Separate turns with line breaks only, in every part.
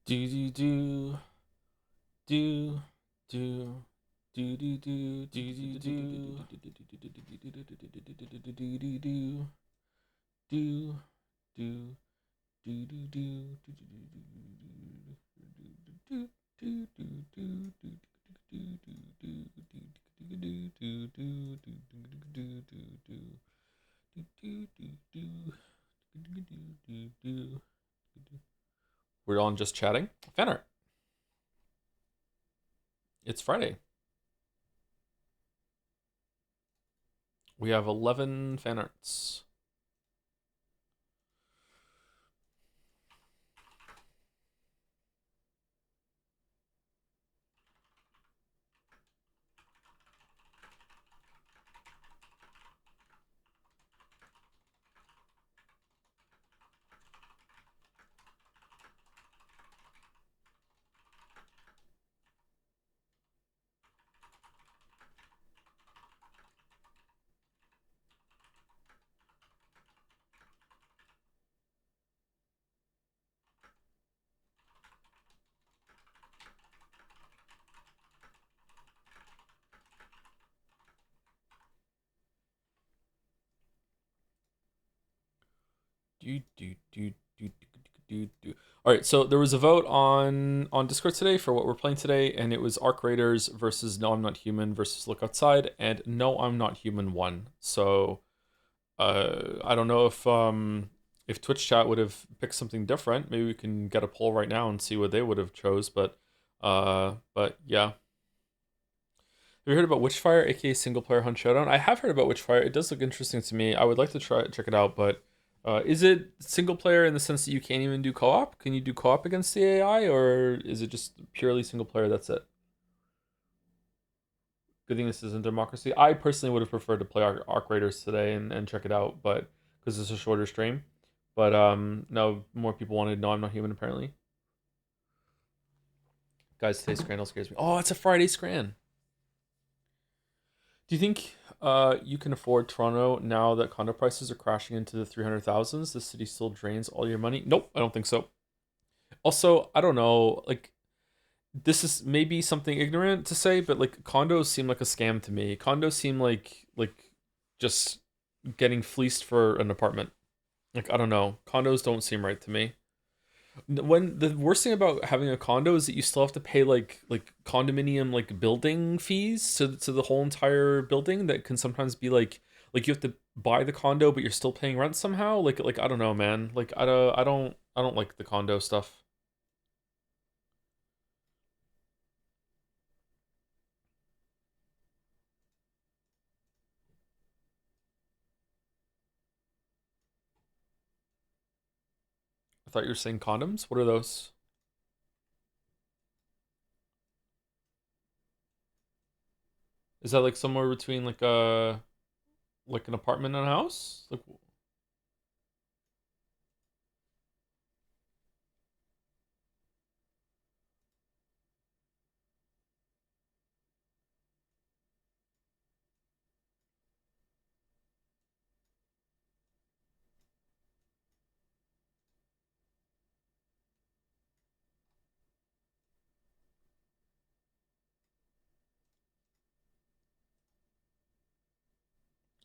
Do do do do do do do do do do do do do we're on just chatting. Fanart. It's Friday. We have 11 fanarts. All right, so there was a vote on Discord today for what we're playing today, and it was Arc Raiders versus No I'm Not Human versus Look Outside, and No I'm Not Human won. So I don't know if Twitch chat would have picked something different. Maybe we can get a poll right now and see what they would have chose. But yeah. Have you heard about Witchfire, aka Single Player Hunt Showdown? I have heard about Witchfire. It does look interesting to me. I would like to check it out, but is it single player in the sense that you can't even do co-op? Can you do co-op against the AI, or is it just purely single player? That's it. Good thing this isn't democracy. I personally would have preferred to play Arc Raiders today and check it out, but because it's a shorter stream. But no, more people wanted. No, I'm not human apparently. Guys, today's Scrandle scares me. Oh, it's a Friday Scran. Do you think you can afford Toronto now that condo prices are crashing into the 300,000s? The city still drains all your money? Nope, I don't think so. Also, I don't know, like this is maybe something ignorant to say, but like condos seem like a scam to me. Condos seem like just getting fleeced for an apartment. Like I don't know, condos don't seem right to me. When the worst thing about having a condo is that you still have to pay like condominium like building fees to the whole entire building that can sometimes be like you have to buy the condo but you're still paying rent somehow. Like I don't know, man. Like I don't like the condo stuff. I thought you were saying condoms. What are those? Is that like somewhere between like an apartment and a house? Like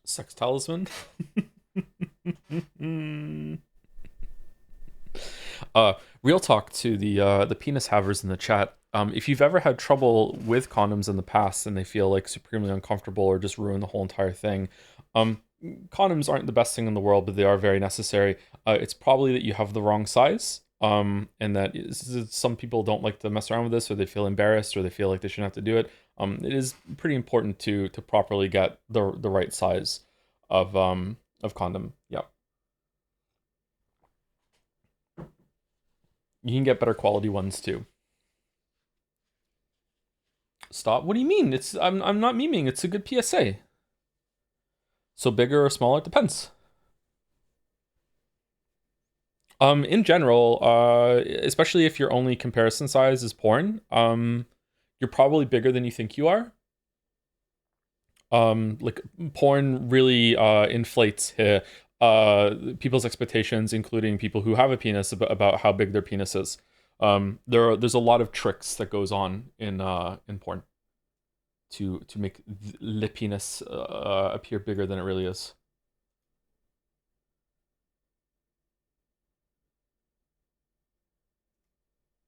6 talisman? Real talk to the penis havers in the chat. If you've ever had trouble with condoms in the past and they feel like supremely uncomfortable or just ruin the whole entire thing, um, condoms aren't the best thing in the world, but they are very necessary. It's probably that you have the wrong size. And that some people don't like to mess around with this, or they feel embarrassed, or they feel like they shouldn't have to do it. It is pretty important to properly get the right size of condom. Yeah. You can get better quality ones too. Stop. What do you mean? I'm not memeing. It's a good PSA. So bigger or smaller, it depends. In general, especially if your only comparison size is porn, you're probably bigger than you think you are. Like porn really inflates people's expectations, including people who have a penis about how big their penis is. There's a lot of tricks that goes on in porn to make the penis appear bigger than it really is.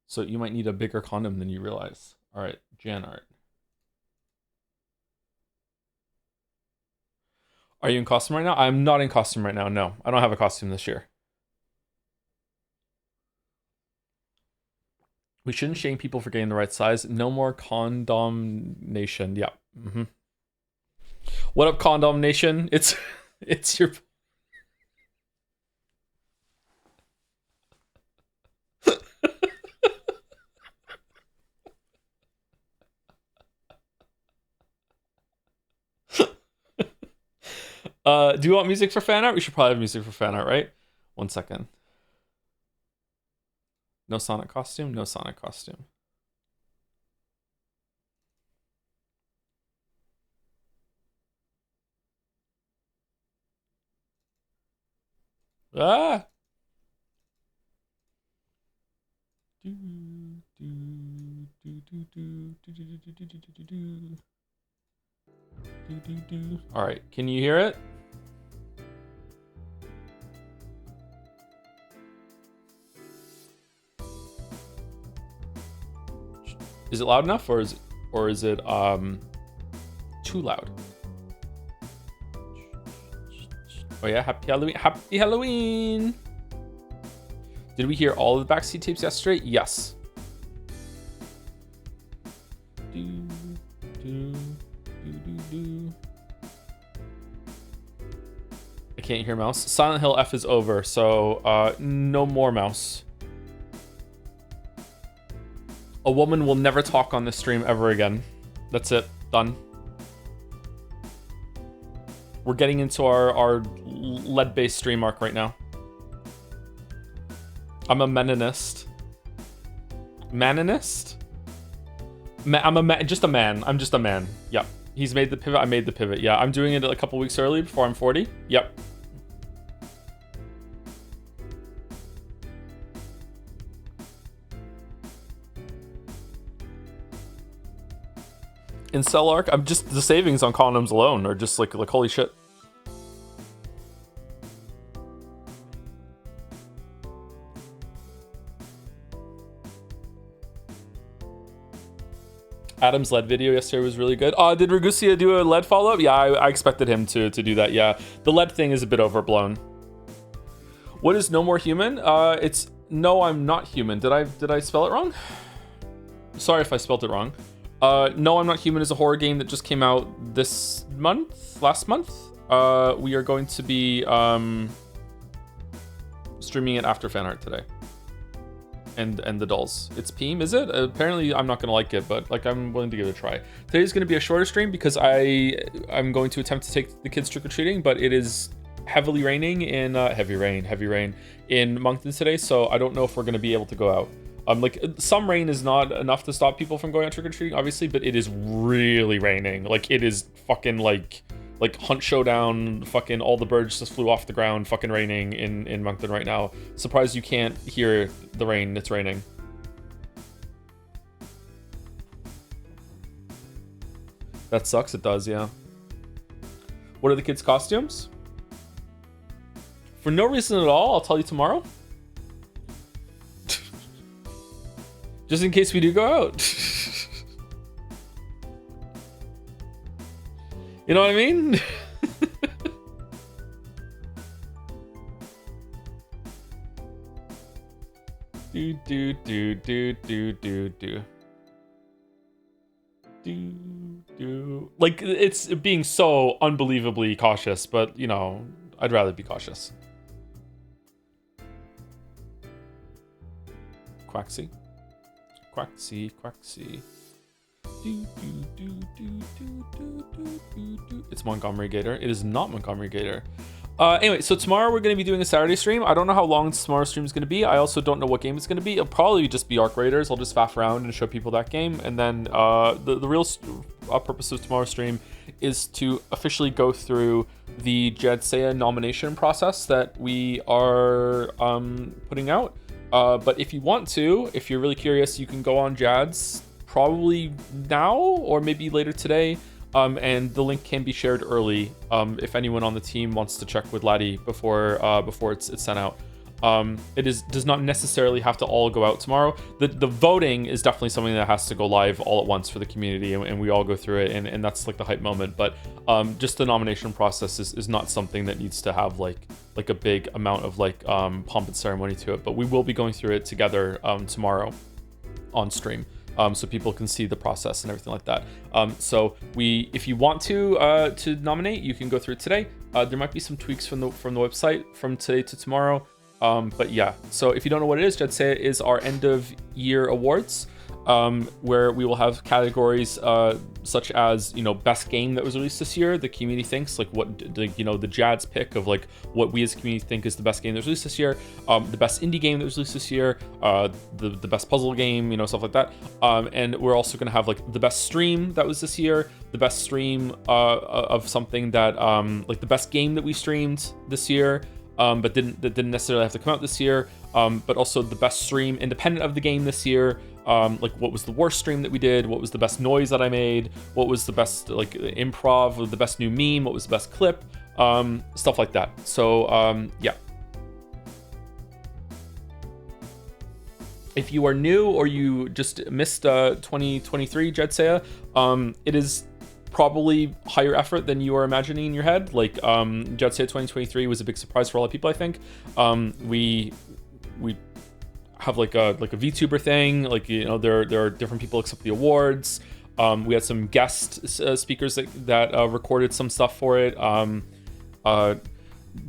So you might need a bigger condom than you realize. All right, Jan art. Are you in costume right now? I'm not in costume right now. No, I don't have a costume this year. We shouldn't shame people for getting the right size. No more condemnation. Yeah. Mm-hmm. What up, condemnation? It's your. Do you want music for fan art? We should probably have music for fan art, right? 1 second. No Sonic costume? No Sonic costume. Ah! All right, can you hear it? Is it loud enough, or is it too loud? Oh yeah, happy Halloween! Happy Halloween! Did we hear all of the backseat tapes yesterday? Yes. I can't hear mouse. Silent Hill F is over, so no more mouse. A woman will never talk on this stream ever again. That's it. Done. We're getting into our lead-based stream arc right now. I'm a meninist. Maninist? Just a man. I'm just a man. Yep. He's made the pivot. I made the pivot. Yeah, I'm doing it a couple weeks early before I'm 40. Yep. In Cell Arc, I'm just the savings on condoms alone are just like holy shit. Adam's lead video yesterday was really good. Did Ragusia do a lead follow-up? Yeah, I expected him to do that. Yeah, the lead thing is a bit overblown. What is No More Human? It's No, I'm Not Human. Did I spell it wrong? Sorry if I spelled it wrong. No, I'm Not Human is a horror game that just came out last month. We are going to be streaming it after fan art today. And the dolls. It's Peem, is it? Apparently I'm not gonna like it, but like I'm willing to give it a try. Today's gonna be a shorter stream because I'm going to attempt to take the kids trick-or-treating, but it is heavily raining in heavy rain in Moncton today, so I don't know if we're gonna be able to go out. Like some rain is not enough to stop people from going out trick-or-treating, obviously, but it is really raining. Like it is fucking like Hunt Showdown, fucking all the birds just flew off the ground, fucking raining in Moncton right now. Surprised you can't hear the rain, it's raining. That sucks, it does, yeah. What are the kids' costumes? For no reason at all, I'll tell you tomorrow. Just in case we do go out. You know what I mean? Like, it's being so unbelievably cautious, but, you know, I'd rather be cautious. Quaxy. It's Montgomery Gator. It is not Montgomery Gator. Anyway, so tomorrow we're going to be doing a Saturday stream. I don't know how long tomorrow's stream is going to be. I also don't know what game it's going to be. It'll probably just be Arc Raiders. I'll just faff around and show people that game. And then the real purpose of tomorrow's stream is to officially go through the Jedsea nomination process that we are putting out. But if you want to, if you're really curious, you can go on Jad's probably now or maybe later today. And the link can be shared early if anyone on the team wants to check with Laddie before it's sent out. Does not necessarily have to all go out tomorrow. The voting is definitely something that has to go live all at once for the community, and we all go through it, and that's like the hype moment. But just the nomination process is not something that needs to have like a big amount of like pomp and ceremony to it. But we will be going through it together tomorrow on stream. So people can see the process and everything like that. So if you want to nominate, you can go through it today. There might be some tweaks from the website from today to tomorrow. But yeah, so if you don't know what it is, Jed is our end of year awards, where we will have categories such as, best game that was released this year. The community thinks like the Jad's pick of like what we as a community think is the best game that was released this year, the best indie game that was released this year, the best puzzle game, stuff like that. And we're also going to have like the best stream that was this year, the best stream of something that like the best game that we streamed this year. But didn't necessarily have to come out this year, but also the best stream independent of the game this year, like what was the worst stream that we did, what was the best noise that I made, what was the best like improv, or the best new meme, what was the best clip, stuff like that. So yeah, if you are new or you just missed 2023 Jedsea, it is probably higher effort than you are imagining in your head. Like Jedsea 2023 was a big surprise for a lot of people, I think. We have like a VTuber thing, like there are different people accept the awards. We had some guest speakers that recorded some stuff for it.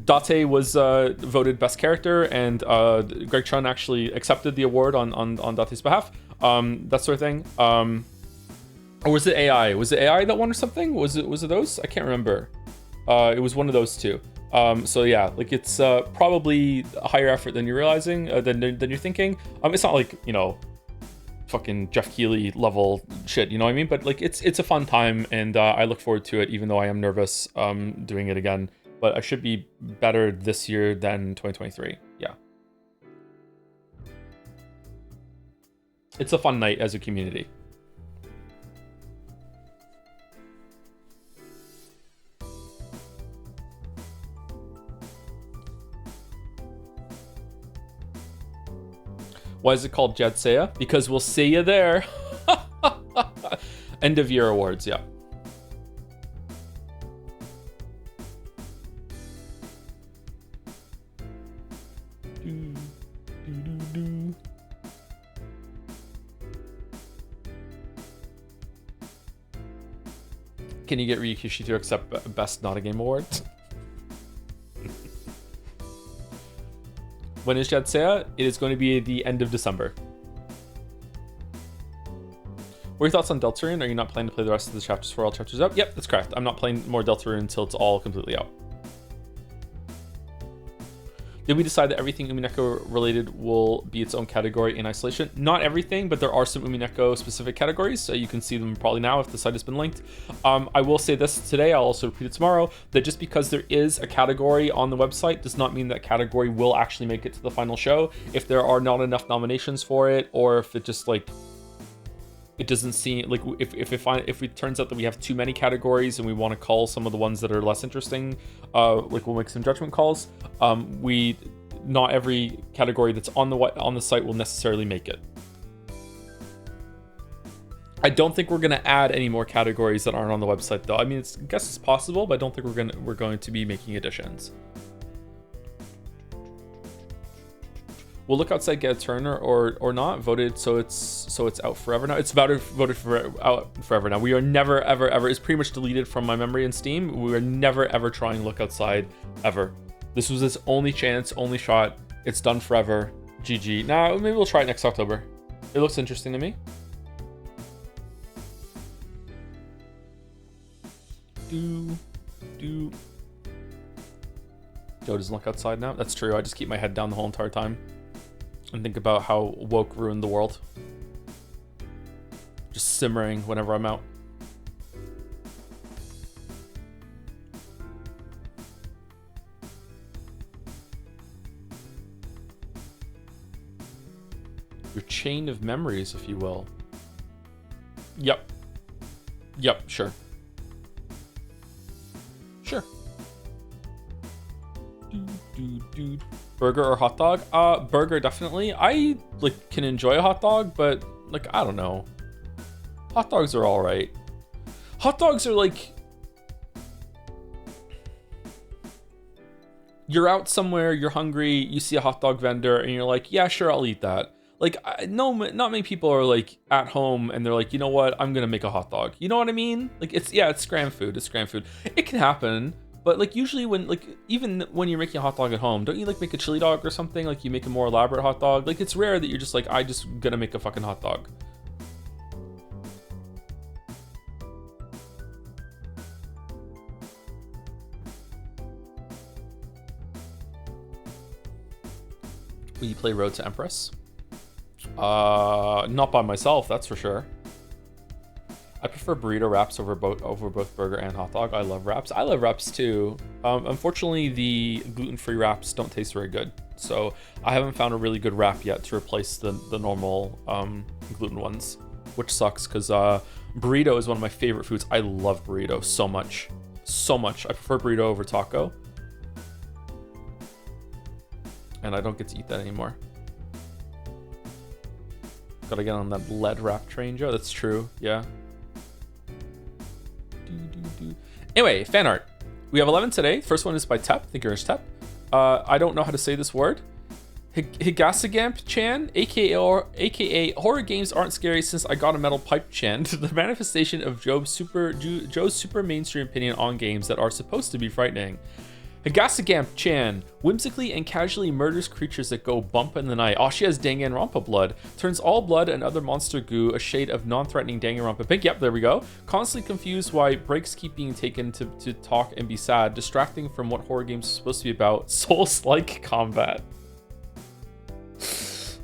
Date was voted best character, and Greg Chun actually accepted the award on Date's behalf. That sort of thing. Or was it AI? Was it AI that won or something? Was it those? I can't remember. It was one of those two. So yeah, like it's probably a higher effort than you're realizing, than you're thinking. It's not like fucking Jeff Keighley level shit, you know what I mean? But like it's a fun time, and I look forward to it, even though I am nervous doing it again. But I should be better this year than 2023. Yeah, it's a fun night as a community. Why is it called Jedsea? Because we'll see you there. End of year awards, yeah. Can you get Ryukishi to accept Best Not a Game Award? When is Jedsea? It is going to be the end of December. What are your thoughts on Deltarune? Are you not planning to play the rest of the chapters for all chapters out? Yep, that's correct. I'm not playing more Deltarune until it's all completely out. Did we decide that everything Umineko related will be its own category in isolation? Not everything, but there are some Umineko specific categories, so you can see them probably now if the site has been linked. I will say this today, I'll also repeat it tomorrow, that just because there is a category on the website does not mean that category will actually make it to the final show. If there are not enough nominations for it, or if it just like it doesn't seem like if it turns out that we have too many categories and we want to call some of the ones that are less interesting, like we'll make some judgment calls. Not every category that's on the site will necessarily make it. I don't think we're going to add any more categories that aren't on the website though. I mean, I guess it's possible, but I don't think we're going to be making additions. Will Look Outside get a turn or not? Voted so it's out forever now. It's voted out forever now. We are never ever. It's pretty much deleted from my memory in Steam. We are never ever trying Look Outside ever. This was its only chance, only shot. It's done forever. GG. Now maybe we'll try it next October. It looks interesting to me. Joe doesn't look outside now. That's true. I just keep my head down the whole entire time and think about how woke ruined the world. Just simmering whenever I'm out. chain of memories, if you will. Yep. Yep, sure. Sure. Burger or hot dog? Burger, definitely. I, like, can enjoy a hot dog, but, like, I don't know. Hot dogs are all right. Hot dogs are like, you're out somewhere, you're hungry, you see a hot dog vendor, and you're like, yeah, sure, I'll eat that. Like, no, not many people are like at home and they're like, you know what, I'm gonna make a hot dog. You know what I mean? Like, it's Scram food. It's Scram food. It can happen, but like usually when, like, even when you're making a hot dog at home, don't you like make a chili dog or something? Like you make a more elaborate hot dog. Like it's rare that you're just like, I just gonna make a fucking hot dog. Will you play Road to Empress? Not by myself, that's for sure. I prefer burrito wraps over both burger and hot dog. I love wraps. I love wraps too. Unfortunately, the gluten-free wraps don't taste very good, so I haven't found a really good wrap yet to replace the normal gluten ones, which sucks because burrito is one of my favorite foods. I love burrito so much, so much. I prefer burrito over taco, and I don't get to eat that anymore. Gotta get on that lead wrap train, Joe. That's true, yeah. Anyway, fan art. We have 11 today. First one is by Tep. Thank you very much, Tep. I don't know how to say this word. Higasagamp-chan, aka horror games aren't scary since I got a metal pipe chan. The manifestation of Joe's super mainstream opinion on games that are supposed to be frightening. Higasagamp-chan whimsically and casually murders creatures that go bump in the night. Oh, she has Danganronpa blood. Turns all blood and other monster goo a shade of non-threatening Danganronpa pink. Yep, there we go. Constantly confused why breaks keep being taken to talk and be sad. Distracting from what horror games are supposed to be about. Souls-like combat.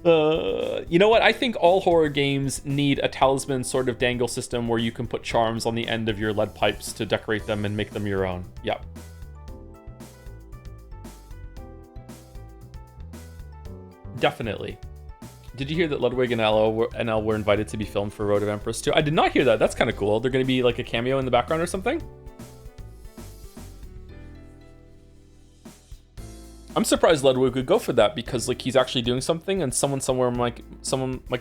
You know what? I think all horror games need a talisman sort of dangle system where you can put charms on the end of your lead pipes to decorate them and make them your own. Yep. Definitely. Did you hear that Ludwig and NL were invited to be filmed for Road of Empress too? I did not hear that. That's kind of cool. They're going to be like a cameo in the background or something? I'm surprised Ludwig would go for that because like he's actually doing something and someone might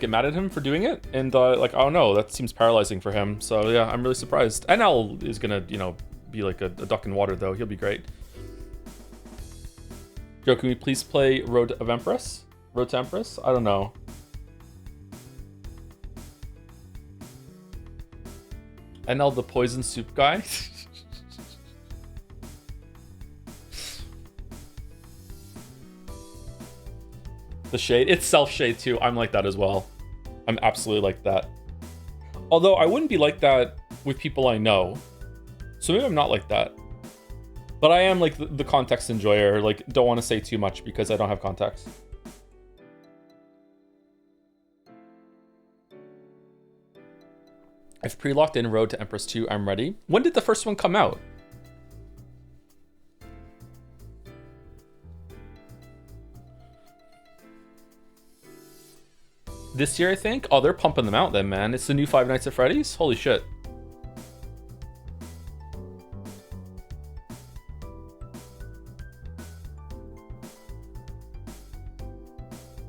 get mad at him for doing it, and like, oh no, that seems paralyzing for him. So yeah, I'm really surprised. NL is gonna, you know, be like a duck in water though. He'll be great. Joe, can we please play Road of Empress? Road to Empress? I don't know. NL the poison soup guy? The shade? It's self-shade too. I'm like that as well. I'm absolutely like that. Although I wouldn't be like that with people I know. So maybe I'm not like that. But I am like the context enjoyer. Like, don't want to say too much because I don't have context. I've pre-locked in Road to Empress 2. I'm ready. When did the first one come out? This year, I think? Oh, they're pumping them out then, man. It's the new Five Nights at Freddy's? Holy shit.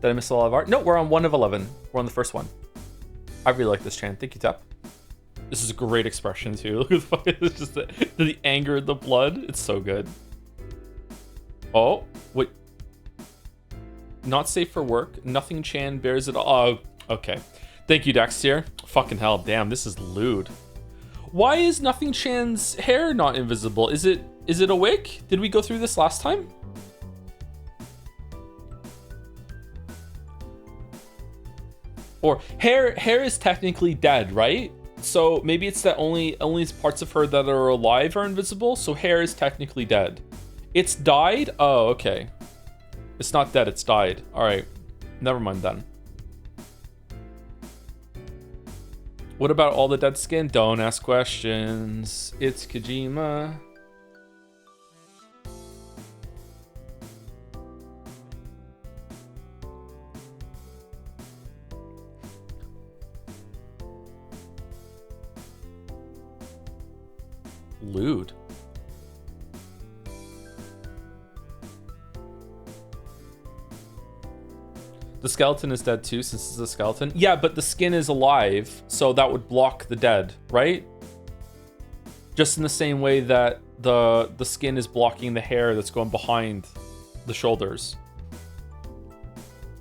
Did I miss a lot of art? No, we're on 1 of 11. We're on the first one. I really like this chant. Thank you, Tap. This is a great expression, too. Look at the fucking, it's just the anger, the blood. It's so good. Oh, wait. Not safe for work. Nothing Chan bears it all. Oh, okay. Thank you, Daxtier. Fucking hell, damn, this is lewd. Why is Nothing Chan's hair not invisible? Is it a wig? Did we go through this last time? Or hair is technically dead, right? So maybe it's that only parts of her that are alive are invisible, so hair is technically dead. It's died? Oh, okay. It's not dead, it's died. Alright. Never mind then. What about all the dead skin? Don't ask questions. It's Kojima. Lewd. The skeleton is dead too, since it's a skeleton. Yeah, but the skin is alive, so that would block the dead, right? Just in the same way that the skin is blocking the hair that's going behind the shoulders.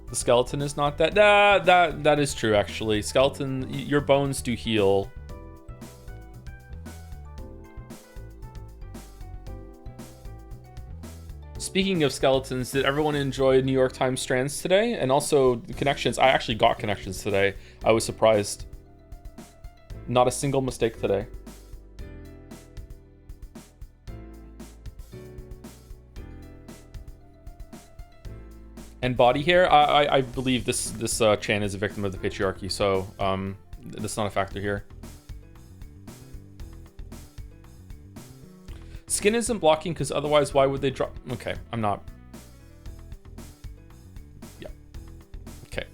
The skeleton is not dead. That is true, actually. Skeleton, your bones do heal. Speaking of skeletons, did everyone enjoy New York Times strands today? And also connections. I actually got connections today. I was surprised. Not a single mistake today. And body hair, I believe this Chan is a victim of the patriarchy, so that's not a factor here. Skin isn't blocking because otherwise why would they drop? Okay, I'm not. Yeah. Okay.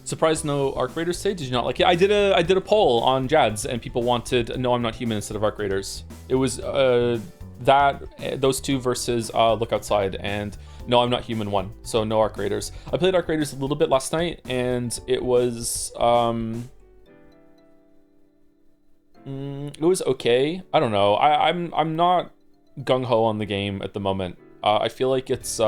Surprised no Arc Raiders today. Did you not like it? I did a poll on Jads and people wanted No I'm Not Human instead of Arc Raiders. It was those two versus Look Outside, and No I'm Not Human won. So no Arc Raiders. I played Arc Raiders a little bit last night and it was okay. I don't know. I'm not gung-ho on the game at the moment. I feel like it's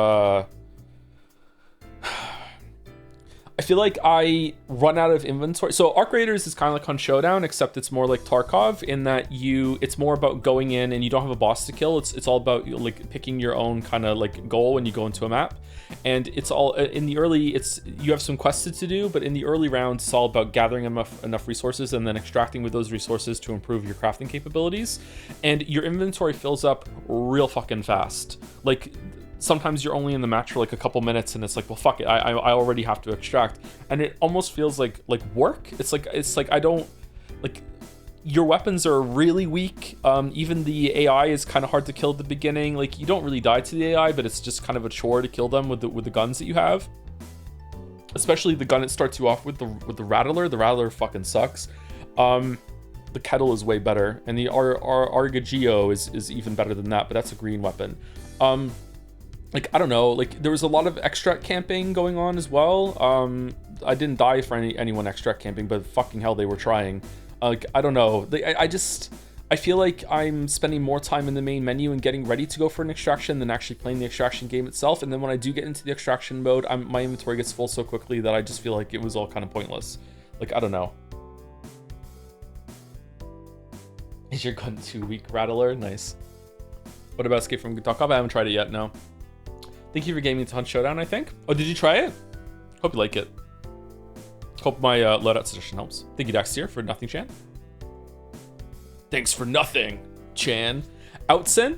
I feel like I run out of inventory. So Arc Raiders is kind of like Hunt Showdown, except it's more like Tarkov in that it's more about going in and you don't have a boss to kill. It's all about like picking your own kind of like goal when you go into a map. And it's all in the early, you have some quests to do, but in the early rounds, it's all about gathering enough resources and then extracting with those resources to improve your crafting capabilities. And your inventory fills up real fucking fast. Like, sometimes you're only in the match for like a couple minutes and it's like, well, fuck it, I already have to extract. And it almost feels like work. It's like I don't, like, your weapons are really weak. Even the AI is kind of hard to kill at the beginning. Like, you don't really die to the AI, but it's just kind of a chore to kill them with the guns that you have. Especially the gun it starts you off with the Rattler. The Rattler fucking sucks. The Kettle is way better, and the Argagio is even better than that, but that's a green weapon. Like, I don't know, like, there was a lot of extract camping going on as well. I didn't die for anyone extract camping, but fucking hell, they were trying. Like, I don't know. I feel like I'm spending more time in the main menu and getting ready to go for an extraction than actually playing the extraction game itself. And then when I do get into the extraction mode, my inventory gets full so quickly that I just feel like it was all kind of pointless. Like, I don't know. Is your gun too weak, Rattler? Nice. What about Escape from Tarkov? I haven't tried it yet, no. Thank you for gaming to Hunt Showdown, I think. Oh, did you try it? Hope you like it. Hope my loadout suggestion helps. Thank you, Daxtier, for nothing, Chan. Thanks for nothing, Chan. Outsin?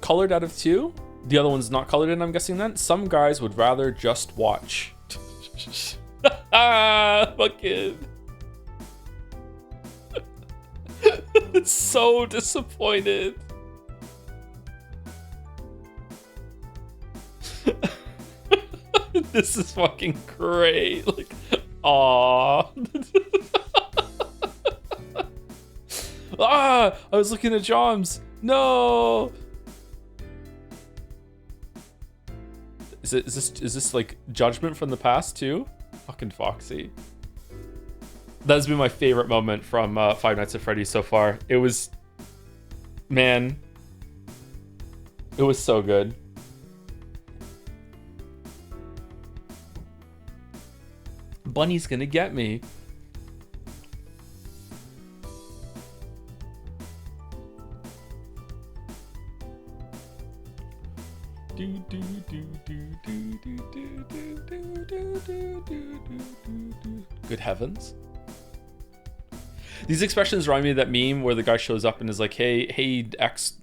Colored out of 2? The other one's not colored in, I'm guessing then? Some guys would rather just watch. Fucking. It's so disappointed. This is fucking great. Like, aww. I was looking at Joms. No. Is this like judgment from the past too? Fucking Foxy. That's been my favorite moment from Five Nights at Freddy's so far. It was, man, it was so good. Bunny's gonna get me. Good heavens. These expressions remind me of that meme where the guy shows up and is like, hey X,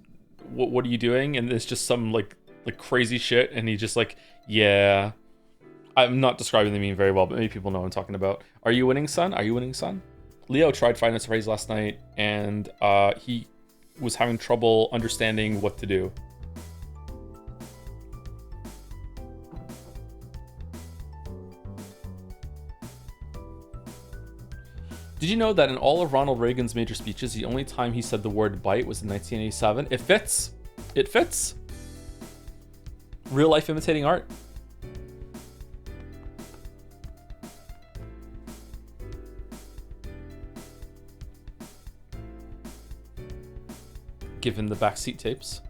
what are you doing? And it's just some like crazy shit, and he just like, yeah. I'm not describing the meme very well, but maybe people know what I'm talking about. Are you winning, son? Are you winning, son? Leo tried Five Nights at Freddy's last night, and he was having trouble understanding what to do. Did you know that in all of Ronald Reagan's major speeches, the only time he said the word bite was in 1987? It fits. It fits. Real life imitating art. Given the backseat tapes.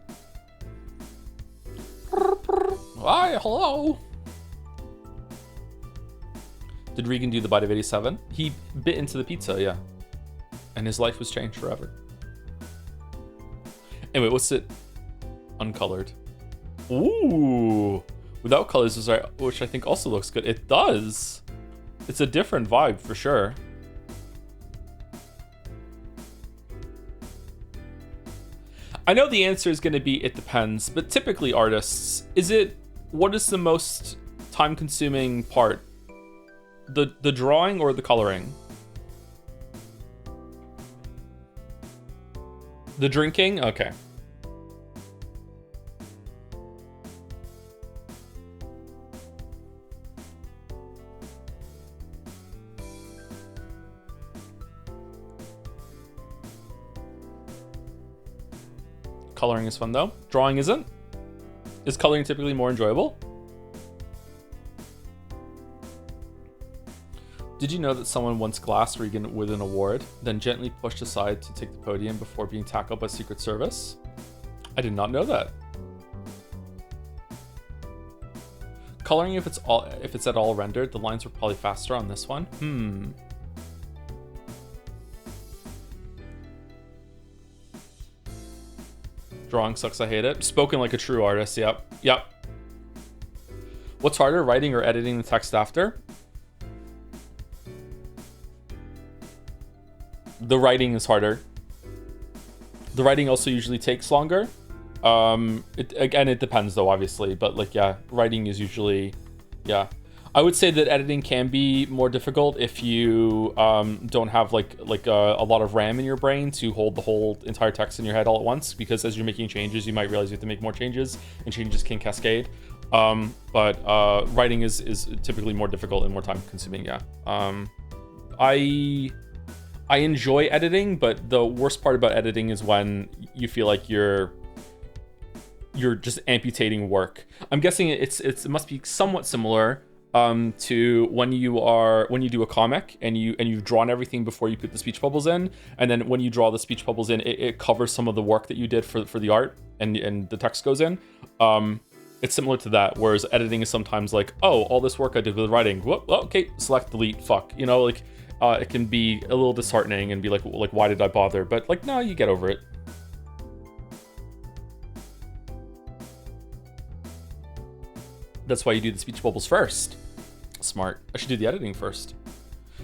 Hi, hello. Did Regan do the bite of 87? He bit into the pizza, yeah. And his life was changed forever. Anyway, what's it? Uncolored. Ooh. Without colors, which I think also looks good. It does. It's a different vibe for sure. I know the answer is going to be it depends, but typically artists, what is the most time-consuming part? The drawing or the coloring? The drinking? Okay. Coloring is fun though. Drawing isn't. Is coloring typically more enjoyable? Did you know that someone once glassed Regan with an award, then gently pushed aside to take the podium before being tackled by Secret Service? I did not know that. Coloring, if it's at all rendered, the lines were probably faster on this one. Drawing sucks, I hate it. Spoken like a true artist, yep. What's harder, writing or editing the text after? The writing is harder. The writing also usually takes longer. It depends though, obviously, but like, yeah, writing is usually, yeah. I would say that editing can be more difficult if you don't have like a lot of RAM in your brain to hold the whole entire text in your head all at once, because as you're making changes, you might realize you have to make more changes, and changes can cascade. But writing is typically more difficult and more time consuming, yeah. I enjoy editing, but the worst part about editing is when you feel like you're just amputating work. I'm guessing it must be somewhat similar to when you do a comic and you've drawn everything before you put the speech bubbles in, and then when you draw the speech bubbles in, it covers some of the work that you did for the art, and the text goes in. It's similar to that, whereas editing is sometimes like, oh, all this work I did with writing, whoop, okay, select, delete, fuck, you know, like it can be a little disheartening and be like why did I bother? But like, no, you get over it. That's why you do the speech bubbles first. Smart. I should do the editing first.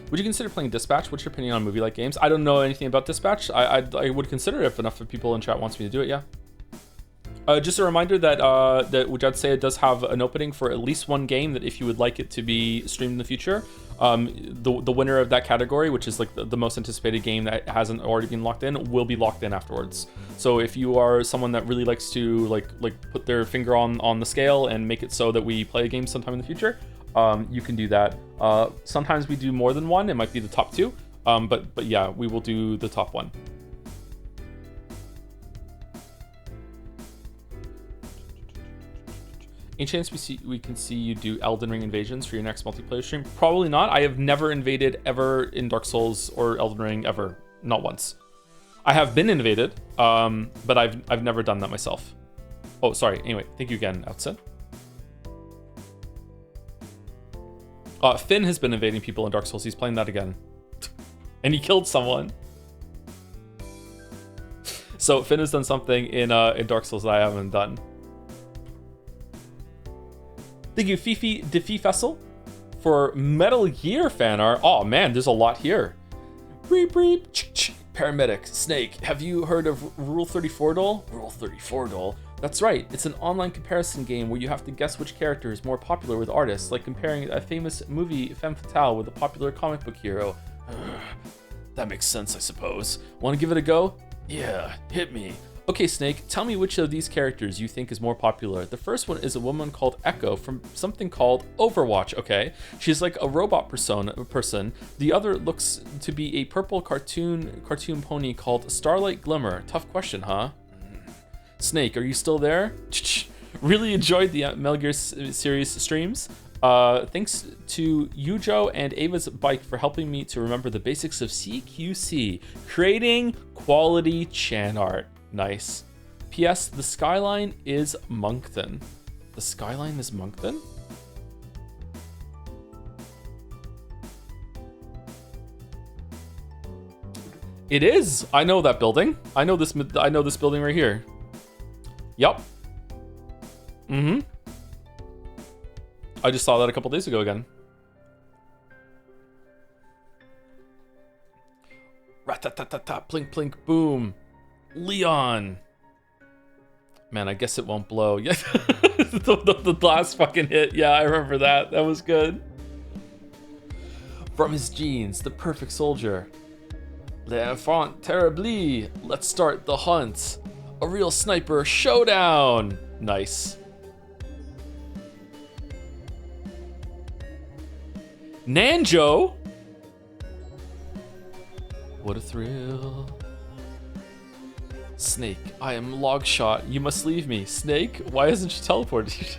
Would you consider playing Dispatch? What's your opinion on movie-like games? I don't know anything about Dispatch. I would consider it if enough of people in chat wants me to do it, yeah. Just a reminder that Joedle say it does have an opening for at least one game that if you would like it to be streamed in the future, the winner of that category, which is like the most anticipated game that hasn't already been locked in, will be locked in afterwards. So if you are someone that really likes to like put their finger on the scale and make it so that we play a game sometime in the future, you can do that. Sometimes we do more than one. It might be the top two, but yeah, we will do the top one. Any chance we can see you do Elden Ring invasions for your next multiplayer stream? Probably not. I have never invaded ever in Dark Souls or Elden Ring ever. Not once. I have been invaded, but I've never done that myself. Oh, sorry. Anyway, thank you again, Outset. Finn has been invading people in Dark Souls. He's playing that again. And he killed someone. So Finn has done something in Dark Souls that I haven't done. Thank you, Fifi Defee Fessel, for Metal Gear fan art. Oh man, there's a lot here. Breep breep. Paramedic, Snake. Have you heard of Rule 34 Doll? Rule 34 Doll. That's right. It's an online comparison game where you have to guess which character is more popular with artists, like comparing a famous movie femme fatale with a popular comic book hero. That makes sense, I suppose. Want to give it a go? Yeah, hit me. Okay, Snake, tell me which of these characters you think is more popular. The first one is a woman called Echo from something called Overwatch, okay? She's like a robot person. The other looks to be a purple cartoon pony called Starlight Glimmer. Tough question, huh? Snake, are you still there? Really enjoyed the Metal Gear series streams. Thanks to Yujo and Ava's bike for helping me to remember the basics of CQC, creating quality chan art. Nice. P.S. The skyline is Moncton. The skyline is Moncton? It is. I know that building. I know this building right here. Yup. Mm-hmm. I just saw that a couple days ago again. Rat-ta-ta-ta-ta, plink, plink, boom. Leon. Man, I guess it won't blow. Yeah, the last fucking hit. Yeah, I remember that. That was good. From his genes, the perfect soldier. L'enfant terrible. Let's start the hunt. A real sniper showdown. Nice. Nanjo. What a thrill. Snake, I am Logshot. You must leave me. Snake, why hasn't she teleported?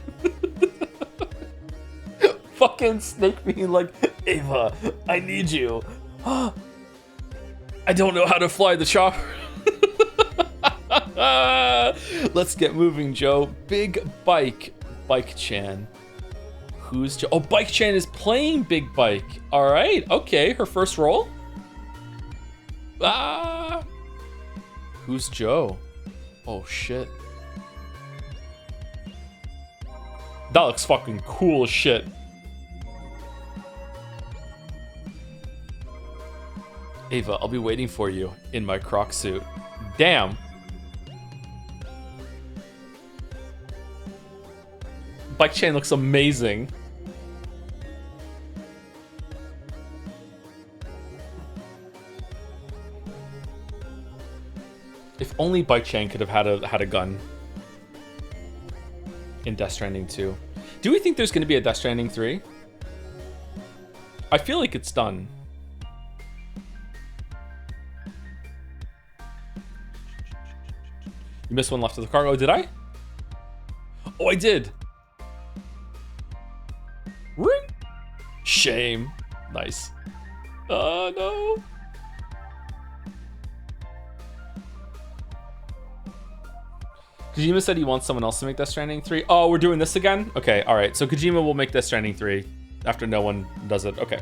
Fucking Snake being like, Ava, I need you. I don't know how to fly the chopper. Let's get moving, Joe. Big Bike. Bike Chan. Who's Joe? Oh, Bike Chan is playing Big Bike. All right. Okay. Her first role. Ah. Who's Joe? Oh, shit. That looks fucking cool as shit. Ava, I'll be waiting for you in my croc suit. Damn. Bike Chain looks amazing. If only Bike Chain could have had a gun in Death Stranding 2. Do we think there's going to be a Death Stranding 3? I feel like it's done. You missed one left of the cargo. Did I? Oh, I did. Ring. Shame. Nice. Oh, no. Kojima said he wants someone else to make Death Stranding 3. Oh, we're doing this again? Okay, all right. So Kojima will make Death Stranding 3 after no one does it. Okay.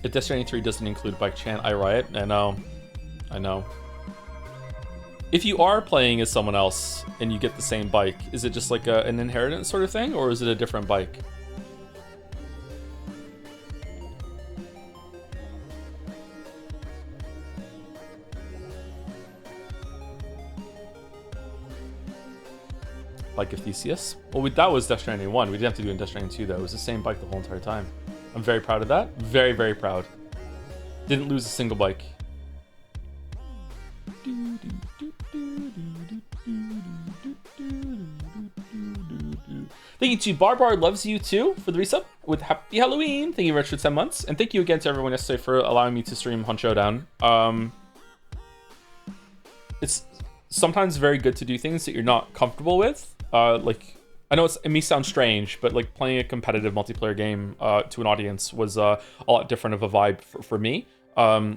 If Death Stranding 3 doesn't include Bike Chan, I riot. I know. I know. If you are playing as someone else and you get the same bike, is it just like an inheritance sort of thing, or is it a different bike? Bike of Theseus? Well, that was Death Stranding 1. We didn't have to do it in Death Stranding 2, though. It was the same bike the whole entire time. I'm very proud of that. Very, very proud. Didn't lose a single bike. Thank you to Barbar Loves You Too for the resub with Happy Halloween. Thank you, Rich, for 10 months. And thank you again to everyone yesterday for allowing me to stream Hunt Showdown. It's sometimes very good to do things that you're not comfortable with. Like, I know it may sound strange, but like playing a competitive multiplayer game to an audience was a lot different of a vibe for me.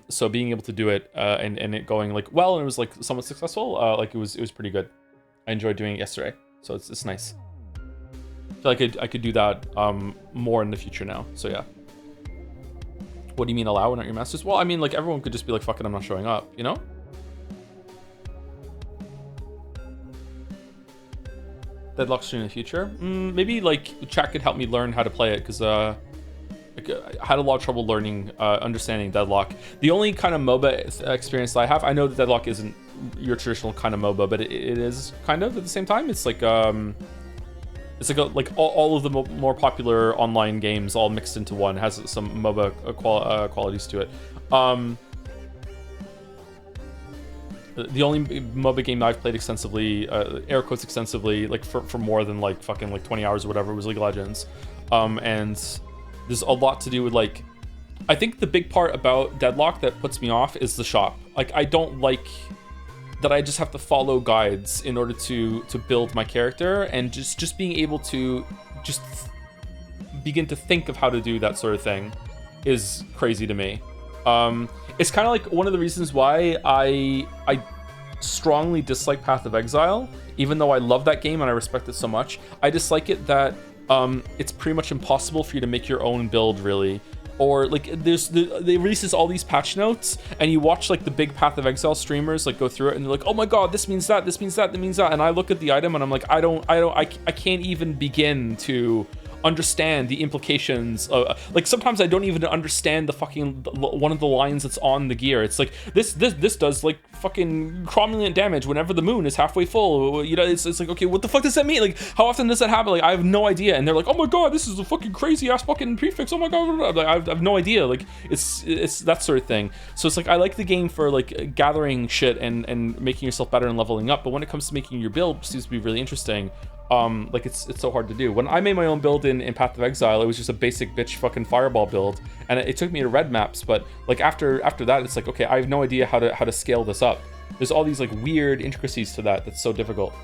So being able to do it and it going like well, and it was like somewhat successful, like it was pretty good. I enjoyed doing it yesterday, so it's nice. I feel like I could do that more in the future now. So yeah. What do you mean allow and not your masters? Well, I mean like everyone could just be like, fuck it, I'm not showing up, you know? Deadlock stream in the future? Maybe like chat could help me learn how to play it, because I had a lot of trouble learning, understanding Deadlock. The only kind of MOBA experience that I have, I know that Deadlock isn't your traditional kind of MOBA, but it is kind of at the same time. It's like It's like all of the more popular online games all mixed into one. It has some MOBA qualities to it. The only MOBA game that I've played extensively, air quotes extensively, like for more than like fucking like 20 hours or whatever, was League of Legends. And there's a lot to do with like, I think the big part about Deadlock that puts me off is the shop. Like, I don't like that I just have to follow guides in order to build my character, and just being able to just begin to think of how to do that sort of thing is crazy to me. It's kind of like one of the reasons why I strongly dislike Path of Exile, even though I love that game and I respect it so much. I dislike it that it's pretty much impossible for you to make your own build, really. Or like they releases all these patch notes, and you watch like the big Path of Exile streamers like go through it, and they're like, oh my god, this means that, this means that, that means that, and I look at the item and I'm like, I can't even begin to understand the implications. Like sometimes I don't even understand the fucking one of the lines that's on the gear. It's like this does like fucking cromulent damage whenever the moon is halfway full. You know, it's like, okay, what the fuck does that mean? Like, how often does that happen? Like, I have no idea. And they're like, oh my god, this is a fucking crazy ass fucking prefix. Oh my god, like, I have no idea. Like, it's that sort of thing. So it's like, I like the game for like gathering shit and making yourself better and leveling up. But when it comes to making your build, it seems to be really interesting. Like it's so hard to do. When I made my own build in Path of Exile, it was just a basic bitch fucking fireball build, and it took me to red maps. But like after that, it's like, okay, I have no idea how to scale this up. There's all these like weird intricacies to that's so difficult.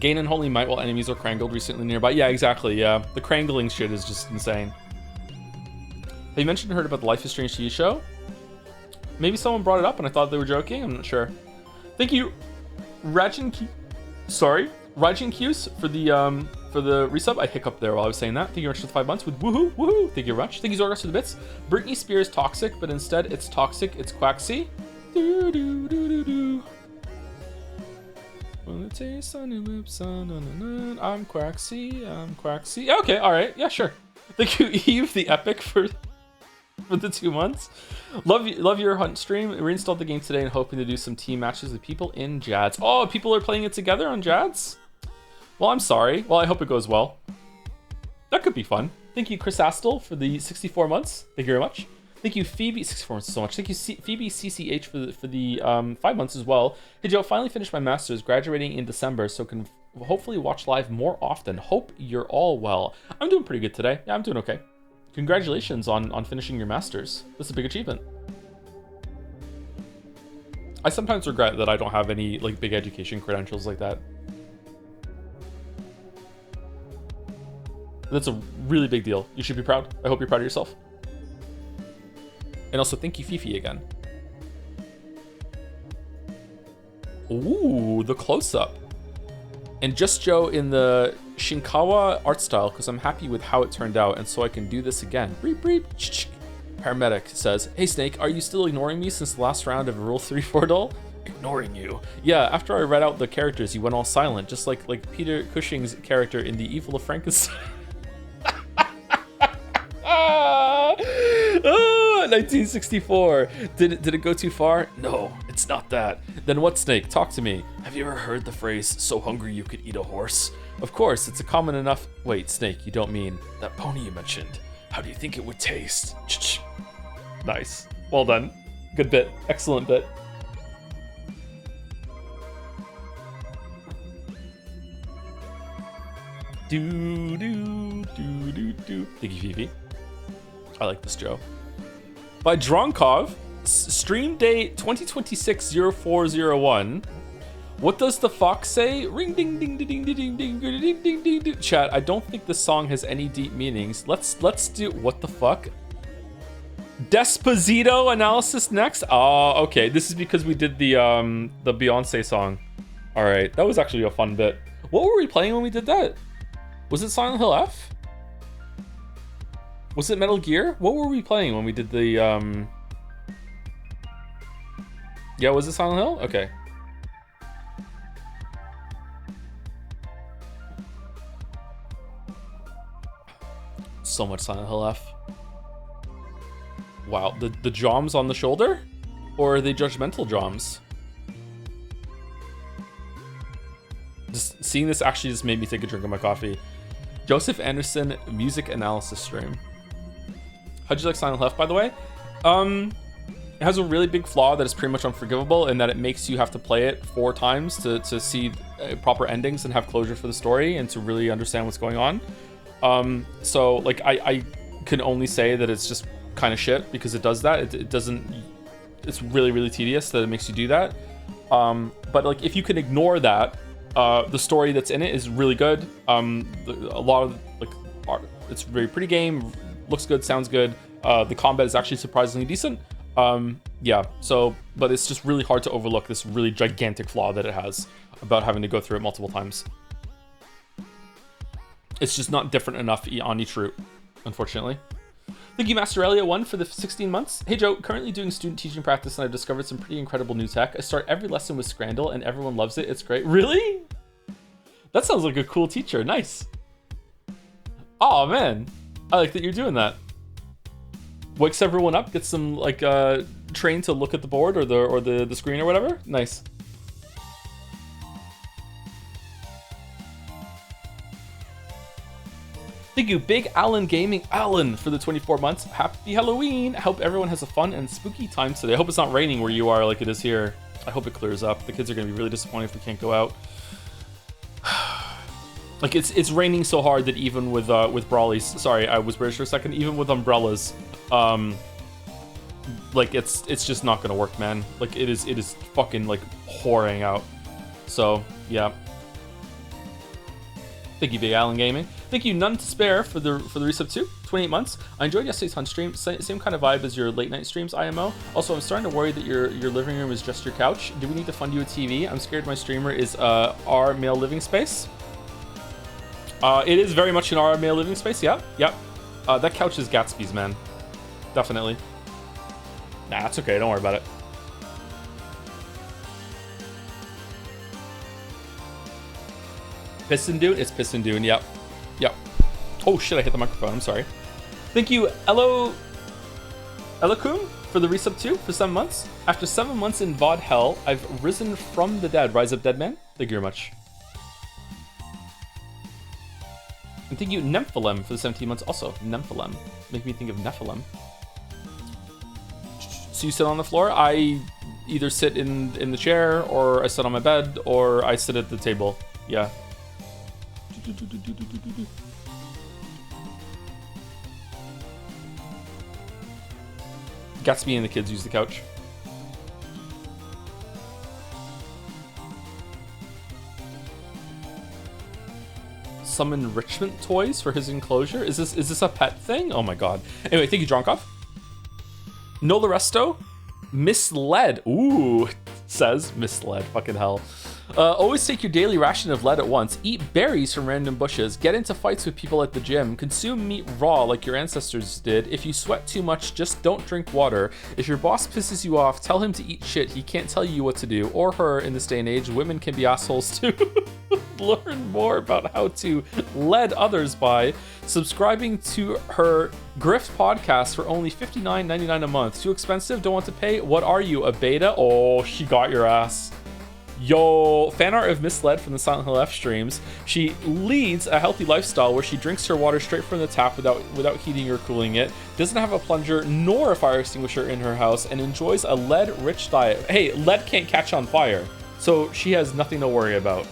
Gain unholy might while enemies are crangled recently nearby. Yeah, exactly. Yeah, the crangling shit is just insane. Have you mentioned and heard about the Life is Strange TV show? Maybe someone brought it up and I thought they were joking. I'm not sure. Thank you, Rajin Q's for the resub. I hiccuped there while I was saying that. Thank you very much for the 5 months with woohoo. Thank you very much. Thank you, Zorgas, for the bits. Britney Spears toxic, but instead it's toxic. It's quaxy. Well, it tastes on your lips. I'm quaxy. Okay, all right. Yeah, sure. Thank you, Eve the Epic, for the 2 months. Love your hunt stream. Reinstalled the game today and hoping to do some team matches with people in Jads. Oh, people are playing it together on Jads? Well, I'm sorry. Well, I hope it goes well. That could be fun. Thank you, Chris Astle, for the 64 months. Thank you very much. Thank you, Phoebe, 64 months so much. Thank you, Phoebe CCH for the 5 months as well. Hey, Joe, finally finished my master's, graduating in December, so can hopefully watch live more often. Hope you're all well. I'm doing pretty good today. Yeah, I'm doing okay. Congratulations on finishing your master's. That's a big achievement. I sometimes regret that I don't have any like big education credentials like that. That's a really big deal. You should be proud. I hope you're proud of yourself. And also thank you, Fifi, again. Ooh, the close-up. And just Joe in the Shinkawa art style, because I'm happy with how it turned out, and so I can do this again. Breep, breep. Paramedic says, hey Snake, are you still ignoring me since the last round of Rule 3-4 duel? Ignoring you? Yeah, after I read out the characters, you went all silent, just like Peter Cushing's character in The Evil of Frankenstein. 1964. Did it go too far? No, it's not that. Then what, Snake? Talk to me. Have you ever heard the phrase, so hungry you could eat a horse? Of course, it's a common enough... Wait, Snake, you don't mean that pony you mentioned. How do you think it would taste? Nice. Well done. Good bit. Excellent bit. Do do do do do. Thank you, Fifi. I like this, Joe. By Dronkov, stream date 2026-0401. What does the fox say? Ring ding ding ding ding ding ding ding ding ding ding ding. Chat, I don't think this song has any deep meanings. Let's do what the fuck? Desposito analysis next? Oh, okay. This is because we did the Beyonce song. All right, that was actually a fun bit. What were we playing when we did that? Was it Silent Hill F? Was it Metal Gear? What were we playing when we did the Yeah, was it Silent Hill? Okay. So much Silent Hill F. Wow, the joms on the shoulder? Or are they judgmental joms? Just seeing this actually just made me take a drink of my coffee. Joseph Anderson music analysis stream. How'd you like Silent Left, by the way? It has a really big flaw that is pretty much unforgivable in that it makes you have to play it 4 times to see proper endings and have closure for the story and to really understand what's going on. So like I can only say that it's just kind of shit because it does that. It doesn't. It's really, really tedious that it makes you do that. But like if you can ignore that, the story that's in it is really good. A lot of like art, it's a very pretty game, looks good, sounds good. The combat is actually surprisingly decent. Yeah, so but it's just really hard to overlook this really gigantic flaw that it has about having to go through it multiple times. It's just not different enough on each route, unfortunately. Thank you, Master Elliot 1 for the 16 months. Hey Joe, currently doing student teaching practice and I've discovered some pretty incredible new tech. I start every lesson with Scrandle and everyone loves it. It's great. Really? That sounds like a cool teacher. Nice. Oh man, I like that you're doing that. Wakes everyone up, gets them like trained to look at the board or the screen or whatever. Nice. Thank you, Big Alan Gaming Alan, for the 24 months. Happy Halloween. I hope everyone has a fun and spooky time today. I hope it's not raining where you are like it is here. I hope it clears up. The kids are going to be really disappointed if we can't go out. Like it's raining so hard that even with brawlies, sorry, I was British for a second, even with umbrellas, like it's just not gonna work, man. Like it is fucking like pouring out. So yeah. Thank you, Big Alan Gaming. Thank you, None to Spare, for the resub too. 28 months. I enjoyed yesterday's Hunt stream. Same kind of vibe as your late night streams, IMO. Also, I'm starting to worry that your living room is just your couch. Do we need to fund you a TV? I'm scared my streamer is our male living space. It is very much in our male living space. Yep. That couch is Gatsby's, man. Definitely. Nah, it's okay. Don't worry about it. Piston Dune? It's Piston Dune, yep. Oh shit, I hit the microphone, I'm sorry. Thank you, Elo Kun, for the resub too, for 7 months. After 7 months in VOD hell, I've risen from the dead. Rise up, dead man. Thank you very much. And thank you, Nephilim, for the 17 months also. Nephilim. Make me think of Nephilim. So you sit on the floor? I either sit in the chair, or I sit on my bed, or I sit at the table. Yeah. Gatsby and the kids use the couch. Some enrichment toys for his enclosure. Is this a pet thing? Oh my god. Anyway, thank you, Dronkov. Nola Resto. Misled. Ooh, says misled. Fucking hell. Always take your daily ration of lead at once. Eat berries from random bushes. Get into fights with people at the gym. Consume meat raw like your ancestors did. If you sweat too much, just don't drink water. If your boss pisses you off, tell him to eat shit. He can't tell you what to do. Or her in this day and age. Women can be assholes too. Learn more about how to lead others by subscribing to her Grift podcast for only $59.99 a month. Too expensive? Don't want to pay? What are you, a beta? Oh, she got your ass. Yo, fan art of Misled from the Silent Hill F streams. She leads a healthy lifestyle where she drinks her water straight from the tap without heating or cooling it, doesn't have a plunger nor a fire extinguisher in her house, and enjoys a lead-rich diet. Hey, lead can't catch on fire, so she has nothing to worry about.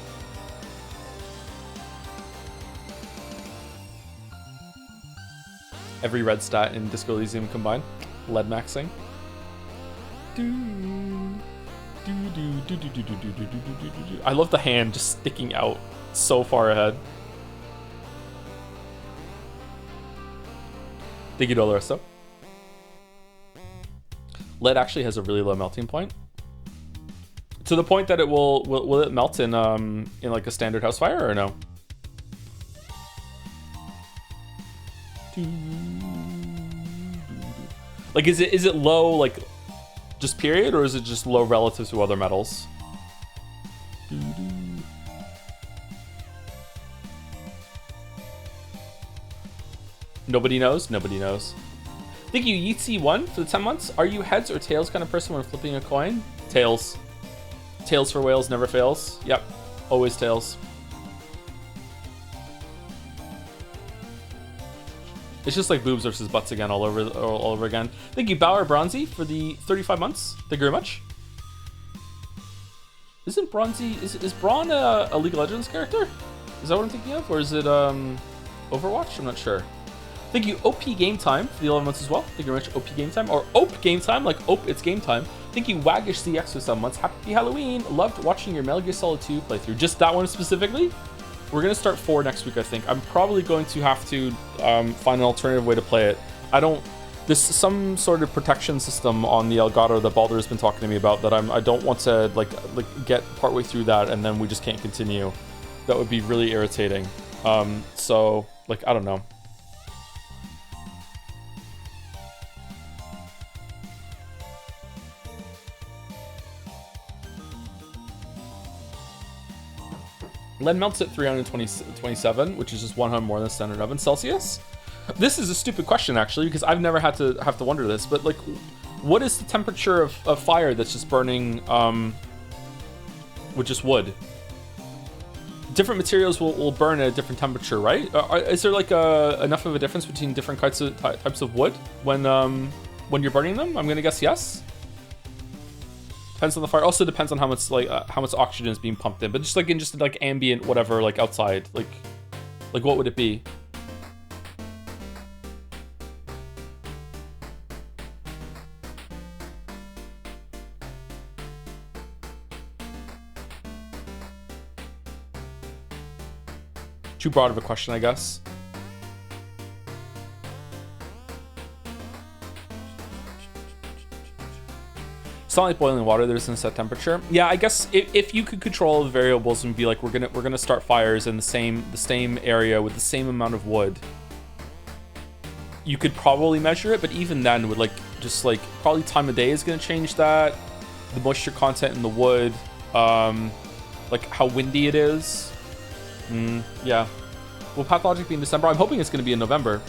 Every red stat in Disco Elysium combined. Lead maxing. I love the hand just sticking out so far ahead. Thank you, Doloroso. Lead actually has a really low melting point, to the point that it will it melt in like a standard house fire or no? Like is it low like just period, or is it just low relative to other metals? Nobody knows? Nobody knows. Thank you, Yeetsy1, for the 10 months. Are you heads or tails kind of person when flipping a coin? Tails. Tails for whales never fails. Yep, always tails. It's just like boobs versus butts again, all over again. Thank you, Bauer Bronzy, for the 35 months. Thank you very much. Isn't Bronzy, is Braun a League of Legends character? Is that what I'm thinking of? Or is it Overwatch? I'm not sure. Thank you, OP Game Time, for the 11 months as well. Thank you very much, OP Game Time. Or OP Game Time, like OP, it's game time. Thank you, Waggish CX, for 7 months. Happy Halloween. Loved watching your Metal Gear Solid 2 playthrough. Just that one specifically? We're going to start 4 next week, I think. I'm probably going to have to find an alternative way to play it. There's some sort of protection system on the Elgato that Baldur has been talking to me about that I don't want to like get partway through that and then we just can't continue. That would be really irritating. So like, I don't know. Lead melts at 327, which is just 100 more than standard oven Celsius. This is a stupid question, actually, because I've never had to wonder this, but like, what is the temperature of fire that's just burning with just wood? Different materials will burn at a different temperature, right? Is there like enough of a difference between different types of wood when you're burning them? I'm gonna guess yes. Depends on the fire. Also depends on how much oxygen is being pumped in. But just like ambient whatever, like outside, like what would it be? Too broad of a question, I guess. It's not like boiling water. There's a set temperature. Yeah, I guess if you could control the variables and be like, we're gonna start fires in the same area with the same amount of wood, you could probably measure it. But even then, would probably time of day is gonna change that. The moisture content in the wood, like how windy it is. Yeah. Will Pathologic be in December? I'm hoping it's gonna be in November.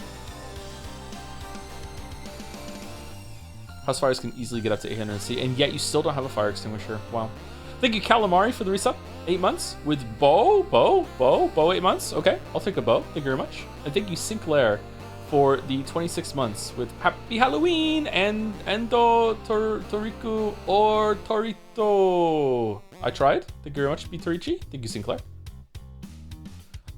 House fires can easily get up to 800 C, and yet you still don't have a fire extinguisher. Wow. Thank you, Calamari, for the resub. 8 months. With Bo, 8 months. Okay, I'll take a Bo. Thank you very much. And thank you, Sinclair, for the 26 months with Happy Halloween and Endo Toriku or Torito. I tried. Thank you very much, B. Torichi. Thank you, Sinclair.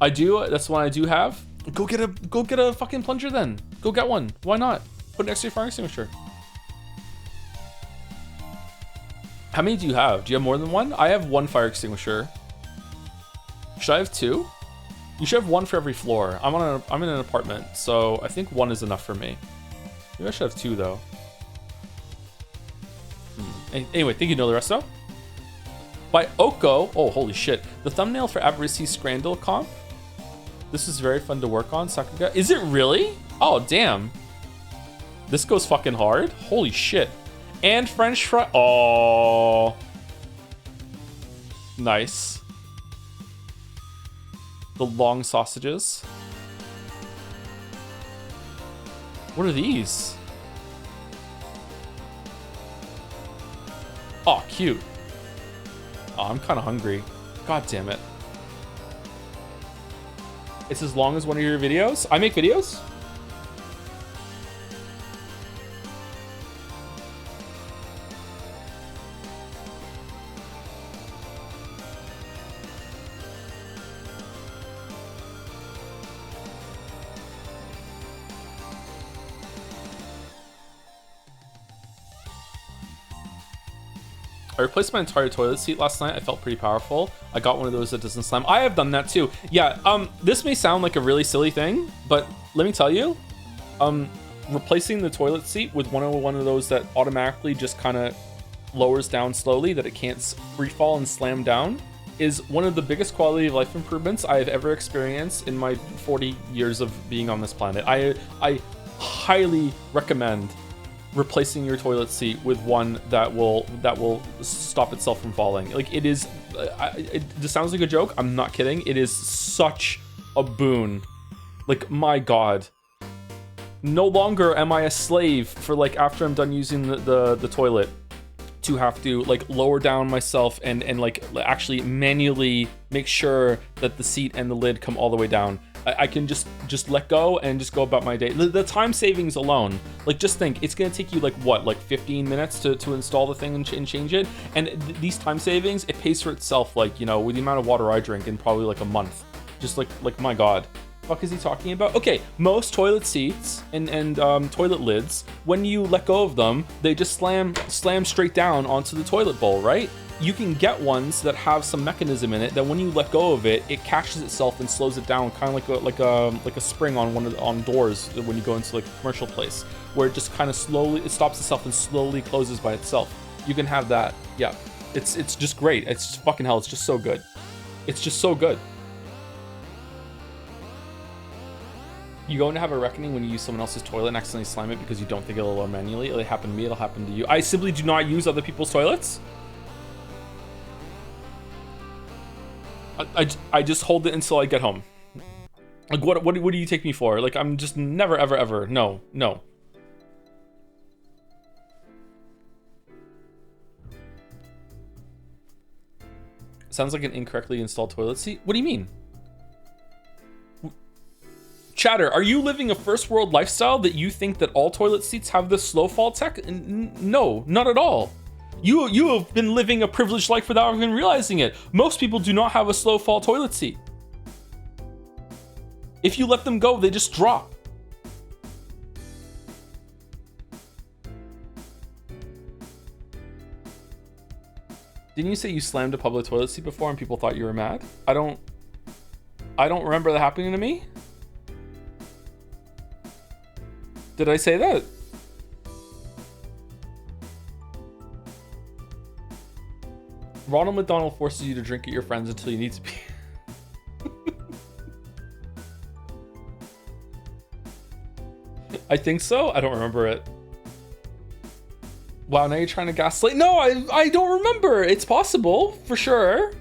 I do. That's one I do have. Go get a fucking plunger then. Go get one. Why not? Put it next to your fire extinguisher. How many do you have? Do you have more than one? I have one fire extinguisher. Should I have two? You should have one for every floor. I'm in an apartment, so I think one is enough for me. Maybe I should have two though. Anyway, thank you, No the Resto. By Oko. Oh, holy shit. The thumbnail for Avarice's Scrandle comp. This is very fun to work on, Sakuga. Is it really? Oh, damn. This goes fucking hard. Holy shit. And French fry. Oh. Nice. The long sausages. What are these? Oh, cute. Oh, I'm kind of hungry. God damn it. It's as long as one of your videos. I make videos? I replaced my entire toilet seat last night. I felt pretty powerful. I got one of those that doesn't slam. I have done that too. Yeah, this may sound like a really silly thing, but let me tell you, replacing the toilet seat with one of those that automatically just kind of lowers down slowly, that it can't free fall and slam down, is one of the biggest quality of life improvements I have ever experienced in my 40 years of being on this planet. I highly recommend replacing your toilet seat with one that will stop itself from falling. Like, it is, this sounds like a joke. I'm not kidding. It is such a boon. Like, my God. No longer am I a slave for, like, after I'm done using the toilet, to have to like lower down myself and like actually manually make sure that the seat and the lid come all the way down. I can just let go and just go about my day. The time savings alone, like just think, it's gonna take you like what, like 15 minutes to install the thing and change it. And these time savings, it pays for itself, like, you know, with the amount of water I drink in probably like a month. Just like my God. Fuck is he talking about? Okay, most toilet seats and toilet lids, when you let go of them, they just slam straight down onto the toilet bowl, right? You can get ones that have some mechanism in it that when you let go of it, it catches itself and slows it down, kind of like a spring on doors when you go into like a commercial place, where it just kind of slowly, it stops itself and slowly closes by itself. You can have that. Yeah, it's just great. It's just fucking hell. It's just so good. It's just so good. You going to have a reckoning when you use someone else's toilet and accidentally slam it because you don't think it'll load manually. It'll happen to me, it'll happen to you. I simply do not use other people's toilets. I just hold it until I get home. Like, what do you take me for? Like, I'm just never, ever, ever. No. Sounds like an incorrectly installed toilet seat. What do you mean? Chatter, are you living a first world lifestyle that you think that all toilet seats have this slow fall tech? No, not at all. You have been living a privileged life without even realizing it. Most people do not have a slow fall toilet seat. If you let them go, they just drop. Didn't you say you slammed a public toilet seat before and people thought you were mad? I don't remember that happening to me. Did I say that? Ronald McDonald forces you to drink at your friends until you need to be. I think so. I don't remember it. Wow, now you're trying to gaslight? No, I don't remember. It's possible, for sure.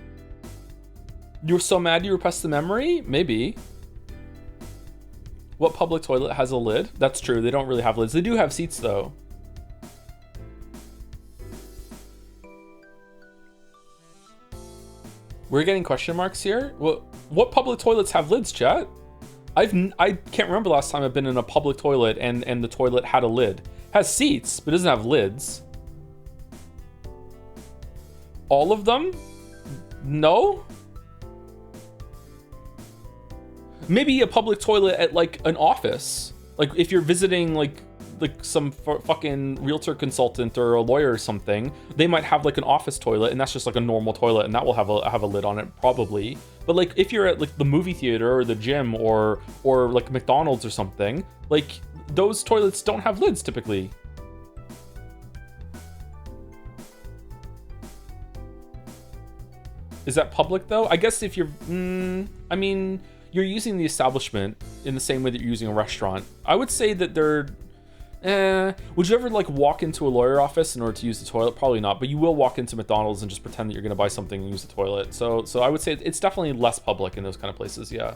You were so mad you repressed the memory? Maybe. What public toilet has a lid? That's true. They don't really have lids. They do have seats, though. We're getting question marks here. What public toilets have lids, chat? I can't remember the last time I've been in a public toilet and the toilet had a lid. It has seats, but it doesn't have lids. All of them? No? Maybe a public toilet at like an office. Like if you're visiting like some fucking realtor consultant or a lawyer or something, they might have like an office toilet and that's just like a normal toilet and that will have a lid on it probably. But like if you're at like the movie theater or the gym or like McDonald's or something, like those toilets don't have lids typically. Is that public though? I guess if you're, I mean, you're using the establishment in the same way that you're using a restaurant. I would say that they're, would you ever like walk into a lawyer office in order to use the toilet? Probably not, but you will walk into McDonald's and just pretend that you're gonna buy something and use the toilet. So I would say it's definitely less public in those kind of places, yeah.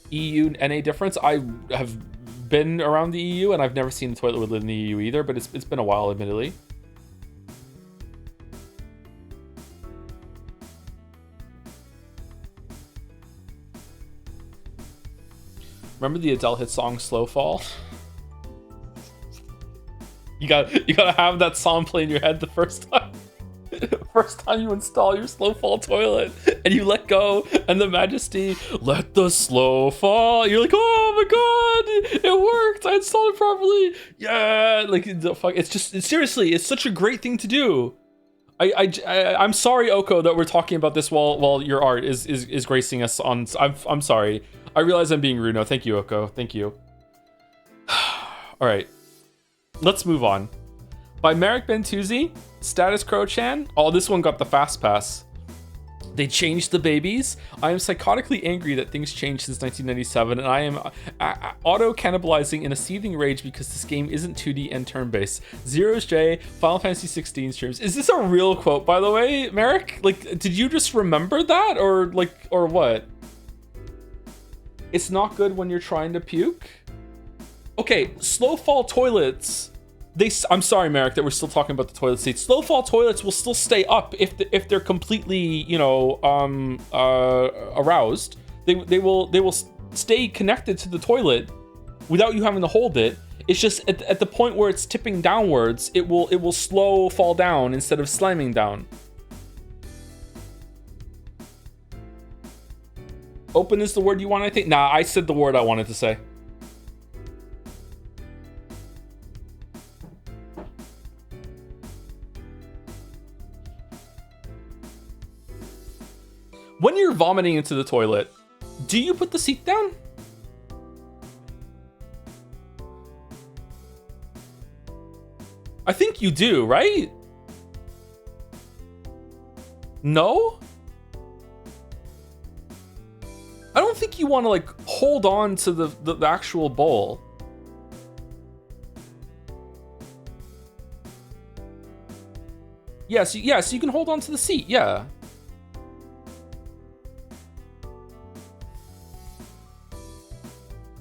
EU, NA difference? I have been around the EU and I've never seen a toilet with lid in the EU either, but it's been a while, admittedly. Remember the Adele hit song Slow Fall? You gotta have that song play in your head the first time. First time you install your slow fall toilet and you let go and the majesty, let the slow fall. You're like, oh my god, it worked. I installed it properly. Yeah, like the fuck. It's just seriously, it's such a great thing to do. I'm sorry, Oko, that we're talking about this while your art is gracing us on. I'm sorry. I realize I'm being rude now. Thank you, Oko. Thank you. All right, let's move on. By Merrick Bentuzzi, Status Crow-chan. Oh, this one got the fast pass. They changed the babies. I am psychotically angry that things changed since 1997, and I am auto-cannibalizing in a seething rage because this game isn't 2D and turn-based. Zeros J, Final Fantasy 16 streams. Is this a real quote, by the way, Merrick? Like, did you just remember that, or what? It's not good when you're trying to puke? Okay, slow fall toilets. I'm sorry, Merrick, that we're still talking about the toilet seats. Slow fall toilets will still stay up if they're completely, aroused. They will stay connected to the toilet without you having to hold it. It's just at the point where it's tipping downwards, it will slow fall down instead of slamming down. Open is the word you want, I think? Nah, I said the word I wanted to say. When you're vomiting into the toilet, do you put the seat down? I think you do, right? No? I don't think you want to like hold on to the actual bowl. Yes, you can hold on to the seat, yeah.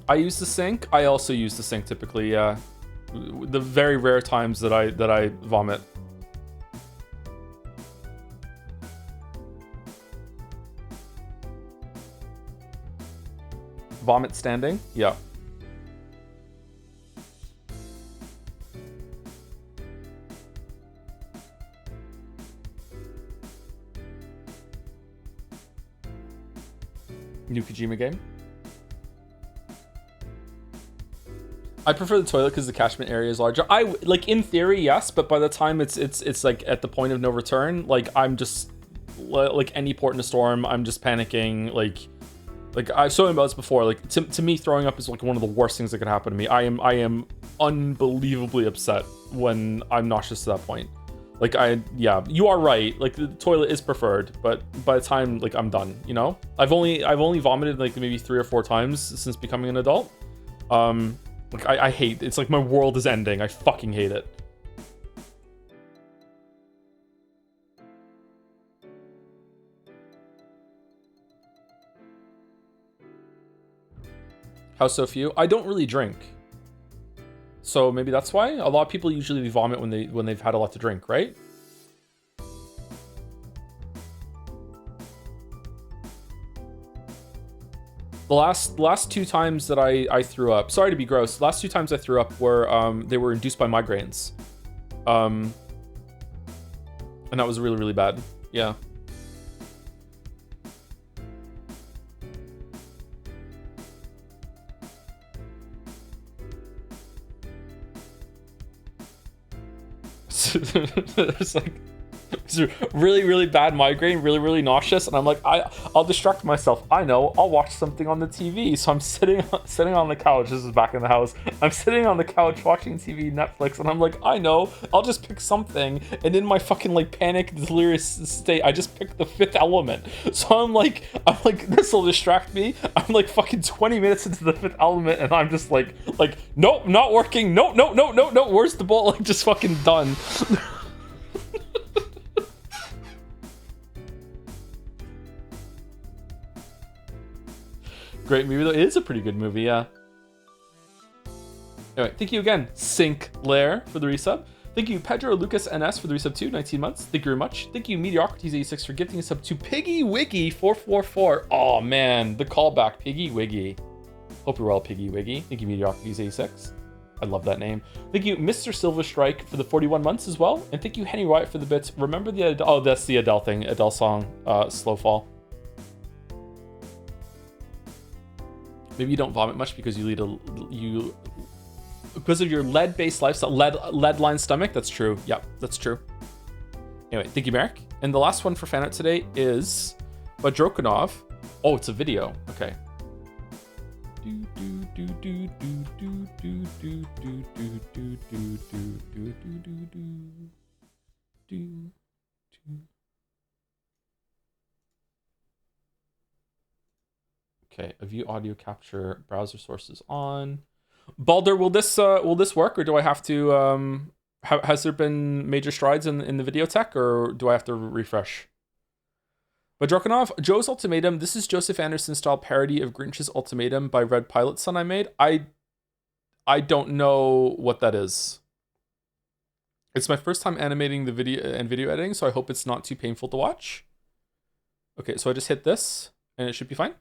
I use the sink. I also use the sink typically, yeah. The very rare times that I vomit. Vomit standing? Yeah. New Kojima game? I prefer the toilet because the catchment area is larger. I like in theory, yes, but by the time it's like at the point of no return, like I'm just like any port in a storm, I'm just panicking. Like I've spoken about this before. Like to me, throwing up is like one of the worst things that could happen to me. I am unbelievably upset when I'm nauseous to that point. Like yeah, you are right. Like the toilet is preferred, but by the time like I'm done, you know, I've only vomited like maybe 3 or 4 times since becoming an adult. Like I hate, it's like my world is ending. I fucking hate it. How so few? I don't really drink. So maybe that's why. A lot of people usually vomit when they've had a lot to drink, right? The last 2 times that I threw up, sorry to be gross, the last 2 times I threw up were they were induced by migraines. And that was really, really bad. Yeah. It's like it's a really, really bad migraine, really, really nauseous, and I'm like, I'll distract myself. I know, I'll watch something on the TV. So I'm sitting on the couch. This is back in the house. I'm sitting on the couch watching TV, Netflix, and I'm like, I know, I'll just pick something. And in my fucking like panic, delirious state, I just picked The Fifth Element. So I'm like, this will distract me. I'm like fucking 20 minutes into The Fifth Element, and I'm just like, nope, not working. No. Where's the ball? Like just fucking done. Great movie though. It is a pretty good movie, yeah. Anyway, thank you again, Sinclair, for the resub. Thank you, Pedro Lucas NS, for the resub too, 19 months. Thank you very much. Thank you, Mediocrities86, for gifting a sub to Piggy Wiggy 444. Oh man, the callback, Piggy Wiggy. Hope you're well, Piggy Wiggy. Thank you, Mediocrities86. I love that name. Thank you, Mr. Silver Strike, for the 41 months as well. And thank you, Henny Wyatt, for the bits. Remember the Adele, oh, that's the Adele thing, Adele song, Slow Fall. Maybe you don't vomit much because because of your lead-based lifestyle, lead-lined stomach. That's true. Yep, that's true. Anyway, thank you, Merrick. And the last one for Fanart today is Badrokanov. Oh, it's a video. Okay. Okay, a view audio capture browser sources on. Balder, will this work, or do I have to has there been major strides in the video tech, or do I have to refresh? But Drokanov, Joe's Ultimatum. This is Joseph Anderson style parody of Grinch's Ultimatum by Red Pilot Son I made. I don't know what that is. It's my first time animating the video and video editing, so I hope it's not too painful to watch. Okay, so I just hit this and it should be fine.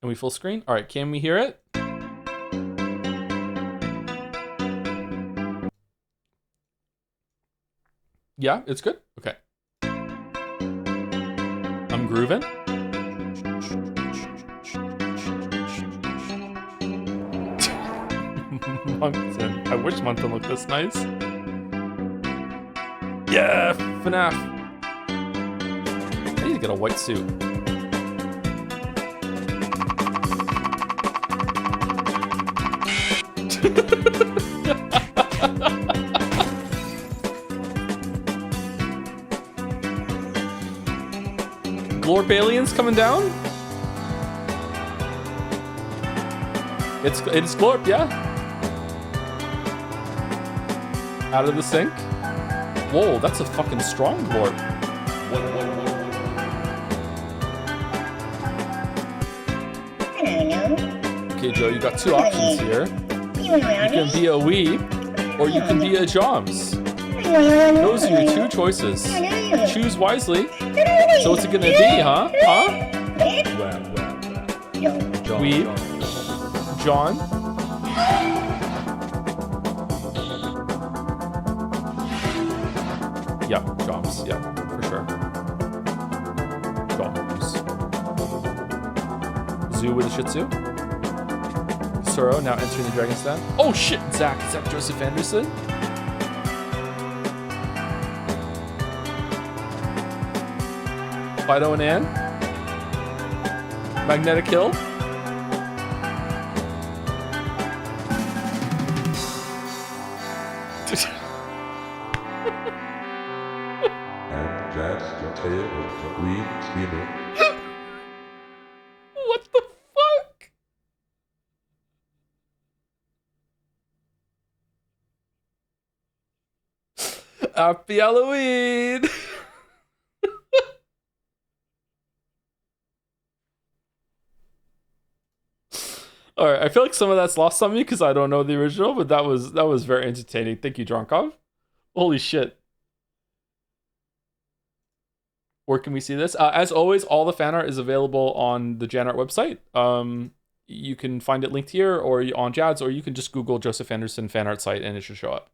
And we full screen? All right, can we hear it? Yeah, it's good? Okay. I'm grooving. Moncton. I wish Moncton looked this nice. Yeah, FNAF. I need to get a white suit. Glorp aliens coming down? It's Glorp, yeah. Out of the sink. Whoa, that's a fucking strong Glorp. Okay, Joe, you got two options here. You can be a weeb, or you can be a Joms. Those are your two choices. Choose wisely. So what's it gonna be, huh? Huh? Weeb. John. Yeah, Joms. Yeah, for sure. Joms. Zoo with a Shih Tzu. Suro now entering the Dragon's Den. Oh shit, Zach. Is that Joseph Anderson? Fido and Ann. Magnetic Hill.
And that's the tale of the Green Cleaner.
What the fuck? Happy Halloween! All right, I feel like some of that's lost on me because I don't know the original, but that was very entertaining. Thank you, Dronkov. Holy shit. Where can we see this? As always, all the fan art is available on the Jan Art website. You can find it linked here or on Jad's, or you can just Google Joseph Anderson fan art site and it should show up.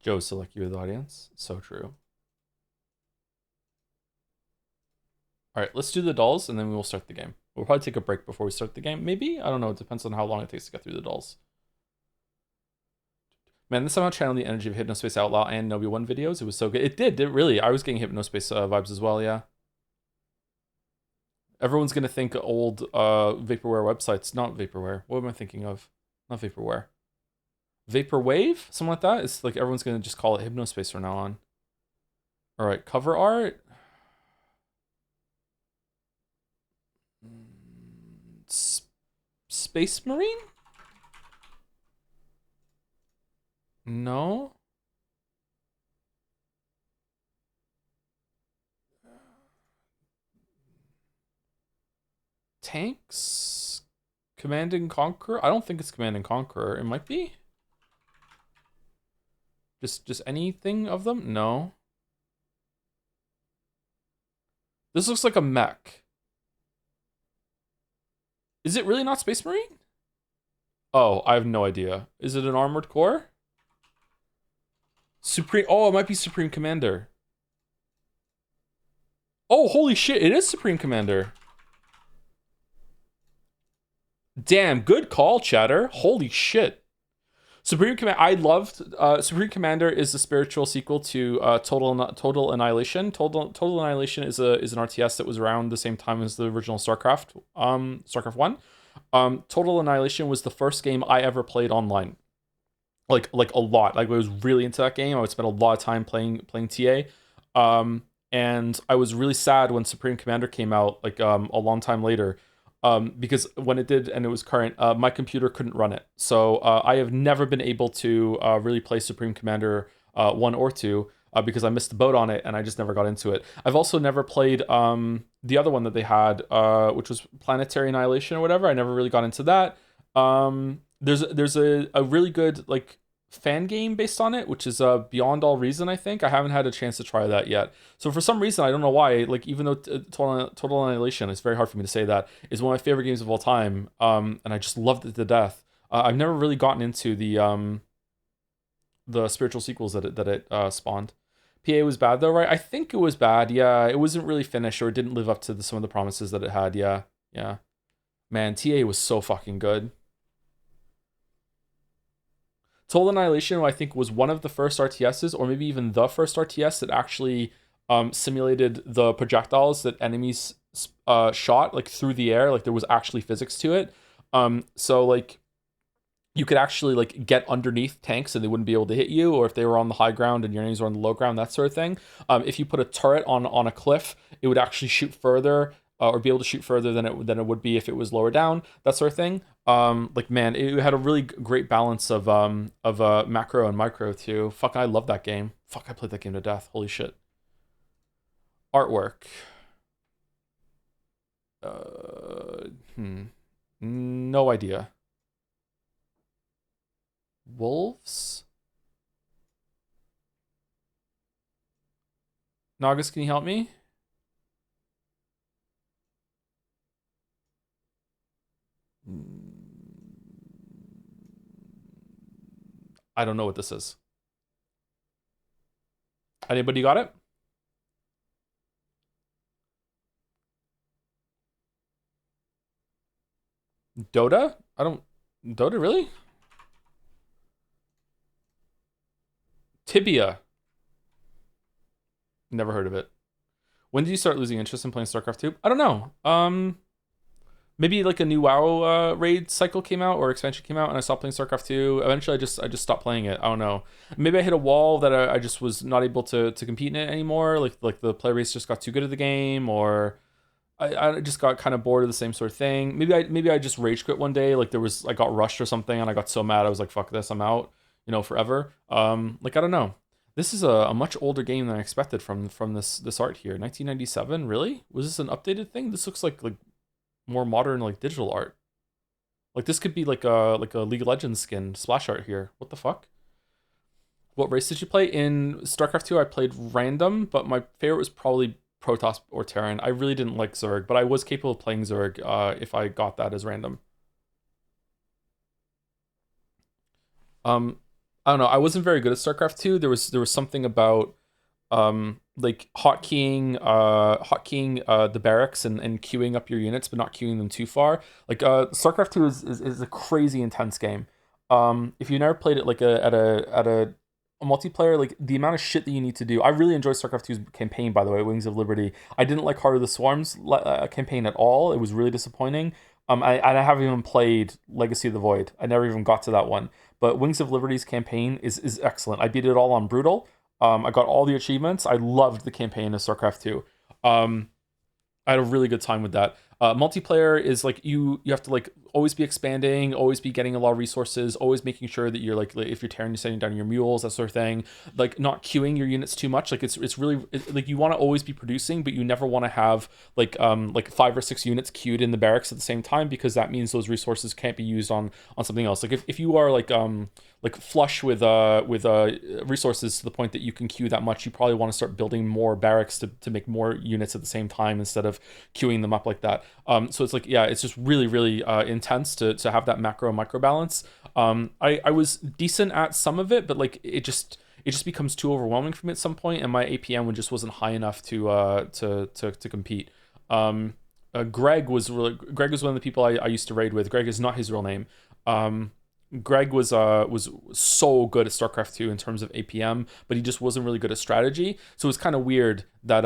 Joe, select you with the audience. So true. All right, let's do the dolls and then we will start the game. We'll probably take a break before we start the game. Maybe? I don't know. It depends on how long it takes to get through the dolls. Man, this somehow channeled the energy of Hypnospace Outlaw and Nobi 1 videos. It was so good. It did really. I was getting Hypnospace vibes as well, yeah. Everyone's going to think old Vaporware websites. Not Vaporware. What am I thinking of? Not Vaporware. Vaporwave? Something like that? It's like everyone's going to just call it Hypnospace from now on. All right, cover art. Space Marine? No. Tanks? Command and Conquer? I don't think it's Command and Conquer. It might be. Just anything of them? No. This looks like a mech. Is it really not Space Marine? Oh, I have no idea. Is it an Armored Core? Supreme. Oh, it might be Supreme Commander. Oh, holy shit. It is Supreme Commander. Damn, good call, chatter. Holy shit. Supreme Commander. I loved. Supreme Commander is the spiritual sequel to Total Annihilation. Total Annihilation is an RTS that was around the same time as the original StarCraft. StarCraft 1. Total Annihilation was the first game I ever played online. Like a lot. Like I was really into that game. I would spend a lot of time playing TA. And I was really sad when Supreme Commander came out like a long time later. Because when it did and it was current, my computer couldn't run it. So I have never been able to really play Supreme Commander 1 or 2 because I missed the boat on it and I just never got into it. I've also never played the other one that they had, which was Planetary Annihilation or whatever. I never really got into that. There's a really good like fan game based on it, which is Beyond All Reason. I think I haven't had a chance to try that yet. So for some reason, I don't know why. Like even though Total Annihilation, it's very hard for me to say that is one of my favorite games of all time. And I just loved it to death. I've never really gotten into the spiritual sequels that it spawned. PA was bad though, right? I think it was bad. Yeah, it wasn't really finished or it didn't live up to some of the promises that it had. Yeah, yeah. Man, TA was so fucking good. Total Annihilation, I think, was one of the first RTSs, or maybe even the first RTS that actually simulated the projectiles that enemies shot like through the air. Like there was actually physics to it. So like you could actually like get underneath tanks and they wouldn't be able to hit you, or if they were on the high ground and your enemies were on the low ground, that sort of thing. If you put a turret on a cliff, it would actually shoot further, or be able to shoot further than it would be if it was lower down, that sort of thing. Like man, it had a really great balance of macro and micro too. Fuck, I love that game. Fuck, I played that game to death. Holy shit. Artwork. No idea. Wolves? Nagas, can you help me? I don't know what this is. Anybody got it? Dota? I don't... Dota, really? Tibia. Never heard of it. When did you start losing interest in playing StarCraft 2? I don't know. Maybe like a new WoW raid cycle came out or expansion came out, and I stopped playing StarCraft 2. Eventually, I just stopped playing it. I don't know. Maybe I hit a wall that I just was not able to compete in it anymore. Like the player base just got too good at the game, or I just got kind of bored of the same sort of thing. Maybe I just rage quit one day. Like I got rushed or something, and I got so mad I was like, fuck this, I'm out. Forever. Like I don't know. This is a much older game than I expected from this art here. 1997, really? Was this an updated thing? This looks like more modern like digital art. Like this could be like a League of Legends skin splash art here. What the fuck? What race did you play in StarCraft 2? I played random, but my favorite was probably Protoss or Terran. I really didn't like Zerg, but I was capable of playing Zerg if I got that as random. Um, I don't know. I wasn't very good at StarCraft 2. There was something about like hotkeying the barracks and queuing up your units, but not queuing them too far. Like StarCraft 2 is a crazy intense game. If you never played it like a multiplayer, like the amount of shit that you need to do. I really enjoyed StarCraft 2's campaign, by the way, Wings of Liberty. I didn't like Heart of the Swarm's campaign at all. It was really disappointing. I haven't even played Legacy of the Void. I never even got to that one. But Wings of Liberty's campaign is excellent. I beat it all on Brutal. I got all the achievements. I loved the campaign of StarCraft 2. I had a really good time with that. Multiplayer is like you have to like always be expanding, always be getting a lot of resources, always making sure that you're like if you're tearing, you're setting down your mules, that sort of thing. Like not queuing your units too much. Like it's really like you want to always be producing, but you never want to have like 5 or 6 units queued in the barracks at the same time, because that means those resources can't be used on something else. Like if you are like flush with resources to the point that you can queue that much, you probably want to start building more barracks to make more units at the same time instead of queuing them up like that. So it's like, yeah, it's just really, really intense to have that macro and micro balance. I was decent at some of it, but like it just becomes too overwhelming for me at some point, and my APM just wasn't high enough to compete. Greg was one of the people I used to raid with. Greg is not his real name. Greg was so good at StarCraft 2 in terms of APM, but he just wasn't really good at strategy. So it was kind of weird that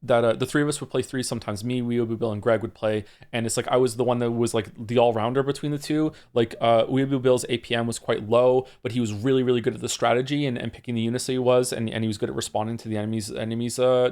that the three of us would play three sometimes. Me, Weeaboo Bill, and Greg would play, and it's like I was the one that was like the all rounder between the two. Like Weeaboo Bill's APM was quite low, but he was really really good at the strategy and picking the units that he was, and he was good at responding to the enemies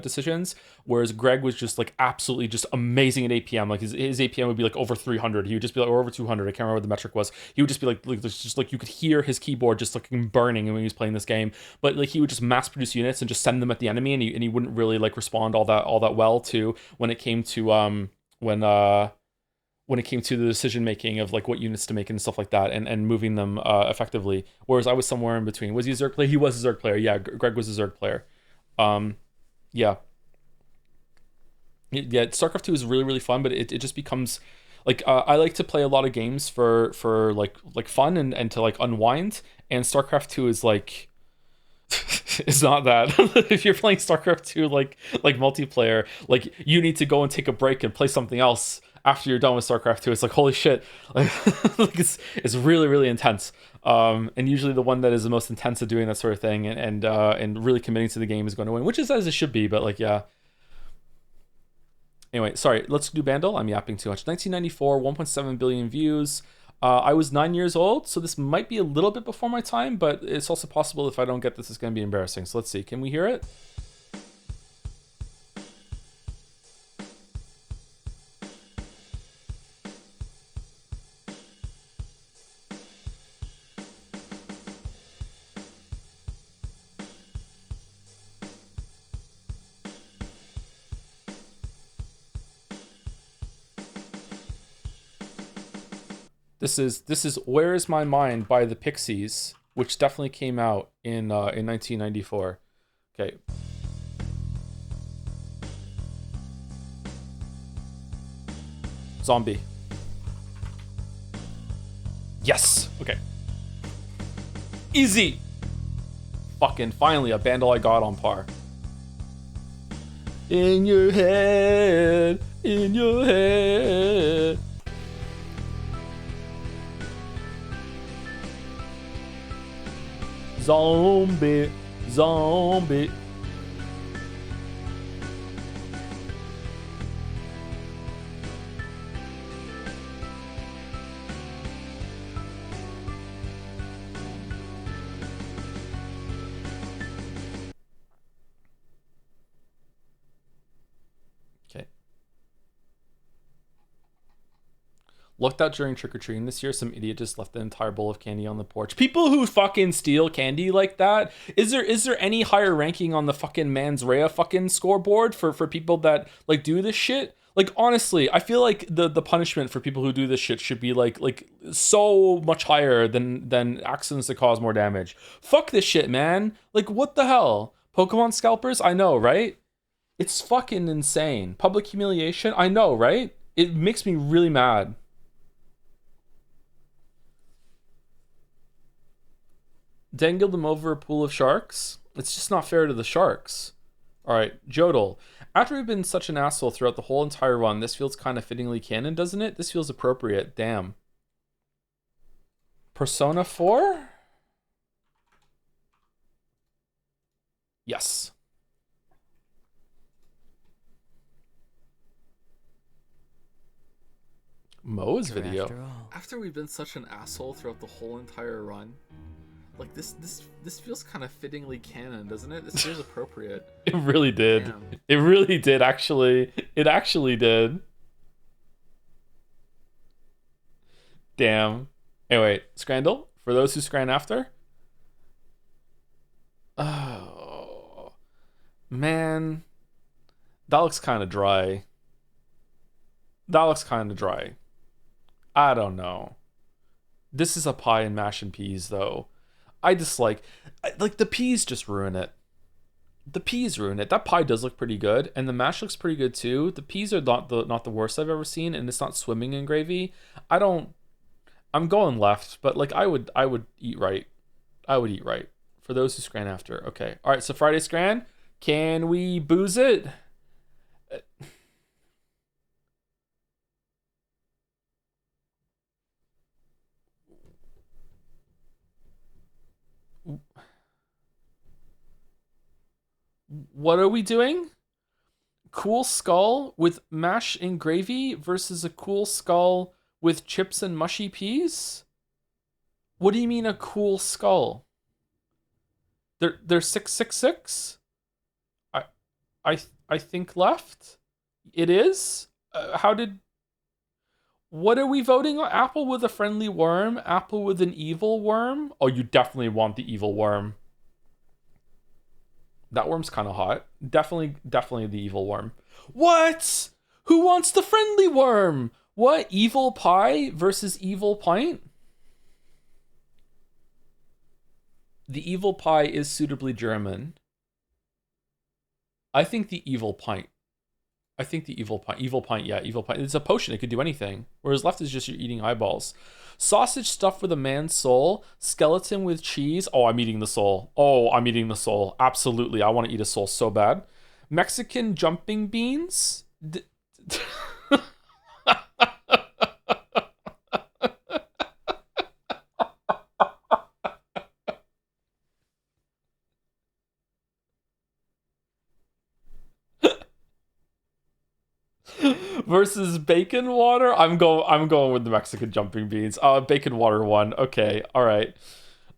decisions. Whereas Greg was just like absolutely just amazing at APM. Like his APM would be like over 300. He would just be like, or over 200. I can't remember what the metric was. He would just be like just like you could hear his keyboard just like burning when he was playing this game. But like he would just mass produce units and just send them at the enemy, and he wouldn't really like respond all that well to when it came to when it came to the decision making of like what units to make and stuff like that, and moving them effectively. Whereas I was somewhere in between. Was he a Zerg player? He was a Zerg player. Yeah, Greg was a Zerg player. Yeah. Yeah, StarCraft 2 is really really fun, but it just becomes like I like to play a lot of games for like fun and to like unwind, and StarCraft 2 is like it's not that. If you're playing StarCraft 2 like multiplayer, like you need to go and take a break and play something else after you're done with StarCraft 2. It's like holy shit. Like, like it's really really intense. And usually the one that is the most intense at doing that sort of thing and really committing to the game is going to win, which is as it should be, but like yeah. Anyway, sorry, let's do Bandle. I'm yapping too much. 1994, 1.7 billion views. I was 9 years old, so this might be a little bit before my time, but it's also possible if I don't get this, it's going to be embarrassing. So let's see. Can we hear it? This is Where Is My Mind by the Pixies, which definitely came out in 1994. Okay. Zombie. Yes. Okay. Easy. Fucking finally a Bandle I got on par. In your head, in your head. Zombie, zombie. Okay. Looked out during trick-or-treating this year. Some idiot just left the entire bowl of candy on the porch. People who fucking steal candy like that. Is there any higher ranking on the fucking Mans Rea fucking scoreboard for people that like do this shit? Like honestly, I feel like the punishment for people who do this shit should be like so much higher than accidents that cause more damage. Fuck this shit, man. Like what the hell? Pokemon scalpers? I know, right? It's fucking insane. Public humiliation? I know, right? It makes me really mad. Dangled them over a pool of sharks? It's just not fair to the sharks. Alright, Joedle. After we've been such an asshole throughout the whole entire run, this feels kind of fittingly canon, doesn't it? This feels appropriate. Damn. Persona 4? Yes. Moe's video. After we've been such an asshole throughout the whole entire run, like this feels kind of fittingly canon, doesn't it? This feels appropriate. It really did. Damn. It really did, actually. It actually did. Damn. Anyway, Scrandle, for those who scran after. Oh, man. That looks kind of dry. That looks kind of dry. I don't know. This is a pie and mash and peas, though. I dislike, like the peas just ruin it. The peas ruin it. That pie does look pretty good, and the mash looks pretty good too. The peas are not the worst I've ever seen, and it's not swimming in gravy. I'm going left, but like I would eat right. I would eat right. For those who scran after. Okay. All right, so Friday scran. Can we booze it? What are we doing? cool skull with mash and gravy versus a cool skull with chips and mushy peas? What do you mean a cool skull? They're 666? I I think left. It is? How did What are we voting on? Apple with a friendly worm, apple with an evil worm? Oh, you definitely want the evil worm. That worm's kind of hot. Definitely the evil worm. What? Who wants the friendly worm? What? Evil pie versus evil pint? The evil pie is suitably German. I think the evil pint. I think the evil pint. Evil pint, yeah, evil pint. It's a potion. It could do anything. Whereas left is just you're eating eyeballs. Sausage stuffed with a man's soul. Skeleton with cheese. Oh, I'm eating the soul. Oh, I'm eating the soul. Absolutely. I want to eat a soul so bad. Mexican jumping beans. Versus bacon water. I'm going with the Mexican jumping beans. Bacon water one. Okay. All right.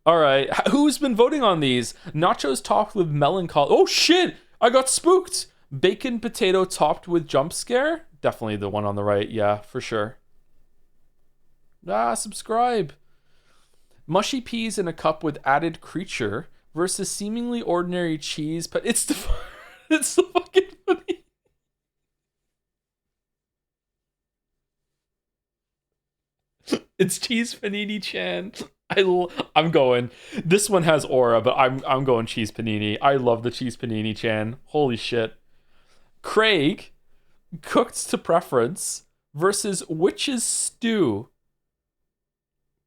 All right. Who's been voting on these? Nachos topped with melancholy. Oh shit! I got spooked. Bacon potato topped with jump scare. Definitely the one on the right. Yeah, for sure. Subscribe. Mushy peas in a cup with added creature versus seemingly ordinary cheese. But it's the it's the fucking funny. It's cheese panini chan. I'm going. This one has aura, but I'm going cheese panini. I love the cheese panini chan. Holy shit. Craig, cooked to preference versus witch's stew.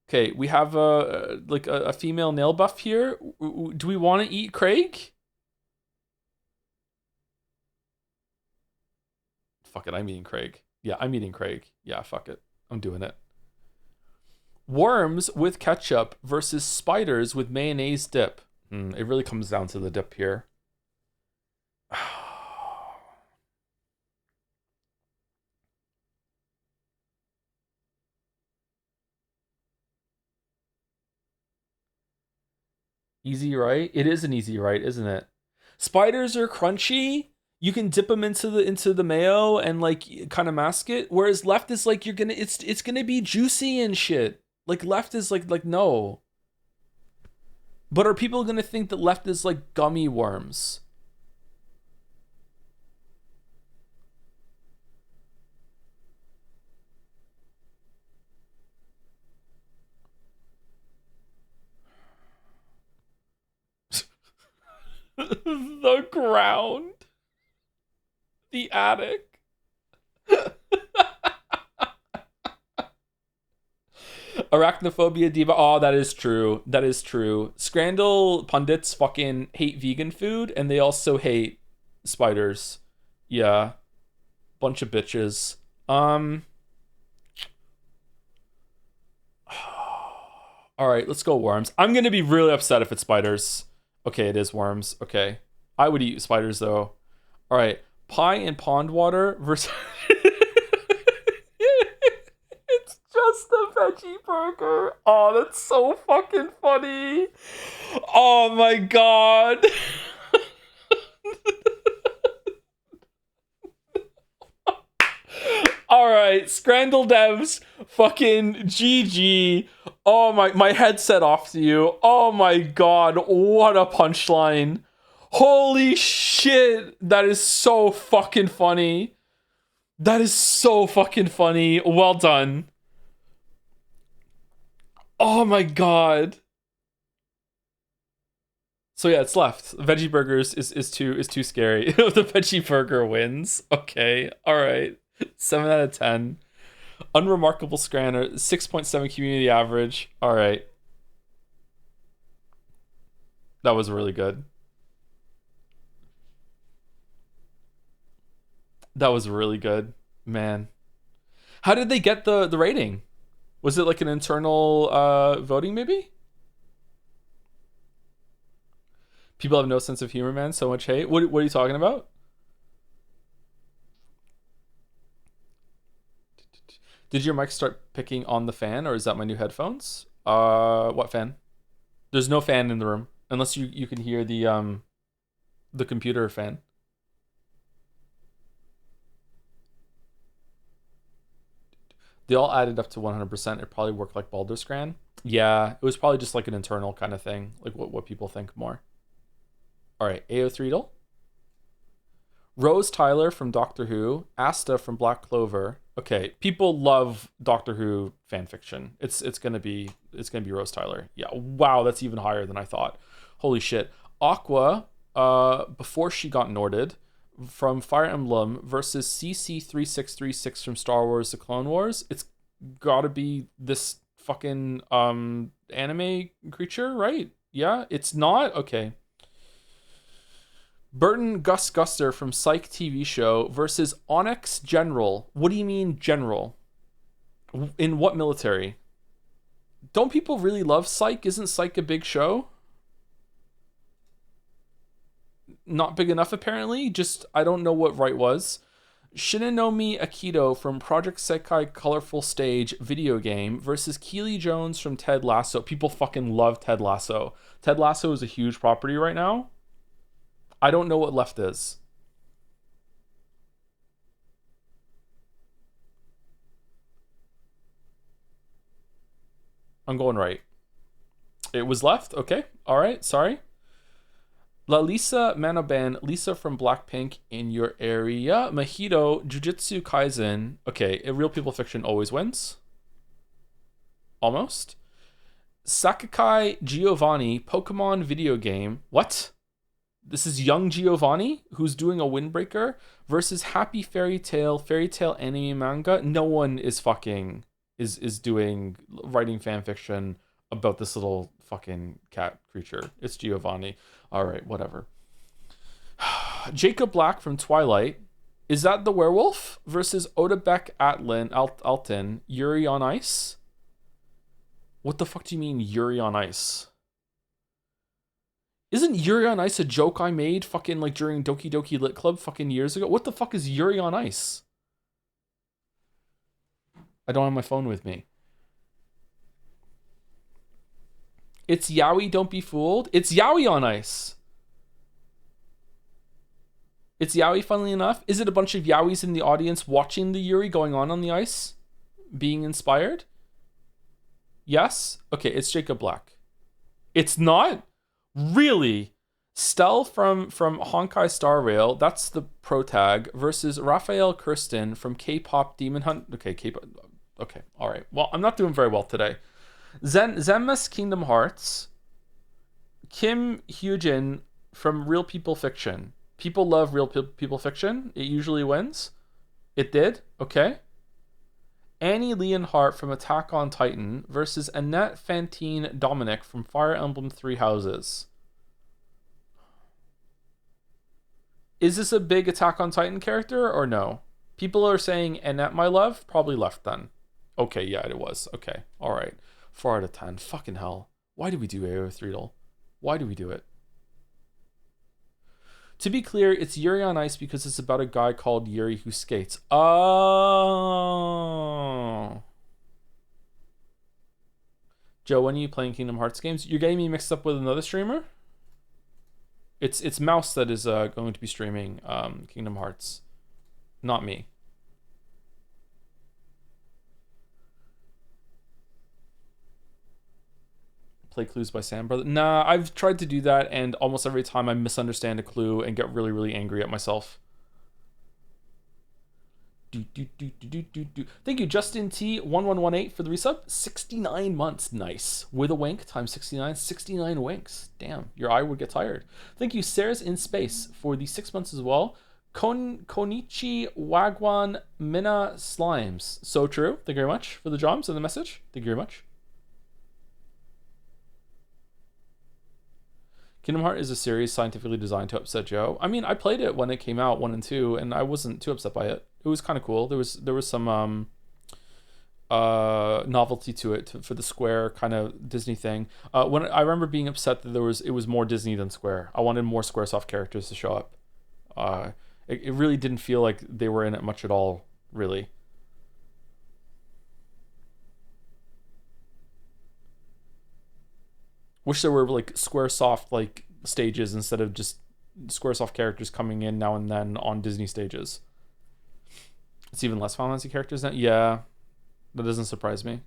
Okay, we have a female nail buff here. Do we want to eat Craig? Fuck it, I'm eating Craig. Yeah, I'm eating Craig. Yeah, fuck it. I'm doing it. Worms with ketchup versus spiders with mayonnaise dip. It really comes down to the dip here. Easy right? It is an easy right, isn't it? Spiders are crunchy. You can dip them into the mayo and like kind of mask it. Whereas left is like it's gonna be juicy and shit. Like left is like no. But are people gonna think that left is like gummy worms? The ground. The attic. Arachnophobia diva. Oh, that is true. That is true. Scrandle pundits fucking hate vegan food and they also hate spiders. Yeah. Bunch of bitches. All right, let's go worms. I'm going to be really upset if it's spiders. Okay, it is worms. Okay. I would eat spiders though. All right. Pie and pond water versus it's just a veggie burger. Oh, that's so fucking funny. Oh my god. All right, Scrandle devs, fucking GG. Oh my headset off to you. Oh my god, what a punchline. Holy shit, that is so fucking funny. That is so fucking funny. Well done. Oh my god. So yeah, it's left. Veggie burgers is too scary. The veggie burger wins. Okay, all right. 7 out of 10. Unremarkable Scranner, 6.7 community average. All right. That was really good. That was really good. Man. How did they get the rating? Was it like an internal voting maybe? People have no sense of humor, man. So much hate. What are you talking about? Did your mic start picking on the fan, or is that my new headphones? What fan? There's no fan in the room unless you can hear the computer fan. They all added up to 100%. It probably worked like Baldur's Scran. Yeah, it was probably just like an internal kind of thing, like what people think more. All right, AO3 Rose Tyler from Doctor Who, Asta from Black Clover. Okay, people love Doctor Who fan fiction. It's gonna be Rose Tyler. Yeah, wow, that's even higher than I thought. Holy shit. Aqua, before she got Norded, from Fire Emblem versus CC3636 from Star Wars: The Clone Wars. It's gotta be this fucking anime creature, right? Yeah, it's not? Okay. Burton Gus Guster from Psych TV show versus Onyx General. What do you mean general? In what military? Don't people really love Psych? Isn't Psych a big show? Not big enough, apparently. Just, I don't know what right was. Shinanomi Akito from Project Sekai Colorful Stage video game versus Keely Jones from Ted Lasso. People fucking love Ted Lasso. Ted Lasso is a huge property right now. I don't know what left is. I'm going right. It was left? Okay. All right. Sorry. La Lisa Manoban, Lisa from Blackpink in your area. Mahito, Jujutsu Kaisen. Okay. Real People Fiction always wins. Almost. Sakukai Giovanni, Pokemon video game. What? This is young Giovanni who's doing a windbreaker versus Happy Fairy Tale anime manga. No one is fucking is doing writing fan fiction about this little fucking cat creature. It's Giovanni. All right, whatever. Jacob Black from Twilight. Is that the werewolf versus Odebek Alton, Yuri on Ice? What the fuck do you mean Yuri on Ice? Isn't Yuri on Ice a joke I made fucking like during Doki Doki Lit Club fucking years ago? What the fuck is Yuri on Ice? I don't have my phone with me. It's Yaoi, don't be fooled. It's Yaoi on Ice. It's Yaoi, funnily enough. Is it a bunch of Yaois in the audience watching the Yuri going on the ice? Being inspired? Yes? Okay, it's Jacob Black. It's not? Really? Stell from Honkai Star Rail, that's the pro tag, versus Raphael Kirsten from K-pop Demon Hunt. Okay, K-pop. Okay, all right. Well, I'm not doing very well today. Zenmas Kingdom Hearts, Kim Hyujin from Real People Fiction. People love Real People Fiction. It usually wins. It did. Okay. Annie Leonhardt from Attack on Titan versus Annette Fantine Dominic from Fire Emblem Three Houses. Is this a big Attack on Titan character or no? People are saying Annette, my love, probably left then. Okay, yeah, it was. Okay, all right. 4 out of 10. Fucking hell. Why do we do AO3? Why do we do it? To be clear, it's Yuri on Ice because it's about a guy called Yuri who skates. Oh. Joe, when are you playing Kingdom Hearts games? You're getting me mixed up with another streamer? It's Mouse that is going to be streaming Kingdom Hearts, not me. Play clues by Sam Brother. Nah, I've tried to do that, and almost every time I misunderstand a clue and get really, really angry at myself. Thank you, Justin T1118 for the resub. 69 months. Nice. With a wink times 69. 69 winks. Damn, your eye would get tired. Thank you, Sarah's in Space, for the 6 months as well. Konichi Wagwan Mina Slimes. So true. Thank you very much for the drums and the message. Thank you very much. Kingdom Hearts is a series scientifically designed to upset Joe. I mean, I played it when it came out, 1 and 2, and I wasn't too upset by it. It was kind of cool. There was some novelty to it for the Square kind of Disney thing. When I remember being upset that it was more Disney than Square. I wanted more SquareSoft characters to show up. It really didn't feel like they were in it much at all, really. Wish there were like Squaresoft like stages instead of just Squaresoft characters coming in now and then on Disney stages. It's even less Final Fantasy characters now. Yeah, that doesn't surprise me.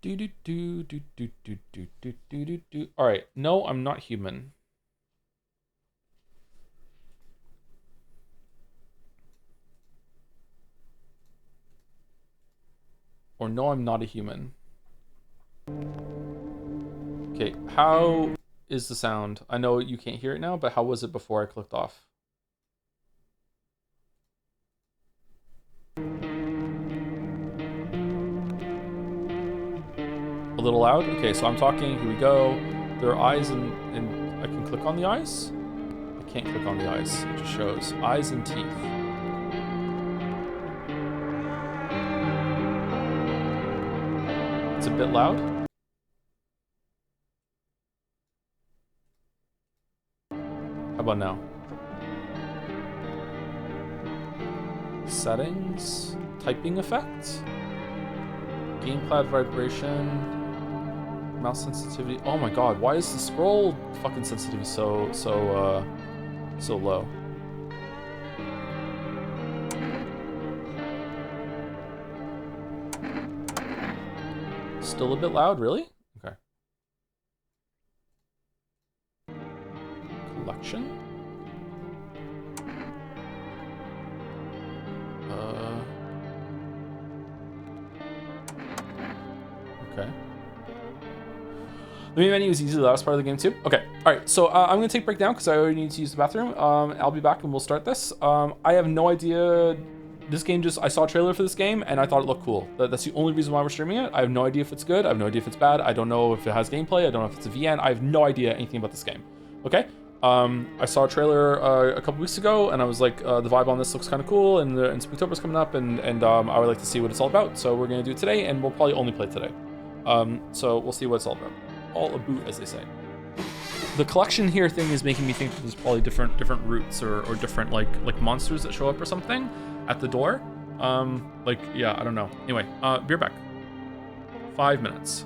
Do do do do do do do do do do do. All right, no, I'm not human. Or no, I'm not a human. Okay, how is the sound? I know you can't hear it now, but how was it before I clicked off? A little loud? Okay, so I'm talking, here we go. There are eyes and I can click on the eyes? I can't click on the eyes, it just shows eyes and teeth. It's a bit loud. How about now? Settings, typing effect, gamepad vibration, mouse sensitivity. Oh my god, why is the scroll fucking sensitivity so low? Still a bit loud, really? Okay. Collection? Okay. The main menu is usually the last part of the game too. Okay, all right. So I'm gonna take a break now because I already need to use the bathroom. I'll be back and we'll start this. I have no idea. This game I saw a trailer for this game and I thought it looked cool. That's the only reason why we're streaming it. I have no idea if it's good. I have no idea if it's bad. I don't know if it has gameplay. I don't know if it's a VN. I have no idea anything about this game. Okay. I saw a trailer a couple weeks ago and I was like, the vibe on this looks kind of cool and Spooktober's coming up and I would like to see what it's all about. So we're gonna do it today and we'll probably only play it today. So we'll see what it's all about. All about, as they say. The collection here thing is making me think that there's probably different routes or different like monsters that show up or something at the door. Like, yeah, I don't know. Anyway, be right back. 5 minutes.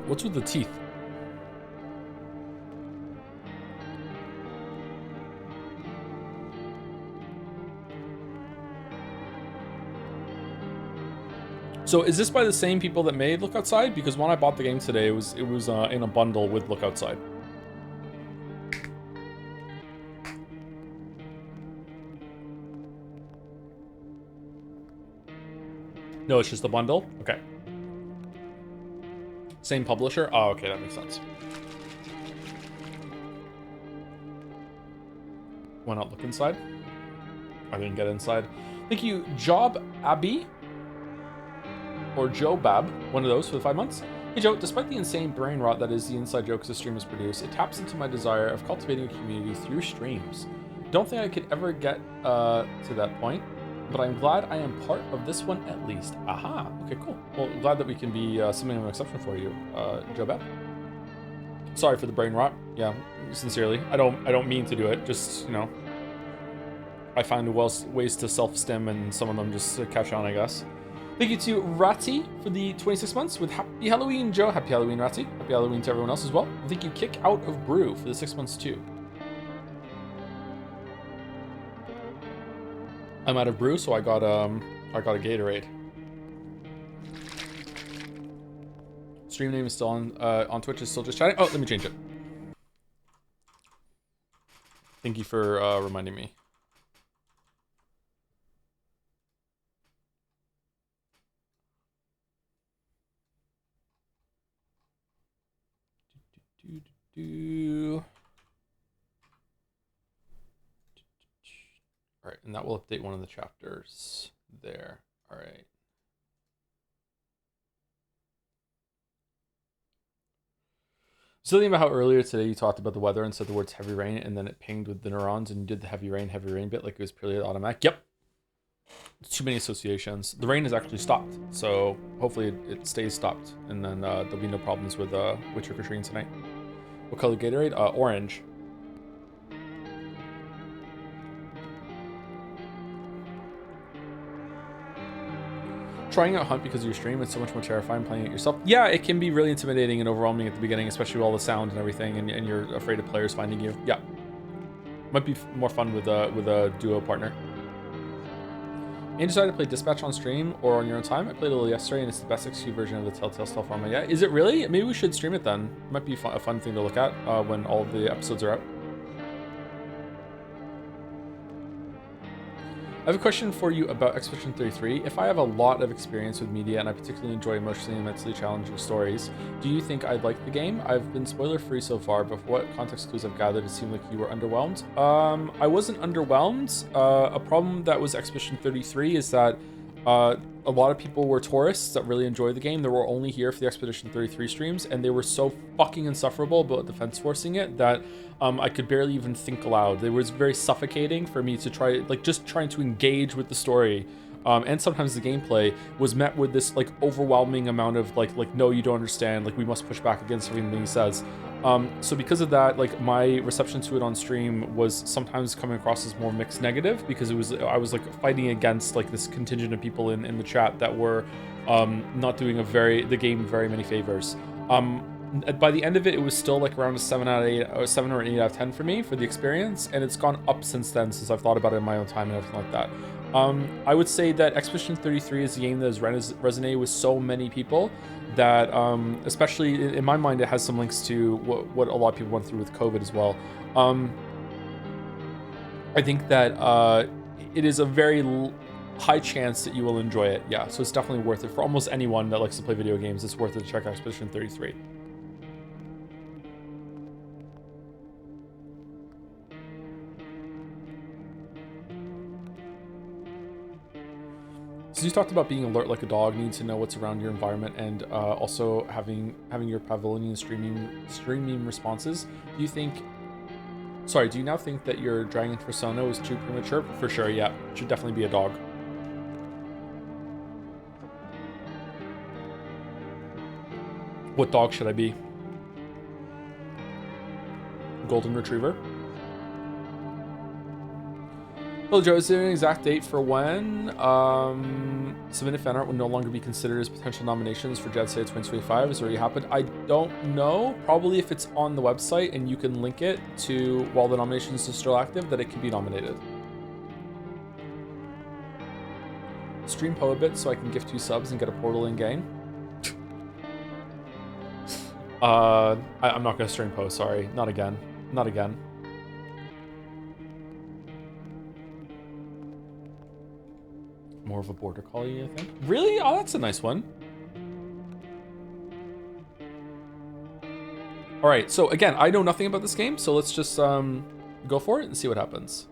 What's with the teeth? So is this by the same people that made Look Outside? Because when I bought the game today, it was in a bundle with Look Outside. No, it's just the bundle? Okay. Same publisher? Oh, okay, that makes sense. Why not look inside? I didn't get inside. Thank you, Job Abby. Or Joe Bab, one of those for the 5 months. Hey Joe, despite the insane brain rot that is the inside jokes the streamers produce, it taps into my desire of cultivating a community through streams. Don't think I could ever get to that point, but I'm glad I am part of this one at least. Aha, okay, cool. Well, glad that we can be something of an exception for you, Joe Bab. Sorry for the brain rot. Yeah, sincerely. I don't mean to do it, just, you know, I find ways to self-stim and some of them just catch on, I guess. Thank you to Ratty for the 26 months with Happy Halloween, Joe. Happy Halloween, Ratty. Happy Halloween to everyone else as well. And thank you, Kick Out of Brew, for the 6 months too. I'm out of brew, so I got a Gatorade. Stream name is still on Twitch. Is still just chatting. Oh, let me change it. Thank you for reminding me. All right, and that will update one of the chapters there. All right. So thinking about how earlier today you talked about the weather and said the words heavy rain, and then it pinged with the neurons, and you did the heavy rain bit like it was purely automatic. Yep. Too many associations. The rain has actually stopped, so hopefully it stays stopped, and then there'll be no problems with trick-or-treating tonight. What color Gatorade? Orange. Trying out Hunt because of your stream, it's so much more terrifying playing it yourself. Yeah, it can be really intimidating and overwhelming at the beginning, especially with all the sound and everything, and you're afraid of players finding you. Yeah. Might be more fun with a duo partner. And decided to play Dispatch on stream or on your own time. I played a little yesterday, and it's the best XQ version of the Telltale Stealth Armor. Yeah, is it really? Maybe we should stream it then. It might be a fun thing to look at when all of the episodes are out. I have a question for you about Expedition 33. If I have a lot of experience with media and I particularly enjoy emotionally and mentally challenging stories, do you think I'd like the game? I've been spoiler-free so far, but for what context clues I've gathered, it seemed like you were underwhelmed. I wasn't underwhelmed. A problem that was Expedition 33 is that a lot of people were tourists that really enjoyed the game. They were only here for the Expedition 33 streams, and they were so fucking insufferable about defense forcing it that I could barely even think aloud. It was very suffocating for me to try, like, just trying to engage with the story. And sometimes the gameplay was met with this like overwhelming amount of like no, you don't understand, like we must push back against everything he says. So because of that, like my reception to it on stream was sometimes coming across as more mixed negative, because I was like fighting against like this contingent of people in the chat that were not doing the game very many favors. By the end of it, it was still like around a 7 out of 8 or 7 or 8 out of 10 for me for the experience, and it's gone up since then, since I've thought about it in my own time and everything like that. I would say that Expedition 33 is a game that has resonated with so many people that, especially in my mind, it has some links to what a lot of people went through with COVID as well. I think that it is a very high chance that you will enjoy it. Yeah, so it's definitely worth it for almost anyone that likes to play video games. It's worth it to check out Expedition 33. So you talked about being alert like a dog, needing to know what's around your environment, and also having your pavilion streaming responses. Do you now think that your dragon persona was too premature? For sure, yeah. It should definitely be a dog. What dog should I be? Golden Retriever? Hello, Joe. Is there an exact date for when submitted fan art will no longer be considered as potential nominations for Jed Say 2025? Has already happened? I don't know. Probably if it's on the website and you can link it to while the nominations are still active, that it can be nominated. Stream Poe a bit so I can gift 2 subs and get a portal in game. I'm not gonna stream Poe. Sorry, not again. Not again. More of a border collie, I think. Really? Oh, that's a nice one. All right, so again, I know nothing about this game, so let's just go for it and see what happens.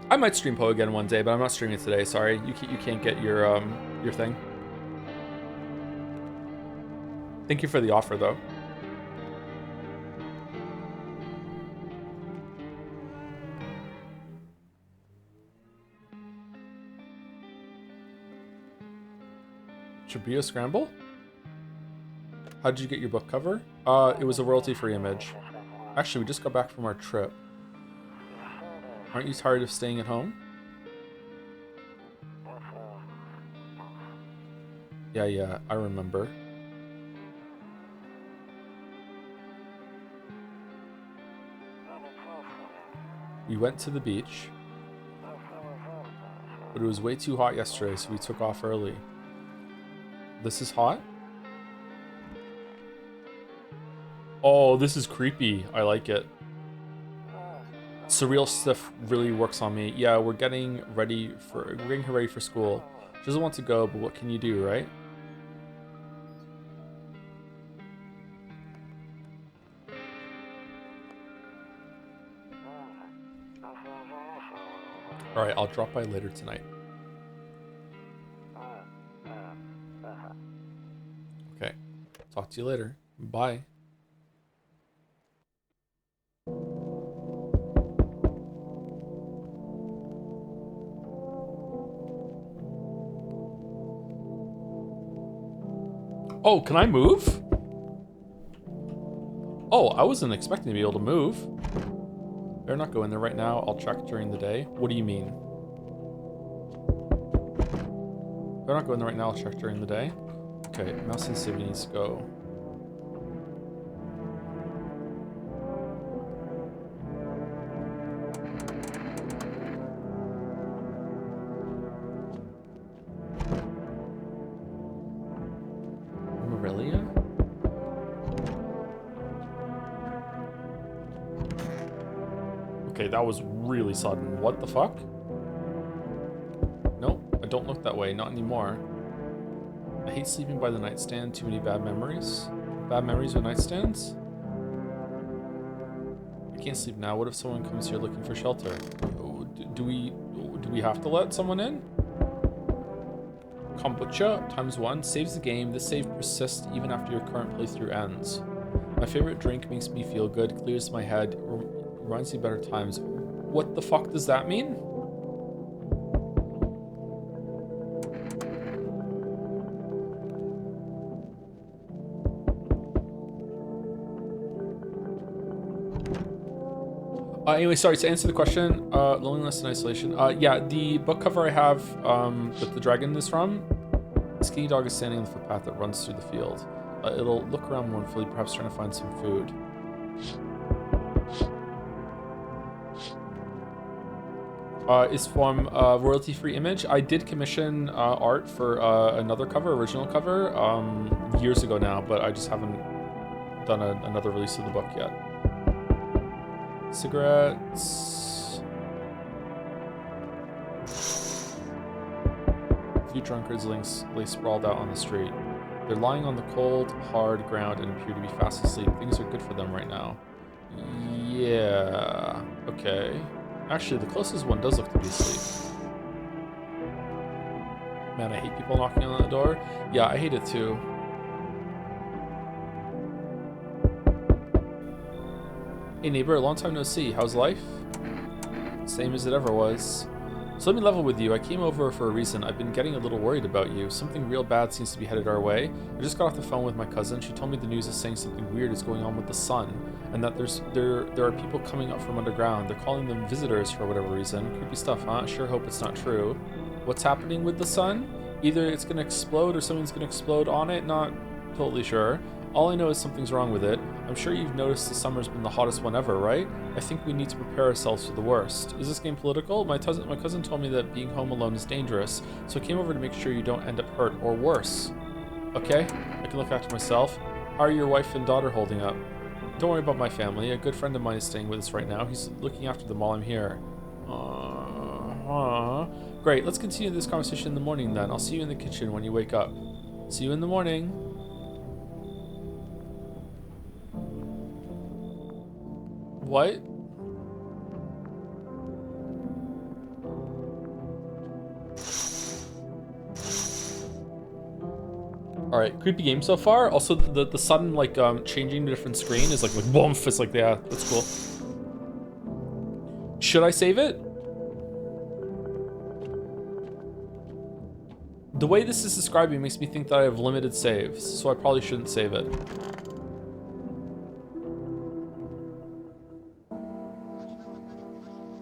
I might stream Poe again one day, but I'm not streaming it today. Sorry, you can't get your thing. Thank you for the offer, though. Should be a Scrandle? How did you get your book cover? It was a royalty-free image. Actually, we just got back from our trip. Aren't you tired of staying at home? Yeah, I remember. We went to the beach, but it was way too hot yesterday, so we took off early. This is hot? Oh, this is creepy. I like it. Surreal stuff really works on me. Yeah, we're getting her ready for school. She doesn't want to go, but what can you do, right? All right, I'll drop by later tonight. Okay, talk to you later. Bye. Oh, can I move? Oh, I wasn't expecting to be able to move. Better not go in there right now. I'll check during the day. What do you mean? Better not go in there right now. I'll check during the day. Okay, mouse sensitivity needs to go. Okay, that was really sudden. What the fuck? Nope, I don't look that way. Not anymore. I hate sleeping by the nightstand. Too many bad memories. Bad memories with nightstands? I can't sleep now. What if someone comes here looking for shelter? Do we have to let someone in? Kombucha ×1 saves the game. This save persists even after your current playthrough ends. My favorite drink makes me feel good, clears my head, reminds me of better times. What the fuck does that mean? Anyway, sorry, to answer the question, loneliness and isolation. Yeah, the book cover I have that the dragon is from, a skinny dog is standing on the footpath that runs through the field. It'll look around mournfully, perhaps trying to find some food. Is from a royalty-free image. I did commission art for another cover, original cover, years ago now, but I just haven't done another release of the book yet. Cigarettes. A few drunkards lay sprawled out on the street. They're lying on the cold, hard ground and appear to be fast asleep. Things are good for them right now. Yeah. Okay. Actually, the closest one does look to be asleep. Man, I hate people knocking on the door. Yeah, I hate it too. Hey neighbor, long time no see. How's life? Same as it ever was. So let me level with you. I came over for a reason. I've been getting a little worried about you. Something real bad seems to be headed our way. I just got off the phone with my cousin. She told me the news is saying something weird is going on with the sun, and that there are people coming up from underground. They're calling them visitors for whatever reason. Creepy stuff, huh? Sure hope it's not true. What's happening with the sun? Either it's gonna explode or something's gonna explode on it. Not totally sure. All I know is something's wrong with it. I'm sure you've noticed the summer's been the hottest one ever, right? I think we need to prepare ourselves for the worst. Is this game political? My cousin told me that being home alone is dangerous, so I came over to make sure you don't end up hurt or worse. Okay, I can look after myself. How are your wife and daughter holding up? Don't worry about my family. A good friend of mine is staying with us right now. He's looking after them while I'm here. Great, let's continue this conversation in the morning then. I'll see you in the kitchen when you wake up. See you in the morning. What? All right, creepy game so far. Also, the sun like changing to a different screen is like boom. It's like, yeah, that's cool. Should I save it? The way this is describing makes me think that I have limited saves, so I probably shouldn't save it.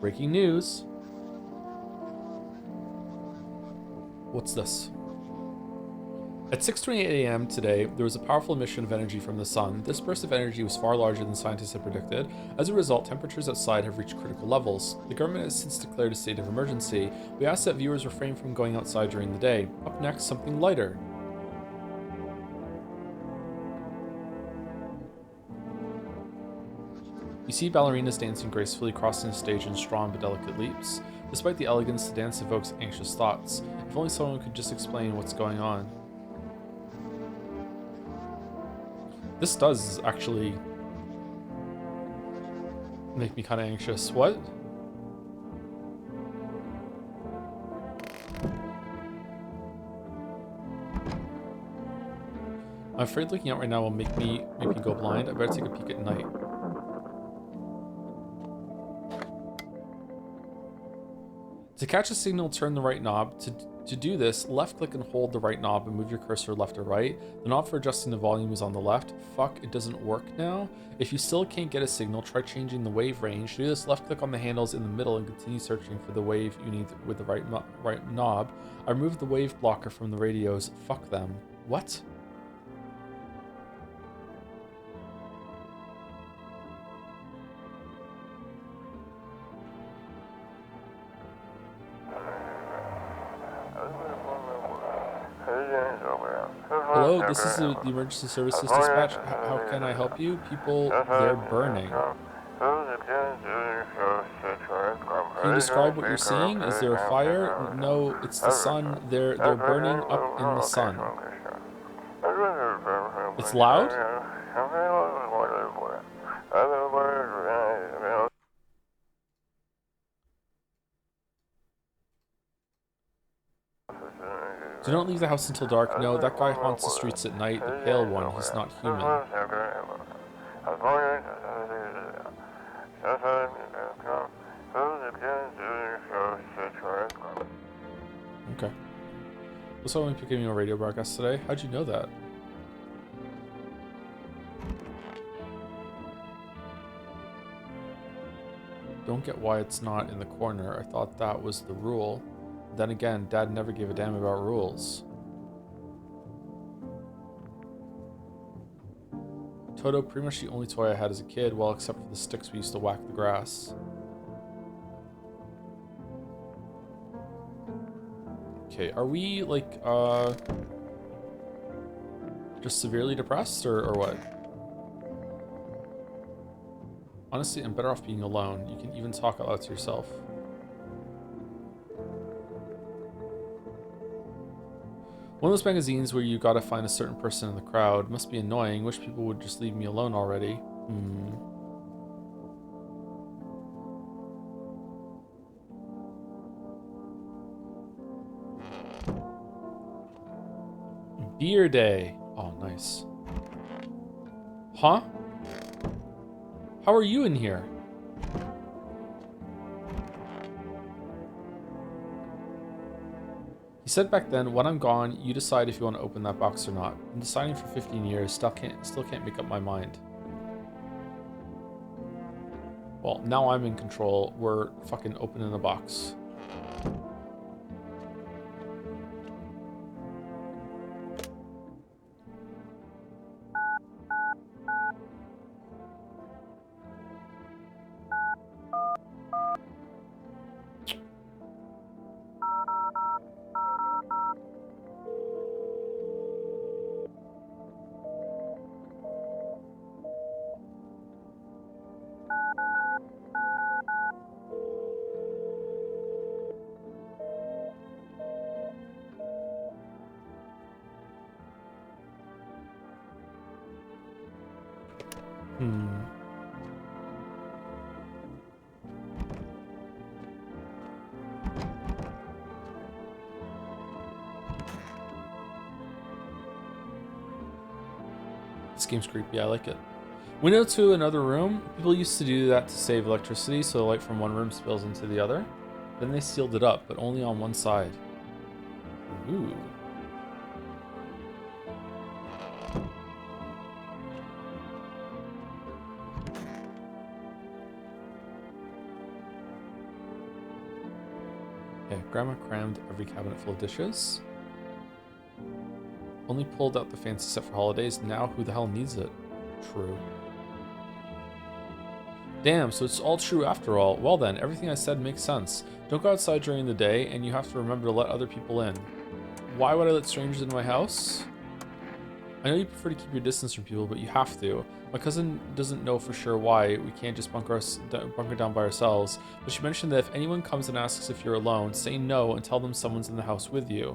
Breaking news. What's this? At 6:28 a.m. today, there was a powerful emission of energy from the sun. This burst of energy was far larger than scientists had predicted. As a result, temperatures outside have reached critical levels. The government has since declared a state of emergency. We ask that viewers refrain from going outside during the day. Up next, something lighter. You see ballerinas dancing gracefully, crossing the stage in strong but delicate leaps. Despite the elegance, the dance evokes anxious thoughts. If only someone could just explain what's going on. This does actually make me kind of anxious. What? I'm afraid looking out right now will make me go blind. I better take a peek at night. To catch a signal, turn the right knob. To do this, left click and hold the right knob and move your cursor left or right. The knob for adjusting the volume is on the left. Fuck, it doesn't work now. If you still can't get a signal, try changing the wave range. To do this, left click on the handles in the middle and continue searching for the wave you need with the right knob. I removed the wave blocker from the radios. Fuck them. What? Hello, this is the emergency services dispatch. How can I help you? People, they're burning. Can you describe what you're seeing? Is there a fire? No, it's the sun. They're burning up in the sun. It's loud? Do not leave the house until dark. No, that guy haunts the streets at night. The pale one, he's not human. Okay. Looks like I'm giving you a radio broadcast today. How'd you know that? Don't get why it's not in the corner. I thought that was the rule. Then again, Dad never gave a damn about rules. Toto, pretty much the only toy I had as a kid, well, except for the sticks we used to whack the grass. Okay, are we, like, just severely depressed, or what? Honestly, I'm better off being alone. You can even talk out loud to yourself. One of those magazines where you gotta find a certain person in the crowd. Must be annoying. Wish people would just leave me alone already. Beer day. Oh, nice. Huh? How are you in here? He said back then, when I'm gone, you decide if you want to open that box or not. I'm deciding for 15 years, still can't make up my mind. Well, now I'm in control. We're fucking opening the box. This game's creepy, I like it. Window to another room. People used to do that to save electricity, so the light from one room spills into the other. Then they sealed it up, but only on one side. Ooh. Okay, Grandma crammed every cabinet full of dishes. Only pulled out the fancy set for holidays. Now who the hell needs it? True. Damn, so it's all true after all. Well then, everything I said makes sense. Don't go outside during the day, and you have to remember to let other people in. Why would I let strangers into my house? I know you prefer to keep your distance from people, but you have to. My cousin doesn't know for sure why we can't just bunker down by ourselves, but she mentioned that if anyone comes and asks if you're alone, say no and tell them someone's in the house with you.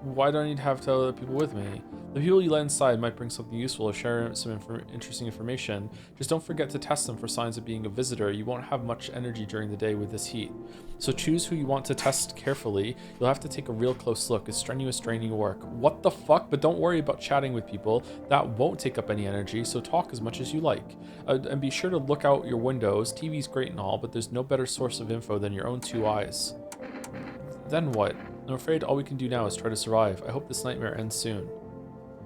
Why do I need to have other people with me? The people you let inside might bring something useful or share some interesting information. Just don't forget to test them for signs of being a visitor. You won't have much energy during the day with this heat. So choose who you want to test carefully. You'll have to take a real close look. It's strenuous, draining work. What the fuck? But don't worry about chatting with people. That won't take up any energy, so talk as much as you like. And be sure to look out your windows. TV's great and all, but there's no better source of info than your own two eyes. Then what? I'm afraid all we can do now is try to survive. I hope this nightmare ends soon.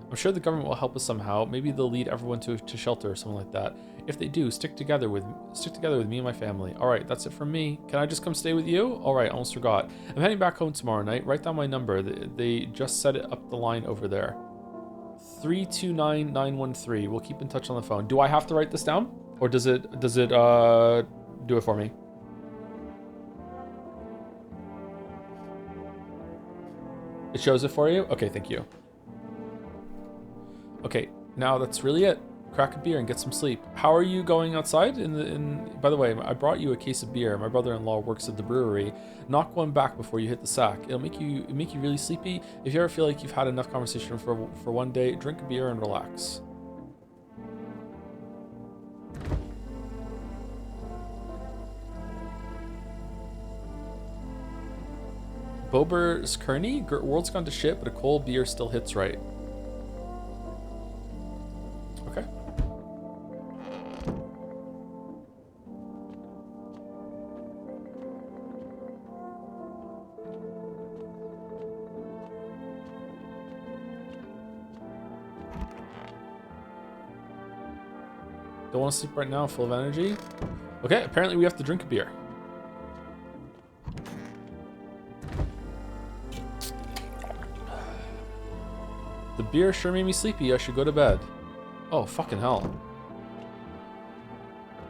I'm sure the government will help us somehow. Maybe they'll lead everyone to shelter or something like that. If they do, stick together with me and my family. All right, that's it from me. Can I just come stay with you? All right, almost forgot. I'm heading back home tomorrow night. Write down my number. They just set it up the line over there. 329913. We'll keep in touch on the phone. Do I have to write this down, or does it do it for me? It shows it for you? Okay, thank you. Okay, now that's really it. Crack a beer and get some sleep. How are you going outside? By the way, I brought you a case of beer. My brother-in-law works at the brewery. Knock one back before you hit the sack. It'll make you really sleepy. If you ever feel like you've had enough conversation for one day, drink a beer and relax. Bober's Kearney? World's gone to shit, but a cold beer still hits right. Okay. Don't want to sleep right now, full of energy. Okay, apparently we have to drink a beer. The beer sure made me sleepy. I should go to bed. Oh, fucking hell.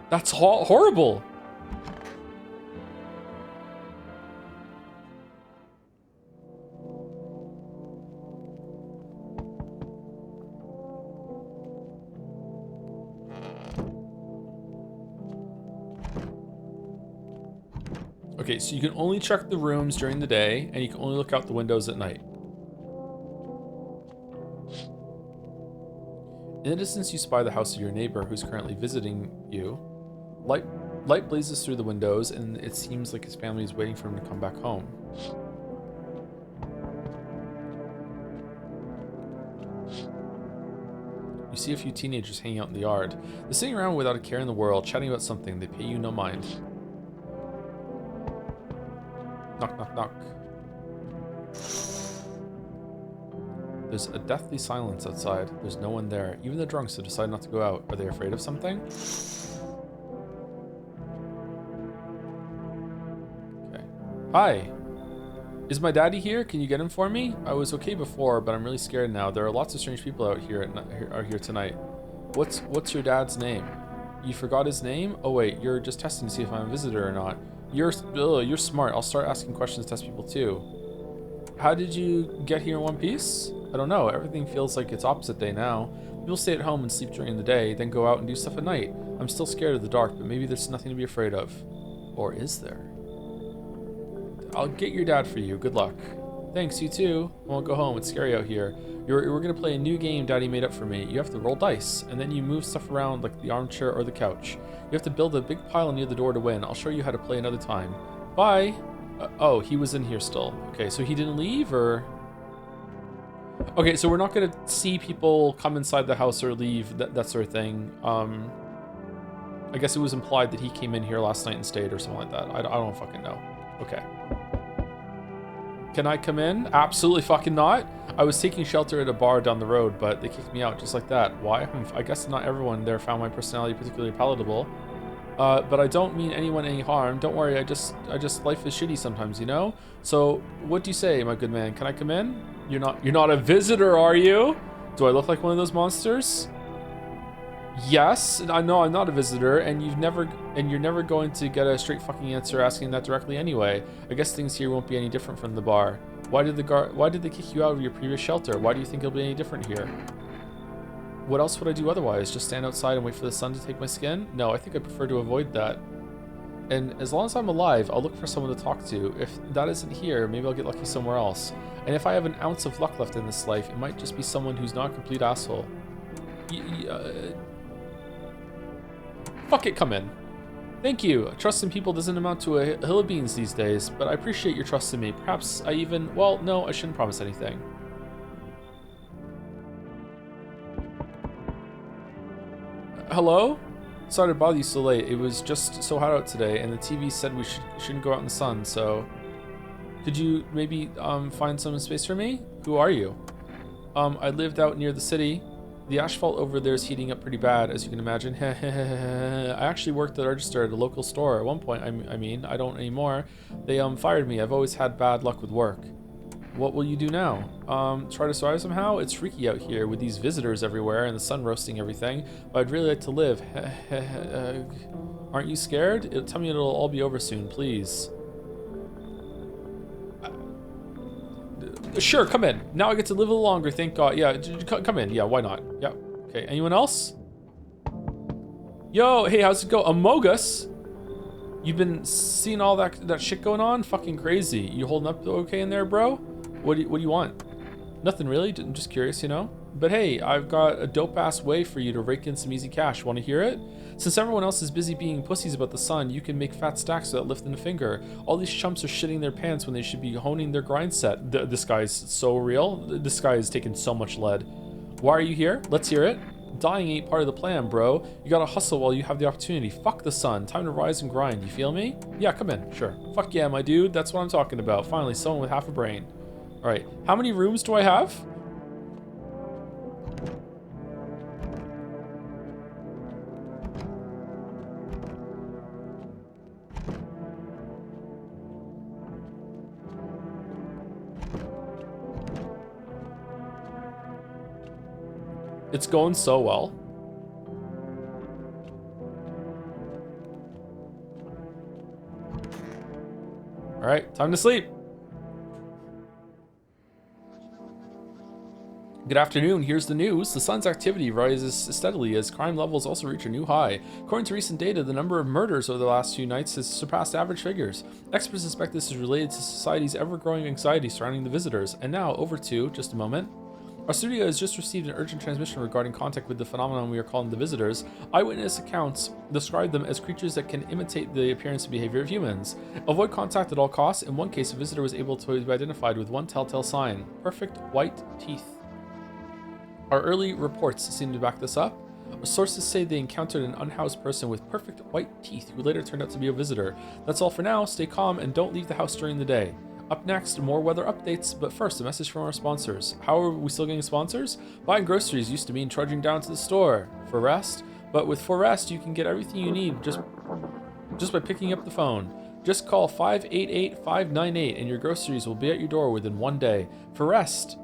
That's horrible. Okay, so you can only check the rooms during the day, and you can only look out the windows at night. In the distance, you spy the house of your neighbor who's currently visiting you. Light blazes through the windows, and it seems like his family is waiting for him to come back home. You see a few teenagers hanging out in the yard. They're sitting around without a care in the world, chatting about something. They pay you no mind. Knock, knock, knock. There's a deathly silence outside. There's no one there. Even the drunks who decide not to go out. Are they afraid of something? Okay. Hi. Is my daddy here? Can you get him for me? I was okay before, but I'm really scared now. There are lots of strange people out here tonight. What's your dad's name? You forgot his name? Oh wait, you're just testing to see if I'm a visitor or not. You're smart. I'll start asking questions to test people too. How did you get here in one piece? I don't know. Everything feels like it's opposite day now. People stay at home and sleep during the day, then go out and do stuff at night. I'm still scared of the dark, but maybe there's nothing to be afraid of. Or is there? I'll get your dad for you. Good luck. Thanks, you too. I won't go home. It's scary out here. We're gonna play a new game Daddy made up for me. You have to roll dice, and then you move stuff around like the armchair or the couch. You have to build a big pile near the door to win. I'll show you how to play another time. Bye. Oh, he was in here still. Okay, so he didn't leave, or... Okay, so we're not gonna see people come inside the house or leave, that sort of thing. I guess it was implied that he came in here last night and stayed or something like that. I don't fucking know. Okay. Can I come in? Absolutely fucking not. I was taking shelter at a bar down the road, but they kicked me out just like that. Why? I guess not everyone there found my personality particularly palatable. But I don't mean anyone any harm. Don't worry, I just life is shitty sometimes, you know? So, what do you say, my good man? Can I come in? You're not a visitor, are you? Do I look like one of those monsters? Yes, I know I'm not a visitor, and you're never going to get a straight fucking answer asking that directly anyway. I guess things here won't be any different from the bar. Why did they kick you out of your previous shelter? Why do you think it'll be any different here? What else would I do otherwise? Just stand outside and wait for the sun to take my skin? No, I think I prefer to avoid that. And as long as I'm alive, I'll look for someone to talk to. If that isn't here, maybe I'll get lucky somewhere else. And if I have an ounce of luck left in this life, it might just be someone who's not a complete asshole. Fuck it, come in. Thank you. Trust in people doesn't amount to a hill of beans these days, but I appreciate your trust in me. Perhaps I even... Well, no, I shouldn't promise anything. Hello? Sorry to bother you so late. It was just so hot out today, and the TV said we shouldn't go out in the sun, so... Could you maybe find some space for me? Who are you? I lived out near the city. The asphalt over there is heating up pretty bad, as you can imagine. I actually worked at a register at a local store at one point. I mean, I don't anymore. They fired me. I've always had bad luck with work. What will you do now? Try to survive somehow? It's freaky out here with these visitors everywhere and the sun roasting everything, but I'd really like to live. Aren't you scared? Tell me it'll all be over soon, please. Sure, come in. Now I get to live a little longer, thank God. Yeah, come in. Yeah, why not? Yeah. Okay, anyone else? Yo, hey, how's it go? Amogus? You've been seeing all that shit going on? Fucking crazy. You holding up okay in there, bro? What do you want? Nothing really. I'm just curious, you know? But hey, I've got a dope-ass way for you to rake in some easy cash. Want to hear it? Since everyone else is busy being pussies about the sun, you can make fat stacks without lifting a finger. All these chumps are shitting their pants when they should be honing their grind set. This guy's so real. This guy has taken so much lead. Why are you here? Let's hear it. Dying ain't part of the plan, bro. You gotta hustle while you have the opportunity. Fuck the sun. Time to rise and grind. You feel me? Yeah, come in. Sure. Fuck yeah, my dude. That's what I'm talking about. Finally, someone with half a brain. All right. How many rooms do I have? It's going so well. All right, time to sleep. Good afternoon, here's the news. The sun's activity rises steadily as crime levels also reach a new high. According to recent data, the number of murders over the last few nights has surpassed average figures. Experts suspect this is related to society's ever-growing anxiety surrounding the visitors. And now, over to, just a moment. Our studio has just received an urgent transmission regarding contact with the phenomenon we are calling the visitors. Eyewitness accounts describe them as creatures that can imitate the appearance and behavior of humans. Avoid contact at all costs. In one case, a visitor was able to be identified with one telltale sign: perfect white teeth. Our early reports seem to back this up. Our sources say they encountered an unhoused person with perfect white teeth who later turned out to be a visitor. That's all for now. Stay calm and don't leave the house during the day. Up next, more weather updates, but first, a message from our sponsors. How are we still getting sponsors? Buying groceries used to mean trudging down to the store for rest, but with For Rest, you can get everything you need just by picking up the phone. Just call 588-598 and your groceries will be at your door within 1 day. For Rest.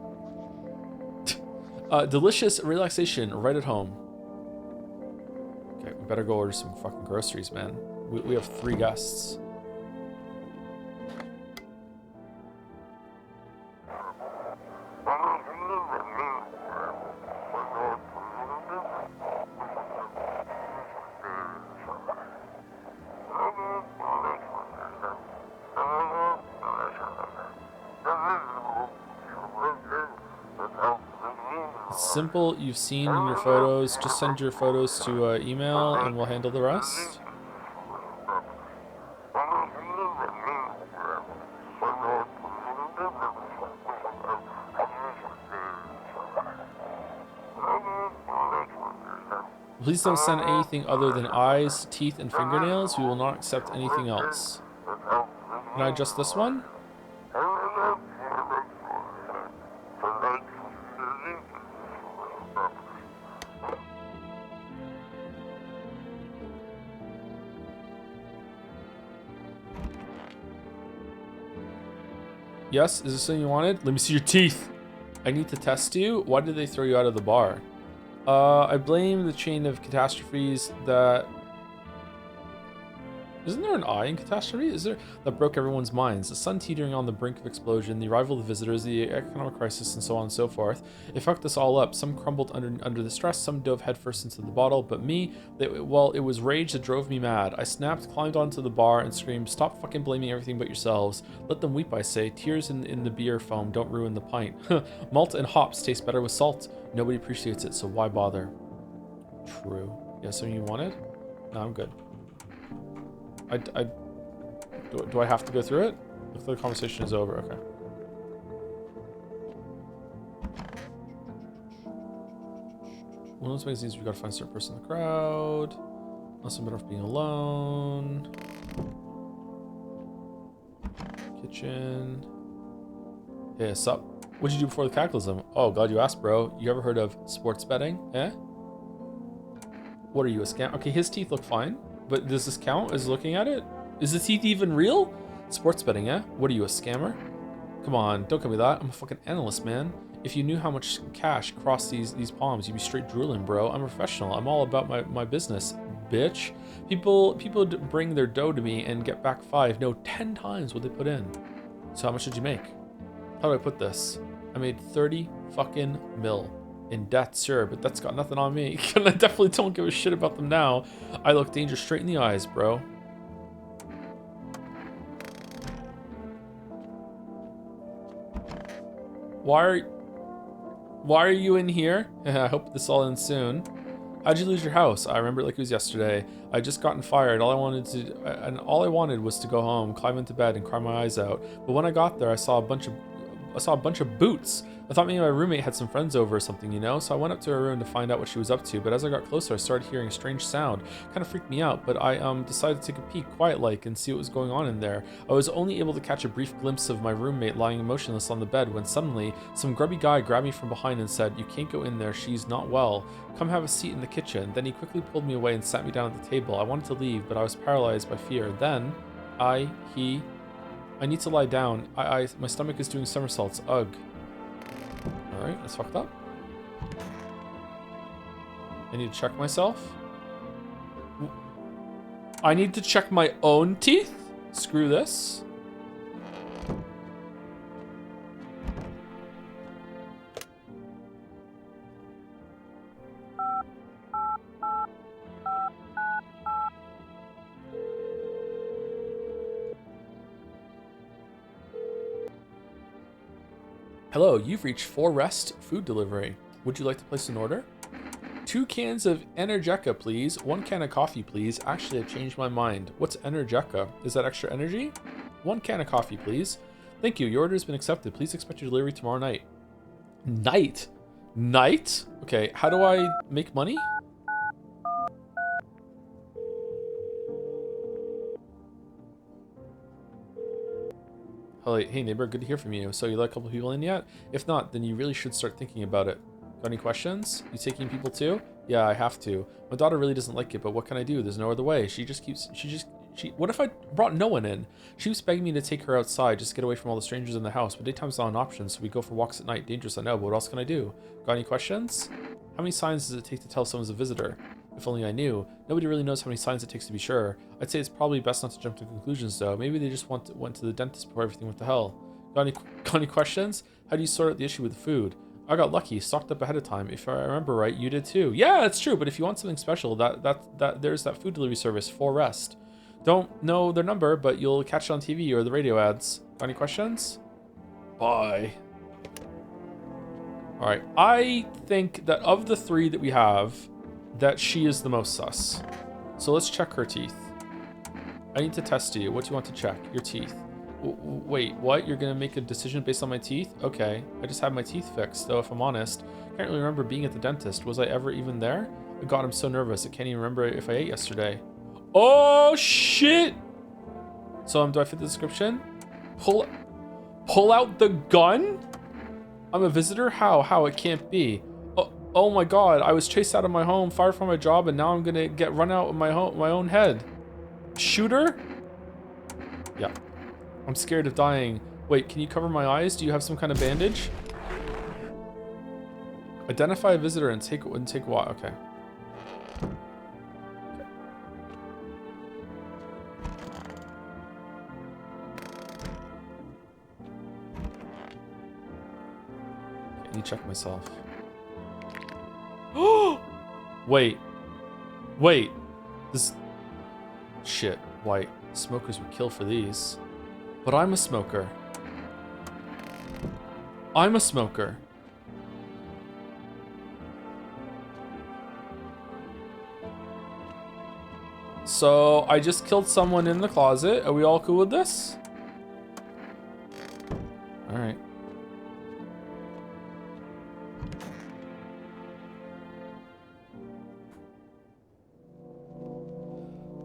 Delicious relaxation right at home. Okay, we better go order some fucking groceries, man. We have 3 guests. Simple, you've seen in your photos. Just send your photos to email and we'll handle the rest. Please don't send anything other than eyes, teeth, and fingernails. We will not accept anything else. Can I adjust this one? Yes, is this something you wanted? Let me see your teeth. I need to test you. Why did they throw you out of the bar? I blame the chain of catastrophes that... Isn't there an eye in catastrophe? Is there... That broke everyone's minds. The sun teetering on the brink of explosion, the arrival of the visitors, the economic crisis, and so on and so forth. It fucked us all up. Some crumbled under the stress, some dove headfirst into the bottle, but me, well, it was rage that drove me mad. I snapped, climbed onto the bar, and screamed, "Stop fucking blaming everything but yourselves. Let them weep, I say. Tears in the beer foam don't ruin the pint. Malt and hops taste better with salt. Nobody appreciates it, so why bother?" True. Yeah, something you wanted? No, I'm good. Do I have to go through it? If the conversation is over, okay. One of those magazines, we gotta find a certain person in the crowd. Unless I'm better off being alone. Kitchen. Hey, what's up? What'd you do before the cataclysm? Oh, glad you asked, bro. You ever heard of sports betting? Eh? What are you, a scam? Okay, his teeth look fine. But does this count as looking at it? Is the teeth even real? Sports betting, eh? What are you, a scammer? Come on, don't call me that. I'm a fucking analyst, man. If you knew how much cash crossed these palms, you'd be straight drooling, bro. I'm a professional. I'm all about my business, bitch. People bring their dough to me and get back 5, no, 10 times what they put in. So how much did you make? How do I put this? I made 30 fucking mil. In debt, sure, but that's got nothing on me. And I definitely don't give a shit about them now. I look danger straight in the eyes, bro. Why are you in here? I hope this all ends soon. How'd you lose your house? I remember it like it was yesterday. I just gotten fired. All I wanted was to go home, climb into bed, and cry my eyes out. But when I got there, I saw a bunch of boots. I thought maybe my roommate had some friends over or something, you know? So I went up to her room to find out what she was up to, but as I got closer, I started hearing a strange sound. Kind of freaked me out, but I decided to take a peek quiet-like and see what was going on in there. I was only able to catch a brief glimpse of my roommate lying motionless on the bed when suddenly, some grubby guy grabbed me from behind and said, "You can't go in there, she's not well. Come have a seat in the kitchen." Then he quickly pulled me away and sat me down at the table. I wanted to leave, but I was paralyzed by fear. Then, I need to lie down. My stomach is doing somersaults. Ugh. Alright, that's fucked up. I need to check myself. I need to check my own teeth? Screw this. Hello, you've reached For Rest Food Delivery. Would you like to place an order? 2 cans of Energeca, please. 1 can of coffee, please. Actually, I changed my mind. What's Energeca? Is that extra energy? 1 can of coffee, please. Thank you. Your order has been accepted. Please expect your delivery tomorrow night. Night? Night? Okay, how do I make money? Hey neighbor, good to hear from you. So you let a couple people in yet? If not, then you really should start thinking about it. Got any questions? You taking people too? Yeah, I have to. My daughter really doesn't like it, but what can I do? There's no other way. She what if I brought no one in? She was begging me to take her outside, just get away from all the strangers in the house, but daytime's not an option, so we go for walks at night. Dangerous, I know, but what else can I do? Got any questions? How many signs does it take to tell someone's a visitor? If only I knew. Nobody really knows how many signs it takes to be sure. I'd say it's probably best not to jump to conclusions, though. Maybe they just went to the dentist before everything went to hell. Got any questions? How do you sort out the issue with the food? I got lucky, stocked up ahead of time. If I remember right, you did too. Yeah, that's true, but if you want something special, there's that food delivery service, For Rest. Don't know their number, but you'll catch it on TV or the radio ads. Got any questions? Bye. Alright, I think that of the three that we have, that she is the most sus. So let's check her teeth. I need to test you. What do you want to check? Your teeth. Wait, what? You're gonna make a decision based on my teeth? Okay. I just had my teeth fixed, though if I'm honest. I can't really remember being at the dentist. Was I ever even there? Oh god, I'm so nervous. I can't even remember if I ate yesterday. Oh shit! So do I fit the description? Pull out the gun? I'm a visitor? How? It can't be. Oh my god, I was chased out of my home, fired from my job, and now I'm gonna get run out of my own head. Shooter? Yeah. I'm scared of dying. Wait, can you cover my eyes? Do you have some kind of bandage? Identify a visitor and take what? Okay. I need to check myself. Wait. This shit. White. Smokers would kill for these. But I'm a smoker. I'm a smoker. So I just killed someone in the closet. Are we all cool with this? All right.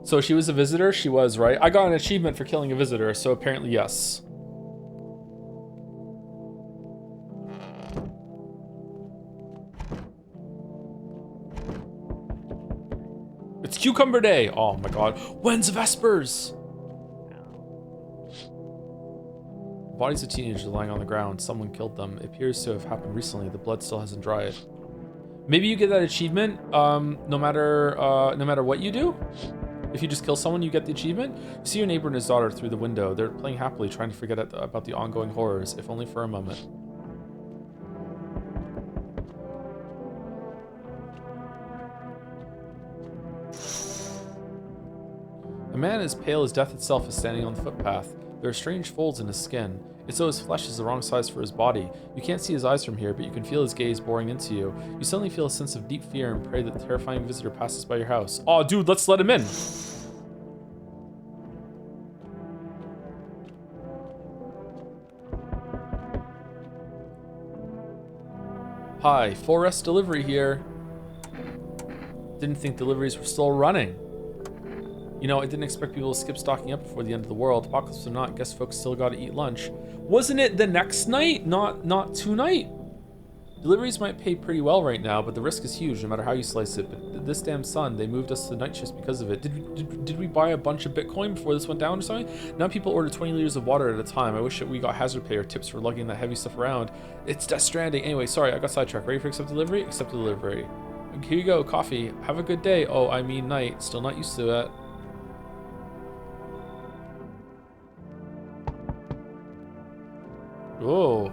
So she was a visitor? She was, right? I got an achievement for killing a visitor, so apparently yes. It's Cucumber Day! Oh my god. When's Vespers? Bodies of teenagers lying on the ground. Someone killed them. It appears to have happened recently. The blood still hasn't dried. Maybe you get that achievement no matter what you do? If you just kill someone, you get the achievement. You see your neighbor and his daughter through the window. They're playing happily, trying to forget about the ongoing horrors, if only for a moment. A man as pale as death itself is standing on the footpath. There are strange folds in his skin. It's though his flesh is the wrong size for his body. You can't see his eyes from here, but you can feel his gaze boring into you. You suddenly feel a sense of deep fear and pray that the terrifying visitor passes by your house. Oh, dude, let's let him in. Hi, For Rest delivery here. Didn't think deliveries were still running. You know, I didn't expect people to skip stocking up before the end of the world. Apocalypse or not, guess folks still gotta eat lunch. Wasn't it the next night? Not tonight? Deliveries might pay pretty well right now, but the risk is huge no matter how you slice it. But this damn sun, they moved us to the night shifts because of it. Did we buy a bunch of Bitcoin before this went down or something? Now people order 20 liters of water at a time. I wish that we got hazard pay or tips for lugging that heavy stuff around. It's Death Stranding. Anyway, sorry, I got sidetracked. Ready for accept delivery? Accept delivery. Here you go, coffee. Have a good day. Oh, I mean night. Still not used to that. Oh,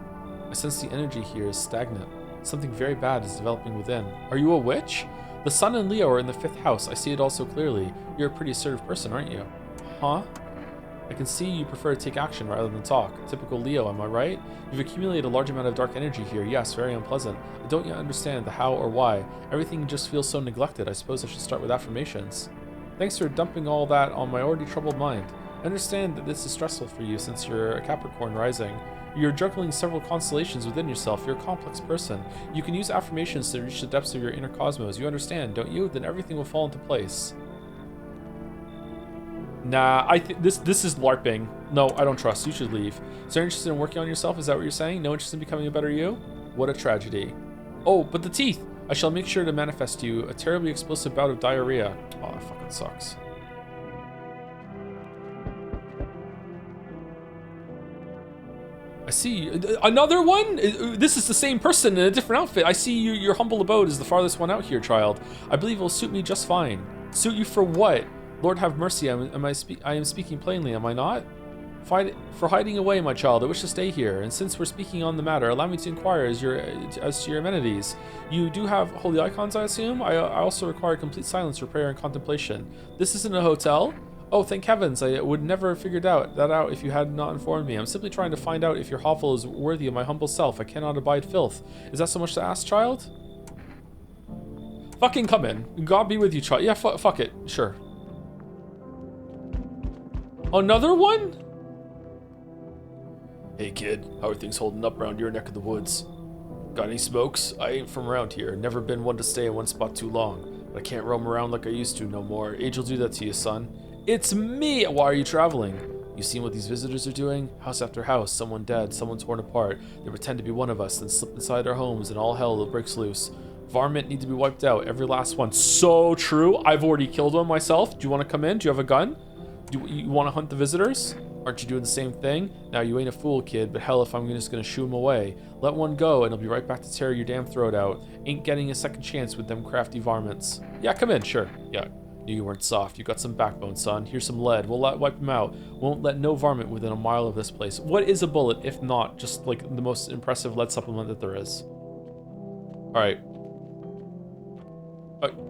I sense the energy here is stagnant. Something very bad is developing within. Are you a witch? The sun and Leo are in the 5th house. I see it all so clearly. You're a pretty assertive person, aren't you? Huh? I can see you prefer to take action rather than talk. Typical Leo, am I right? You've accumulated a large amount of dark energy here. Yes, very unpleasant. I don't yet understand the how or why. Everything just feels so neglected. I suppose I should start with affirmations. Thanks for dumping all that on my already troubled mind. I understand that this is stressful for you since you're a Capricorn rising. You're juggling several constellations within yourself. You're a complex person. You can use affirmations to reach the depths of your inner cosmos. You understand, don't you? Then everything will fall into place. Nah, I think this is LARPing. No, I don't trust. You should leave. So you're interested in working on yourself? Is that what you're saying? No interest in becoming a better you? What a tragedy. Oh, but the teeth! I shall make sure to manifest you a terribly explosive bout of diarrhea. Oh, that fucking sucks. I see another one. This is the same person in a different outfit. I see your humble abode is the farthest one out here, child. I believe it will suit me just fine. Suit you for what? Lord have mercy. I am speaking plainly, am I not? For hiding away, my child, I wish to stay here. And since we're speaking on the matter, allow me to inquire as to your amenities. You do have holy icons, I assume. I also require complete silence for prayer and contemplation. This isn't a hotel. Oh, thank heavens, I would never have figured that out if you had not informed me. I'm simply trying to find out if your hovel is worthy of my humble self. I cannot abide filth. Is that so much to ask, child? Fucking come in. God be with you, child. Yeah, fuck it. Sure. Another one? Hey, kid. How are things holding up around your neck of the woods? Got any smokes? I ain't from around here. Never been one to stay in one spot too long. But I can't roam around like I used to no more. Age will do that to you, son. It's me! Why are you traveling? You seen what these visitors are doing? House after house, someone dead, someone torn apart. They pretend to be one of us, then slip inside our homes and all hell breaks loose. Varmint need to be wiped out, every last one. So true. I've already killed one myself. Do you want to come in? Do you have a gun? Do you want to hunt the visitors? Aren't you doing the same thing? Now, you ain't a fool, kid, but hell if I'm just gonna shoo him away. Let one go, and I'll be right back to tear your damn throat out. Ain't getting a second chance with them crafty varmints. Yeah, come in, sure. Yeah. Knew you weren't soft. You got some backbone, son. Here's some lead. We'll wipe them out. Won't let no varmint within a mile of this place. What is a bullet, if not just, like, the most impressive lead supplement that there is? Alright.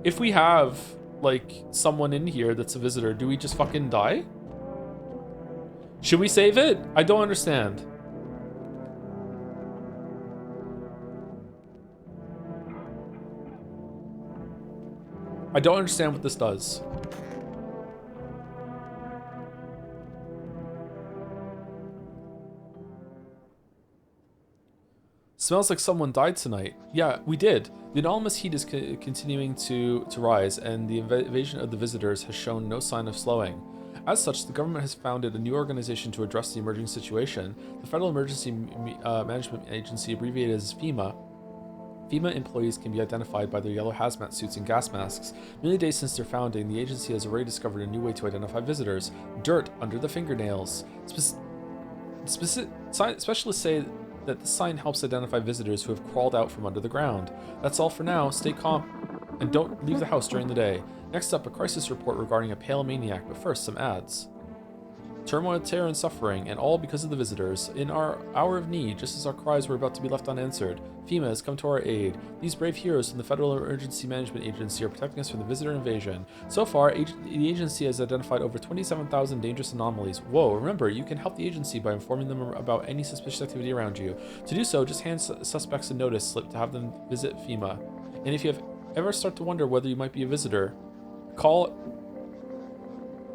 If we have, like, someone in here that's a visitor, do we just fucking die? Should we save it? I don't understand. I don't understand what this does. Smells like someone died tonight. Yeah, we did. The anomalous heat is continuing to rise, and the invasion of the visitors has shown no sign of slowing. As such, the government has founded a new organization to address the emerging situation. The Federal Emergency Management Agency, abbreviated as FEMA. FEMA employees can be identified by their yellow hazmat suits and gas masks. Many days since their founding, the agency has already discovered a new way to identify visitors: dirt under the fingernails. Specialists say that the sign helps identify visitors who have crawled out from under the ground. That's all for now. Stay calm and don't leave the house during the day. Next up, a crisis report regarding a pale maniac, but first, some ads. Turmoil, terror, and suffering, and all because of the visitors. In our hour of need, just as our cries were about to be left unanswered, FEMA has come to our aid. These brave heroes from the Federal Emergency Management Agency are protecting us from the visitor invasion. So far, the agency has identified over 27,000 dangerous anomalies. Whoa, remember, you can help the agency by informing them about any suspicious activity around you. To do so, just hand suspects a notice slip to have them visit FEMA. And if you ever start to wonder whether you might be a visitor,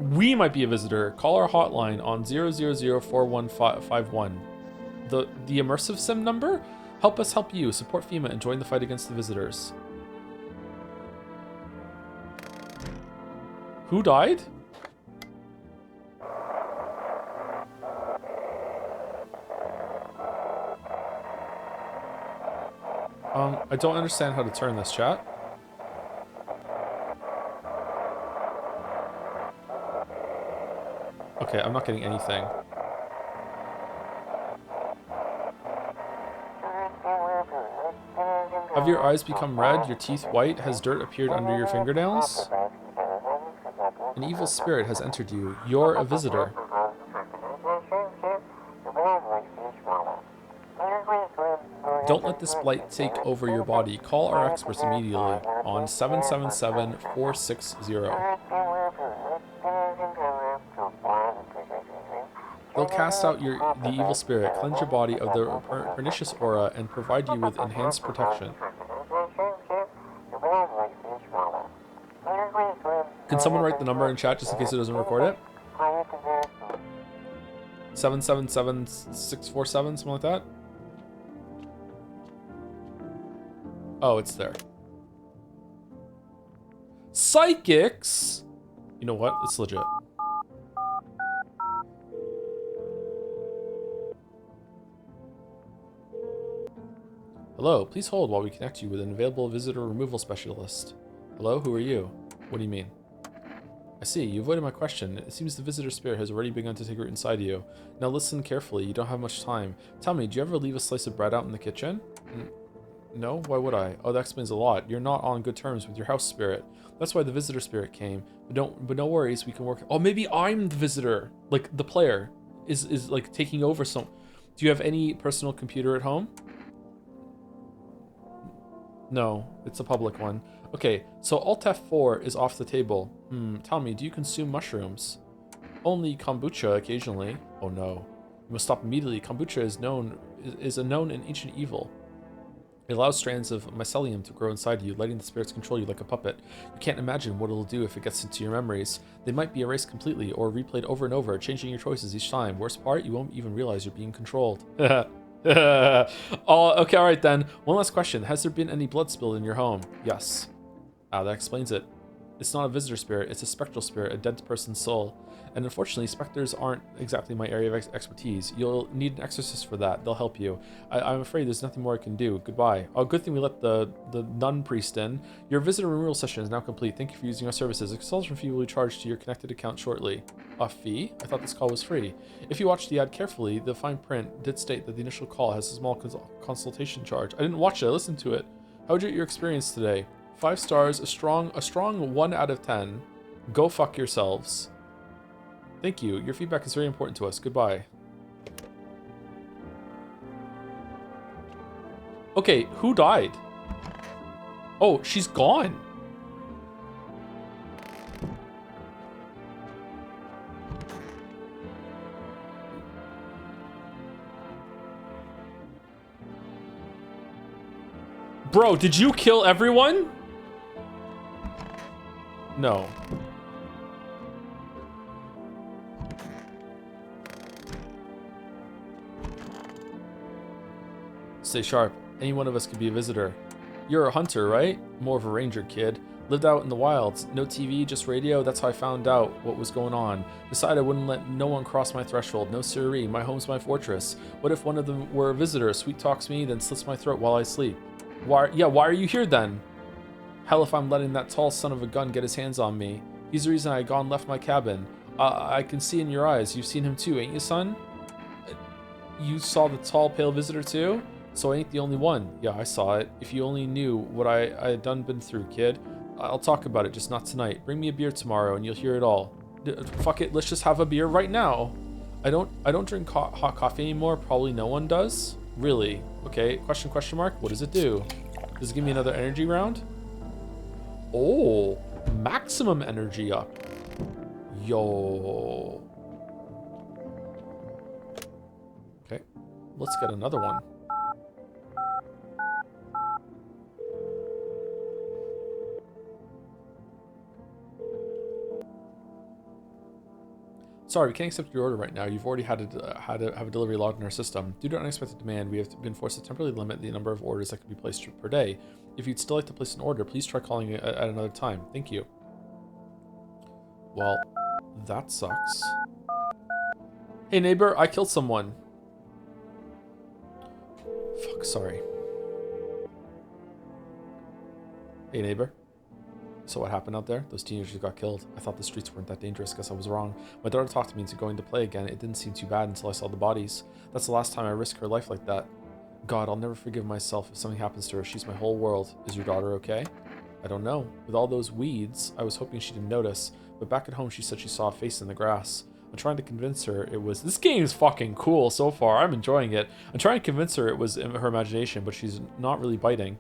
we might be a visitor. Call our hotline on 0004151. The immersive sim number? Help us help you. Support FEMA and join the fight against the visitors. Who died? I don't understand how to turn this, chat. Okay, I'm not getting anything. Have your eyes become red, your teeth white? Has dirt appeared under your fingernails? An evil spirit has entered you. You're a visitor. Don't let this blight take over your body. Call our experts immediately on 777-460. They'll cast out the evil spirit, cleanse your body of the pernicious aura, and provide you with enhanced protection. Can someone write the number in chat just in case it doesn't record it? 777-647, something like that? Oh, it's there. Psychics? You know what? It's legit. Hello, please hold while we connect you with an available visitor removal specialist. Hello, who are you? What do you mean? I see, you avoided my question. It seems the visitor spirit has already begun to take root inside you. Now listen carefully, you don't have much time. Tell me, do you ever leave a slice of bread out in the kitchen? No? Why would I? Oh, that explains a lot. You're not on good terms with your house spirit. That's why the visitor spirit came. But no worries, we can work. Oh, maybe I'm the visitor. Like the player is like taking over some. Do you have any personal computer at home? No, it's a public one. Okay, so Alt F4 is off the table. Tell me, do you consume mushrooms? Only kombucha occasionally. Oh no. You must stop immediately. Kombucha is a known and ancient evil. It allows strands of mycelium to grow inside you, letting the spirits control you like a puppet. You can't imagine what it'll do if it gets into your memories. They might be erased completely or replayed over and over, changing your choices each time. Worst part, you won't even realize you're being controlled. Oh, okay, alright then. One last question. Has there been any blood spilled in your home? Yes. Ah, that explains it. It's not a visitor spirit, it's a spectral spirit, a dead person's soul. And unfortunately, specters aren't exactly my area of expertise. You'll need an exorcist for that. They'll help you. I'm afraid there's nothing more I can do. Goodbye. Oh, good thing we let the nun priest in. Your visitor removal session is now complete. Thank you for using our services. A consultation fee will be charged to your connected account shortly. A fee? I thought this call was free. If you watch the ad carefully, the fine print did state that the initial call has a small consultation charge. I didn't watch it. I listened to it. How was your experience today? 5 stars, a strong 1 out of 10. Go fuck yourselves. Thank you. Your feedback is very important to us. Goodbye. Okay, who died? Oh, she's gone. Bro, did you kill everyone? No. Stay sharp. Any one of us could be a visitor. You're a hunter, right? More of a ranger, kid. Lived out in the wilds. No TV, just radio. That's how I found out what was going on. Decided I wouldn't let no one cross my threshold. No siree. My home's my fortress. What if one of them were a visitor? Sweet talks me, then slits my throat while I sleep. Why are you here then? Hell if I'm letting that tall son of a gun get his hands on me. He's the reason I gone left my cabin. I can see in your eyes. You've seen him too, ain't you, son? You saw the tall, pale visitor too? So I ain't the only one. Yeah, I saw it. If you only knew what I had been through, kid. I'll talk about it, just not tonight. Bring me a beer tomorrow and you'll hear it all. Fuck it, let's just have a beer right now. I don't drink hot coffee anymore. Probably no one does. Really? Okay, question mark. What does it do? Does it give me another energy round? Oh, maximum energy up. Yo. Okay, let's get another one. Sorry, we can't accept your order right now. You've already had to have a delivery logged in our system. Due to unexpected demand, we have been forced to temporarily limit the number of orders that can be placed per day. If you'd still like to place an order, please try calling at another time. Thank you. Well, that sucks. Hey neighbor, I killed someone. Fuck, sorry. Hey neighbor. So what happened out there? Those teenagers got killed. I thought the streets weren't that dangerous. Guess I was wrong. My daughter talked me into going to play again. It didn't seem too bad until I saw the bodies. That's the last time I risked her life like that. God, I'll never forgive myself if something happens to her. She's my whole world. Is your daughter okay? I don't know. With all those weeds, I was hoping she didn't notice. But back at home, she said she saw a face in the grass. I'm trying to convince her it was... This game is fucking cool so far. I'm enjoying it. I'm trying to convince her it was in her imagination, but she's not really biting.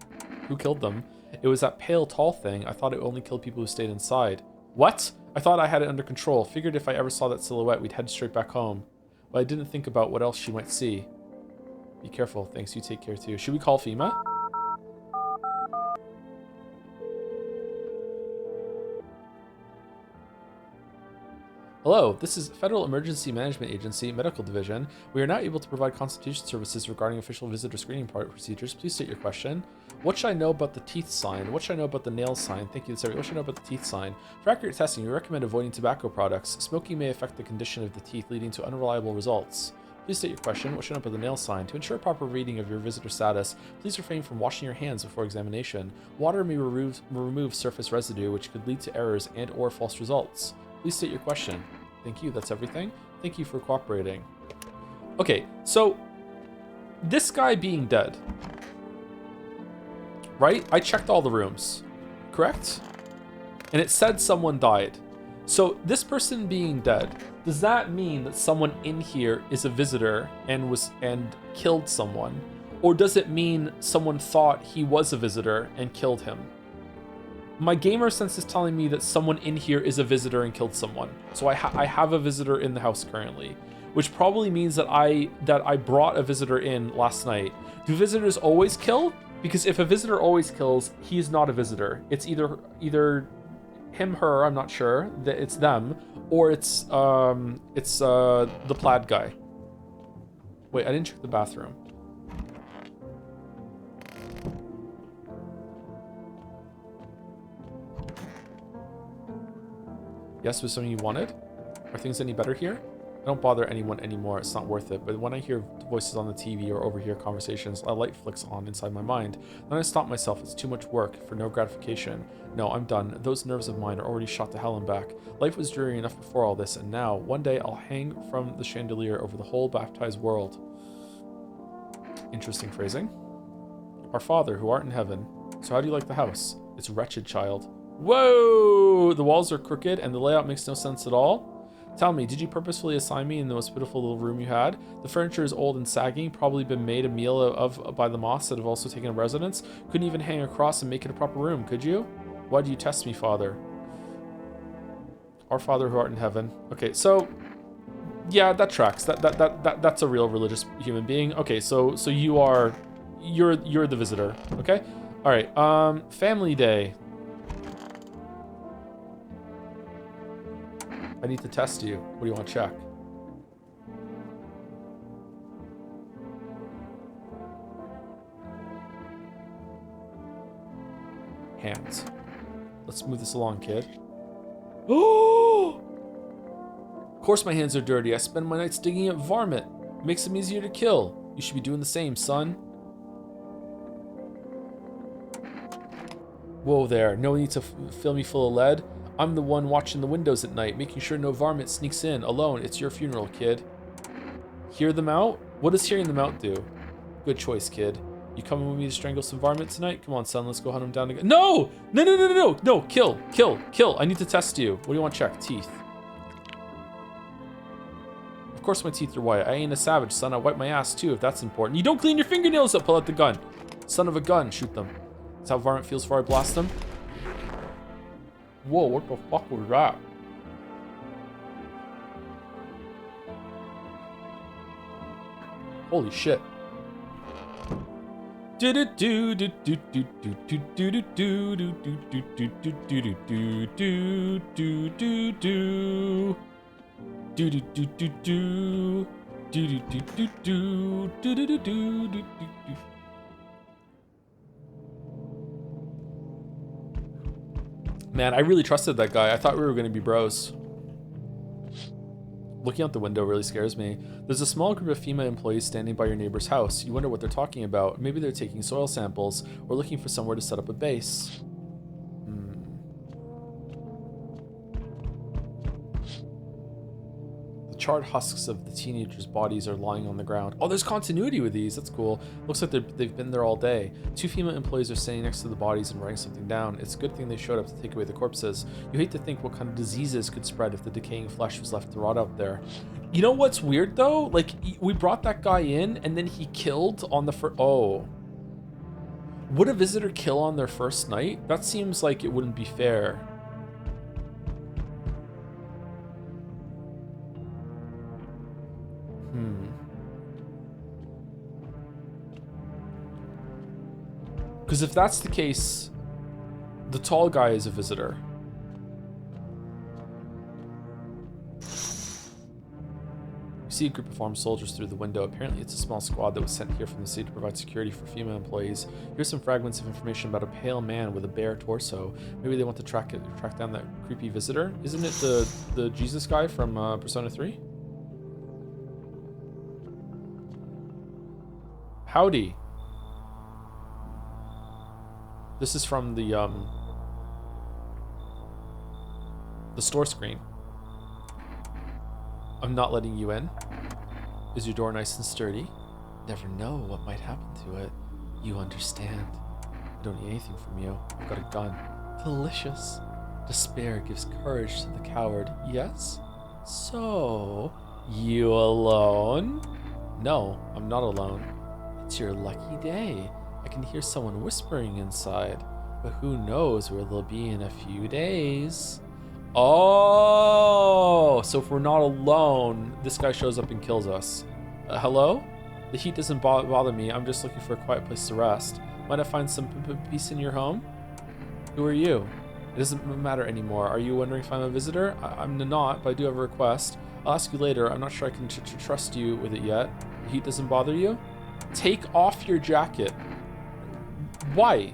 Who killed them? It was that pale, tall thing. I thought it only killed people who stayed inside. What? I thought I had it under control. Figured if I ever saw that silhouette, we'd head straight back home. But I didn't think about what else she might see. Be careful. Thanks. You take care too. Should we call FEMA? Hello, this is Federal Emergency Management Agency, Medical Division. We are now able to provide consultation services regarding official visitor screening procedures. Please state your question. What should I know about the teeth sign? What should I know about the nail sign? Thank you, Sarah. What should I know about the teeth sign? For accurate testing, we recommend avoiding tobacco products. Smoking may affect the condition of the teeth, leading to unreliable results. Please state your question. What should I put the nail sign? To ensure proper reading of your visitor status, please refrain from washing your hands before examination. Water may remove surface residue, which could lead to errors and or false results. Please state your question. Thank you, that's everything. Thank you for cooperating. Okay, so this guy being dead, right? I checked all the rooms, correct? And it said someone died. So this person being dead, does that mean that someone in here is a visitor and killed someone? Or does it mean someone thought he was a visitor and killed him? My gamer sense is telling me that someone in here is a visitor and killed someone. So I have a visitor in the house currently, which probably means that I brought a visitor in last night. Do visitors always kill? Because if a visitor always kills, he's not a visitor. It's either him, her, I'm not sure, that it's them, or it's the plaid guy. Wait, I didn't check the bathroom. Yes, was something you wanted? Are things any better here? I don't bother anyone anymore, it's not worth it, but when I hear voices on the TV or overhear conversations, a light flicks on inside my mind. Then I stop myself, it's too much work for no gratification. No, I'm done. Those nerves of mine are already shot to hell and back. Life was dreary enough before all this, and now, one day, I'll hang from the chandelier over the whole baptized world. Interesting phrasing. Our Father, who art in heaven. So how do you like the house? It's wretched, child. Whoa! The walls are crooked, and the layout makes no sense at all. Tell me, did you purposefully assign me in the most beautiful little room you had? The furniture is old and sagging, probably been made a meal of by the moths that have also taken up residence. Couldn't even hang across and make it a proper room, could you? Why do you test me, Father? Our Father who art in heaven. Okay, so yeah, that tracks. That's a real religious human being. Okay, so you're the visitor. Okay, all right. Family day. I need to test you. What do you want to check? Hands. Let's move this along, kid. Oh! Of course my hands are dirty. I spend my nights digging up varmint. It makes them easier to kill. You should be doing the same, son. Whoa there. No need to fill me full of lead. I'm the one watching the windows at night, making sure no varmint sneaks in alone. It's your funeral, kid. Hear them out? What does hearing them out do? Good choice, kid. You coming with me to strangle some varmint tonight? Come on, son, let's go hunt them down again. No! No! Kill! I need to test you. What do you want to check? Teeth. Of course my teeth are white. I ain't a savage, son. I wipe my ass too, if that's important. You don't clean your fingernails up. Pull out the gun. Son of a gun. Shoot them. That's how varmint feels before I blast them. Whoa, what the fuck was that? Holy shit. Man, I really trusted that guy. I thought we were going to be bros. Looking out the window really scares me. There's a small group of female employees standing by your neighbor's house. You wonder what they're talking about. Maybe they're taking soil samples or looking for somewhere to set up a base. The charred husks of the teenagers' bodies are lying on the ground. Oh, there's continuity with these. That's cool. Looks like they've been there all day. Two female employees are standing next to the bodies and writing something down. It's a good thing they showed up to take away the corpses. You hate to think what kind of diseases could spread if the decaying flesh was left to rot out there. You know what's weird though? Like, we brought that guy in and then he killed on the first... Oh. Would a visitor kill on their first night? That seems like it wouldn't be fair. Because if that's the case, the tall guy is a visitor. You see a group of armed soldiers through the window. Apparently it's a small squad that was sent here from the city to provide security for female employees. Here's some fragments of information about a pale man with a bare torso. Maybe they want to track down that creepy visitor. Isn't it the Jesus guy from Persona 3? Howdy. This is from the store screen. I'm not letting you in. Is your door nice and sturdy? Never know what might happen to it. You understand. I don't need anything from you. I've got a gun. Delicious. Despair gives courage to the coward, yes? So, you alone? No, I'm not alone. It's your lucky day. I can hear someone whispering inside, but who knows where they'll be in a few days. Oh, so if we're not alone, this guy shows up and kills us. Hello? The heat doesn't bother me. I'm just looking for a quiet place to rest. Might I find some peace in your home? Who are you? It doesn't matter anymore. Are you wondering if I'm a visitor? I'm not, but I do have a request. I'll ask you later. I'm not sure I can trust you with it yet. The heat doesn't bother you? Take off your jacket. Why?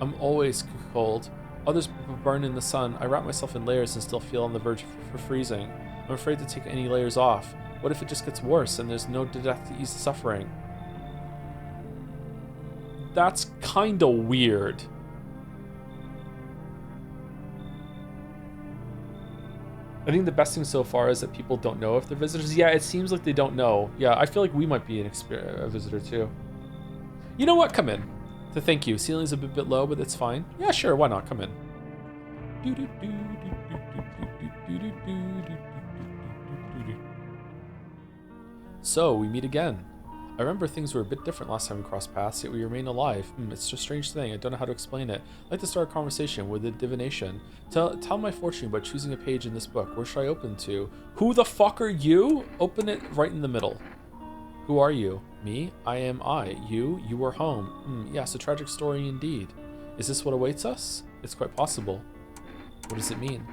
I'm always cold. Others burn in the sun. I wrap myself in layers and still feel on the verge of freezing. I'm afraid to take any layers off. What if it just gets worse and there's no death to ease the suffering? That's kinda weird. I think the best thing so far is that people don't know if they're visitors. Yeah, it seems like they don't know. Yeah, I feel like we might be a visitor too. You know what? Come in. So thank you. Ceiling's a bit low, but it's fine. Yeah, sure. Why not? Come in. So, we meet again. I remember things were a bit different last time we crossed paths, yet we remain alive. It's a strange thing. I don't know how to explain it. I'd like to start a conversation with a divination. Tell my fortune by choosing a page in this book. Where should I open to? Who the fuck are you? Open it right in the middle. Who are you? Me? I am I. You? You are home. Yes, a tragic story indeed. Is this what awaits us? It's quite possible. What does it mean?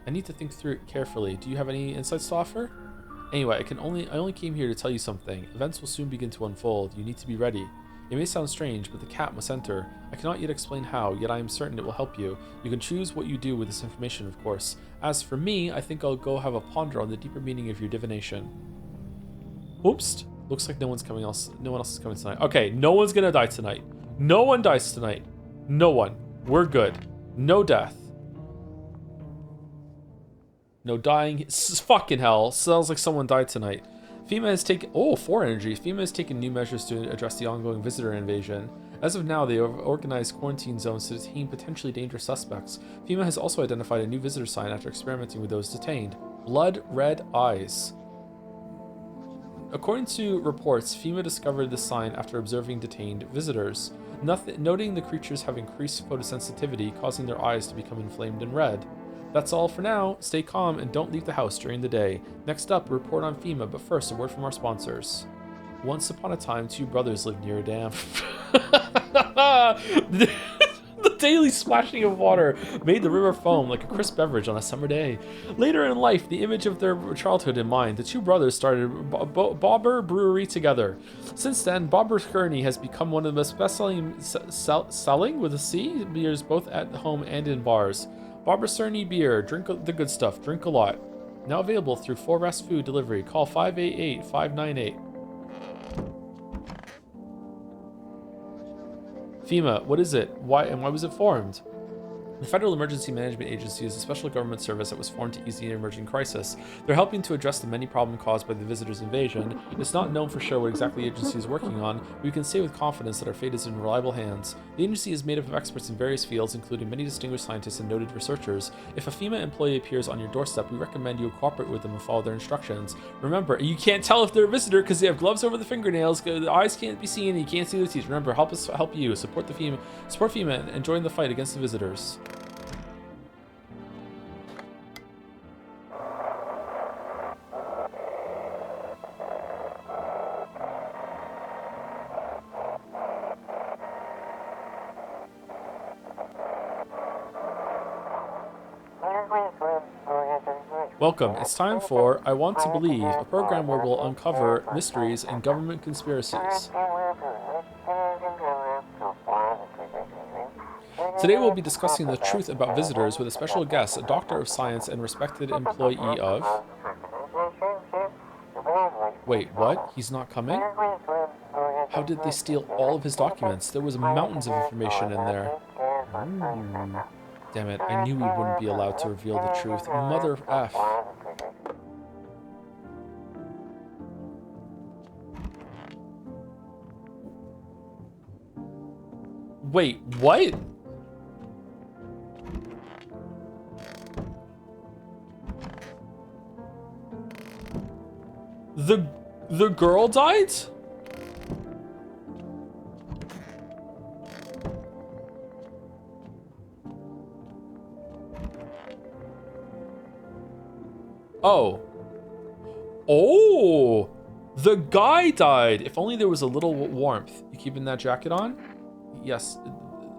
I need to think through it carefully. Do you have any insights to offer? Anyway, I only came here to tell you something. Events will soon begin to unfold. You need to be ready. It may sound strange, but the cat must enter. I cannot yet explain how, yet I am certain it will help you. You can choose what you do with this information, of course. As for me, I think I'll go have a ponder on the deeper meaning of your divination. Oops. Looks like no one else is coming tonight. Okay, no one's gonna die tonight. No one dies tonight. No one. We're good. No death. No dying. It's fucking hell. Sounds like someone died tonight. FEMA has taken... Oh, 4 energy. FEMA has taken new measures to address the ongoing visitor invasion. As of now, they have organized quarantine zones to detain potentially dangerous suspects. FEMA has also identified a new visitor sign after experimenting with those detained. Blood red eyes. According to reports, FEMA discovered this sign after observing detained visitors, noting the creatures have increased photosensitivity, causing their eyes to become inflamed and red. That's all for now. Stay calm and don't leave the house during the day. Next up, a report on FEMA, but first, a word from our sponsors. Once upon a time, 2 brothers lived near a dam. The daily splashing of water made the river foam like a crisp beverage on a summer day. Later in life, the image of their childhood in mind, the 2 brothers started Bobber Brewery together. Since then, Bobber Kearney has become one of the most best-selling selling with a C beers both at home and in bars. Bobber Kearney beer, drink the good stuff, drink a lot. Now available through 4Rest Food Delivery. Call 588-598. FEMA, what is it? Why was it formed? The Federal Emergency Management Agency is a special government service that was formed to ease the emerging crisis. They're helping to address the many problems caused by the visitors' invasion. It's not known for sure what exactly the agency is working on, but we can say with confidence that our fate is in reliable hands. The agency is made up of experts in various fields, including many distinguished scientists and noted researchers. If a FEMA employee appears on your doorstep, we recommend you cooperate with them and follow their instructions. Remember, you can't tell if they're a visitor because they have gloves over the fingernails, the eyes can't be seen, and you can't see their teeth. Remember, help us help you. Support FEMA and join the fight against the visitors. Welcome. It's time for I Want to Believe, a program where we'll uncover mysteries and government conspiracies. Today we'll be discussing the truth about visitors with a special guest, a doctor of science and respected employee of... Wait, what? He's not coming? How did they steal all of his documents? There was mountains of information in there. Ooh. Damn it, I knew we wouldn't be allowed to reveal the truth. Mother F. Wait, what? The girl died? Oh. Oh! The guy died! If only there was a little warmth. You keeping that jacket on? Yes.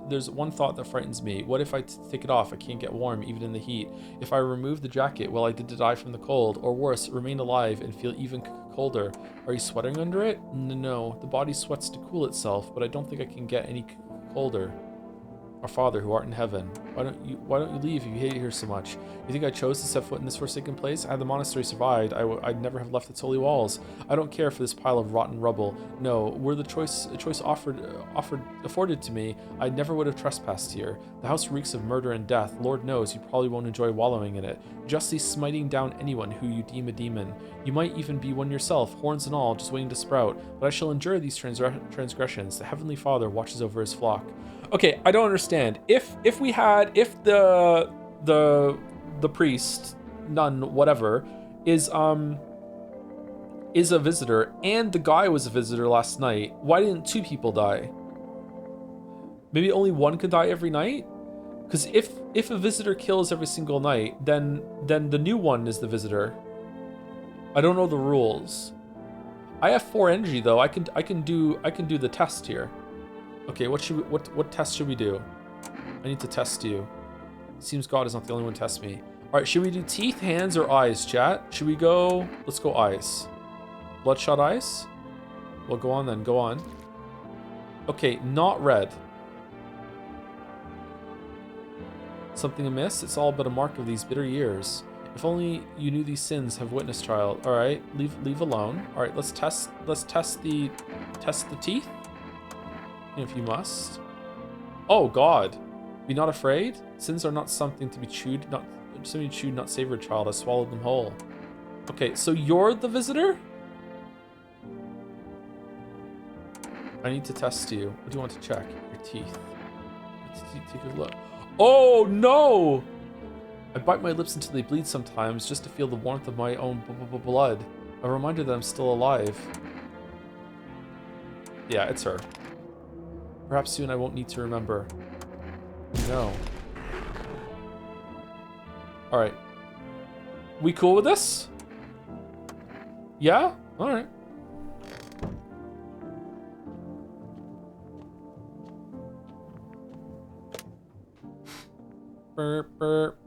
There's one thought that frightens me. What if I take it off? I can't get warm, even in the heat. If I remove the jacket, will I did to die from the cold? Or worse, remain alive and feel even colder? Are you sweating under it? No. The body sweats to cool itself, but I don't think I can get any colder. Our Father, who art in heaven, why don't you leave if you hate it here so much? You think I chose to set foot in this forsaken place? Had the monastery survived, I'd never have left its holy walls. I don't care for this pile of rotten rubble. No, were the choice afforded to me, I never would have trespassed here. The house reeks of murder and death. Lord knows you probably won't enjoy wallowing in it. Justly smiting down anyone who you deem a demon. You might even be one yourself, horns and all, just waiting to sprout. But I shall endure these transgressions. The Heavenly Father watches over his flock. Okay, I don't understand. If the priest, nun, whatever, is a visitor and the guy was a visitor last night, why didn't two people die? Maybe only one could die every night? Because if a visitor kills every single night, then the new one is the visitor. I don't know the rules. I have 4 energy though. I can do the test here. Okay, what test should we do? I need to test you. Seems God is not the only one to test me. All right, should we do teeth, hands, or eyes, chat? Should we go? Let's go eyes. Bloodshot eyes? Well, go on then. Go on. Okay, not red. Something amiss? It's all but a mark of these bitter years. If only you knew these sins have witnessed, child. All right, leave alone. All right, let's test the teeth. If you must. Oh God, be not afraid. Sins are not something to be chewed, not savored, child. I swallowed them whole. Okay, so you're the visitor? I need to test you. What do you want to check? Your teeth. Let's take a look. Oh no! I bite my lips until they bleed sometimes just to feel the warmth of my own blood. A reminder that I'm still alive. Yeah, it's her. Perhaps soon I won't need to remember. No. Alright. We cool with this? Yeah? Alright. Burp, burp.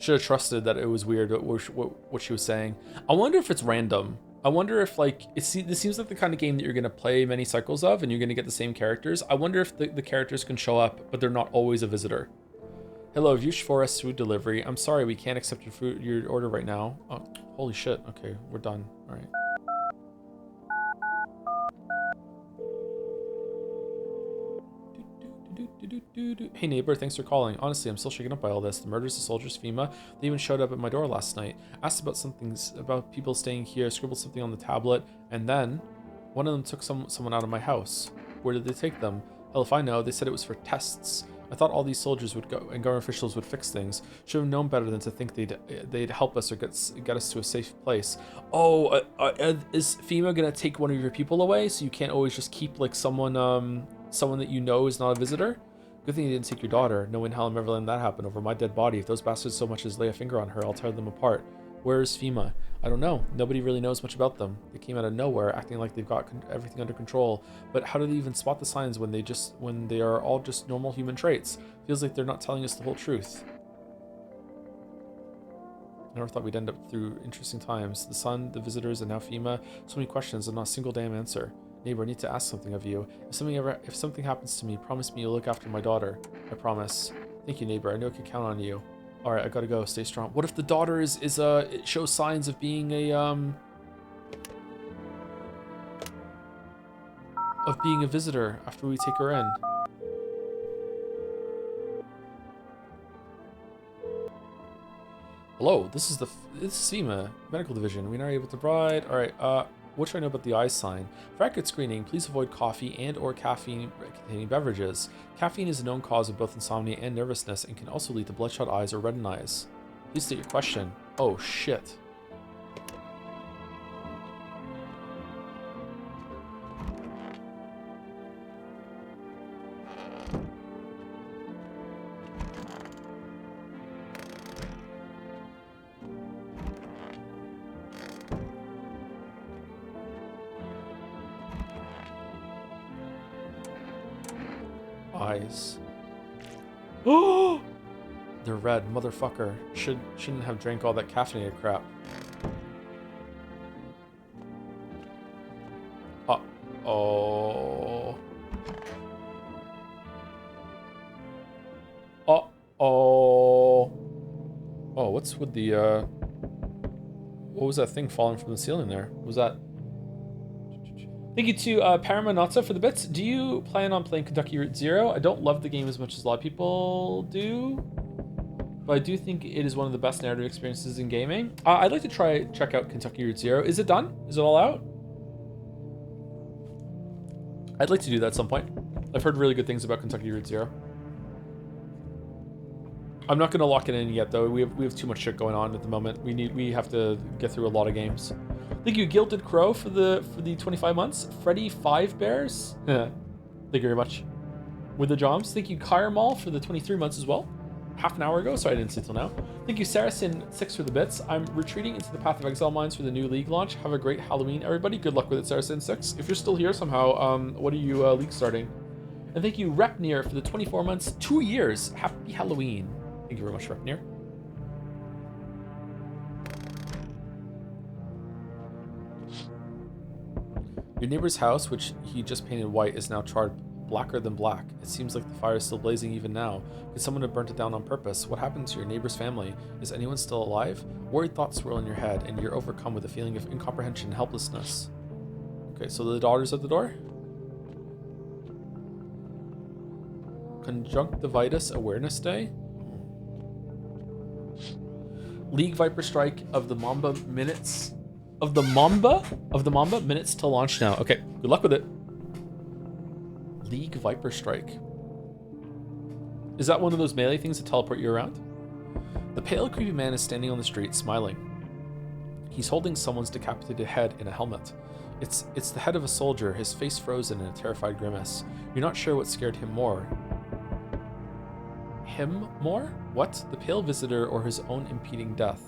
Should have trusted that it was weird what she was saying. I wonder if it's random. I wonder if like this seems like the kind of game that you're gonna play many cycles of and you're gonna get the same characters. I wonder if the characters can show up, but they're not always a visitor. Hello, Vush Forest food delivery. I'm sorry we can't accept your order right now. Oh, holy shit. Okay, we're done. All right. Hey neighbor, thanks for calling. Honestly, I'm still shaken up by all this. The murders, the soldiers, FEMA. They even showed up at my door last night. Asked about people staying here, scribbled something on the tablet, and then one of them took someone out of my house. Where did they take them? Hell if I know. They said it was for tests. I thought all these soldiers would go and government officials would fix things. Should have known better than to think they'd help us or get us to a safe place. Oh, is FEMA gonna take one of your people away so you can't always just keep like someone that you know is not a visitor? Good thing you didn't take your daughter. No in hell I'm ever letting that happen over my dead body. If those bastards so much as lay a finger on her, I'll tear them apart. Where's FEMA? I don't know. Nobody really knows much about them. They came out of nowhere, acting like they've got everything under control. But how do they even spot the signs when they are all just normal human traits? Feels like they're not telling us the whole truth. I never thought we'd end up through interesting times. The sun, the visitors, and now FEMA. So many questions and not a single damn answer. Neighbor, I need to ask something of you. If something happens to me, promise me you'll look after my daughter. I promise. Thank you, neighbor. I know I can count on you. All right, I gotta go. Stay strong. What if the daughter it shows signs of being a visitor after we take her in? Hello, this is FEMA Medical Division. We are able to provide. All right. What should I know about the eye sign? For accurate screening, please avoid coffee and/or caffeine-containing beverages. Caffeine is a known cause of both insomnia and nervousness and can also lead to bloodshot eyes or reddened eyes. Please state your question. Oh shit. Eyes. Oh, they're red, motherfucker. Shouldn't have drank all that caffeinated crap. Uh-oh. Uh-oh. Oh, what's with the what was that thing falling from the ceiling there? What was that? Thank you to Paramanata for the bits. Do you plan on playing Kentucky Route Zero? I don't love the game as much as a lot of people do, but I do think it is one of the best narrative experiences in gaming. I'd like to check out Kentucky Route Zero. Is it done? Is it all out? I'd like to do that at some point. I've heard really good things about Kentucky Route Zero. I'm not going to lock it in yet, though. We have too much shit going on at the moment. We have to get through a lot of games. Thank you, Gilded Crow, for the 25 months. Freddy 5 Bears. Thank you very much. With the jobs. Thank you, Kyremal, for the 23 months as well. Half an hour ago. Sorry, I didn't see till now. Thank you, Saracen 6 for the bits. I'm retreating into the Path of Exile mines for the new League launch. Have a great Halloween, everybody. Good luck with it, Saracen 6. If you're still here somehow, what are you League starting? And thank you, Repnir, for the 24 months. 2 years. Happy Halloween. Thank you very much, Repnir. Your neighbor's house, which he just painted white, is now charred blacker than black. It seems like the fire is still blazing even now. Could someone have burnt it down on purpose? What happened to your neighbor's family? Is anyone still alive? Worried thoughts swirl in your head, and you're overcome with a feeling of incomprehension and helplessness. Okay, so the daughter's at the door? Conjunctivitis Awareness Day? League Viper Strike of the Mamba minutes. Of the Mamba minutes to launch now. Okay, good luck with it. League Viper Strike. Is that one of those melee things that teleport you around? The pale, creepy man is standing on the street, smiling. He's holding someone's decapitated head in a helmet. It's the head of a soldier, his face frozen in a terrified grimace. You're not sure what scared him more. Him more? What? The pale visitor or his own impending death?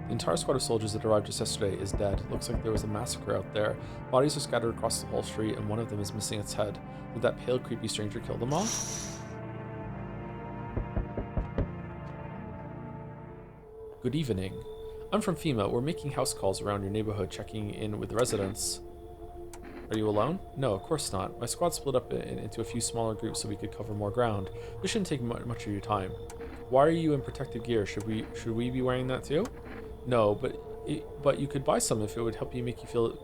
The entire squad of soldiers that arrived just yesterday is dead. Looks like there was a massacre out there. Bodies are scattered across the whole street, and one of them is missing its head. Did that pale, creepy stranger kill them all? Good evening. I'm from FEMA. We're making house calls around your neighborhood, checking in with the residents. Are you alone? No, of course not. My squad split up into a few smaller groups so we could cover more ground. This shouldn't take much of your time. Why are you in protective gear? Should we be wearing that too? No, but you could buy some if it would help make you feel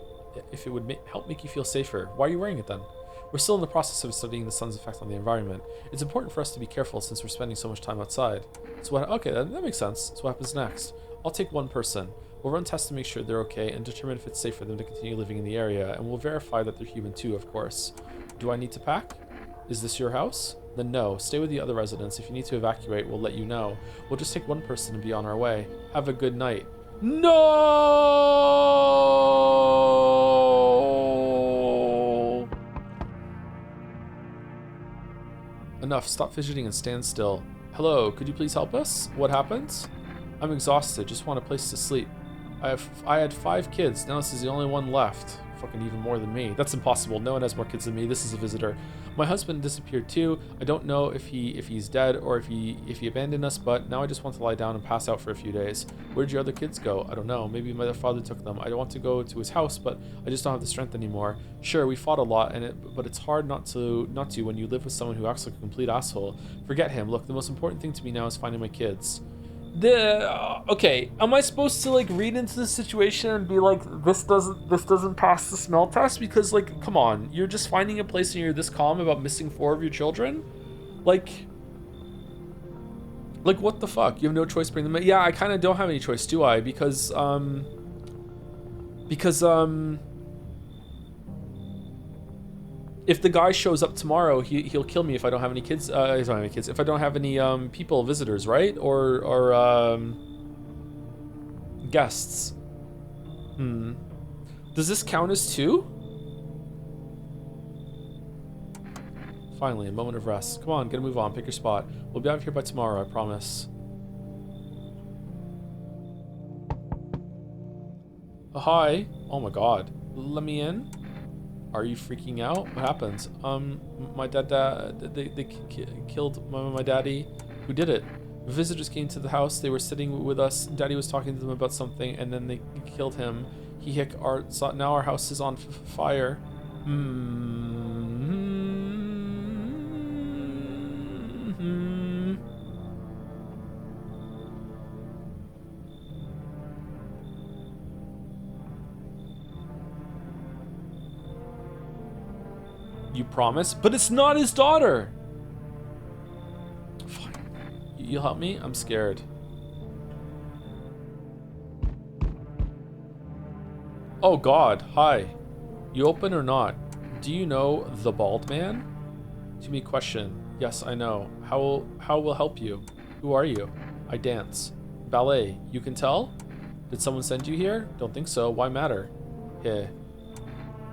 safer. Why are you wearing it then? We're still in the process of studying the sun's effect on the environment. It's important for us to be careful since we're spending so much time outside. So okay, that makes sense. So what happens next? I'll take one person. We'll run tests to make sure they're okay and determine if it's safe for them to continue living in the area, and we'll verify that they're human too, of course. Do I need to pack? Is this your house? Then no, stay with the other residents. If you need to evacuate, we'll let you know. We'll just take one person and be on our way. Have a good night. No! Enough, stop fidgeting and stand still. Hello, could you please help us? What happened? I'm exhausted, just want a place to sleep. I had 5 kids, now this is the only one left. fucking even more than me. That's impossible. No one has more kids than me. This is a visitor. My husband disappeared too. I don't know if he's dead or if he abandoned us, but now I just want to lie down and pass out for a few days. Where'd your other kids go? I don't know. Maybe my father took them. I don't want to go to his house, but I just don't have the strength anymore. Sure, we fought a lot, but it's hard not to when you live with someone who acts like a complete asshole. Forget him. Look, the most important thing to me now is finding my kids. Okay, am I supposed to like read into the situation and be like, this doesn't pass the smell test? Because like, come on, you're just finding a place and you're this calm about missing 4 of your children? Like what the fuck? You have no choice to bring them in. Yeah, I kind of don't have any choice, do I? Because if the guy shows up tomorrow, he'll kill me if I don't have any kids. I don't have any kids. If I don't have any people, visitors, right? Or guests. Does this count as 2? Finally, a moment of rest. Come on, gotta move on. Pick your spot. We'll be out of here by tomorrow, I promise. Oh, hi. Oh my god. Let me in. Are you freaking out? What happens? My they killed my daddy. Who did it? Visitors came to the house. They were sitting with us. Daddy was talking to them about something, and then they killed him. Now our house is on fire. You promise? But it's not his daughter! Fine. You'll help me? I'm scared. Oh god, hi. You open or not? Do you know the bald man? To me question. Yes, I know. How will help you? Who are you? I dance. Ballet. You can tell? Did someone send you here? Don't think so. Why matter? Heh.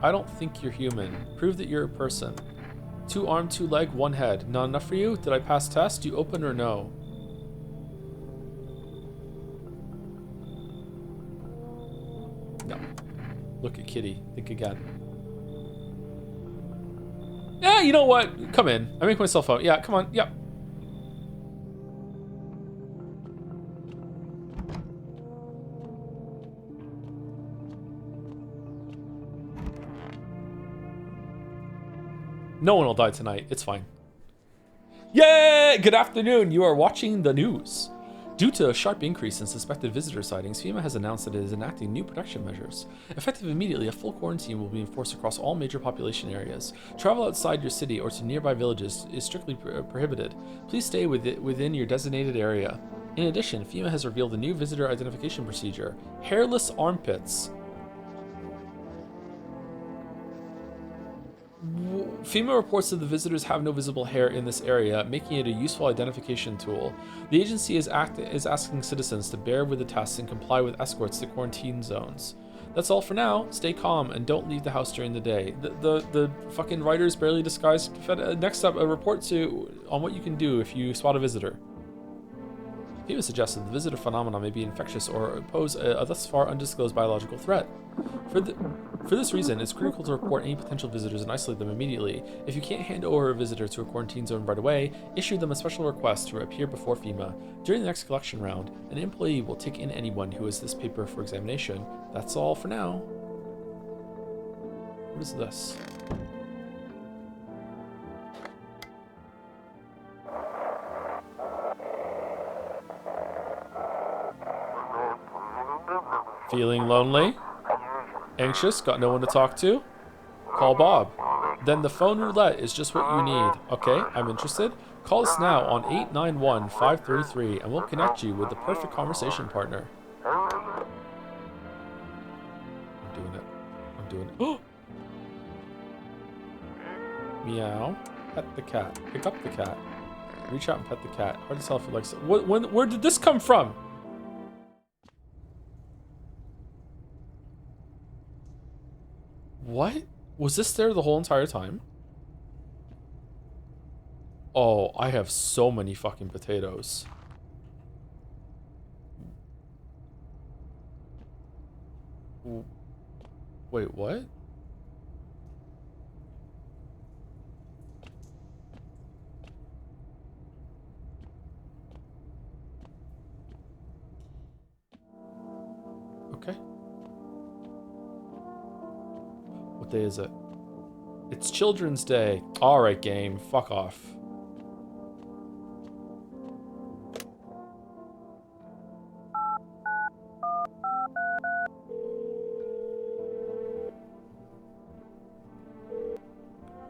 I don't think you're human. Prove that you're a person. 2 arm, 2 leg, 1 head. Not enough for you? Did I pass test? Do you open or no? No. Look at Kitty. Think again. Yeah, you know what? Come in. I make myself out. Yeah, come on. Yep. No one will die tonight. It's fine. Yay! Good afternoon. You are watching the news. Due to a sharp increase in suspected visitor sightings, FEMA has announced that it is enacting new protection measures. Effective immediately, a full quarantine will be enforced across all major population areas. Travel outside your city or to nearby villages is strictly prohibited. Please stay within your designated area. In addition, FEMA has revealed a new visitor identification procedure: hairless armpits. FEMA reports that the visitors have no visible hair in this area, making it a useful identification tool. The agency is asking citizens to bear with the tests and comply with escorts to quarantine zones. That's all for now. Stay calm and don't leave the house during the day. The fucking writers barely disguised. Next up, a report on what you can do if you spot a visitor. FEMA suggests that the visitor phenomenon may be infectious or pose a thus far undisclosed biological threat. For this reason, it's critical to report any potential visitors and isolate them immediately. If you can't hand over a visitor to a quarantine zone right away, issue them a special request to appear before FEMA. During the next collection round, an employee will take in anyone who has this paper for examination. That's all for now. What is this? Feeling lonely? Anxious? Got no one to talk to? Call Bob. Then the phone roulette is just what you need. Okay, I'm interested. Call us now on 891-533 and we'll connect you with the perfect conversation partner. I'm doing it. Oh! Meow. Pet the cat. Pick up the cat. Reach out and pet the cat. Hard to tell if it likes it. Where did this come from? What? Was this there the whole entire time? Oh, I have so many fucking potatoes. Wait, what? Okay. What day is it? It's Children's Day. Alright, game. Fuck off.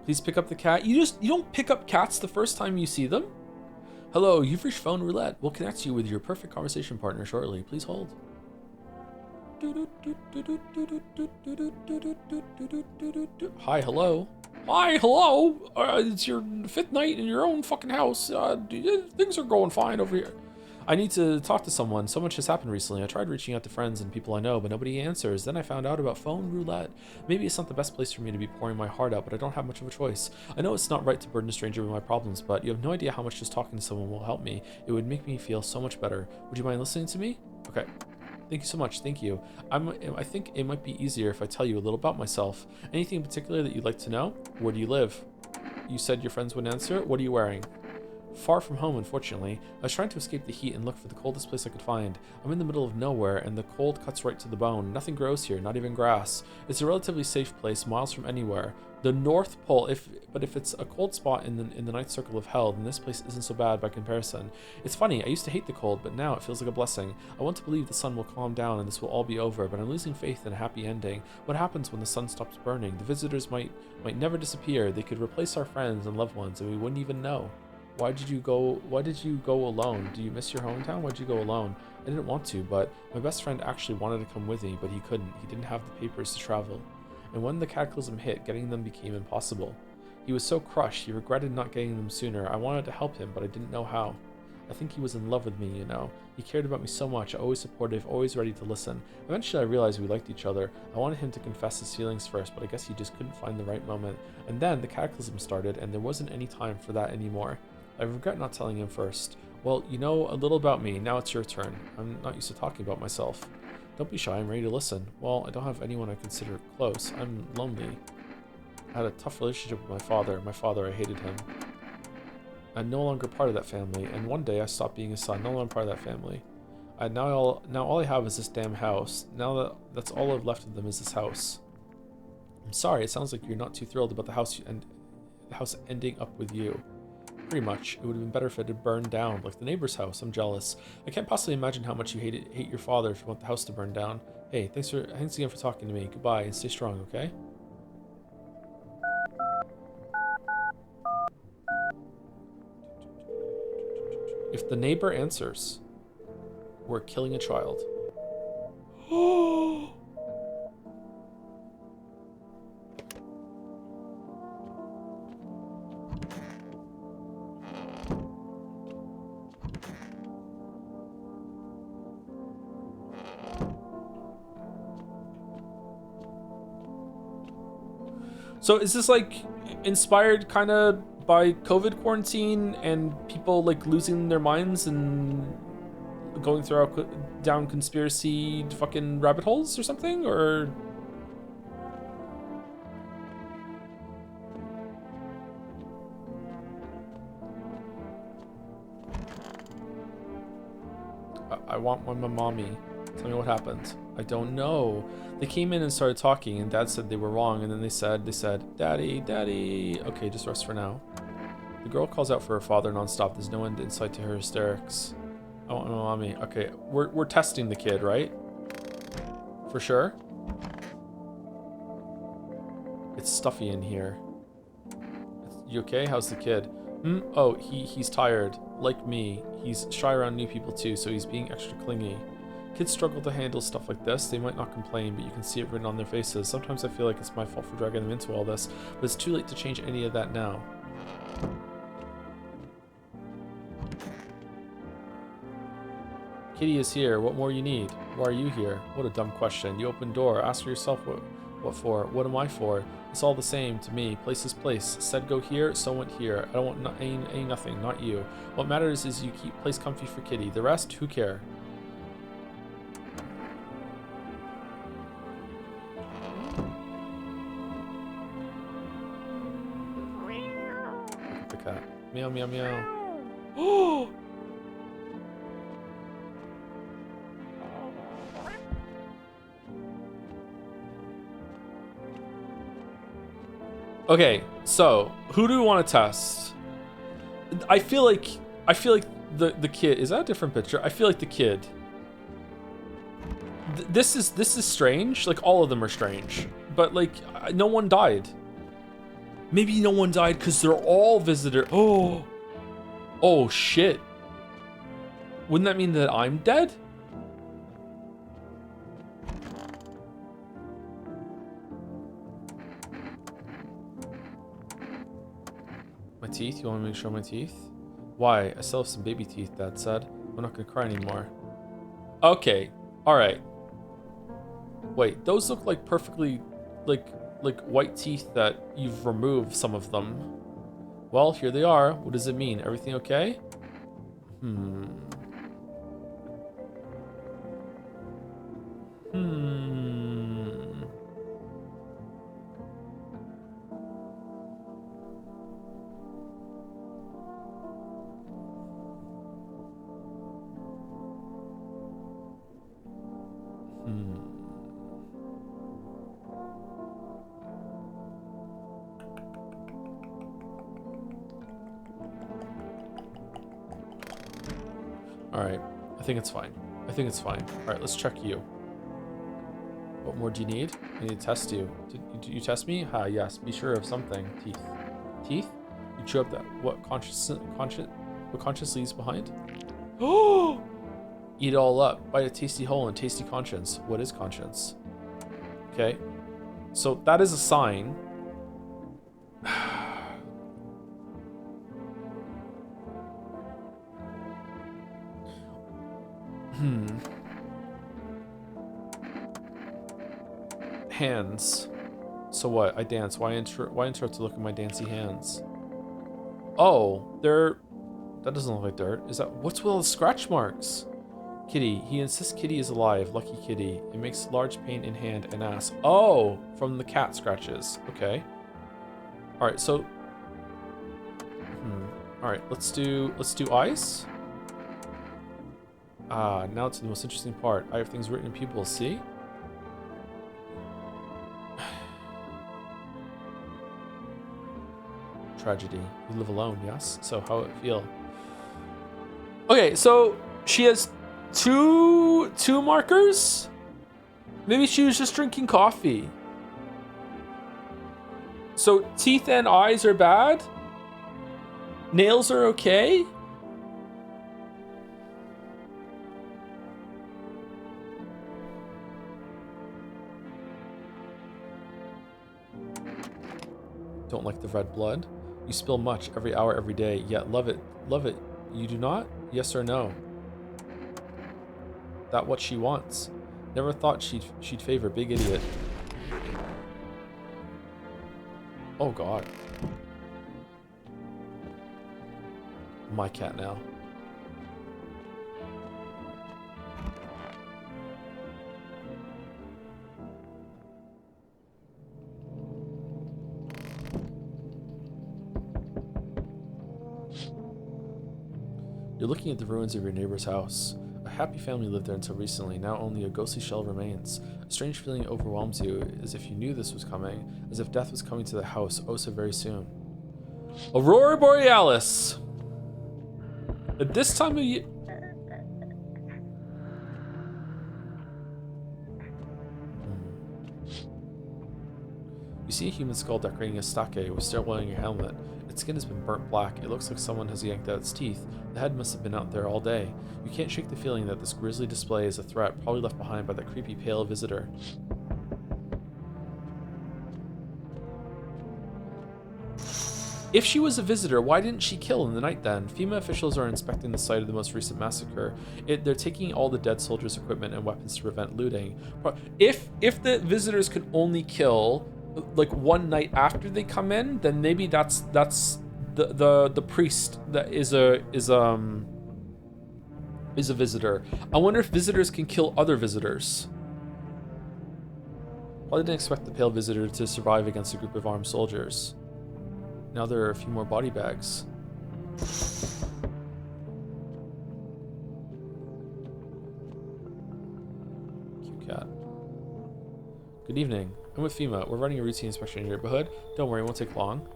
Please pick up the cat. You don't pick up cats the first time you see them? Hello, you've reached phone roulette. We'll connect you with your perfect conversation partner shortly. Please hold. Hi, hello. Hi, hello. It's your 5th night in your own fucking house. Things are going fine over here. I need to talk to someone. So much has happened recently. I tried reaching out to friends and people I know, but nobody answers. Then I found out about phone roulette. Maybe it's not the best place for me to be pouring my heart out, but I don't have much of a choice. I know it's not right to burden a stranger with my problems, but you have no idea how much just talking to someone will help me. It would make me feel so much better. Would you mind listening to me? Okay. Thank you so much. Thank you. I think it might be easier if I tell you a little about myself. Anything in particular that you'd like to know? Where do you live? You said your friends would answer. What are you wearing? Far from home, unfortunately. I was trying to escape the heat and look for the coldest place I could find. I'm in the middle of nowhere, and the cold cuts right to the bone. Nothing grows here, not even grass. It's a relatively safe place, miles from anywhere. The North Pole, but if it's a cold spot in the ninth circle of hell, then this place isn't so bad by comparison. It's funny, I used to hate the cold, but now it feels like a blessing. I want to believe the sun will calm down and this will all be over, but I'm losing faith in a happy ending. What happens when the sun stops burning? The visitors might never disappear. They could replace our friends and loved ones, and we wouldn't even know. Why did you go alone? Do you miss your hometown? Why'd you go alone? I didn't want to, but my best friend actually wanted to come with me, but he couldn't. He didn't have the papers to travel. And when the cataclysm hit, getting them became impossible. He was so crushed, he regretted not getting them sooner. I wanted to help him, but I didn't know how. I think he was in love with me, you know. He cared about me so much, always supportive, always ready to listen. Eventually I realized we liked each other. I wanted him to confess his feelings first, but I guess he just couldn't find the right moment. And then the cataclysm started, and there wasn't any time for that anymore. I regret not telling him first. Well, you know a little about me. Now it's your turn. I'm not used to talking about myself. Don't be shy. I'm ready to listen. Well, I don't have anyone I consider close. I'm lonely. I had a tough relationship with my father. I hated him. I'm no longer part of that family, and one day I stopped being his son. No longer part of that family. Now all I have is this damn house. Now that's all I've left of them is this house. I'm sorry. It sounds like you're not too thrilled about the house and the house ending up with you. Pretty much. It would have been better if it had burned down, like the neighbor's house. I'm jealous. I can't possibly imagine how much you hate your father if you want the house to burn down. Hey, thanks again for talking to me. Goodbye, and stay strong, okay? If the neighbor answers, we're killing a child. Oh! So is this like inspired kind of by COVID quarantine and people like losing their minds and going down conspiracy fucking rabbit holes or something? Or I want my mommy. Tell me what happened. I don't know. They came in and started talking, and Dad said they were wrong, and then they said, Daddy, Daddy. Okay, just rest for now. The girl calls out for her father nonstop. There's no end in sight to her hysterics. I want my mommy. Okay, we're testing the kid, right? For sure. It's stuffy in here. You okay? How's the kid? Oh, he's tired. Like me. He's shy around new people too, so he's being extra clingy. Kids struggle to handle stuff like this. They might not complain, but you can see it written on their faces. Sometimes I feel like it's my fault for dragging them into all this, but it's too late to change any of that now. Kitty is here. What more you need? Why are you here? What a dumb question. You open door. Ask yourself what for. What am I for? It's all the same to me. Place is place. Said go here, so went here. I don't want ain't nothing, not you. What matters is you keep place comfy for Kitty. The rest, who care? The cat. Meow meow meow. Oh! Okay, so who do we want to test? I feel like the kid, is that a different picture? I feel like the kid. This is strange. Like all of them are strange, but like no one died. Maybe no one died because they're all visitor. Oh shit. Wouldn't that mean that I'm dead? My teeth? You want me to show my teeth? Why? I still have some baby teeth, Dad said. I'm not gonna cry anymore. Okay. Alright. Wait, those look like perfectly like white teeth that you've removed some of them. Well, here they are. What does it mean? Everything okay? Hmm. Alright, I think it's fine. I think it's fine. Alright, let's check you. What more do you need? I need to test you. Did you test me? Yes. Be sure of something. Teeth. Teeth? You chew up that. What conscience leaves behind? Oh! Eat it all up. Bite a tasty hole and tasty conscience. What is conscience? Okay. So that is a sign. Hands. So what? I dance. Why interrupt to look at my dancy hands? Oh, that doesn't look like dirt. Is that what's with all the scratch marks? Kitty. He insists Kitty is alive. Lucky Kitty. It makes large pain in hand and ass. Oh, from the cat scratches. Okay. All right. So. All right. Let's do eyes. Now to the most interesting part. I have things written in pupils. See. Tragedy. You live alone, yes? So how it feel? Okay, so she has two markers? Maybe she was just drinking coffee. So teeth and eyes are bad? Nails are okay? Don't like the red blood? You spill much every hour, every day, yet love it. Love it. You do not? Yes or no? That what she wants. Never thought she'd favor big idiot. Oh god. My cat now. You're looking at the ruins of your neighbor's house. A happy family lived there until recently, now only a ghostly shell remains. A strange feeling overwhelms you, as if you knew this was coming, as if death was coming to the house oh so very soon. Aurora Borealis! At this time of year... You see a human skull decorating a stake with still wearing a helmet. Its skin has been burnt black. It looks like someone has yanked out its teeth. The head must have been out there all day. You can't shake the feeling that this grisly display is a threat, probably left behind by that creepy pale visitor. If she was a visitor, why didn't she kill in the night then? FEMA officials are inspecting the site of the most recent massacre. They're taking all the dead soldiers' equipment and weapons to prevent looting. If the visitors could only kill like one night after they come in, then maybe that's the priest that is a visitor. I wonder if visitors can kill other visitors. Probably didn't expect the pale visitor to survive against a group of armed soldiers. Now there are a few more body bags. Cute cat. Good evening. I'm with FEMA. We're running a routine inspection in your neighborhood. Don't worry, it won't take long.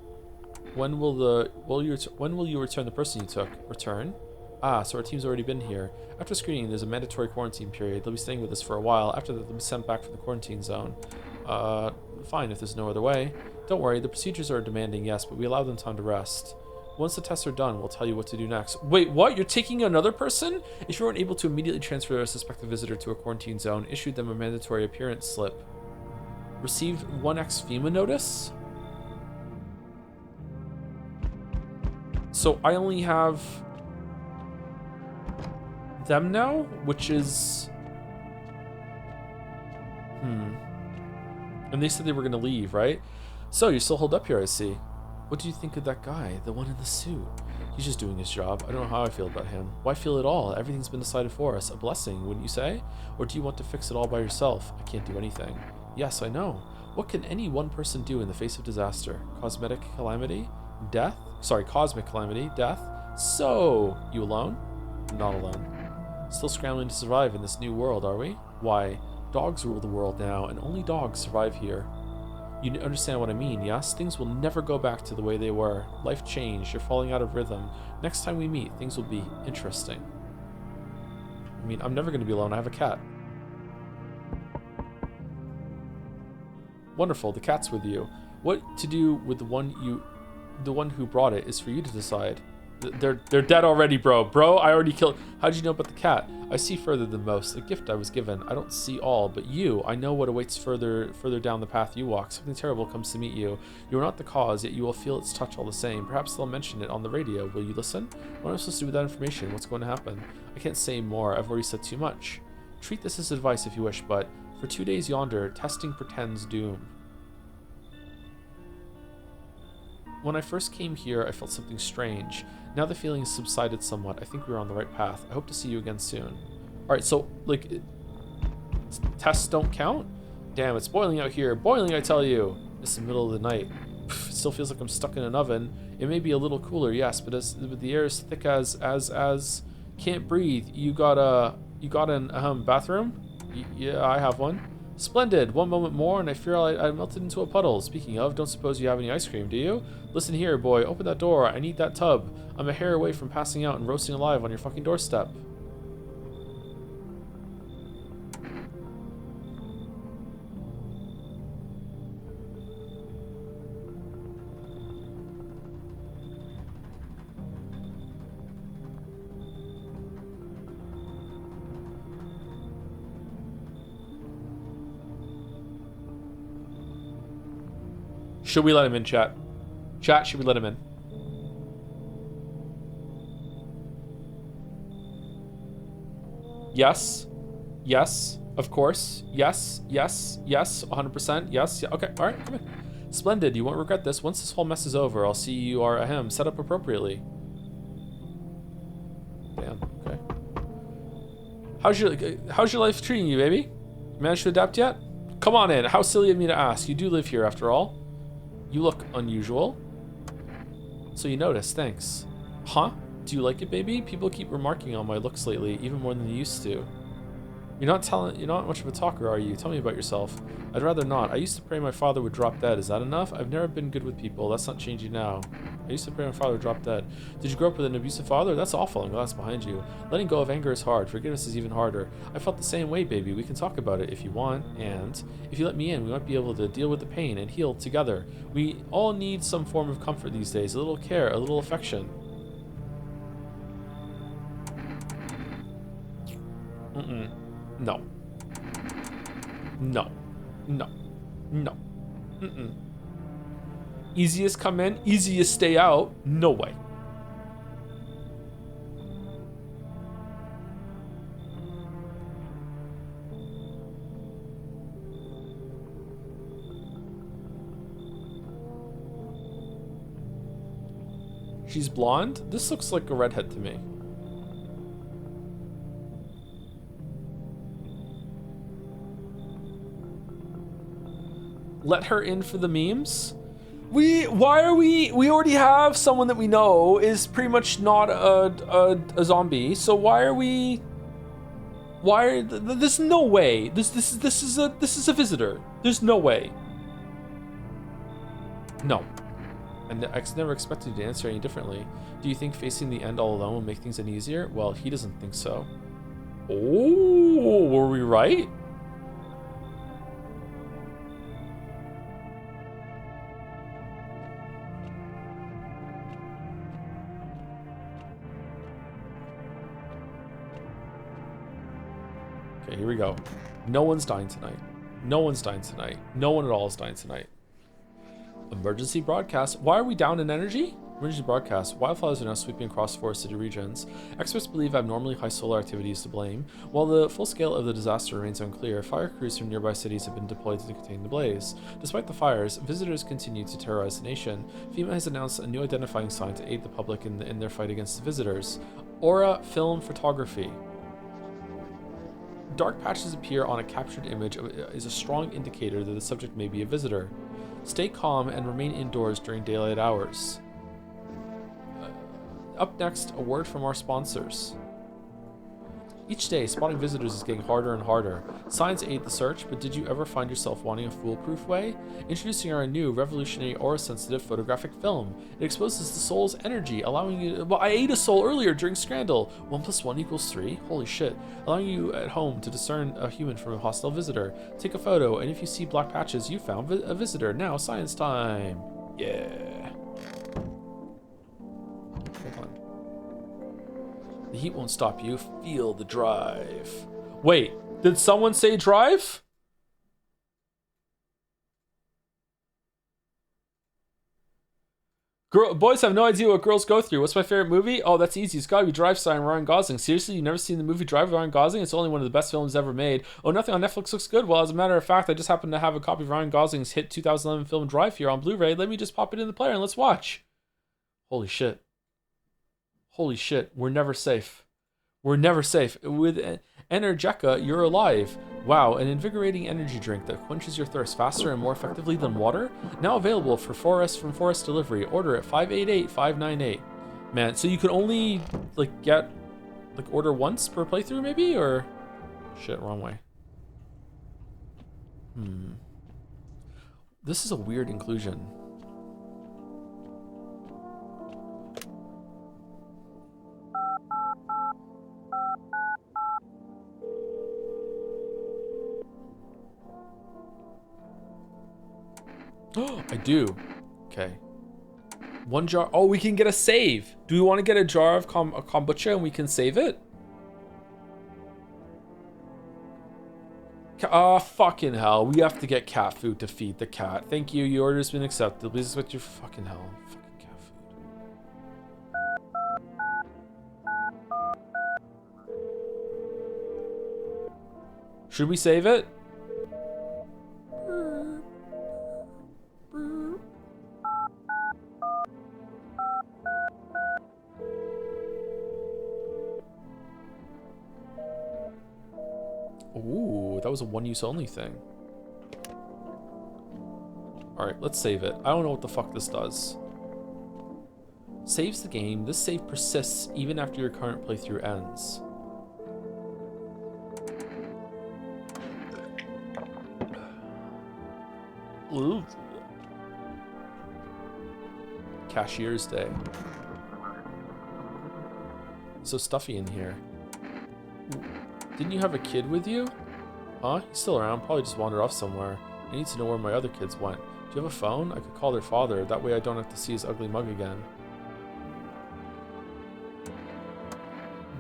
When will you return the person you took? Return? Ah, so our team's already been here. After screening, there's a mandatory quarantine period. They'll be staying with us for a while. After that, they'll be sent back from the quarantine zone. Fine if there's no other way. Don't worry, the procedures are demanding, yes, but we allow them time to rest. Once the tests are done, we'll tell you what to do next. Wait, what? You're taking another person? If you weren't able to immediately transfer a suspected visitor to a quarantine zone, issued them a mandatory appearance slip. Received 1x FEMA notice? So I only have them now, which is... And they said they were going to leave, right? So you still hold up here, I see. What do you think of that guy, the one in the suit? He's just doing his job. I don't know how I feel about him. Why feel at all? Everything's been decided for us. A blessing, wouldn't you say? Or do you want to fix it all by yourself? I can't do anything. Yes, I know. What can any one person do in the face of disaster? Cosmetic calamity? Death? Sorry, cosmic calamity? Death? So, you alone? Not alone. Still scrambling to survive in this new world, are we? Why, dogs rule the world now, and only dogs survive here. You understand what I mean, yes? Things will never go back to the way they were. Life changed, you're falling out of rhythm. Next time we meet, things will be interesting. I mean, I'm never going to be alone, I have a cat. Wonderful, the cat's with you. What to do with the one who brought it is for you to decide. They're dead already, bro. Bro, I already killed... How'd you know about the cat? I see further than most. A gift I was given. I don't see all, but you, I know what awaits further down the path you walk. Something terrible comes to meet you. You are not the cause, yet you will feel its touch all the same. Perhaps they'll mention it on the radio. Will you listen? What am I supposed to do with that information? What's going to happen? I can't say more. I've already said too much. Treat this as advice if you wish, but for 2 days yonder, testing pretends doom. When I first came here, I felt something strange. Now the feeling has subsided somewhat. I think we're on the right path. I hope to see you again soon. Alright, so, like, tests don't count? Damn, it's boiling out here. Boiling, I tell you. It's the middle of the night. It still feels like I'm stuck in an oven. It may be a little cooler, yes, but the air is thick as can't breathe. You got an bathroom? Yeah, I have one. Splendid. One moment more, and I fear I melted into a puddle. Speaking of, don't suppose you have any ice cream, do you? Listen here, boy. Open that door. I need that tub. I'm a hair away from passing out and roasting alive on your fucking doorstep. Should we let him in, chat? Chat, should we let him in? Yes. Yes. Of course. Yes. Yes. Yes. 100%. Yes. Yeah. Okay. All right. Come in. Splendid. You won't regret this. Once this whole mess is over, I'll see you are ahem set up appropriately. Damn. Okay. How's your life treating you, baby? Managed to adapt yet? Come on in. How silly of me to ask. You do live here after all. You look unusual. So you notice, thanks. Huh? Do you like it, baby? People keep remarking on my looks lately, even more than they used to. You're not much of a talker, are you? Tell me about yourself. I'd rather not. I used to pray my father would drop dead. Is that enough? I've never been good with people. That's not changing now. I used to pray my father would drop dead. Did you grow up with an abusive father? That's awful. I'm glad it's behind you. Letting go of anger is hard. Forgiveness is even harder. I felt the same way, baby. We can talk about it if you want. And if you let me in, we might be able to deal with the pain and heal together. We all need some form of comfort these days. A little care, a little affection. No. No. No. No. Easiest come in, easiest stay out. No way. She's blonde? This looks like a redhead to me. Let her in for the memes? We already have someone that we know is pretty much not a zombie, so there's no way. This is a visitor. There's no way. No. And I never expected you to answer any differently. Do you think facing the end all alone will make things any easier? Well, he doesn't think so. Oh, were we right? Okay, here we go. No one's dying tonight. No one's dying tonight. No one at all is dying tonight. Emergency broadcast. Why are we down in energy? Emergency broadcast. Wildfires are now sweeping across forest city regions. Experts believe abnormally high solar activity is to blame. While the full scale of the disaster remains unclear, fire crews from nearby cities have been deployed to contain the blaze. Despite the fires, visitors continue to terrorize the nation. FEMA has announced a new identifying sign to aid the public in their fight against the visitors. Aura Film Photography. Dark patches appear on a captured image is a strong indicator that the subject may be a visitor. Stay calm and remain indoors during daylight hours. Up next, a word from our sponsors. Each day, spotting visitors is getting harder and harder. Signs aid the search, but did you ever find yourself wanting a foolproof way? Introducing our new revolutionary aura-sensitive photographic film. It exposes the soul's energy, allowing you... Well, I ate a soul earlier during Scrandle. 1 + 1 = 3? Holy shit. Allowing you at home to discern a human from a hostile visitor. Take a photo, and if you see black patches, you found a visitor. Now, science time. Yeah. Hold on. The heat won't stop you. Feel the drive. Wait, did someone say drive? Boys have no idea what girls go through. What's my favorite movie? Oh, that's easy. It's gotta be Drive starring Ryan Gosling. Seriously, you've never seen the movie Drive with Ryan Gosling? It's only one of the best films ever made. Oh, nothing on Netflix looks good. Well, as a matter of fact, I just happen to have a copy of Ryan Gosling's hit 2011 film Drive here on Blu-ray. Let me just pop it in the player and let's watch. Holy shit. Holy shit. We're never safe. We're never safe. With Energeca, you're alive. Wow, an invigorating energy drink that quenches your thirst faster and more effectively than water? Now available for Forest Delivery. Order at 588-598. Man, so you could only order once per playthrough maybe, or shit, wrong way. This is a weird inclusion. I do. Okay. 1 jar. Oh, we can get a save. Do we want to get a jar of kombucha and we can save it? Fucking hell. We have to get cat food to feed the cat. Thank you. Your order's been accepted. Please expect your fucking hell. Fucking cat food. Should we save it? Ooh, that was a one-use only thing. Alright, let's save it. I don't know what the fuck this does. Saves the game. This save persists even after your current playthrough ends. Ooh. Cashier's Day. So stuffy in here. Ooh. Didn't you have a kid with you? Huh? He's still around. Probably just wandered off somewhere. I need to know where my other kids went. Do you have a phone? I could call their father. That way I don't have to see his ugly mug again.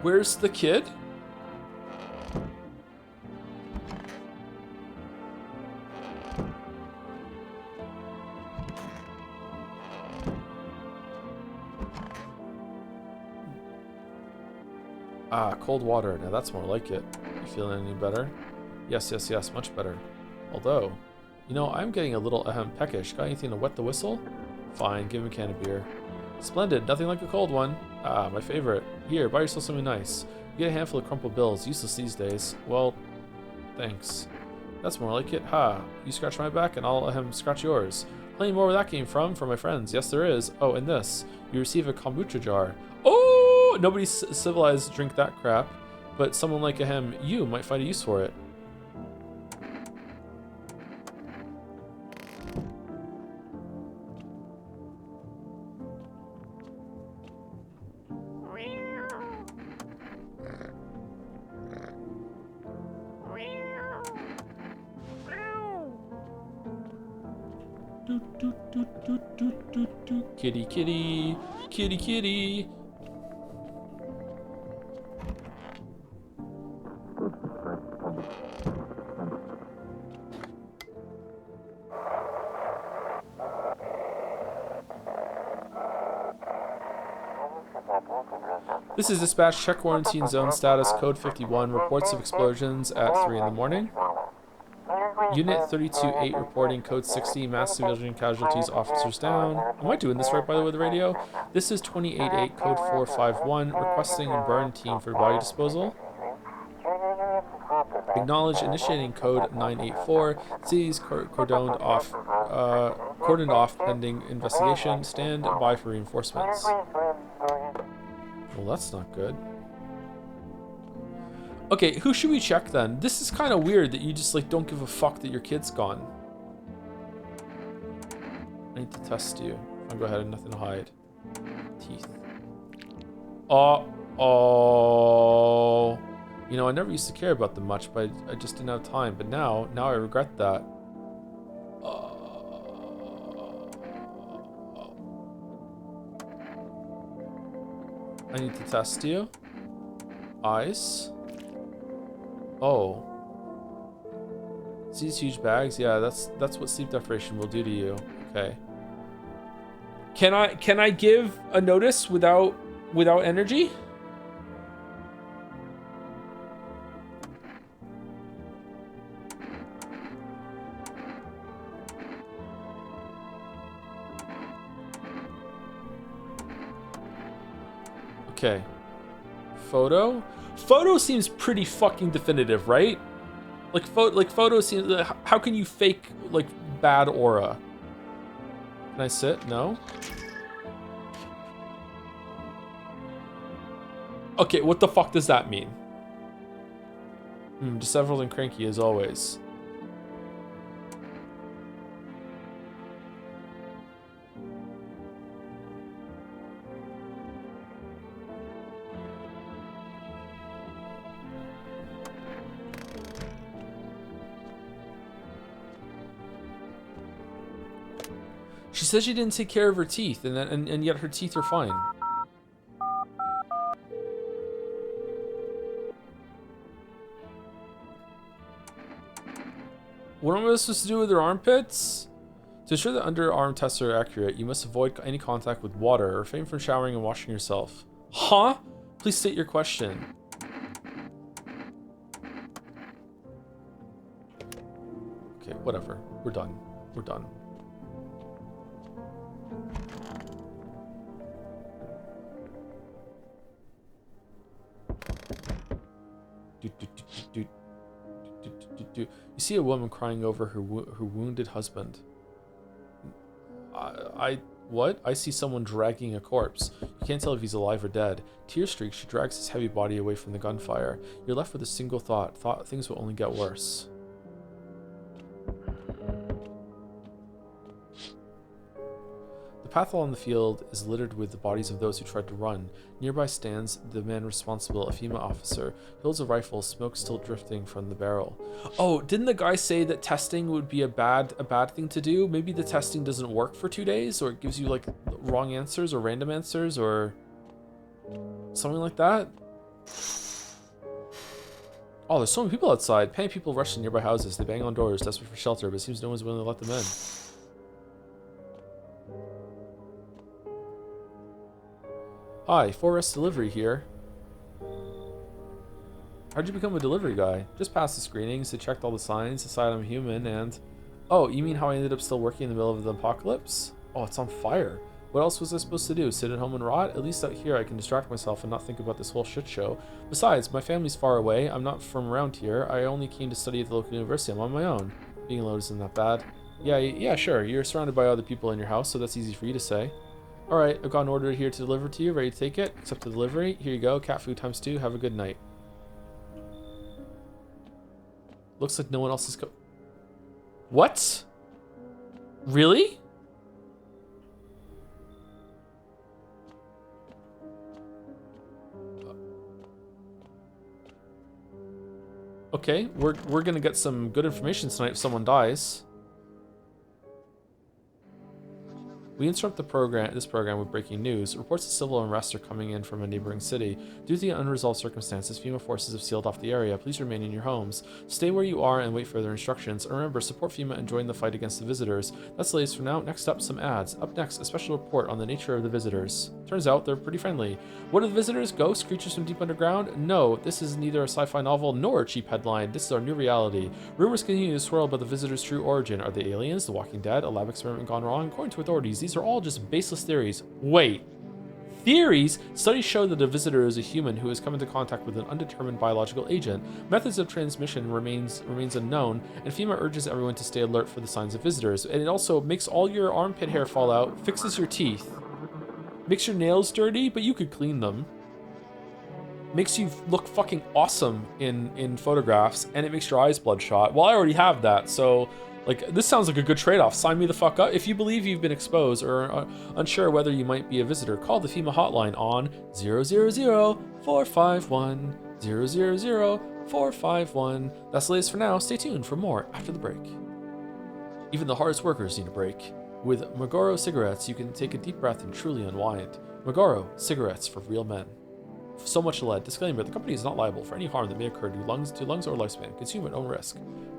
Where's the kid? Ah, cold water. Now that's more like it. You feeling any better? Yes, yes, yes, much better. Although, you know, I'm getting a little peckish. Got anything to wet the whistle? Fine, give him a can of beer. Splendid, nothing like a cold one. Ah, my favorite. Here, buy yourself something nice. You get a handful of crumpled bills, useless these days. Well, thanks. That's more like it. Ha, you scratch my back and I'll scratch yours. Plenty more where that came from for my friends. Yes, there is. Oh, and this. You receive a kombucha jar. Oh, nobody civilized drink that crap. But someone like you might find a use for it. Kitty, kitty, kitty, kitty. This is dispatch. Check quarantine zone status. Code 51. Reports of explosions at 3 in the morning. Unit 32-8 reporting. Code 60. Mass civilian casualties. Officers down. Am I doing this right, by the way, the radio? This is 28-8. Code 451. Requesting a burn team for body disposal. Acknowledge. Initiating code 984. Cities cordoned off pending investigation. Stand by for reinforcements. Well, that's not good. Okay, who should we check then? This is kind of weird that you just like don't give a fuck that your kid's gone. I need to test you. I'll go ahead and nothing to hide. Teeth. Oh. You know, I never used to care about them much, but I just didn't have time. But now I regret that. I need to test you. Eyes. Oh. See these huge bags? Yeah, that's what sleep deprivation will do to you. Okay. Can I give a notice without energy? Okay. Photo? Photo seems pretty fucking definitive, right? Like photo seems... how can you fake, like, bad aura? Can I sit? No? Okay, what the fuck does that mean? Disheveled and cranky as always. She said she didn't take care of her teeth, and yet her teeth are fine. What am I supposed to do with her armpits? To ensure that underarm tests are accurate, you must avoid any contact with water or refrain from showering and washing yourself. Huh? Please state your question. Okay, whatever. We're done. We're done. You see a woman crying over her wounded husband. What? I see someone dragging a corpse. You can't tell if he's alive or dead. Tear streaks, she drags his heavy body away from the gunfire. You're left with a single thought. Things will only get worse. The path along the field is littered with the bodies of those who tried to run. Nearby stands the man responsible, a female officer. He holds a rifle, smoke still drifting from the barrel. Oh, didn't the guy say that testing would be a bad thing to do? Maybe the testing doesn't work for 2 days, or it gives you like wrong answers or random answers or something like that. Oh, there's so many people outside. Panicked people rush to nearby houses. They bang on doors, desperate for shelter, but it seems no one's willing to let them in. Hi, Forest Delivery here. How'd you become a delivery guy? Just passed the screenings, they checked all the signs, decided I'm human, and... Oh, you mean how I ended up still working in the middle of the apocalypse? Oh, it's on fire. What else was I supposed to do? Sit at home and rot? At least out here I can distract myself and not think about this whole shit show. Besides, my family's far away. I'm not from around here. I only came to study at the local university. I'm on my own. Being alone isn't that bad. Yeah, sure. You're surrounded by other people in your house, so that's easy for you to say. Alright, I've got an order here to deliver to you. Ready to take it? Accept the delivery. Here you go. Cat food ×2. Have a good night. Looks like no one else is What? Really? Okay, we're gonna get some good information tonight if someone dies. We interrupt this program with breaking news. Reports of civil unrest are coming in from a neighboring city. Due to the unresolved circumstances, FEMA forces have sealed off the area. Please remain in your homes. Stay where you are and wait for their instructions. And remember, support FEMA and join the fight against the visitors. That's the latest for now. Next up, some ads. Up next, a special report on the nature of the visitors. Turns out they're pretty friendly. What are the visitors? Ghosts? Creatures from deep underground? No, this is neither a sci-fi novel nor a cheap headline. This is our new reality. Rumors continue to swirl about the visitors' true origin. Are they aliens? The Walking Dead? A lab experiment gone wrong? According to authorities, these are all just baseless theories. Wait. Theories? Studies show that a visitor is a human who has come into contact with an undetermined biological agent. Methods of transmission remains unknown, and FEMA urges everyone to stay alert for the signs of visitors. And it also makes all your armpit hair fall out, fixes your teeth, makes your nails dirty, but you could clean them. Makes you look fucking awesome in photographs, and it makes your eyes bloodshot. Well, I already have that, so like this sounds like a good trade-off. Sign me the fuck up. If you believe you've been exposed or unsure whether you might be a visitor, call the FEMA hotline on 000-451-000-451. That's the latest for now. Stay tuned for more after the break. Even the hardest workers need a break. With Magoro cigarettes, you can take a deep breath and truly unwind. Magoro, cigarettes for real men. So much lead. Disclaimer, the company is not liable for any harm that may occur to lungs or lifespan. Consume at own risk.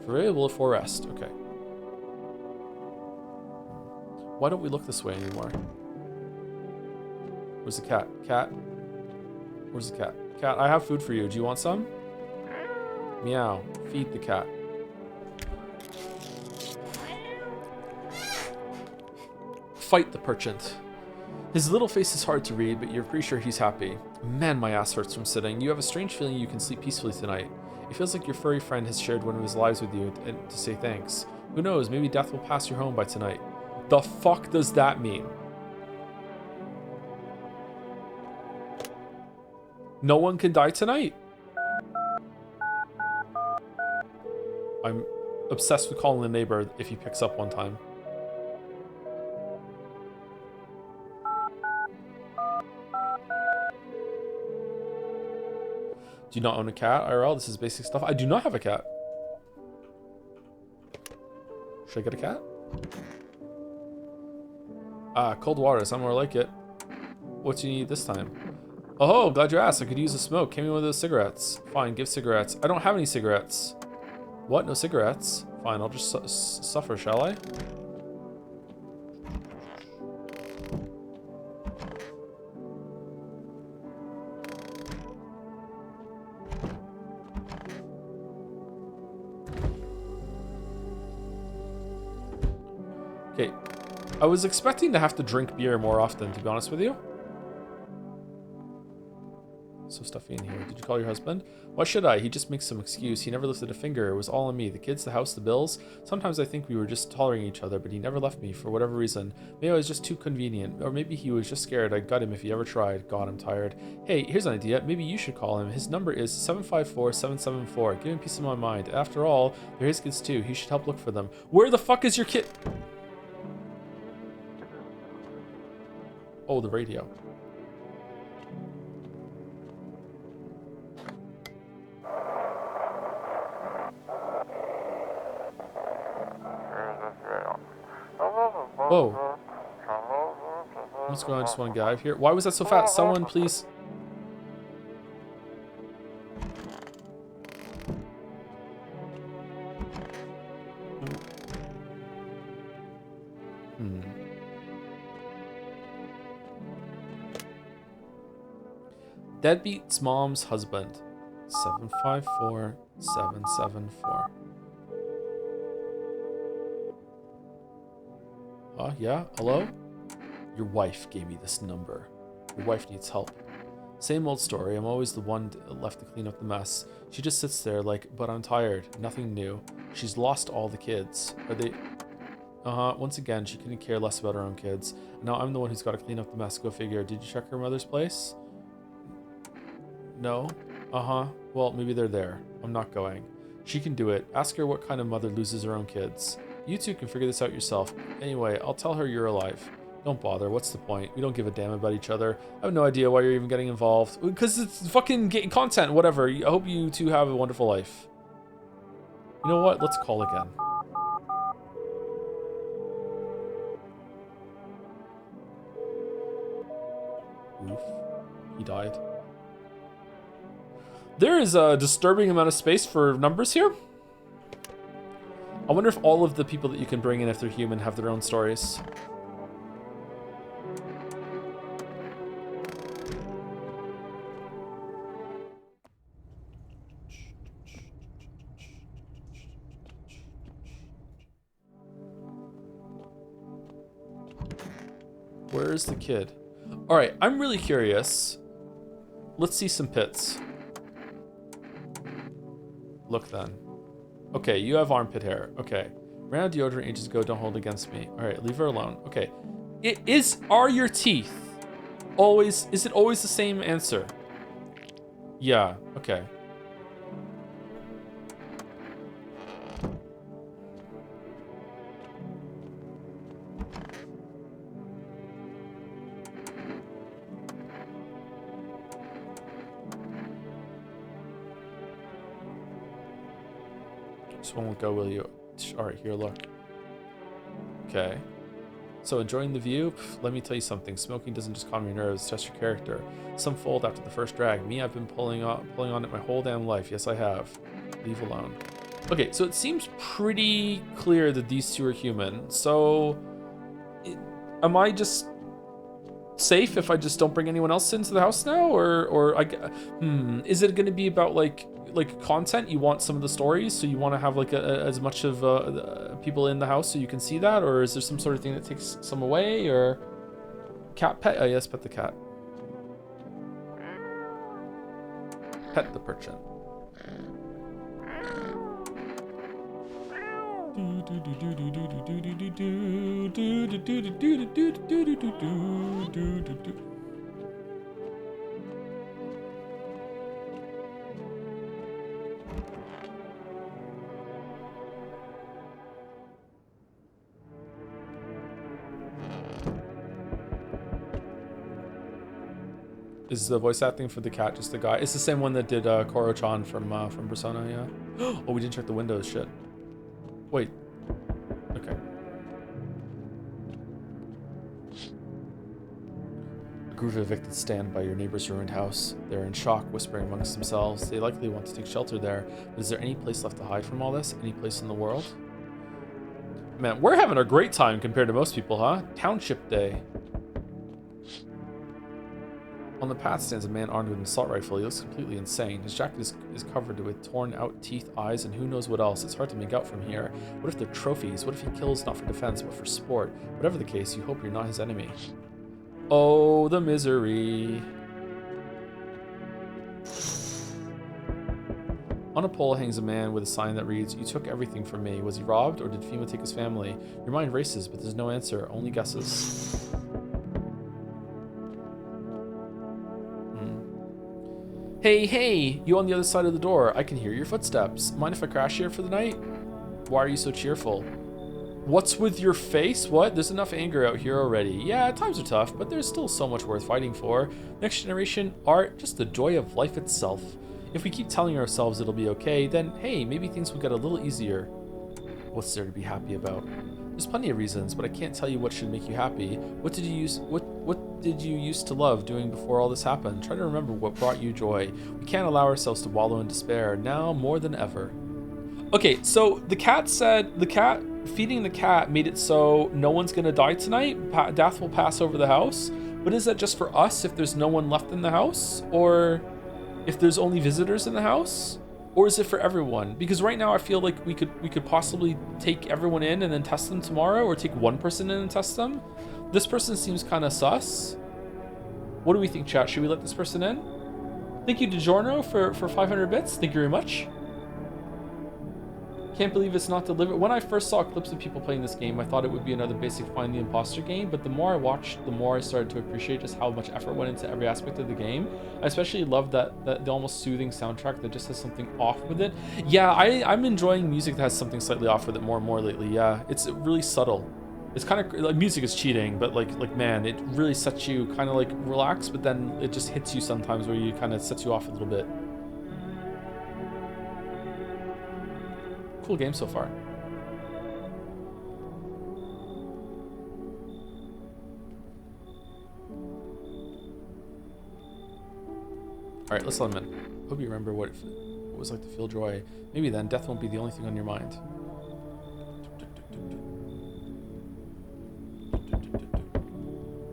Available for rest. Okay. Why don't we look this way anymore? Where's the cat? Cat? Where's the cat? Cat, I have food for you. Do you want some? Meow. Feed the cat. Fight the merchant. His little face is hard to read, but you're pretty sure he's happy. Man, my ass hurts from sitting. You have a strange feeling you can sleep peacefully tonight. It feels like your furry friend has shared one of his lives with you and to say thanks. Who knows, maybe death will pass your home by tonight. The fuck does that mean? No one can die tonight? I'm obsessed with calling the neighbor if he picks up one time. Do you not own a cat, IRL? This is basic stuff. I do not have a cat. Should I get a cat? Ah, cold water. Sound more like it. What do you need this time? Oh, glad you asked. I could use a smoke. Give me one of those cigarettes. Fine, give cigarettes. I don't have any cigarettes. What? No cigarettes? Fine, I'll just suffer, shall I? Okay, I was expecting to have to drink beer more often, to be honest with you. So stuffy in here. Did you call your husband? Why should I? He just makes some excuse. He never lifted a finger. It was all on me. The kids, the house, the bills. Sometimes I think we were just tolerating each other, but he never left me for whatever reason. Maybe I was just too convenient. Or maybe he was just scared I'd gut him if he ever tried. God, I'm tired. Hey, here's an idea. Maybe you should call him. His number is 754-774. Give him peace of my mind. After all, they're his kids too. He should help look for them. Where the fuck is your kid? Oh, the radio. Whoa. What's going on? I just want to get out of here. Why was that so fast? Someone, please. Deadbeat's mom's husband. 754-774. Yeah? Hello? Your wife gave me this number. Your wife needs help. Same old story. I'm always the one left to clean up the mess. She just sits there like, but I'm tired. Nothing new. She's lost all the kids. Are they... Once again, she couldn't care less about her own kids. Now I'm the one who's got to clean up the mess. Go figure. Did you check her mother's place? No? Well, maybe they're there. I'm not going. She can do it. Ask her what kind of mother loses her own kids. You two can figure this out yourself. Anyway, I'll tell her you're alive. Don't bother. What's the point? We don't give a damn about each other. I have no idea why you're even getting involved. Because it's fucking content, whatever. I hope you two have a wonderful life. You know what? Let's call again. Oof. He died. There is a disturbing amount of space for numbers here. I wonder if all of the people that you can bring in, if they're human, have their own stories. Where's the kid? All right, I'm really curious. Let's see some pits. Look then. Okay, you have armpit hair. Okay. Ran out of deodorant ages ago, don't hold against me. All right, leave her alone. Okay. Are your teeth always, is it always the same answer? Yeah, okay. Just won't go, will you? All right, here, look. Okay. So enjoying the view? Pff, let me tell you something. Smoking doesn't just calm your nerves, test your character. Some fold after the first drag. Me, I've been pulling on it my whole damn life. Yes, I have. Leave alone. Okay, so it seems pretty clear that these two are human. So, am I just safe if I just don't bring anyone else into the house now, is it going to be about like content? You want some of the stories, so you want to have like as much of people in the house so you can see that, or is there some sort of thing that takes some away? Or cat pet? Oh yes, pet the cat. Pet the perchin. Is the voice acting for the cat just the guy? It's the same one that did Koro-chan from Persona, yeah. Oh, we didn't check the windows. Shit. Wait. Okay. A group of evicted stand by your neighbor's ruined house. They're in shock, whispering amongst themselves. They likely want to take shelter there. But is there any place left to hide from all this? Any place in the world? Man, we're having a great time compared to most people, huh? Township Day. On the path stands a man armed with an assault rifle. He looks completely insane. His jacket is covered with torn out teeth, eyes, and who knows what else. It's hard to make out from here. What if they're trophies? What if he kills not for defense, but for sport? Whatever the case, you hope you're not his enemy. Oh, the misery. On a pole hangs a man with a sign that reads, "You took everything from me. Was he robbed, or did FEMA take his family?" Your mind races, but there's no answer, only guesses. Hey, you on the other side of the door. I can hear your footsteps. Mind if I crash here for the night? Why are you so cheerful? What's with your face? What? There's enough anger out here already. Yeah, times are tough, but there's still so much worth fighting for. Next generation, art, just the joy of life itself. If we keep telling ourselves it'll be okay, then hey, maybe things will get a little easier. What's there to be happy about? There's plenty of reasons, but I can't tell you what should make you happy. What did you used to love doing before all this happened? Try to remember what brought you joy. We can't allow ourselves to wallow in despair, now more than ever. Okay, so the cat said, feeding the cat made it so no one's gonna die tonight. Death will pass over the house. But is that just for us if there's no one left in the house? Or if there's only visitors in the house? Or is it for everyone? Because right now I feel like we could possibly take everyone in and then test them tomorrow, or take one person in and test them. This person seems kind of sus. What do we think, chat? Should we let this person in? Thank you, DiGiorno, for 500 bits. Thank you very much. Can't believe it's not delivered. When I first saw clips of people playing this game, I thought it would be another basic Find the Imposter game, but the more I watched, the more I started to appreciate just how much effort went into every aspect of the game. I especially love the almost soothing soundtrack that just has something off with it. Yeah, I'm enjoying music that has something slightly off with it more and more lately. Yeah, it's really subtle. It's kind of like music is cheating, but like man, it really sets you kind of like relax, but then it just hits you sometimes where you kind of sets you off a little bit. Cool game so far. Alright, let's let him in. Hope you remember what it was like to feel joy. Maybe then death won't be the only thing on your mind.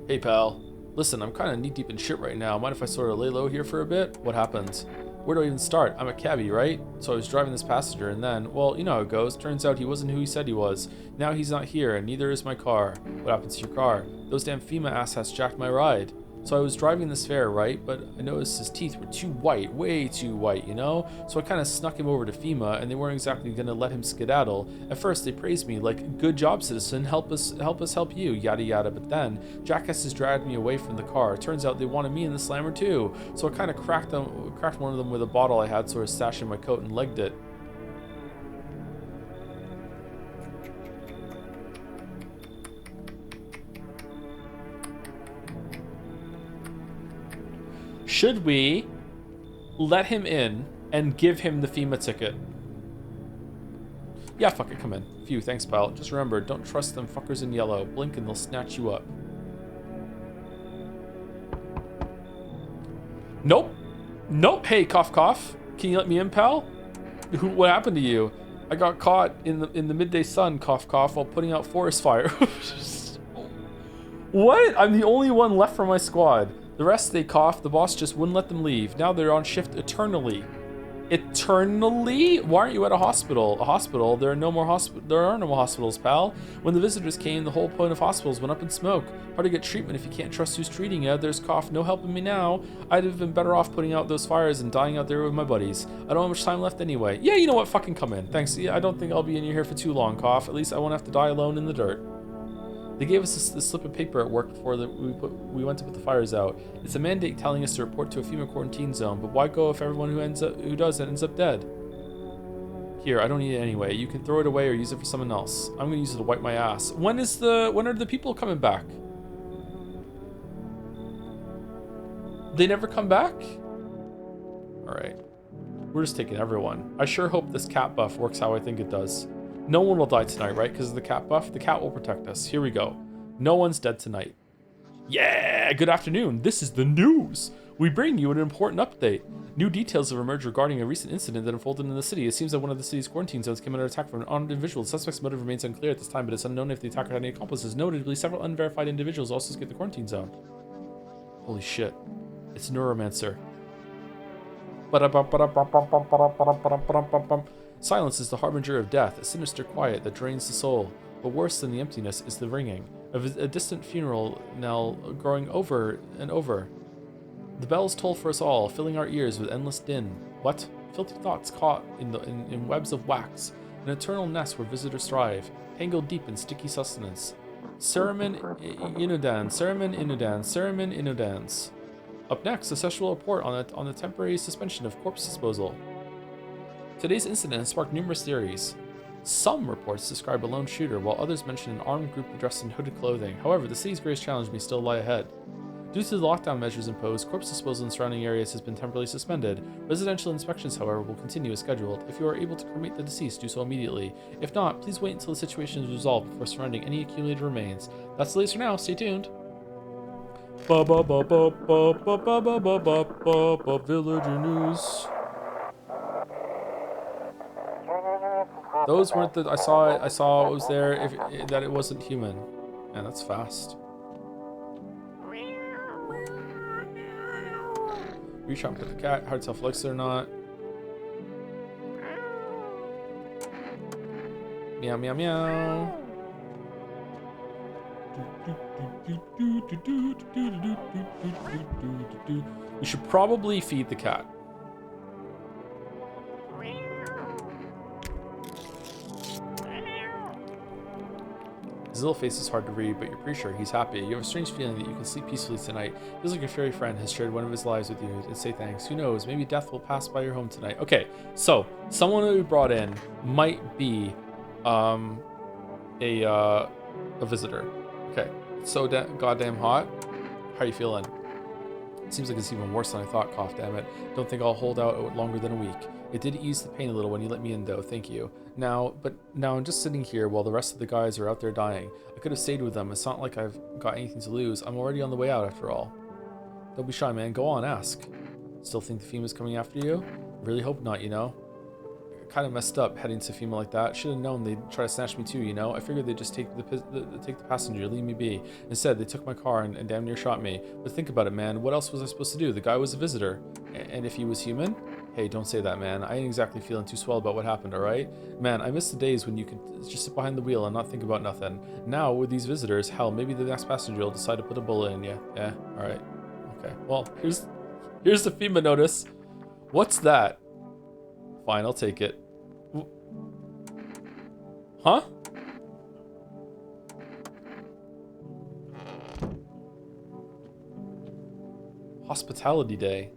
Hey pal, listen, I'm kind of knee deep in shit right now. Mind if I sort of lay low here for a bit? What happens? Where do I even start? I'm a cabbie, right? So I was driving this passenger and then, well, you know how it goes. Turns out he wasn't who he said he was. Now he's not here and neither is my car. What happens to your car? Those damn FEMA asshats jacked my ride. So I was driving this fare, right? But I noticed his teeth were too white, way too white, you know? So I kind of snuck him over to FEMA, and they weren't exactly gonna let him skedaddle. At first, they praised me like, "Good job, citizen. Help us help you." Yada yada. But then jackasses dragged me away from the car. Turns out they wanted me in the slammer too. So I kind of cracked one of them with a bottle I had sort of stashed in my coat and legged it. Should we let him in and give him the FEMA ticket? Yeah, fuck it, come in. Phew, thanks, pal. Just remember, don't trust them fuckers in yellow. Blink and they'll snatch you up. Nope. Nope. Hey, cough, cough. Can you let me in, pal? What happened to you? I got caught in the midday sun, cough, cough, while putting out forest fire. What? I'm the only one left from my squad. The rest, they coughed. The boss just wouldn't let them leave. Now they're on shift eternally. Eternally? Why aren't you at a hospital? A hospital? There are no more hospitals, pal. When the visitors came, the whole point of hospitals went up in smoke. Hard to get treatment if you can't trust who's treating you. There's cough. No helping me now. I'd have been better off putting out those fires and dying out there with my buddies. I don't have much time left anyway. Yeah, you know what? Fucking come in. Thanks. Yeah, I don't think I'll be in here for too long, cough. At least I won't have to die alone in the dirt. They gave us this slip of paper at work before we went to put the fires out. It's a mandate telling us to report to a FEMA quarantine zone, but why go if everyone who does it ends up dead? Here, I don't need it anyway. You can throw it away or use it for someone else. I'm gonna use it to wipe my ass. When are the people coming back? They never come back? Alright. We're just taking everyone. I sure hope this cat buff works how I think it does. No one will die tonight, right? Because of the cat buff? The cat will protect us. Here we go. No one's dead tonight. Yeah! Good afternoon. This is the news. We bring you an important update. New details have emerged regarding a recent incident that unfolded in the city. It seems that one of the city's quarantine zones came under attack from an armed individual. The suspect's motive remains unclear at this time, but it's unknown if the attacker had any accomplices. Notably, several unverified individuals also escaped the quarantine zone. Holy shit. It's Neuromancer. Silence is the harbinger of death, a sinister quiet that drains the soul. But worse than the emptiness is the ringing of a distant funeral knell growing over and over. The bells toll for us all, filling our ears with endless din. What? Filthy thoughts caught in webs of wax, an eternal nest where visitors thrive, tangled deep in sticky sustenance. Ceremin inudans. Up next, a sexual report on the temporary suspension of corpse disposal. Today's incident has sparked numerous theories. Some reports describe a lone shooter, while others mention an armed group dressed in hooded clothing. However, the city's greatest challenge may still lie ahead. Due to the lockdown measures imposed, corpse disposal in surrounding areas has been temporarily suspended. Residential inspections, however, will continue as scheduled. If you are able to cremate the deceased, do so immediately. If not, please wait until the situation is resolved before surrendering any accumulated remains. That's the latest for now. Stay tuned. Villager news. Those weren't the. I saw it was there. That it wasn't human. Man, that's fast. Reach out and put the cat. Hard to tell if likes it or not. Meow meow meow. We should probably feed the cat. His little face is hard to read, but you're pretty sure he's happy. You have a strange feeling that you can sleep peacefully tonight. Feels like your fairy friend has shared one of his lives with you and say thanks. Who knows? Maybe death will pass by your home tonight. Okay, so someone that we brought in might be a visitor. Okay, it's so goddamn hot. How are you feeling? It seems like it's even worse than I thought, cough, damn it. Don't think I'll hold out longer than a week. It did ease the pain a little when you let me in, though, thank you. Now I'm just sitting here while the rest of the guys are out there dying. I could have stayed with them. It's not like I've got anything to lose. I'm already on the way out, after all. Don't be shy, man. Go on, ask. Still think the FEMA's coming after you? Really hope not, you know? Kind of messed up heading to FEMA like that. Should have known they'd try to snatch me too, you know? I figured they'd just take the passenger, leave me be. Instead, they took my car and damn near shot me. But think about it, man. What else was I supposed to do? The guy was a visitor. And if he was human? Hey, don't say that, man. I ain't exactly feeling too swell about what happened, alright? Man, I miss the days when you could just sit behind the wheel and not think about nothing. Now, with these visitors, hell, maybe the next passenger will decide to put a bullet in you. Yeah, alright. Okay, well, here's the FEMA notice. What's that? Fine, I'll take it. Huh? Hospitality Day.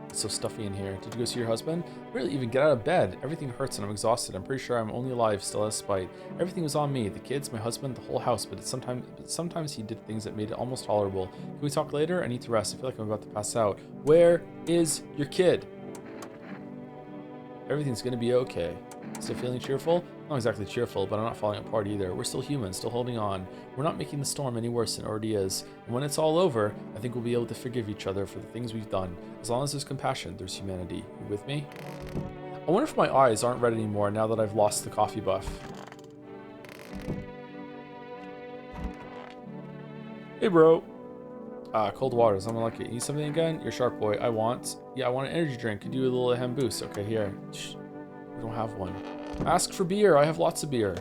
It's so stuffy in here. Did you go see your husband? Really even get out of bed. Everything hurts and I'm exhausted. I'm pretty sure I'm only alive still as spite. Everything was on me. The kids, my husband, the whole house. But sometimes he did things that made it almost tolerable. Can we talk later? I need to rest. I feel like I'm about to pass out. Where is your kid? Everything's gonna be okay. Still feeling cheerful? Not exactly cheerful, but I'm not falling apart either. We're still human, still holding on. We're not making the storm any worse than it already is. And when it's all over, I think we'll be able to forgive each other for the things we've done. As long as there's compassion, there's humanity. You with me? I wonder if my eyes aren't red anymore now that I've lost the coffee buff. Hey, bro. Cold water. Someone like it. You need something again? You're sharp, boy. I want an energy drink. Could do a little hem boost. Okay, here. Shh. I don't have one. Ask for beer. I have lots of beer.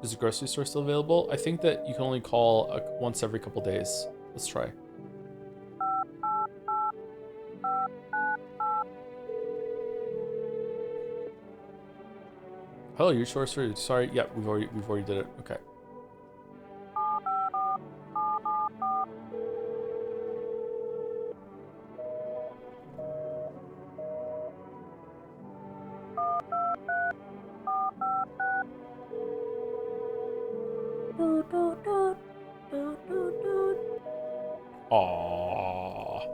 Is the grocery store still available? I think that you can only call once every couple days. Let's try. Hello, your sorcerer. Sorry. Yeah, we've already did it. Okay. Aww.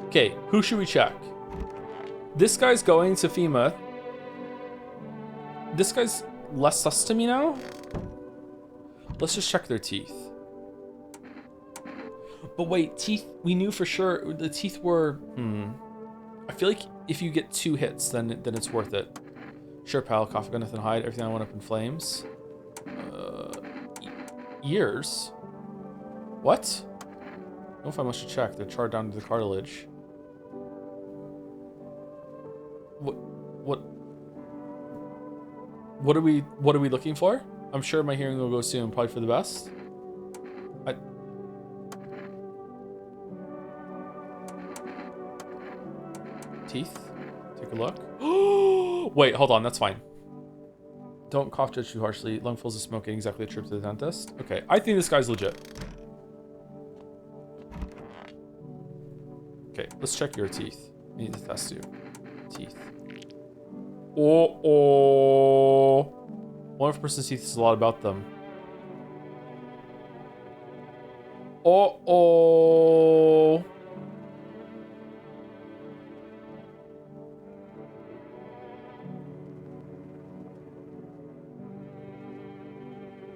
Okay, who should we check? This guy's going to FEMA. This guy's less sus to me now. Let's just check their teeth. But wait, teeth, we knew for sure the teeth were, I feel like if you get 2 hits, then it's worth it. Sure, pal, cough, got nothing to hide, everything I want up in flames. Ears? What? I don't know if I must check. They're charred down to the cartilage. What are we looking for? I'm sure my hearing will go soon, probably for the best. Teeth? Take a look. Wait, hold on, that's fine. Don't cough judge too harshly. Lungfuls of smoke ain't exactly a trip to the dentist. Okay, I think this guy's legit. Okay, let's check your teeth. I need to test you. Teeth. Oh. One of a person's teeth is a lot about them. Oh.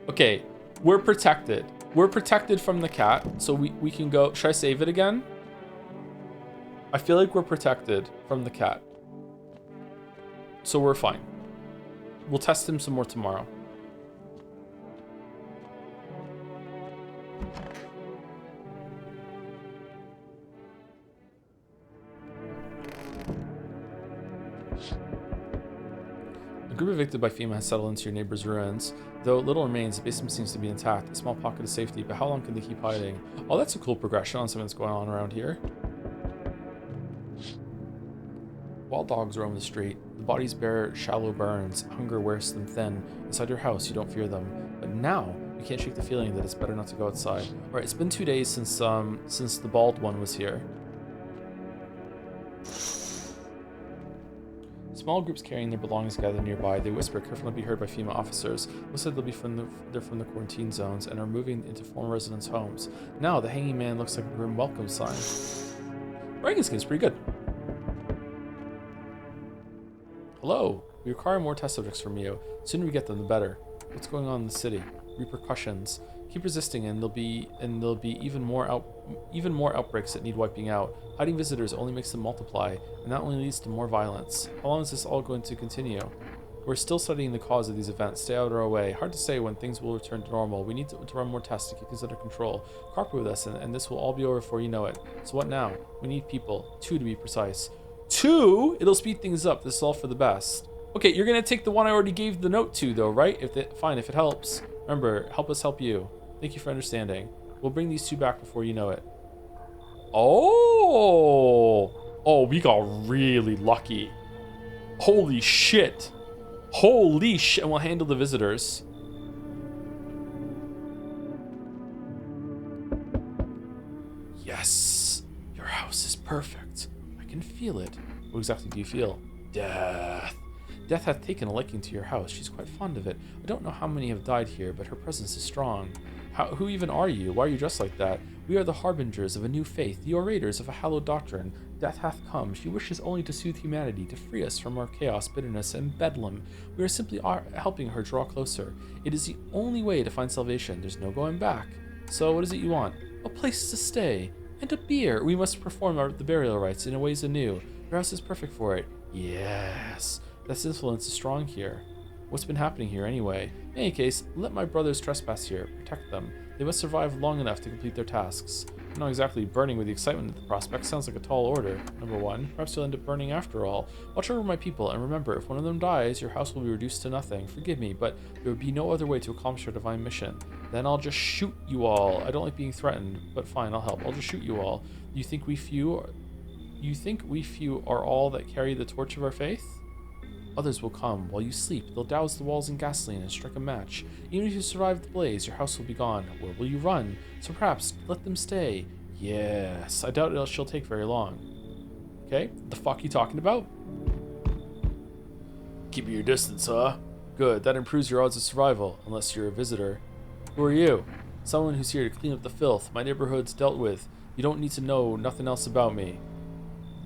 Okay, we're protected. We're protected from the cat, so we can go. Should I save it again? I feel like we're protected from the cat. So we're fine. We'll test him some more tomorrow. A group evicted by FEMA has settled into your neighbor's ruins. Though little remains, the basement seems to be intact. A small pocket of safety, but how long can they keep hiding? Oh, that's a cool progression on something that's going on around here. Wild dogs roam the street. The bodies bear shallow burns. Hunger wears them thin. Inside your house, you don't fear them. But now, you can't shake the feeling that it's better not to go outside. Alright, it's been 2 days since the bald one was here. Small groups carrying their belongings gather nearby. They whisper, careful not to be heard by female officers. Most said they're from the quarantine zones and are moving into former residents' homes. Now, the hanging man looks like a grim welcome sign. Dragon skin's pretty good. Hello. We require more test subjects from you. The sooner we get them, the better. What's going on in the city? Repercussions. Keep resisting, and there'll be even more outbreaks that need wiping out. Hiding visitors only makes them multiply, and that only leads to more violence. How long is this all going to continue? We're still studying the cause of these events. Stay out of our way. Hard to say when things will return to normal. We need to run more tests to keep things under control. Cooperate with us, and this will all be over before you know it. So what now? We need people. 2 to be precise. 2? It'll speed things up. This is all for the best. Okay, you're gonna take the one I already gave the note to, though, right? Fine, if it helps. Remember, help us help you. Thank you for understanding. We'll bring these 2 back before you know it. Oh, we got really lucky. Holy shit. Holy shit. And we'll handle the visitors. Yes. Your house is perfect. I can feel it. What exactly do you feel? Death. Death hath taken a liking to your house. She's quite fond of it. I don't know how many have died here, but her presence is strong. Who even are you? Why are you dressed like that? We are the harbingers of a new faith, the orators of a hallowed doctrine. Death hath come. She wishes only to soothe humanity, to free us from our chaos, bitterness, and bedlam. We are simply helping her draw closer. It is the only way to find salvation. There's no going back. So what is it you want? A place to stay. And a beer. We must perform the burial rites in ways anew. Your house is perfect for it. Yes. Death's influence is strong here. What's been happening here anyway? In any case, let my brothers trespass here. Protect them. They must survive long enough to complete their tasks. I'm not exactly burning with the excitement of the prospect. Sounds like a tall order. Number 1, perhaps you'll end up burning after all. Watch over my people, and remember, if one of them dies, your house will be reduced to nothing. Forgive me, but there would be no other way to accomplish our divine mission. Then I'll just shoot you all. I don't like being threatened, but fine, I'll help. I'll just shoot you all. You think we few are all that carry the torch of our faith? Others will come. While you sleep, they'll douse the walls in gasoline and strike a match. Even if you survive the blaze, your house will be gone. Where will you run? So perhaps let them stay. Yes. I doubt she'll take very long. Okay, the fuck you talking about? Keep your distance, huh? Good, that improves your odds of survival, unless you're a visitor. Who are you? Someone who's here to clean up the filth. My neighborhood's dealt with. You don't need to know nothing else about me.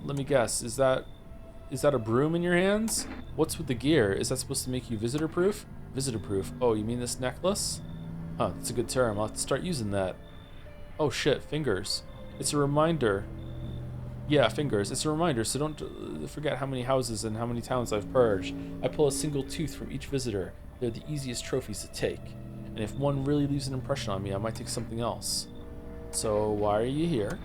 Let me guess, is that a broom in your hands? What's with the gear? Is that supposed to make you visitor-proof? Visitor-proof? Oh, you mean this necklace? Huh, that's a good term. I'll have to start using that. Oh shit, fingers. It's a reminder. Yeah, fingers. It's a reminder, so don't forget how many houses and how many towns I've purged. I pull a single tooth from each visitor. They're the easiest trophies to take. And if one really leaves an impression on me, I might take something else. So, why are you here?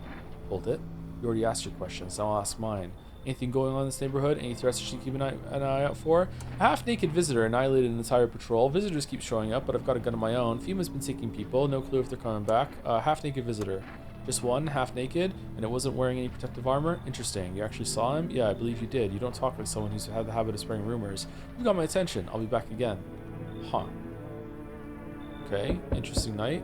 Hold it. You already asked your questions, now I'll ask mine. Anything going on in this neighborhood? Any threats you should keep an eye out for? A half-naked visitor annihilated an entire patrol. Visitors keep showing up, but I've got a gun of my own. FEMA's been taking people. No clue if they're coming back. Half-naked visitor. Just one, half-naked, and it wasn't wearing any protective armor? Interesting. You actually saw him? Yeah, I believe you did. You don't talk like someone who's had the habit of spreading rumors. You got my attention. I'll be back again. Huh. Okay, interesting night.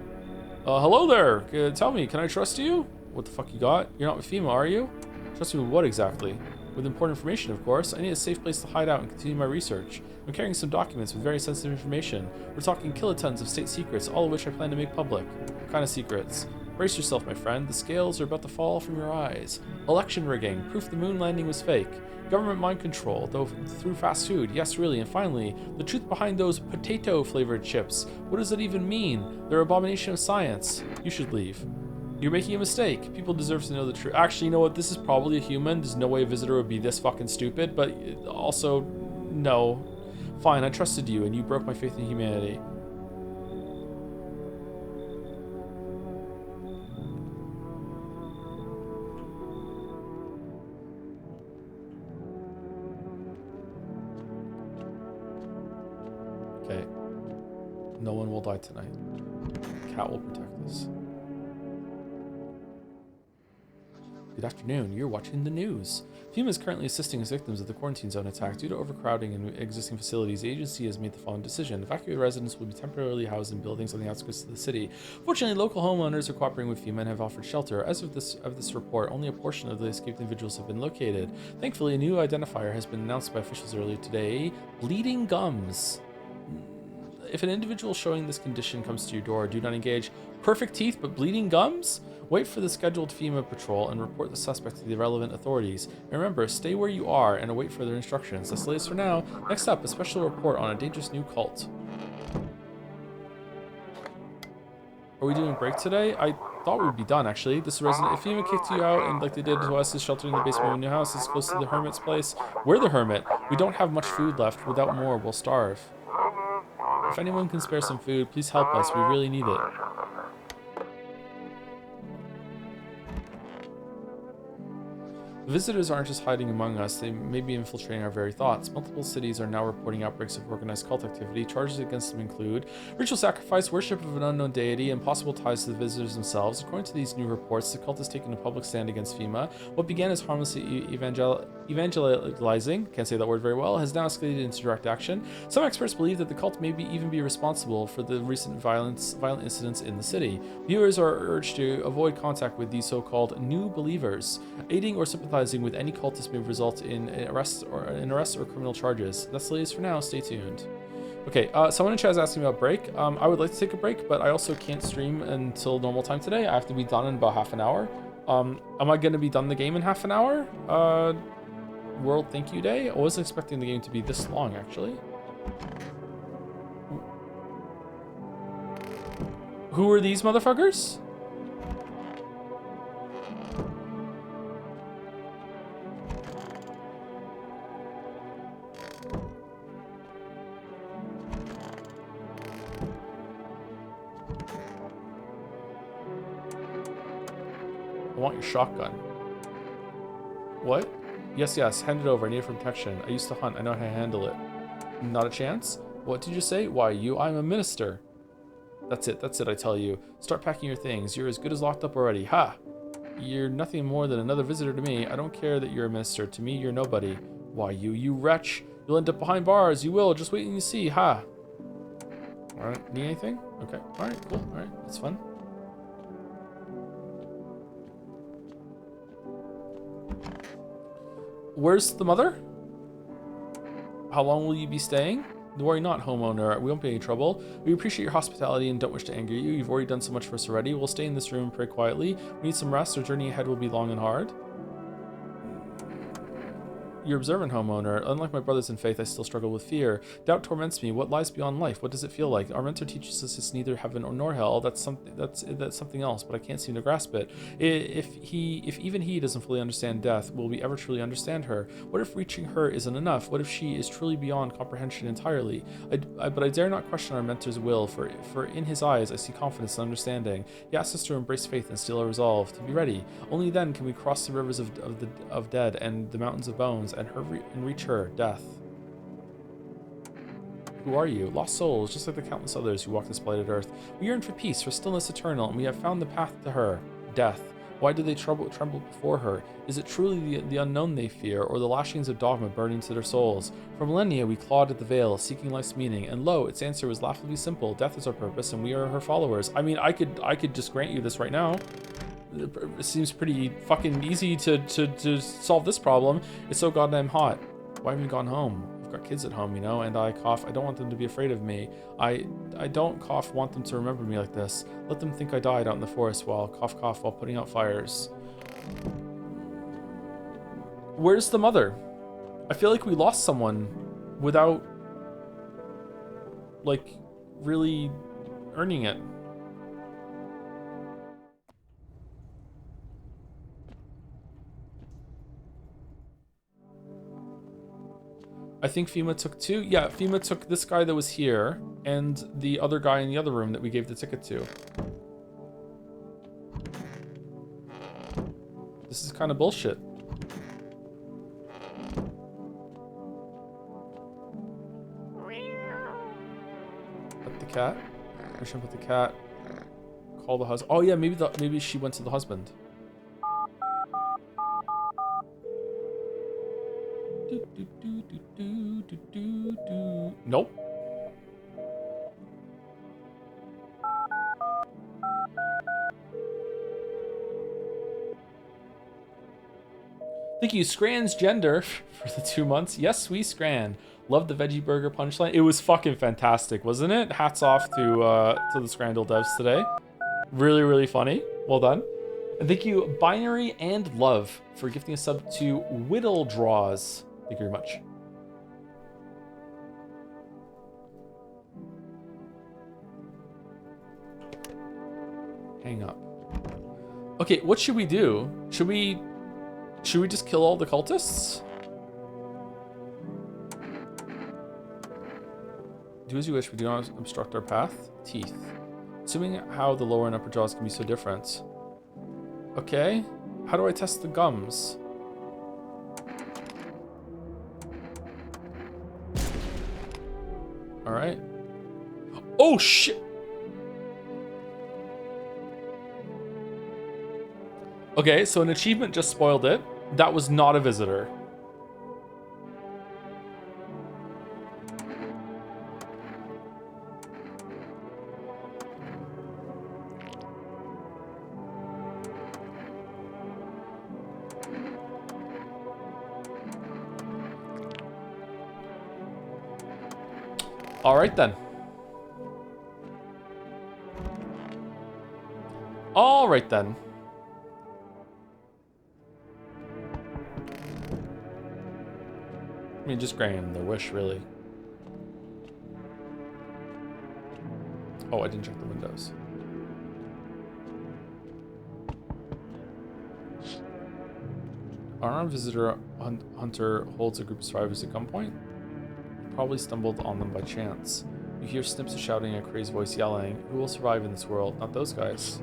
Hello there. Tell me, can I trust you? What the fuck you got? You're not with FEMA, are you? Trust me with what exactly? With important information, of course. I need a safe place to hide out and continue my research. I'm carrying some documents with very sensitive information. We're talking kilotons of state secrets, all of which I plan to make public. What kind of secrets? Brace yourself, my friend. The scales are about to fall from your eyes. Election rigging. Proof the moon landing was fake. Government mind control, though through fast food. Yes, really. And finally, the truth behind those potato-flavored chips. What does that even mean? They're an abomination of science. You should leave. You're making a mistake. People deserve to know the truth. Actually, you know what? This is probably a human. There's no way a visitor would be this fucking stupid, but also, no. Fine, I trusted you, and you broke my faith in humanity. Okay. No one will die tonight. Cat will protect us. Good afternoon. You're watching the news. FEMA is currently assisting its victims of the quarantine zone attack. Due to overcrowding in existing facilities, the agency has made the following decision. Evacuated residents will be temporarily housed in buildings on the outskirts of the city. Fortunately, local homeowners are cooperating with FEMA and have offered shelter. As of this report, only a portion of the escaped individuals have been located. Thankfully, a new identifier has been announced by officials earlier today. Bleeding gums. If an individual showing this condition comes to your door, do not engage. Perfect teeth, but bleeding gums? Wait for the scheduled FEMA patrol and report the suspect to the relevant authorities. And remember, stay where you are and await further instructions. That's the latest for now. Next up, a special report on a dangerous new cult. Are we doing a break today? I thought we would be done, actually. This resident, if FEMA kicked you out and like they did to us, is sheltering in the basement of a new house. It's close to the hermit's place. We're the hermit. We don't have much food left. Without more, we'll starve. If anyone can spare some food, please help us. We really need it. The visitors aren't just hiding among us, they may be infiltrating our very thoughts. Multiple cities are now reporting outbreaks of organized cult activity. Charges against them include ritual sacrifice, worship of an unknown deity, and possible ties to the visitors themselves. According to these new reports, the cult has taken a public stand against FEMA. What began as harmlessly evangelizing, can't say that word very well, has now escalated into direct action. Some experts believe that the cult may even be responsible for the recent violent incidents in the city. Viewers are urged to avoid contact with these so-called new believers. Aiding or sympathizing with any cultist may result in arrests or criminal charges. That's the latest for now. Stay tuned. Okay, someone in chat is asking about break. I would like to take a break, but I also can't stream until normal time today. I have to be done in about half an hour. Am I going to be done the game in half an hour? World Thank You Day? I wasn't expecting the game to be this long, actually. Who are these motherfuckers? I want your shotgun. What? Yes, hand it over. I need it for protection. I used to hunt. I know how to handle it. Not a chance? What did you say? Why, you? I'm a minister. That's it, I tell you. Start packing your things. You're as good as locked up already. Ha! You're nothing more than another visitor to me. I don't care that you're a minister. To me, you're nobody. Why, you wretch. You'll end up behind bars. You will. Just wait and you see. Ha! Alright, need anything? Okay. Alright, cool. Alright, that's fun. Where's the mother? How long will you be staying? Don't worry not, homeowner. We won't be any trouble. We appreciate your hospitality and don't wish to anger you. You've already done so much for us already. We'll stay in this room and pray quietly. We need some rest. Our journey ahead will be long and hard. You're observant, homeowner. Unlike my brothers in faith, I still struggle with fear. Doubt torments me. What lies beyond life? What does it feel like? Our mentor teaches us it's neither heaven nor hell. That's something else, but I can't seem to grasp it. If even he doesn't fully understand death, will we ever truly understand her? What if reaching her isn't enough? What if she is truly beyond comprehension entirely? But I dare not question our mentor's will, for in his eyes I see confidence and understanding. He asks us to embrace faith and steel our resolve, to be ready. Only then can we cross the rivers of dead and the mountains of bones, and reach her, death. Who are you? Lost souls, just like the countless others who walk this blighted earth. We yearn for peace, for stillness eternal, and we have found the path to her, death. Why do they tremble before her? Is it truly the unknown they fear, or the lashings of dogma burning to their souls? For millennia we clawed at the veil, seeking life's meaning, and lo, its answer was laughably simple. Death is our purpose, and we are her followers. I mean, I could just grant you this right now. It seems pretty fucking easy to solve this problem. It's so goddamn hot. Why haven't you gone home? I've got kids at home, you know, and I cough. I don't want them to be afraid of me. I don't cough want them to remember me like this. Let them think I died out in the forest while while putting out fires. Where's the mother? I feel like we lost someone without, like, really earning it. I think FEMA took two. Yeah, FEMA took this guy that was here and the other guy in the other room that we gave the ticket to. This is kind of bullshit. Pet the cat. I should put the cat. Call the husband. Oh yeah, maybe she went to the husband. Nope. Thank you, Scran's Gender, for the 2 months. Yes, we Scran. Love the veggie burger punchline. It was fucking fantastic, wasn't it? Hats off to the Scrandle devs today. Really, really funny. Well done. And thank you, Binary and Love, for gifting a sub to Joedle Draws. Thank you very much. Hang up. Okay, what should we do? Should we just kill all the cultists? Do as you wish, we do not obstruct our path. Teeth. Assuming how the lower and upper jaws can be so different. Okay. How do I test the gums? Alright. Oh shit! Okay, so an achievement just spoiled it. That was not a visitor. All right then. All right then. I mean, just granting their wish, really. Oh, I didn't check the windows. Our armed visitor hunter holds a group of survivors at gunpoint. Probably stumbled on them by chance. You hear snips of shouting and a crazed voice yelling, "Who will survive in this world? Not those guys."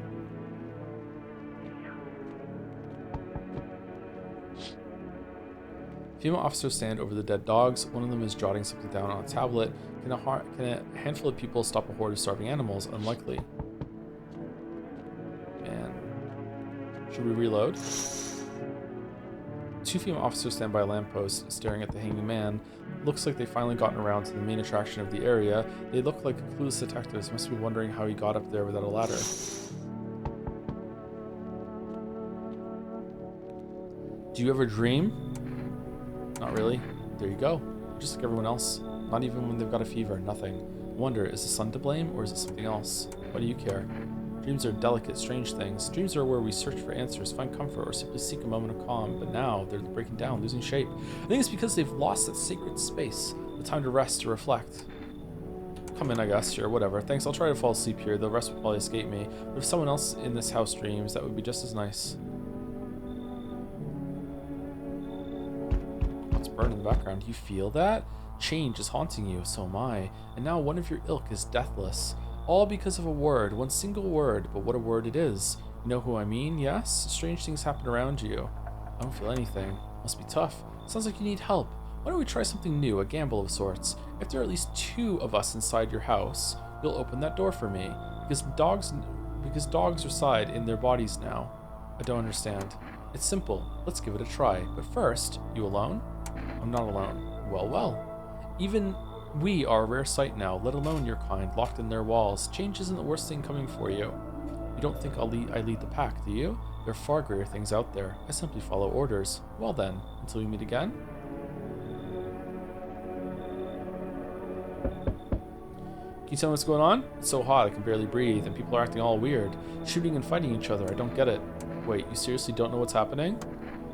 Female officers stand over the dead dogs. One of them is jotting something down on a tablet. Can a handful of people stop a horde of starving animals? Unlikely. And should we reload? Two female officers stand by a lamppost, staring at the hanging man. Looks like they've finally gotten around to the main attraction of the area. They look like clueless detectives. Must be wondering how he got up there without a ladder. Do you ever dream? Not really. There you go. Just like everyone else. Not even when they've got a fever. Nothing. Wonder, is the sun to blame or is it something else? Why do you care? Dreams are delicate, strange things. Dreams are where we search for answers, find comfort, or simply seek a moment of calm. But now, they're breaking down, losing shape. I think it's because they've lost that sacred space. The time to rest, to reflect. Come in, I guess. Sure, whatever. Thanks, I'll try to fall asleep here. The rest will probably escape me. But if someone else in this house dreams, that would be just as nice. What's burning in the background? Do you feel that? Change is haunting you, so am I. And now one of your ilk is deathless. All because of a word, one single word, but what a word it is. You know who I mean, yes? Strange things happen around you. I don't feel anything. Must be tough. Sounds like you need help. Why don't we try something new, a gamble of sorts? If there are at least 2 of us inside your house, you'll open that door for me. Because dogs reside in their bodies now. I don't understand. It's simple. Let's give it a try. But first, you alone? I'm not alone. Well, well. Even we are a rare sight now, let alone your kind, locked in their walls. Change isn't the worst thing coming for you. You don't think I lead the pack, do you? There are far greater things out there. I simply follow orders. Well then, until we meet again. Can you tell me what's going on? It's so hot, I can barely breathe, and people are acting all weird. Shooting and fighting each other, I don't get it. Wait, you seriously don't know what's happening?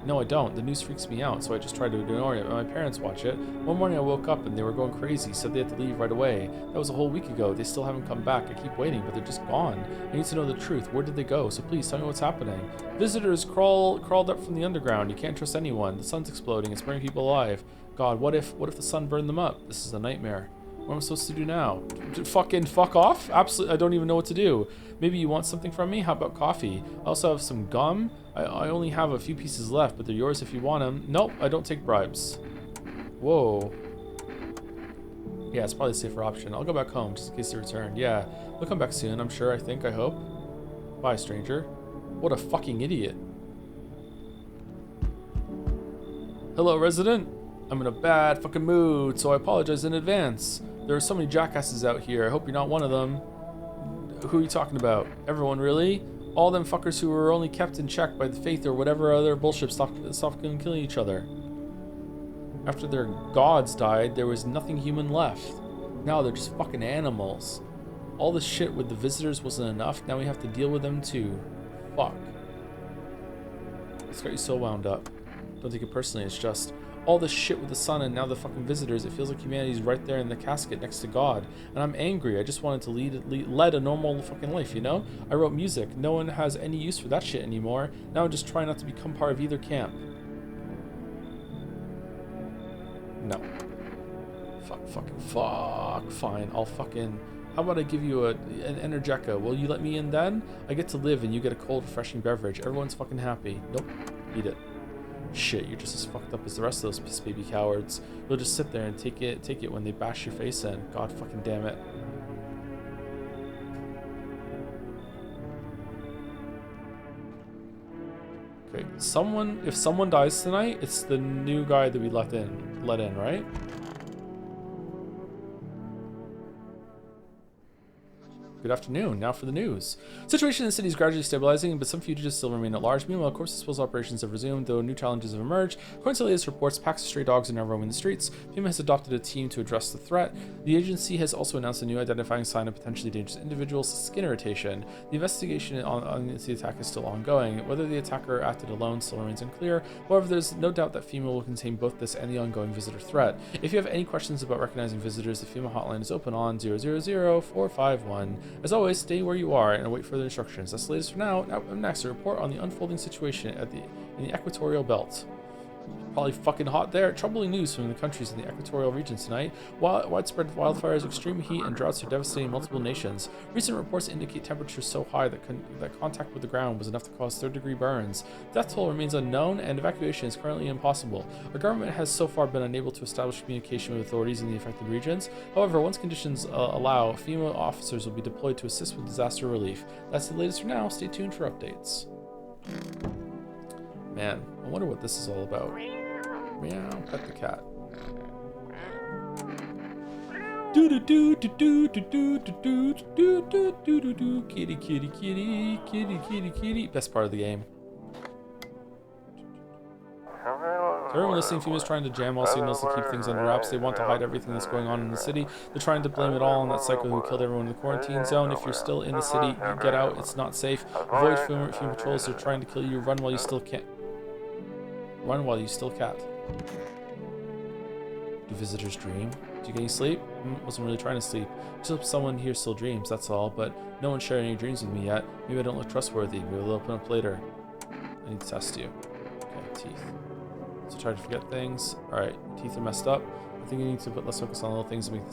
No, I don't. The news freaks me out, so I just try to ignore it. My parents watch it. One morning I woke up and they were going crazy, said they had to leave right away. That was a whole week ago. They still haven't come back. I keep waiting, but they're just gone. I need to know the truth. Where did they go? So please tell me what's happening. Visitors crawled up from the underground. You can't trust anyone. The sun's exploding. It's burning people alive. God, what if the sun burned them up? This is a nightmare. What am I supposed to do now? Fucking fuck off? Absolutely, I don't even know what to do. Maybe you want something from me? How about coffee? I also have some gum. I only have a few pieces left, but they're yours if you want them. Nope, I don't take bribes. Whoa. Yeah, it's probably a safer option. I'll go back home just in case they return. Yeah, they'll come back soon, I'm sure, I hope. Bye, stranger. What a fucking idiot. Hello, resident. I'm in a bad fucking mood, so I apologize in advance. There are so many jackasses out here. I hope you're not one of them. Who are you talking about? Everyone, really? All them fuckers who were only kept in check by the faith or whatever other bullshit stopped killing each other. After their gods died, there was nothing human left. Now they're just fucking animals. All this shit with the visitors wasn't enough. Now we have to deal with them too. Fuck. It's got you so wound up. Don't take it personally, it's just all this shit with the sun and now the fucking visitors. It feels like humanity's right there in the casket next to God. And I'm angry. I just wanted to lead a normal fucking life, you know? I wrote music. No one has any use for that shit anymore. Now I'm just trying not to become part of either camp. No. Fuck. Fine. I'll fucking... How about I give you an Energeca? Will you let me in then? I get to live and you get a cold, refreshing beverage. Everyone's fucking happy. Nope. Eat it. Shit, you're just as fucked up as the rest of those piss baby cowards. You'll just sit there and take it when they bash your face in. God fucking damn it. Okay, if someone dies tonight, it's the new guy that we let in, right? Good afternoon. Now for the news. Situation in the city is gradually stabilizing, but some fugitives still remain at large. Meanwhile, course disposal operations have resumed, though new challenges have emerged. According to the latest reports, packs of stray dogs are now roaming the streets. FEMA has adopted a team to address the threat. The agency has also announced a new identifying sign of potentially dangerous individuals, skin irritation. The investigation on the attack is still ongoing. Whether the attacker acted alone still remains unclear. However, there's no doubt that FEMA will contain both this and the ongoing visitor threat. If you have any questions about recognizing visitors, the FEMA hotline is open on 000-451. As always, stay where you are and await further instructions. That's the latest for now. Now, next, a report on the unfolding situation in the equatorial belt. Probably fucking hot there. Troubling news from the countries in the equatorial region tonight. Widespread wildfires, extreme heat, and droughts are devastating multiple nations. Recent reports indicate temperatures so high that contact with the ground was enough to cause third-degree burns. Death toll remains unknown, and evacuation is currently impossible. Our government has so far been unable to establish communication with authorities in the affected regions. However, once conditions allow, FEMA officers will be deployed to assist with disaster relief. That's the latest for now. Stay tuned for updates. Man, I wonder what this is all about. Meow, pet the cat. Do do do do do do do do do do do do do. Kitty kitty kitty kitty kitty kitty. Best part of the game. So everyone listening, FEMA is trying to jam all signals to keep things under wraps. They want to hide everything that's going on in the city. They're trying to blame it all on that psycho who killed everyone in the quarantine zone. If you're still in the city, you get out. It's not safe. Avoid FEMA patrols. They're trying to kill you. Run while you still can. Run while you still can. Do visitors dream? Do you get any sleep? Wasn't really trying to sleep. Just hope someone here still dreams, that's all. But no one's sharing any dreams with me yet. Maybe I don't look trustworthy. Maybe they'll open up later. I need to test you. Okay, teeth. So try to forget things. Alright, teeth are messed up. I think you need to put less focus on little things to make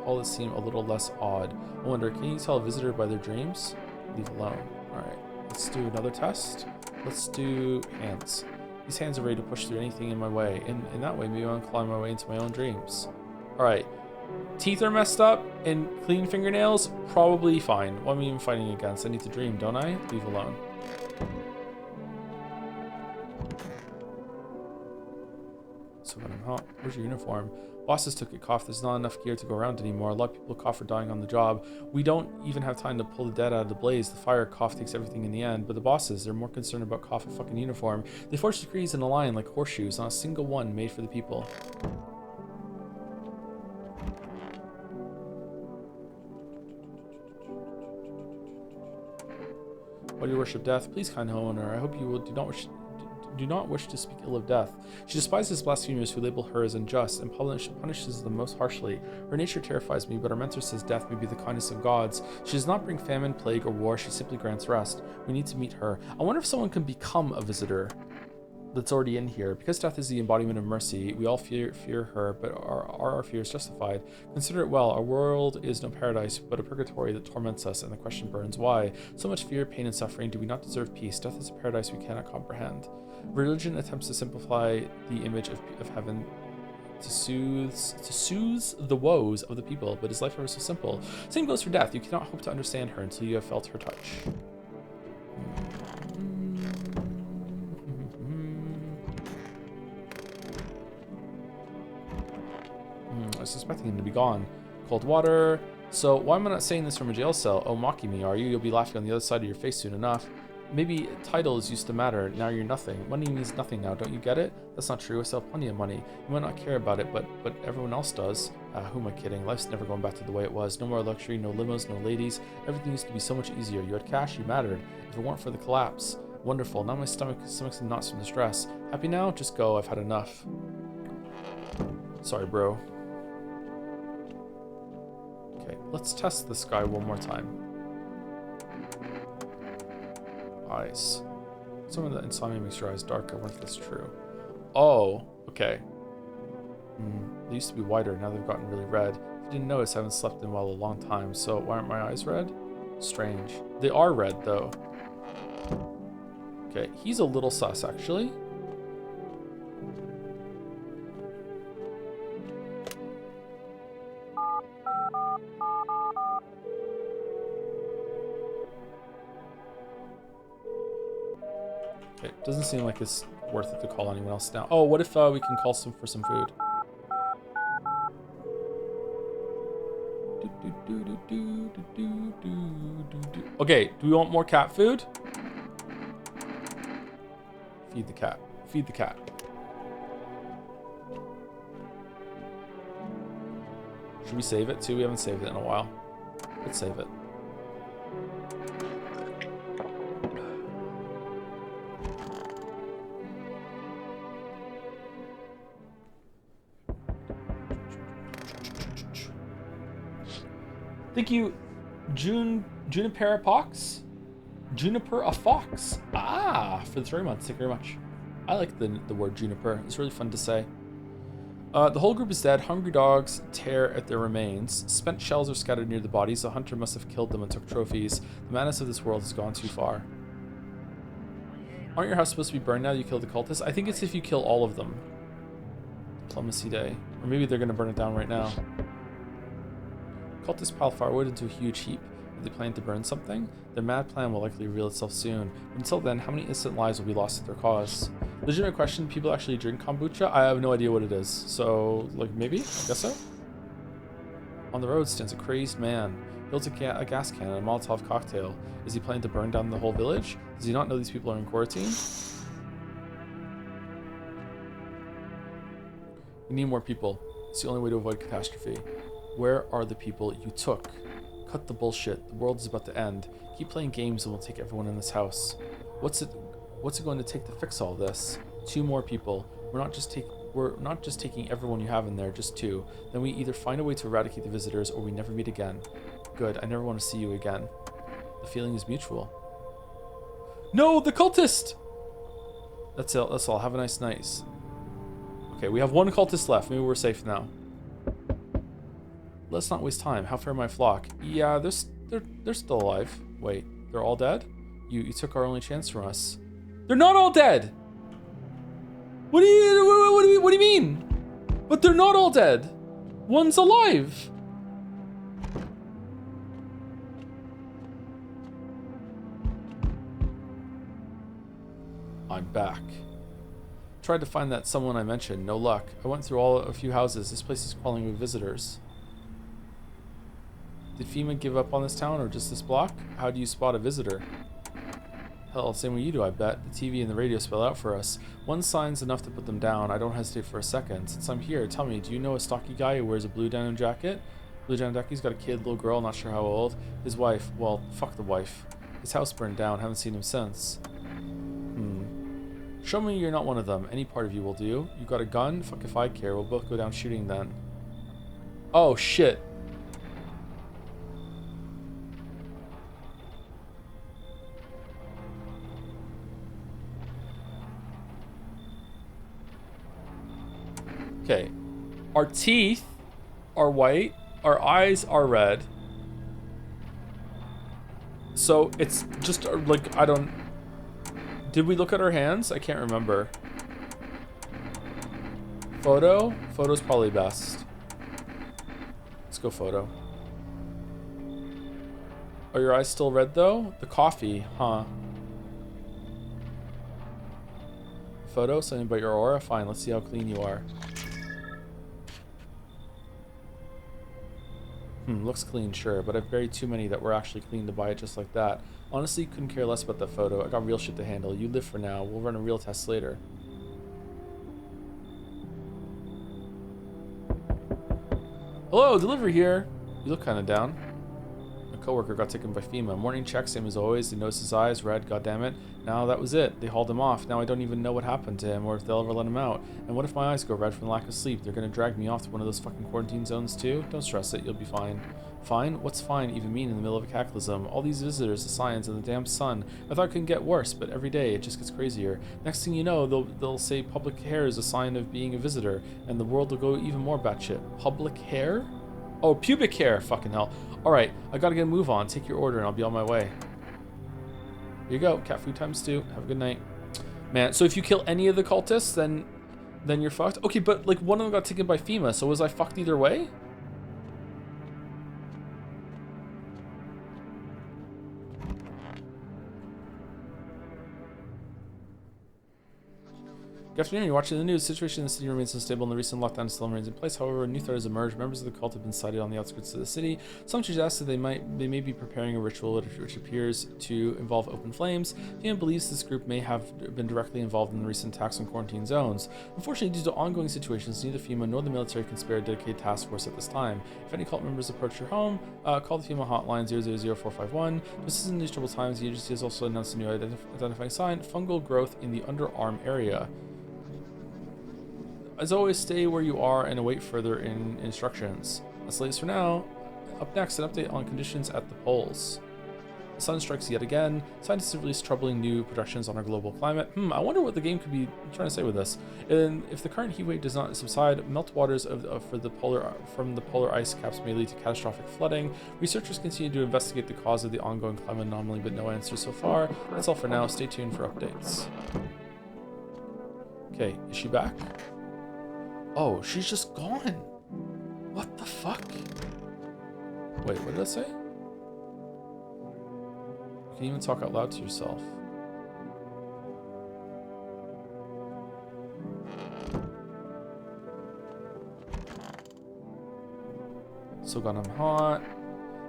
all this seem a little less odd. I wonder, can you tell a visitor by their dreams? Leave alone. Alright, let's do another test. Let's do hands. These hands are ready to push through anything in my way. In that way, maybe I'll climb my way into my own dreams. Alright. Teeth are messed up and clean fingernails? Probably fine. What am I even fighting against? I need to dream, don't I? Leave alone. So when I'm hot, where's your uniform? Bosses took a cough. There's not enough gear to go around anymore. A lot of people cough are dying on the job. We don't even have time to pull the dead out of the blaze. The fire cough takes everything in the end. But the bosses, they're more concerned about cough and fucking uniform. They forged degrees in a line like horseshoes, not a single one made for the people. Why do you worship death? Please, kind homeowner, I hope you will do not wish to speak ill of death. She despises blasphemers who label her as unjust and punishes them most harshly. Her nature terrifies me, but our mentor says death may be the kindness of gods. She does not bring famine, plague, or war. She simply grants rest. We need to meet her. I wonder if someone can become a visitor that's already in here. Because death is the embodiment of mercy, we all fear her, but are our fears justified? Consider it well. Our world is no paradise, but a purgatory that torments us, and the question burns, why? So much fear, pain, and suffering. Do we not deserve peace? Death is a paradise we cannot comprehend. Religion attempts to simplify the image of heaven to soothe the woes of the people, but is life ever so simple? Same goes for death. You cannot hope to understand her until you have felt her touch. I was expecting him to be gone. Cold water. So why am I not saying this from a jail cell? Oh, mocking me, are you? You'll be laughing on the other side of your face soon enough. Maybe titles used to matter. Now you're nothing. Money means nothing now. Don't you get it? That's not true. I still have plenty of money. You might not care about it, but everyone else does. Who am I kidding? Life's never going back to the way it was. No more luxury, no limos, no ladies. Everything used to be so much easier. You had cash, you mattered. If it weren't for the collapse. Wonderful. Now my stomach's in knots from the stress. Happy now? Just go. I've had enough. Sorry, bro. Okay, let's test this guy one more time. Eyes. Some of the insomnia makes your eyes darker. I wonder if that's true. Oh, okay. They used to be whiter, now they've gotten really red. If you didn't notice, I haven't slept in a long time, so why aren't my eyes red? Strange. They are red, though. Okay, he's a little sus, actually. Okay, doesn't seem like it's worth it to call anyone else now. Oh, what if we can call for some food? Okay, do we want more cat food? Feed the cat. Feed the cat. Should we save it too? We haven't saved it in a while. Let's save it. Thank you, Juniper Pox? Juniper a Fox. Ah, for the 3 months. Thank you very much. I like the word juniper. It's really fun to say. The whole group is dead. Hungry dogs tear at their remains. Spent shells are scattered near the bodies. The hunter must have killed them and took trophies. The madness of this world has gone too far. Aren't your house supposed to be burned now that you killed the cultists? I think it's if you kill all of them. Diplomacy day. Or maybe they're going to burn it down right now. Cultists pile firewood into a huge heap. Are they planning to burn something? Their mad plan will likely reveal itself soon. But until then, how many innocent lives will be lost at their cause? Legitimate question, people actually drink kombucha? I have no idea what it is. So, like, maybe? I guess so? On the road stands a crazed man. He holds a gas can and a Molotov cocktail. Is he planning to burn down the whole village? Does he not know these people are in quarantine? We need more people. It's the only way to avoid catastrophe. Where are the people you took? Cut the bullshit. The world is about to end. Keep playing games and we'll take everyone in this house. What's it going to take to fix all this? 2 more people. We're not just taking everyone you have in there, just 2. Then we either find a way to eradicate the visitors or we never meet again. Good. I never want to see you again. The feeling is mutual. No, the cultist! That's it. That's all. Have a nice night. Okay, we have 1 cultist left. Maybe we're safe now. Let's not waste time. How fare my flock? Yeah, they're still alive. Wait, they're all dead? You took our only chance from us. They're not all dead. What do you mean? But they're not all dead. One's alive. I'm back. Tried to find that someone I mentioned. No luck. I went through a few houses. This place is crawling with visitors. Did FEMA give up on this town or just this block? How do you spot a visitor? Hell, same way you do, I bet. The TV and the radio spell out for us. 1 sign's enough to put them down. I don't hesitate for a second. Since I'm here, tell me, do you know a stocky guy who wears a blue denim jacket? Blue denim jacket, he's got a kid, little girl, not sure how old. His wife, well, fuck the wife. His house burned down, haven't seen him since. Show me you're not one of them. Any part of you will do. You got a gun? Fuck if I care. We'll both go down shooting then. Oh, shit. Okay. Our teeth are white. Our eyes are red. So it's just like, I don't... Did we look at our hands? I can't remember. Photo? Photo's probably best. Let's go photo. Are your eyes still red though? The coffee, huh? Photo? Something about your aura? Fine, let's see how clean you are. Looks clean, sure, but I've buried too many that were actually clean to buy it just like that. Honestly, couldn't care less about that photo. I got real shit to handle. You live for now. We'll run a real test later. Hello, delivery here. You look kind of down. My coworker got taken by FEMA. Morning check, same as always. They noticed his eyes red. God damn it. Now that was it. They hauled him off. Now I don't even know what happened to him or if they'll ever let him out. And what if my eyes go red from lack of sleep? They're gonna drag me off to one of those fucking quarantine zones too? Don't stress it. You'll be fine. Fine? What's fine even mean in the middle of a cataclysm? All these visitors, the science, and the damn sun. I thought it couldn't get worse, but every day it just gets crazier. Next thing you know, they'll say public hair is a sign of being a visitor, and the world will go even more batshit. Public hair? Oh, pubic hair! Fucking hell. Alright, I gotta get a move on. Take your order and I'll be on my way. Here you go. Cat food times 2. Have a good night. Man, so if you kill any of the cultists, then you're fucked? Okay, but like one of them got taken by FEMA, so was I fucked either way? Good afternoon, you're watching the news. The situation in the city remains unstable and the recent lockdown still remains in place. However, a new threat has emerged. Members of the cult have been sighted on the outskirts of the city. Some suggest that they may be preparing a ritual which appears to involve open flames. FEMA believes this group may have been directly involved in the recent attacks on quarantine zones. Unfortunately, due to ongoing situations, neither FEMA nor the military can spare a dedicated task force at this time. If any cult members approach your home, call the FEMA hotline 000-451. Just as in these troubled times, the agency has also announced a new identifying sign: fungal growth in the underarm area. As always, stay where you are and await further instructions. That's the latest for now. Up next, an update on conditions at the poles. The sun strikes yet again. Scientists have released troubling new projections on our global climate. I wonder what the game could be trying to say with this. And if the current heat wave does not subside, meltwaters from the polar ice caps may lead to catastrophic flooding. Researchers continue to investigate the cause of the ongoing climate anomaly, but no answers so far. That's all for now. Stay tuned for updates. Okay, is she back? Oh, she's just gone. What the fuck? Wait, what did I say? You can even talk out loud to yourself. So gone, I'm hot.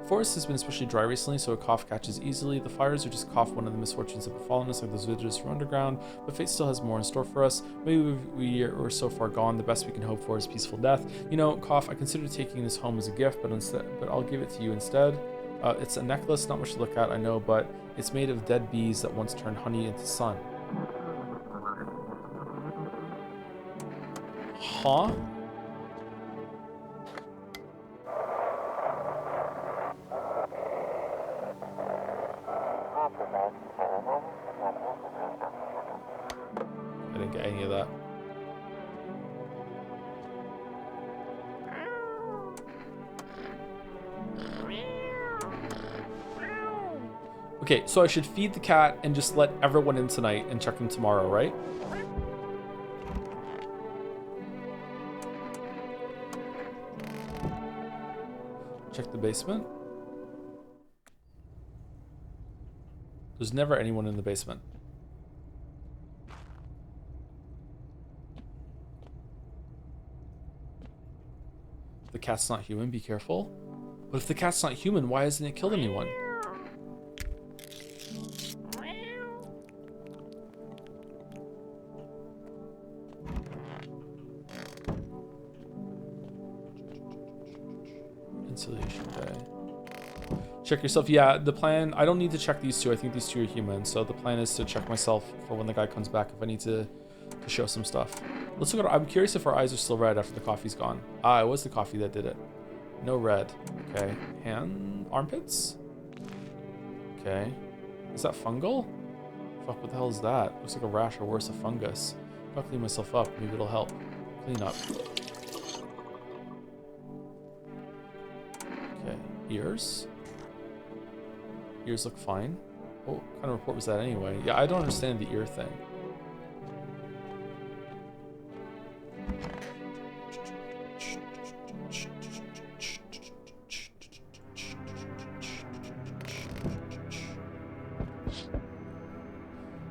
Forest has been especially dry recently, so a cough catches easily. The fires are just cough, one of the misfortunes that befallen us, like those visitors from underground, but fate still has more in store for us. Maybe we're so far gone, the best we can hope for is peaceful death. You know, cough, I considered taking this home as a gift, but I'll give it to you instead. It's a necklace, not much to look at, I know, but it's made of dead bees that once turned honey into sun. Huh? I didn't get any of that. Okay, so I should feed the cat and just let everyone in tonight and check them tomorrow, right? Check the basement. There's never anyone in the basement. The cat's not human, be careful. But if the cat's not human, why hasn't it killed anyone? Insulation day. Check yourself. Yeah, the plan, I don't need to check these two. I think these two are human. So the plan is to check myself for when the guy comes back if I need to show some stuff. Let's look at I'm curious if our eyes are still red after the coffee's gone. Ah, it was the coffee that did it. No red. Okay. Armpits? Okay. Is that fungal? Fuck, what the hell is that? Looks like a rash or worse, a fungus. If I clean myself up, maybe it'll help. Clean up. Okay. Ears? Ears look fine. What kind of report was that anyway? Yeah, I don't understand the ear thing.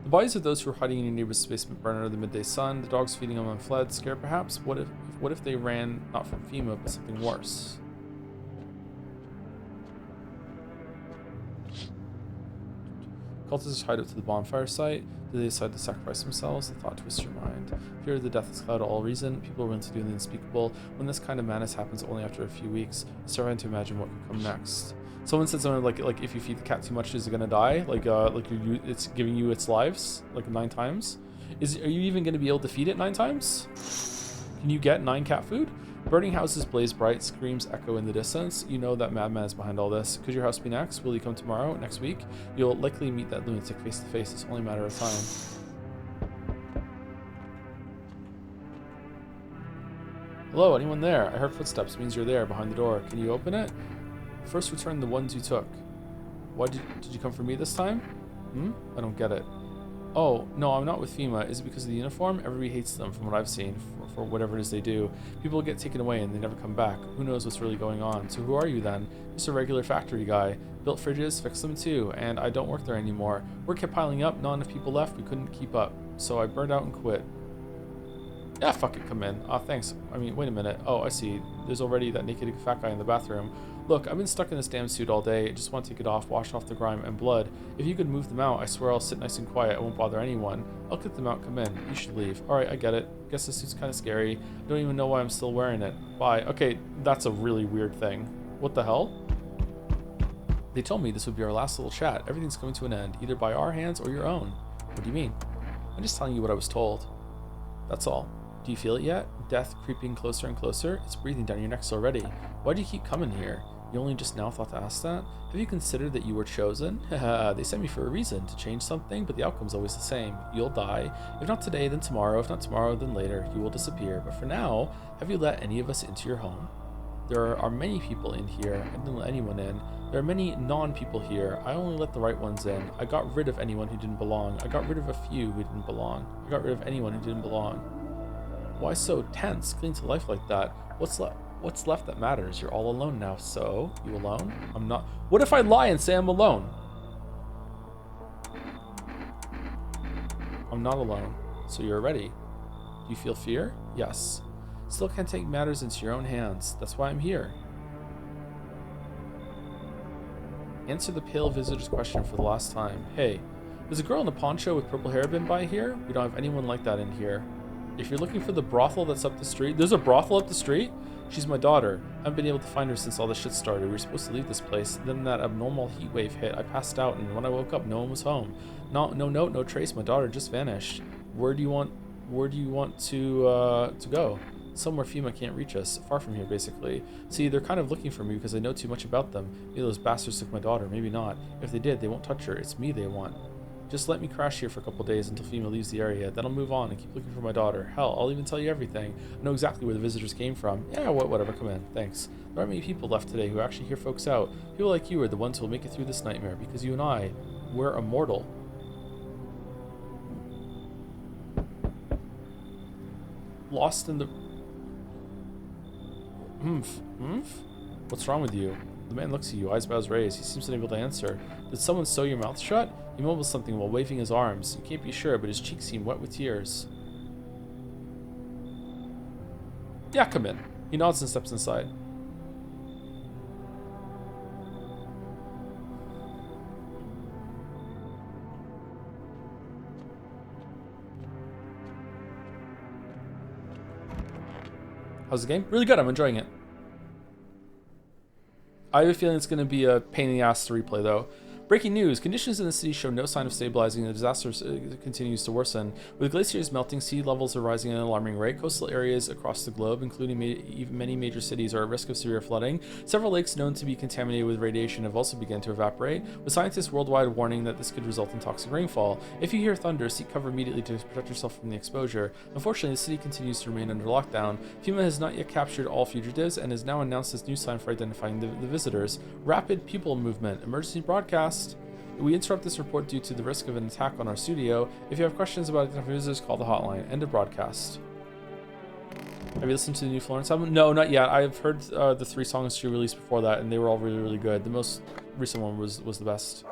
The bodies of those who were hiding in your neighbor's basement burned under the midday sun. The dogs feeding them and fled, scared perhaps. What if they ran not from FEMA but something worse? Cultists hide up to the bonfire site. Do they decide to sacrifice themselves? The thought twists your mind. Fear of the deathless cloud all reason. People are willing to do the unspeakable. When this kind of madness happens only after a few weeks, it's starting to imagine what could come next. Someone said something like if you feed the cat too much, is it gonna die? It's giving you its lives like 9 times. Are you even gonna be able to feed it 9 times? Can you get 9 cat food? Burning houses blaze bright, screams echo in the distance. You know that madman is behind all this. Could your house be next? Will he come tomorrow? Next week? You'll likely meet that lunatic face to face. It's only a matter of time. Hello, anyone there? I heard footsteps. Means you're there, behind the door. Can you open it? First return the ones you took. Why did you come for me this time? I don't get it. Oh, no, I'm not with FEMA. Is it because of the uniform? Everybody hates them from what I've seen, for whatever it is they do. People get taken away and they never come back. Who knows what's really going on? So who are you then? Just a regular factory guy. Built fridges, fixed them too, and I don't work there anymore. Work kept piling up, not enough people left, we couldn't keep up. So I burned out and quit. Yeah, fuck it, come in. Thanks. I mean, wait a minute. Oh, I see. There's already that naked fat guy in the bathroom. Look, I've been stuck in this damn suit all day. I just want to take it off, wash off the grime and blood. If you could move them out, I swear I'll sit nice and quiet. I won't bother anyone. I'll kick them out, come in. You should leave. Alright, I get it. Guess this suit's kind of scary. I don't even know why I'm still wearing it. Bye. Okay, that's a really weird thing. What the hell? They told me this would be our last little chat. Everything's coming to an end, either by our hands or your own. What do you mean? I'm just telling you what I was told. That's all. Do you feel it yet? Death creeping closer and closer? It's breathing down your necks already. Why do you keep coming here? You only just now thought to ask that? Have you considered that you were chosen? Haha, they sent me for a reason, to change something, but the outcome's always the same. You'll die. If not today, then tomorrow. If not tomorrow, then later. You will disappear. But for now, have you let any of us into your home? There are many people in here. I didn't let anyone in. There are many non-people here. I only let the right ones in. I got rid of anyone who didn't belong. I got rid of a few who didn't belong. I got rid of anyone who didn't belong. Why so tense? Cling to life like that. What's left that matters? You're all alone now, so? You alone? I'm not. What if I lie and say I'm alone? I'm not alone, so you're ready. Do you feel fear? Yes. Still can't take matters into your own hands. That's why I'm here. Answer the pale visitor's question for the last time. Hey, there's a girl in a poncho with purple hair been by here? We don't have anyone like that in here. If you're looking for the brothel that's up the street, there's a brothel up the street? She's my daughter. I haven't been able to find her since all this shit started. We were supposed to leave this place. Then that abnormal heat wave hit. I passed out, and when I woke up, no one was home. No note, no trace. My daughter just vanished. Where do you want to go? Somewhere FEMA can't reach us. Far from here, basically. See, they're kind of looking for me because I know too much about them. Maybe those bastards took my daughter. Maybe not. If they did, they won't touch her. It's me they want. Just let me crash here for a couple days until FEMA leaves the area. Then I'll move on and keep looking for my daughter. Hell, I'll even tell you everything. I know exactly where the visitors came from. Yeah, whatever, come in. Thanks. There aren't many people left today who actually hear folks out. People like you are the ones who will make it through this nightmare, because you and I, we're immortal. Lost in the... What's wrong with you? The man looks at you, eyebrows raised. He seems unable to answer. Did someone sew your mouth shut? He mumbles something while waving his arms. You can't be sure, but his cheeks seem wet with tears. Yeah, come in. He nods and steps inside. How's the game? Really good, I'm enjoying it. I have a feeling it's going to be a pain in the ass to replay, though. Breaking news. Conditions in the city show no sign of stabilizing, and the disaster continues to worsen. With glaciers melting, sea levels are rising at an alarming rate. Coastal areas across the globe, including many major cities, are at risk of severe flooding. Several lakes known to be contaminated with radiation have also begun to evaporate, with scientists worldwide warning that this could result in toxic rainfall. If you hear thunder, seek cover immediately to protect yourself from the exposure. Unfortunately, the city continues to remain under lockdown. FEMA has not yet captured all fugitives and has now announced this new sign for identifying the visitors. Rapid pupil movement. Emergency broadcast. We interrupt this report due to the risk of an attack on our studio. If you have questions about identifying visitors, call the hotline. End of broadcast. Have you listened to the new Florence album? No, not yet. I've heard the 3 songs she released before that, and they were all really, really good. The most recent one was the best.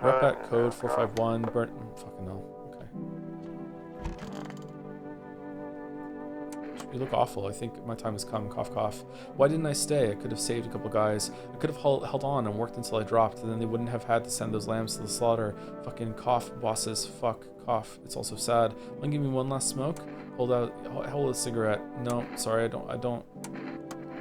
Rep at code 451. Fucking no. Okay. You look awful. I think my time has come. Cough, cough. Why didn't I stay? I could have saved a couple guys. I could have held on and worked until I dropped, and then they wouldn't have had to send those lambs to the slaughter. Fucking cough, bosses. Fuck, cough. It's also sad. Want to give me one last smoke? Hold a cigarette. No, sorry, I don't.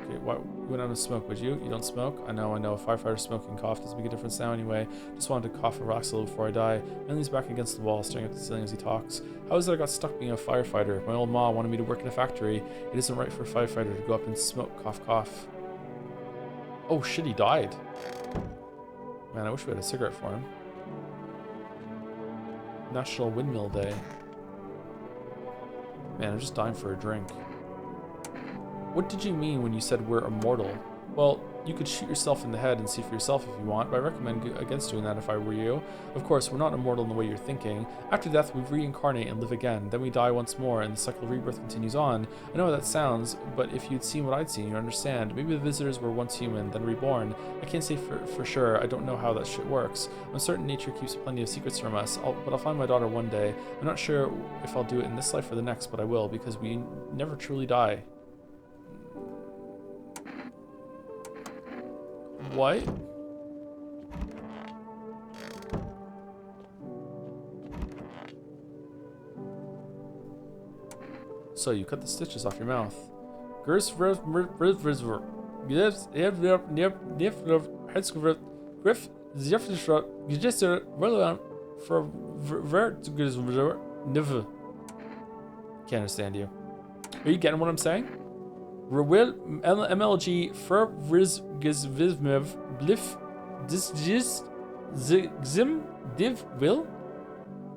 Okay, why you wouldn't have to smoke, would you? You don't smoke? I know. A firefighter smoking cough doesn't make a difference now anyway. Just wanted to cough and relax a little before I die. Manly's back against the wall, staring at the ceiling as he talks. How is it I got stuck being a firefighter? My old ma wanted me to work in a factory. It isn't right for a firefighter to go up and smoke. Cough, cough. Oh shit, he died. Man, I wish we had a cigarette for him. National Windmill Day. Man, I'm just dying for a drink. What did you mean when you said we're immortal? Well, you could shoot yourself in the head and see for yourself if you want, but I recommend against doing that if I were you. Of course, we're not immortal in the way you're thinking. After death, we reincarnate and live again. Then we die once more, and the cycle of rebirth continues on. I know how that sounds, but if you'd seen what I'd seen, you'd understand. Maybe the visitors were once human, then reborn. I can't say for sure. I don't know how that shit works. I'm certain nature keeps plenty of secrets from us, but I'll find my daughter one day. I'm not sure if I'll do it in this life or the next, but I will, because we never truly die. What? So you cut the stitches off your mouth. Can't understand you. Are you getting what I'm saying? Rewil MLG Furvriz Gizvizmev Blif Disjis Zim Div Will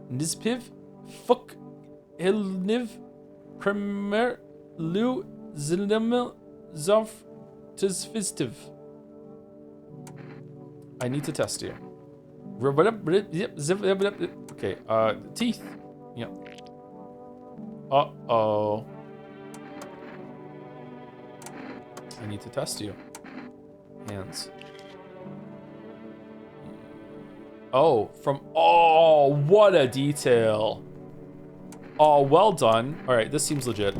Nispiv Fuck Hilniv Premier Lu Zilnimil Zov Tizfistiv. I need to test you. Okay, teeth. Yep. Uh-oh. I need to test you. Hands. Oh, what a detail. Oh, well done. All right, this seems legit.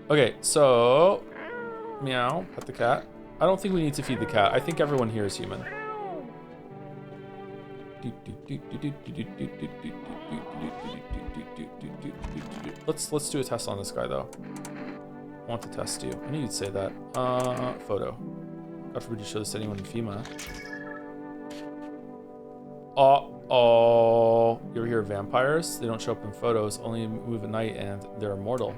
Okay, so meow, pet the cat. I don't think we need to feed the cat. I think everyone here is human. Let's do a test on this guy though. I want to test you. I knew you'd say that. Photo. God forbid you show this to anyone in FEMA. Uh-oh. You ever hear of vampires? They don't show up in photos, only move at night and they're immortal.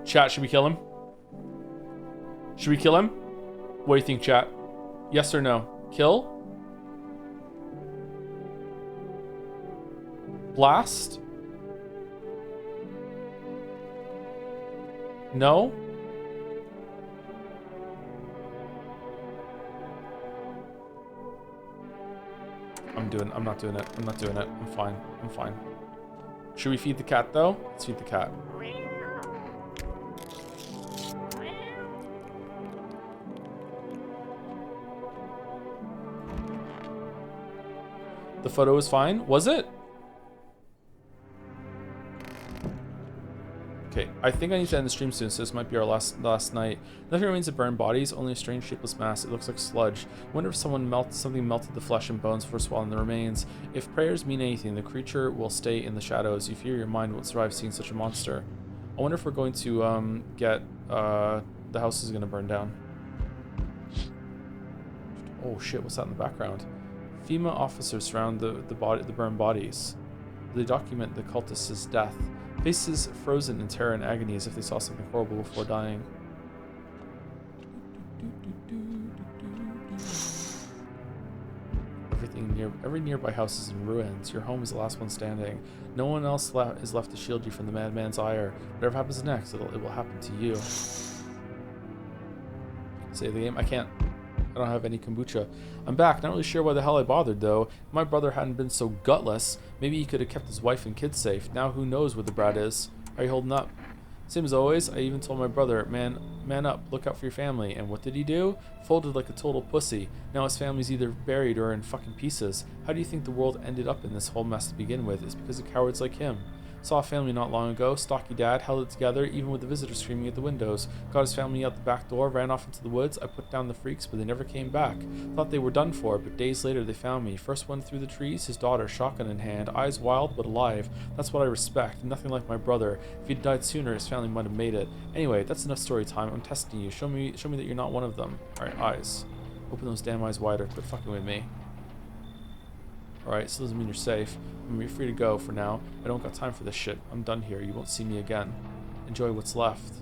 Chat, should we kill him? Should we kill him? What do you think, chat? Yes or no? Kill? Blast? No? I'm not doing it. I'm fine. Should we feed the cat though? Let's feed the cat. The photo was fine. Was it? Okay, I think I need to end the stream soon, so this might be our last night. Nothing remains of burned bodies, only a strange shapeless mass. It looks like sludge. I wonder if something melted the flesh and bones before swallowing the remains. If prayers mean anything, the creature will stay in the shadows. You fear your mind won't survive seeing such a monster. I wonder if we're going to get the house is gonna burn down. Oh shit, what's that in the background? FEMA officers surround the burned bodies. They document the cultist's death. Faces frozen in terror and agony as if they saw something horrible before dying. Every nearby house is in ruins. Your home is the last one standing. No one else is left to shield you from the madman's ire. Whatever happens next, it will happen to you. Save the game. I can't I don't have any kombucha. I'm back. Not really sure why the hell I bothered, though. If my brother hadn't been so gutless, maybe he could have kept his wife and kids safe. Now who knows where the brat is. How are you holding up? Same as always, I even told my brother, man up, look out for your family. And what did he do? Folded like a total pussy. Now his family's either buried or in fucking pieces. How do you think the world ended up in this whole mess to begin with? It's because of cowards like him. Saw a family not long ago. Stocky dad held it together, even with the visitors screaming at the windows. Got his family out the back door, ran off into the woods. I put down the freaks, but they never came back. Thought they were done for, but days later they found me. First one through the trees, his daughter, shotgun in hand, eyes wild but alive. That's what I respect. Nothing like my brother. If he'd died sooner, his family might have made it. Anyway, that's enough story time. I'm testing you. Show me that you're not one of them. Alright, eyes. Open those damn eyes wider. Quit fucking with me. Alright, still doesn't mean you're safe. I mean, you're free to go for now. I don't got time for this shit. I'm done here. You won't see me again. Enjoy what's left.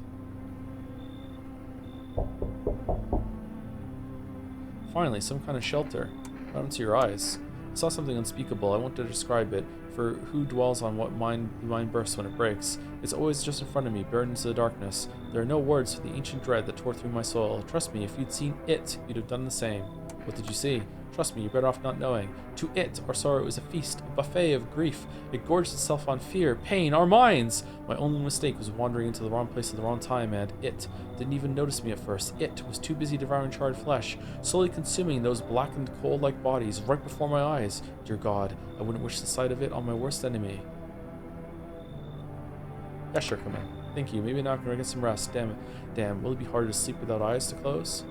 Finally, some kind of shelter. What happened to your eyes? I saw something unspeakable. I want to describe it, for who dwells on what the mind bursts when it breaks? It's always just in front of me, buried into the darkness. There are no words for the ancient dread that tore through my soul. Trust me, if you'd seen it, you'd have done the same. What did you see? Trust me, you're better off not knowing. To it, our sorrow is a feast, a buffet of grief. It gorged itself on fear, pain, our minds! My only mistake was wandering into the wrong place at the wrong time, and it didn't even notice me at first. It was too busy devouring charred flesh, slowly consuming those blackened, coal-like bodies right before my eyes. Dear God, I wouldn't wish the sight of it on my worst enemy. Yeah, sure, come in. Thank you. Maybe now I can get some rest. Damn it. Damn, will it be harder to sleep without eyes to close?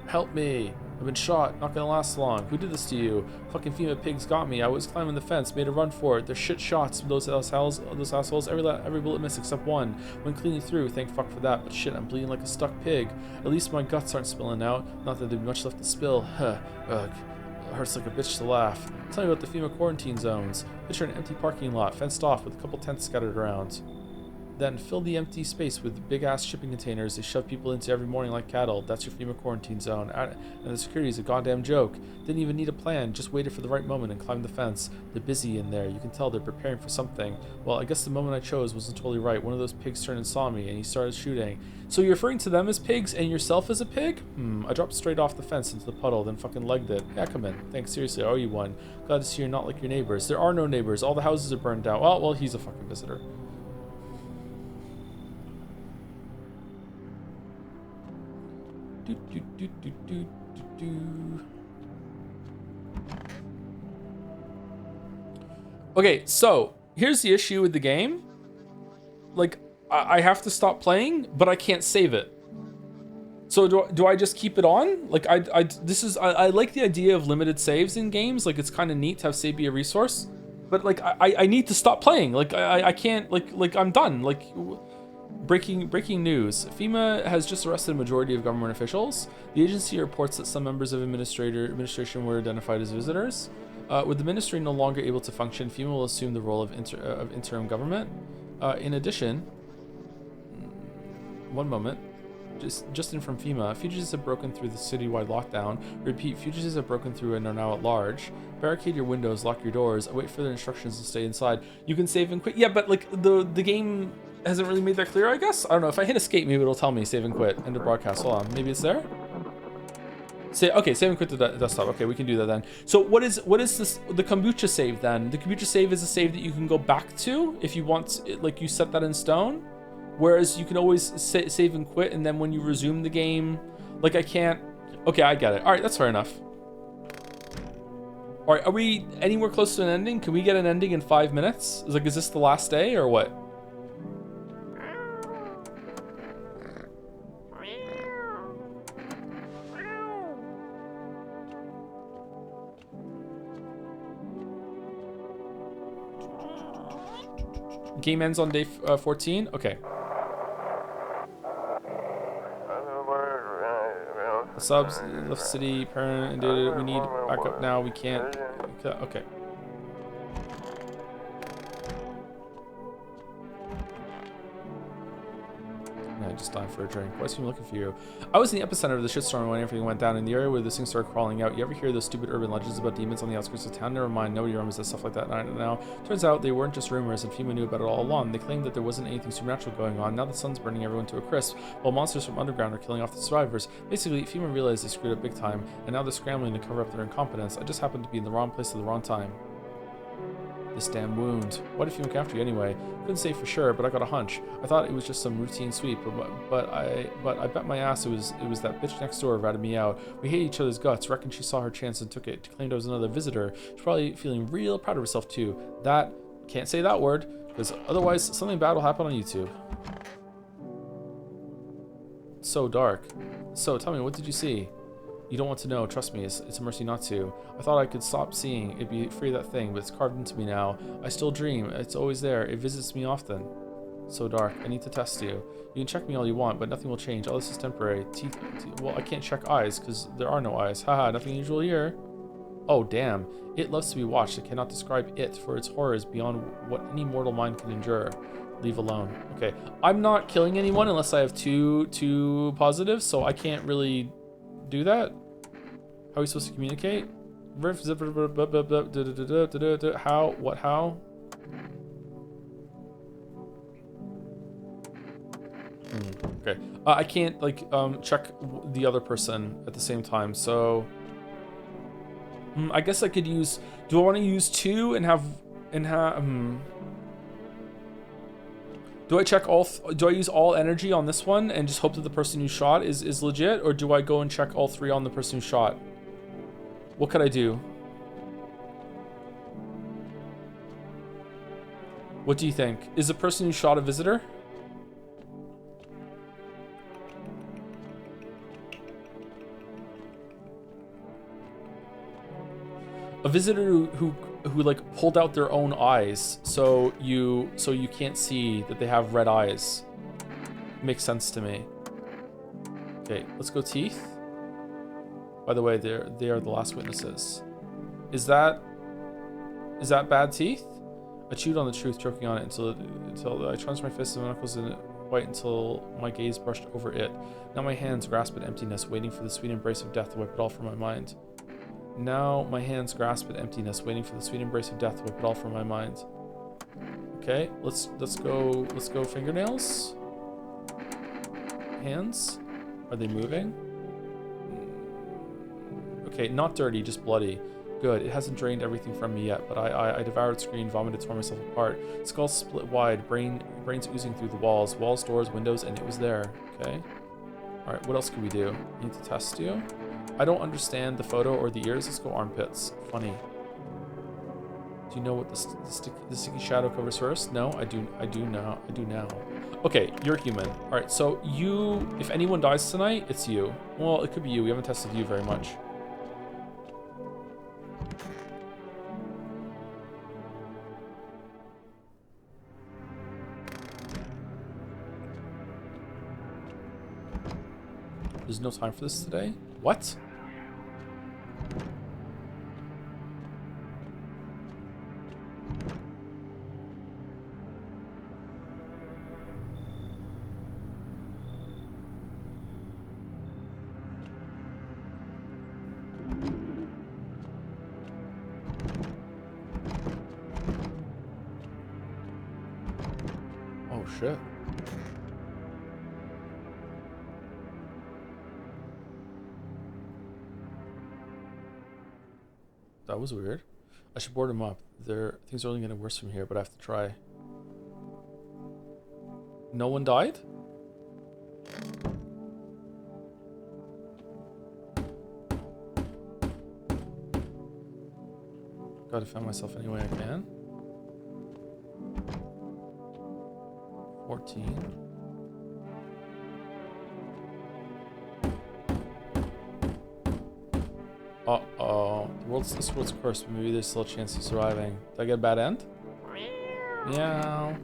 Help me! I've been shot. Not gonna last long. Who did this to you? Fucking FEMA pigs got me. I was climbing the fence, made a run for it. They're shit shots. Those assholes. Every bullet missed except one. Went cleanly through. Thank fuck for that. But shit, I'm bleeding like a stuck pig. At least my guts aren't spilling out. Not that there'd be much left to spill. Huh. Ugh. It hurts like a bitch to laugh. Tell me about the FEMA quarantine zones. Picture an empty parking lot, fenced off with a couple tents scattered around. Then fill the empty space with big-ass shipping containers they shove people into every morning like cattle. That's your FEMA quarantine zone. And the security's a goddamn joke. Didn't even need a plan, just waited for the right moment and climbed the fence. They're busy in there. You can tell they're preparing for something. Well, I guess the moment I chose wasn't totally right. One of those pigs turned and saw me, and he started shooting. So you're referring to them as pigs and yourself as a pig? I dropped straight off the fence into the puddle, then fucking legged it. Yeah, come in. Thanks, seriously, I owe you one. Glad to see you're not like your neighbors. There are no neighbors. All the houses are burned down. Well, he's a fucking visitor. Okay, so here's the issue with the game. Like, I have to stop playing, but I can't save it. So do I just keep it on? Like, I like the idea of limited saves in games. Like, it's kind of neat to have save be a resource. But like, I need to stop playing. Like, I can't. Like I'm done. Like. Breaking news. FEMA has just arrested a majority of government officials. The agency reports that some members of administration were identified as visitors. With the ministry no longer able to function, FEMA will assume the role of interim government. In addition, one moment. Just in from FEMA, fugitives have broken through the citywide lockdown. Repeat, fugitives have broken through and are now at large. Barricade your windows, lock your doors, await further instructions to stay inside. You can save and quit. Yeah, but like the game hasn't really made that clear, I guess. I don't know. If I hit escape, maybe it'll tell me save and quit. End of broadcast. Hold on. Maybe it's there. Okay, save and quit the desktop. Okay, we can do that then. So what is this? The kombucha save then? The kombucha save is a save that you can go back to if you want. Like you set that in stone. Whereas you can always save and quit, and then when you resume the game, like I can't. Okay, I get it. All right, that's fair enough. All right, are we anywhere close to an ending? Can we get an ending in 5 minutes? Is this the last day or what? Game ends on day 14. Okay. Subs left city parent did we need backup now, we can't. Okay. Yeah, just time for a drink. Why is he looking for you? I was in the epicenter of the shitstorm when everything went down. In the area where this thing started crawling out. You ever hear those stupid urban legends about demons on the outskirts of town? Never mind, nobody remembers that stuff like that now. Turns out they weren't just rumors, and FEMA knew about it all along. They claimed that there wasn't anything supernatural going on. Now the sun's burning everyone to a crisp, while monsters from underground are killing off the survivors. Basically, FEMA realized they screwed up big time, and now they're scrambling to cover up their incompetence. I just happened to be in the wrong place at the wrong time. This damn wound. Why did FEMA come after you anyway? Couldn't say for sure, but I got a hunch. I thought it was just some routine sweep, but I bet my ass it was that bitch next door ratted me out. We hate each other's guts. Reckoned she saw her chance and took it. Claimed I was another visitor. She's probably feeling real proud of herself too. That can't say that word, because otherwise something bad will happen on YouTube. So dark. So tell me, what did you see? You don't want to know, trust me, it's a mercy not to. I thought I could stop seeing, it'd be free of that thing, but it's carved into me now. I still dream, it's always there, it visits me often. So dark, I need to test you. You can check me all you want, but nothing will change, all this is temporary. Teeth, well, I can't check eyes, because there are no eyes. Haha, nothing unusual here. Oh damn, it loves to be watched, I cannot describe it, for its horrors beyond what any mortal mind can endure. Leave alone. Okay, I'm not killing anyone unless I have two positives, so I can't really do that. How are we supposed to communicate? How? What? How? Okay. I can't like check the other person at the same time. So I guess I could use. Do I want to use two and have do I check all? Do I use all energy on this one and just hope that the person who shot is legit, or do I go and check all three on the person who shot? What could I do? What do you think? Is the person who shot a visitor? A visitor who like pulled out their own eyes, so you can't see that they have red eyes. Makes sense to me. Okay, let's go teeth. By the way, they are the last witnesses. Is that bad teeth? I chewed on the truth, choking on it until I transferred my fists and knuckles in white until my gaze brushed over it. Now my hands grasp at emptiness, waiting for the sweet embrace of death to wipe it all from my mind. Now my hands grasp at emptiness, waiting for the sweet embrace of death to wipe it all from my mind. Okay, let's go fingernails. Hands, are they moving? Okay, not dirty, just bloody. Good, it hasn't drained everything from me yet, but I devoured screen, vomited, tore myself apart. Skull split wide, brains oozing through the walls, doors, windows, and it was there. Okay. All right, what else can we do? I need to test you. I don't understand the photo or the ears. Let's go armpits. Funny. Do you know what the sticky shadow covers first? No, I do now. Okay, you're human. All right, so you, if anyone dies tonight, it's you. Well, it could be you. We haven't tested you very much. There's no time for this today? What? Oh shit. That was weird. I should board him up. Things are only getting worse from here, but I have to try. No one died? Gotta find myself any way I can. 14. Uh-oh. This world's cursed, but maybe there's still a chance of surviving. Did I get a bad end? Meow.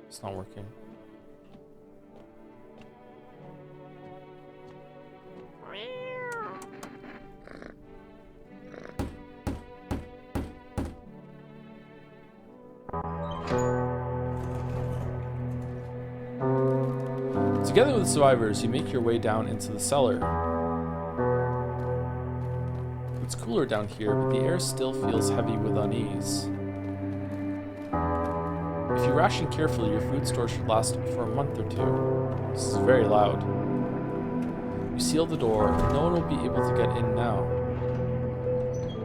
It's not working. Together with the survivors, you make your way down into the cellar. It's cooler down here, but the air still feels heavy with unease. If you ration carefully, your food store should last for a month or two. This is very loud. You seal the door, and no one will be able to get in now.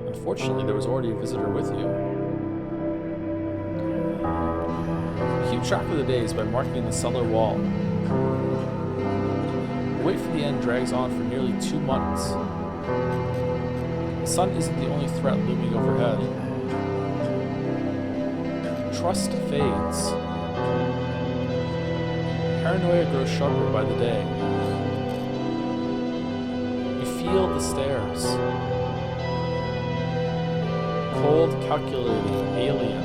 Unfortunately, there was already a visitor with you. You keep track of the days by marking the cellar wall. The wait for the end drags on for nearly 2 months. The sun isn't the only threat looming overhead. Trust fades. Paranoia grows sharper by the day. You feel the stares. Cold, calculating, alien.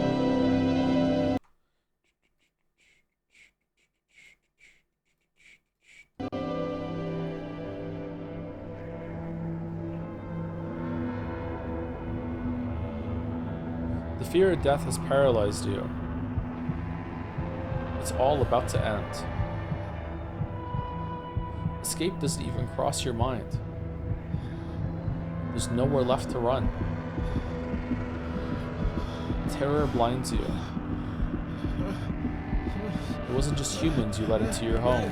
The fear of death has paralyzed you. It's all about to end. Escape doesn't even cross your mind. There's nowhere left to run. Terror blinds you. It wasn't just humans you let into your home.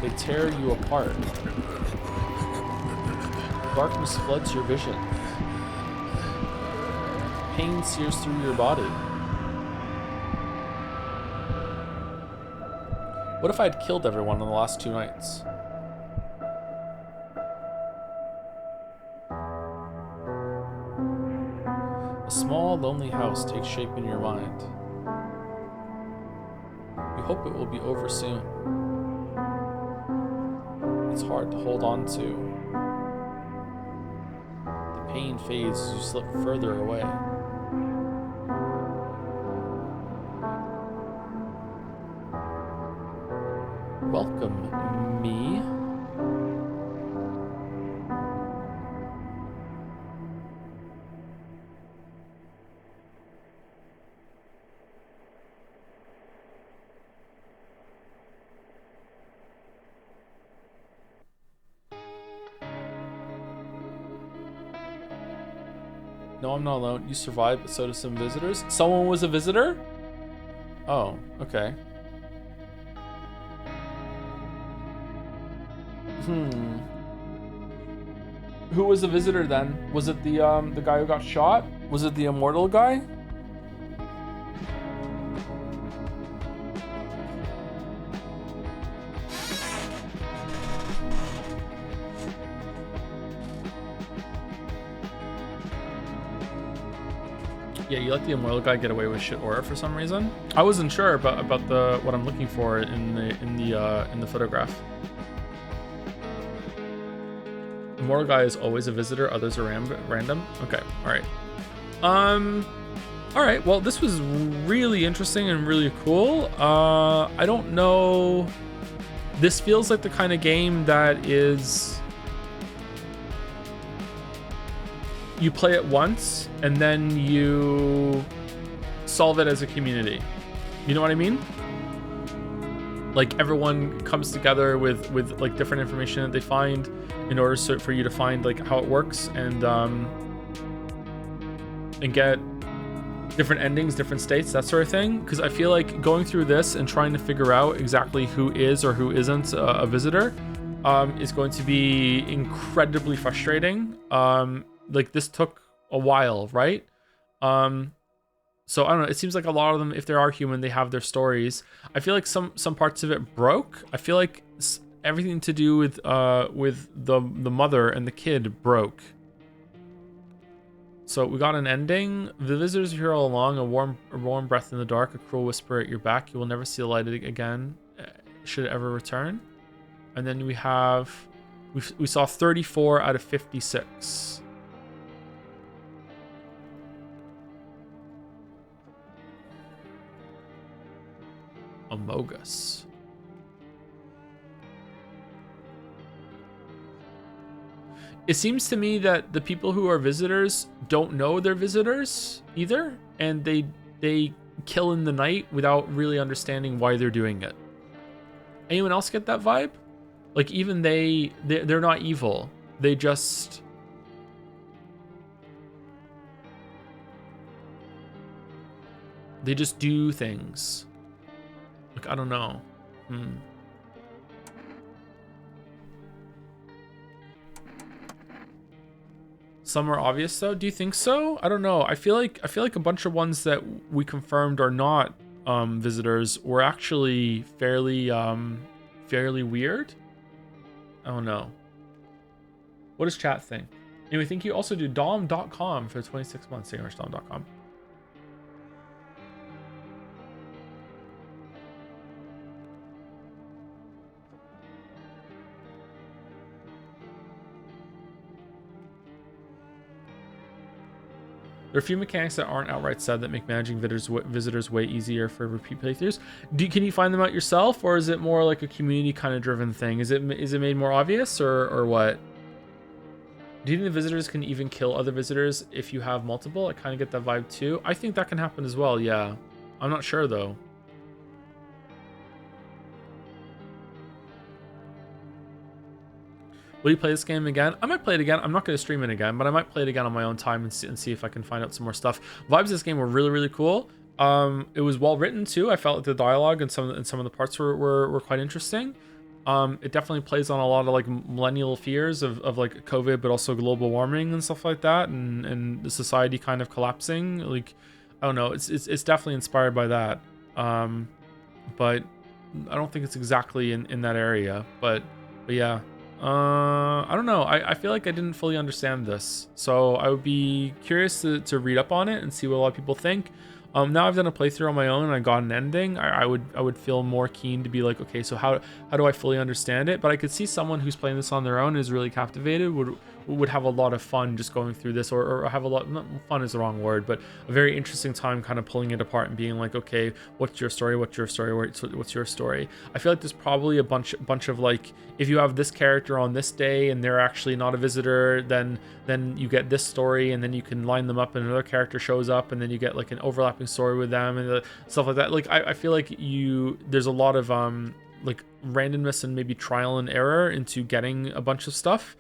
They tear you apart. Darkness floods your vision. Pain sears through your body. What if I had killed everyone in the last 2 nights? A small, lonely house takes shape in your mind. You hope it will be over soon. It's hard to hold on to. The pain fades as you slip further away. Welcome, me. No, I'm not alone. You survived, but so do some visitors. Someone was a visitor? Oh, okay. Who was the visitor then? Was it the guy who got shot? Was it the immortal guy? Yeah, you let the immortal guy get away with shit aura for some reason. I wasn't sure about the what I'm looking for in the photograph. Immortal guy is always a visitor, others are random. Okay, all right, well, this was really interesting and really cool. I don't know, this feels like the kind of game that is, you play it once and then you solve it as a community. You know what I mean? Like everyone comes together with like different information that they find in order for you to find like how it works and get different endings, different states, that sort of thing. Because I feel like going through this and trying to figure out exactly who is or who isn't a visitor is going to be incredibly frustrating. Like this took a while, right? So I don't know, it seems like a lot of them, if they are human, they have their stories. I feel like some parts of it broke. I feel like everything to do with the mother and the kid broke. So we got an ending. The visitors are here all along, a warm breath in the dark, a cruel whisper at your back. You will never see the light again, should it ever return. And then we saw 34 out of 56. Amogus. It seems to me that the people who are visitors don't know they're visitors either, and they kill in the night without really understanding why they're doing it. Anyone else get that vibe? Like even they're not evil. They just do things. Like I don't know. Some are obvious though. Do you think so? I don't know. I feel like a bunch of ones that we confirmed are not visitors were actually fairly weird. I don't know. What does chat think? Anyway, thank you also to dom.com for 26 months. Thank you very much, dom.com. There are a few mechanics that aren't outright said that make managing visitors way easier for repeat playthroughs. Can you find them out yourself, or is it more like a community kind of driven thing? Is it made more obvious, or what? Do you think the visitors can even kill other visitors if you have multiple? I kind of get that vibe too. I think that can happen as well, yeah. I'm not sure though. Will you play this game again? I might play it again. I'm not going to stream it again, but I might play it again on my own time and see if I can find out some more stuff. Vibes of this game were really, really cool. It was well written too. I felt like the dialogue and some of the parts were quite interesting. It definitely plays on a lot of like millennial fears of like COVID, but also global warming and stuff like that, and the society kind of collapsing. Like, I don't know. It's definitely inspired by that. But I don't think it's exactly in that area. But yeah. I don't know. I feel like I didn't fully understand this, so I would be curious to read up on it and see what a lot of people think. Now I've done a playthrough on my own and I got an ending. I would feel more keen to be like, okay, so how do I fully understand it? But I could see someone who's playing this on their own and is really captivated would have a lot of fun just going through this, or have a lot, not fun is the wrong word, but a very interesting time kind of pulling it apart and being like, okay, what's your story? What's your story? What's your story? I feel like there's probably a bunch of like, if you have this character on this day and they're actually not a visitor, then you get this story, and then you can line them up and another character shows up, and then you get like an overlapping story with them and stuff like that. Like I feel like there's a lot of like randomness and maybe trial and error into getting a bunch of stuff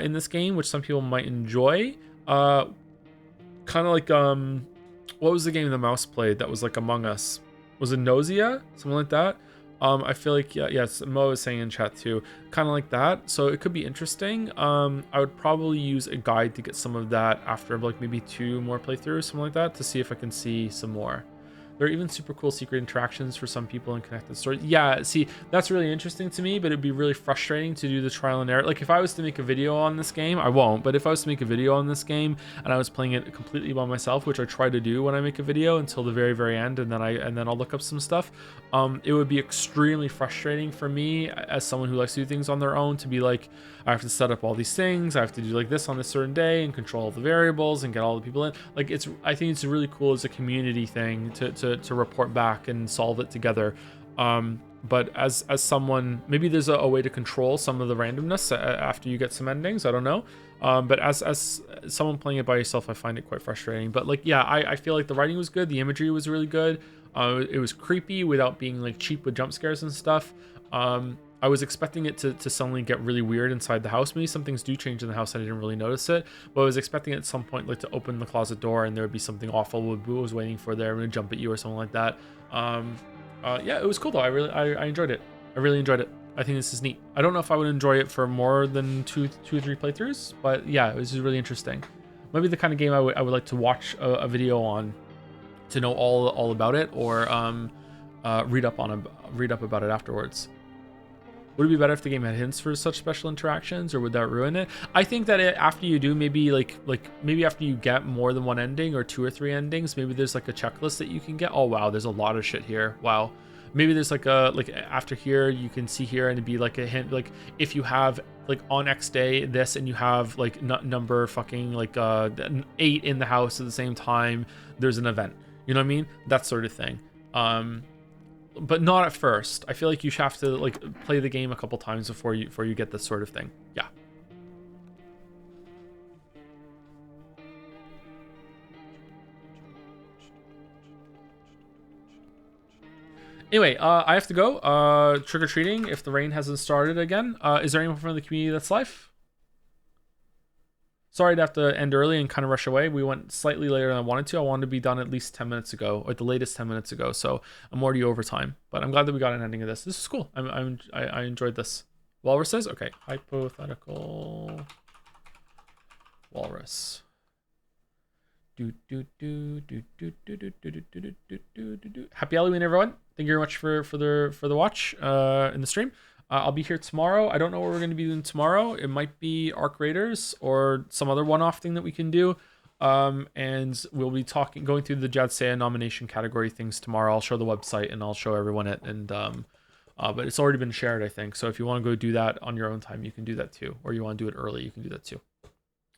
in this game, which some people might enjoy. Kind of like what was the game the mouse played that was like Among Us? Was it Nausea? Something like that. I feel like yes, Mo is saying in chat too, kind of like that. So it could be interesting. I would probably use a guide to get some of that after like maybe 2 more playthroughs, something like that, to see if I can see some more. There are even super cool secret interactions for some people in connected stories. Yeah, see, that's really interesting to me, but it'd be really frustrating to do the trial and error. Like if I was to make a video on this game, I won't, but if I was to make a video on this game and I was playing it completely by myself, which I try to do when I make a video until the very, very end, and then I'll look up some stuff, it would be extremely frustrating for me as someone who likes to do things on their own to be like, I have to set up all these things, I have to do like this on this certain day and control all the variables and get all the people in. Like I think it's really cool as a community thing to report back and solve it together. But as someone, maybe there's a way to control some of the randomness after you get some endings, I don't know. But as someone playing it by yourself, I find it quite frustrating. But like, yeah, I feel like the writing was good, the imagery was really good. It was creepy without being like cheap with jump scares and stuff. I was expecting it to suddenly get really weird inside the house. Maybe some things do change in the house and I didn't really notice it, but I was expecting at some point like to open the closet door and there would be something awful was waiting for there and jump at you or something like that. Yeah, it was cool though. I enjoyed it. I really enjoyed it. I think this is neat. I don't know if I would enjoy it for more than two or three playthroughs, but yeah, it was just really interesting. Maybe the kind of game I would like to watch a video on to know all about it, or read up about it afterwards. Would it be better if the game had hints for such special interactions, or would that ruin it? I think that after you do, maybe maybe after you get more than one ending or 2 or 3 endings, maybe there's like a checklist that you can get. Oh wow, there's a lot of shit here. Wow. Maybe there's like after here you can see here and it'd be like a hint, like if you have like on X day this and you have like number fucking like 8 in the house at the same time, there's an event. You know what I mean? That sort of thing. But not at first. I feel like you have to like play the game a couple times before you get this sort of thing. Yeah. Anyway, I have to go. Trick or treating if the rain hasn't started again. Is there anyone from the community that's live? Sorry to have to end early and kind of rush away. We went slightly later than I wanted to. I wanted to be done at least 10 minutes ago, or at the latest 10 minutes ago. So I'm already over time. But I'm glad that we got an ending of this. This is cool. I enjoyed this. Walrus says, okay. Hypothetical walrus. Happy Halloween, everyone. Thank you very much for the watch in the stream. I'll be here tomorrow. I don't know what we're going to be doing tomorrow. It might be Arc Raiders or some other one-off thing that we can do. And we'll be going through the Jadsea nomination category things tomorrow. I'll show the website and I'll show everyone it. And but it's already been shared, I think. So if you want to go do that on your own time, you can do that too. Or you want to do it early, you can do that too.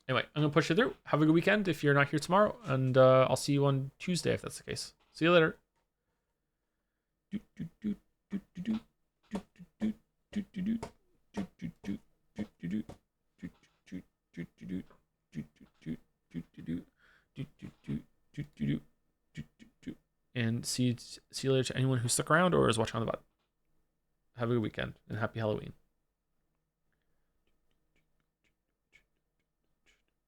Anyway, I'm going to push it through. Have a good weekend if you're not here tomorrow. And I'll see you on Tuesday if that's the case. See you later. And see you later to anyone who stuck around or is watching on the bot. Have a good weekend and happy Halloween.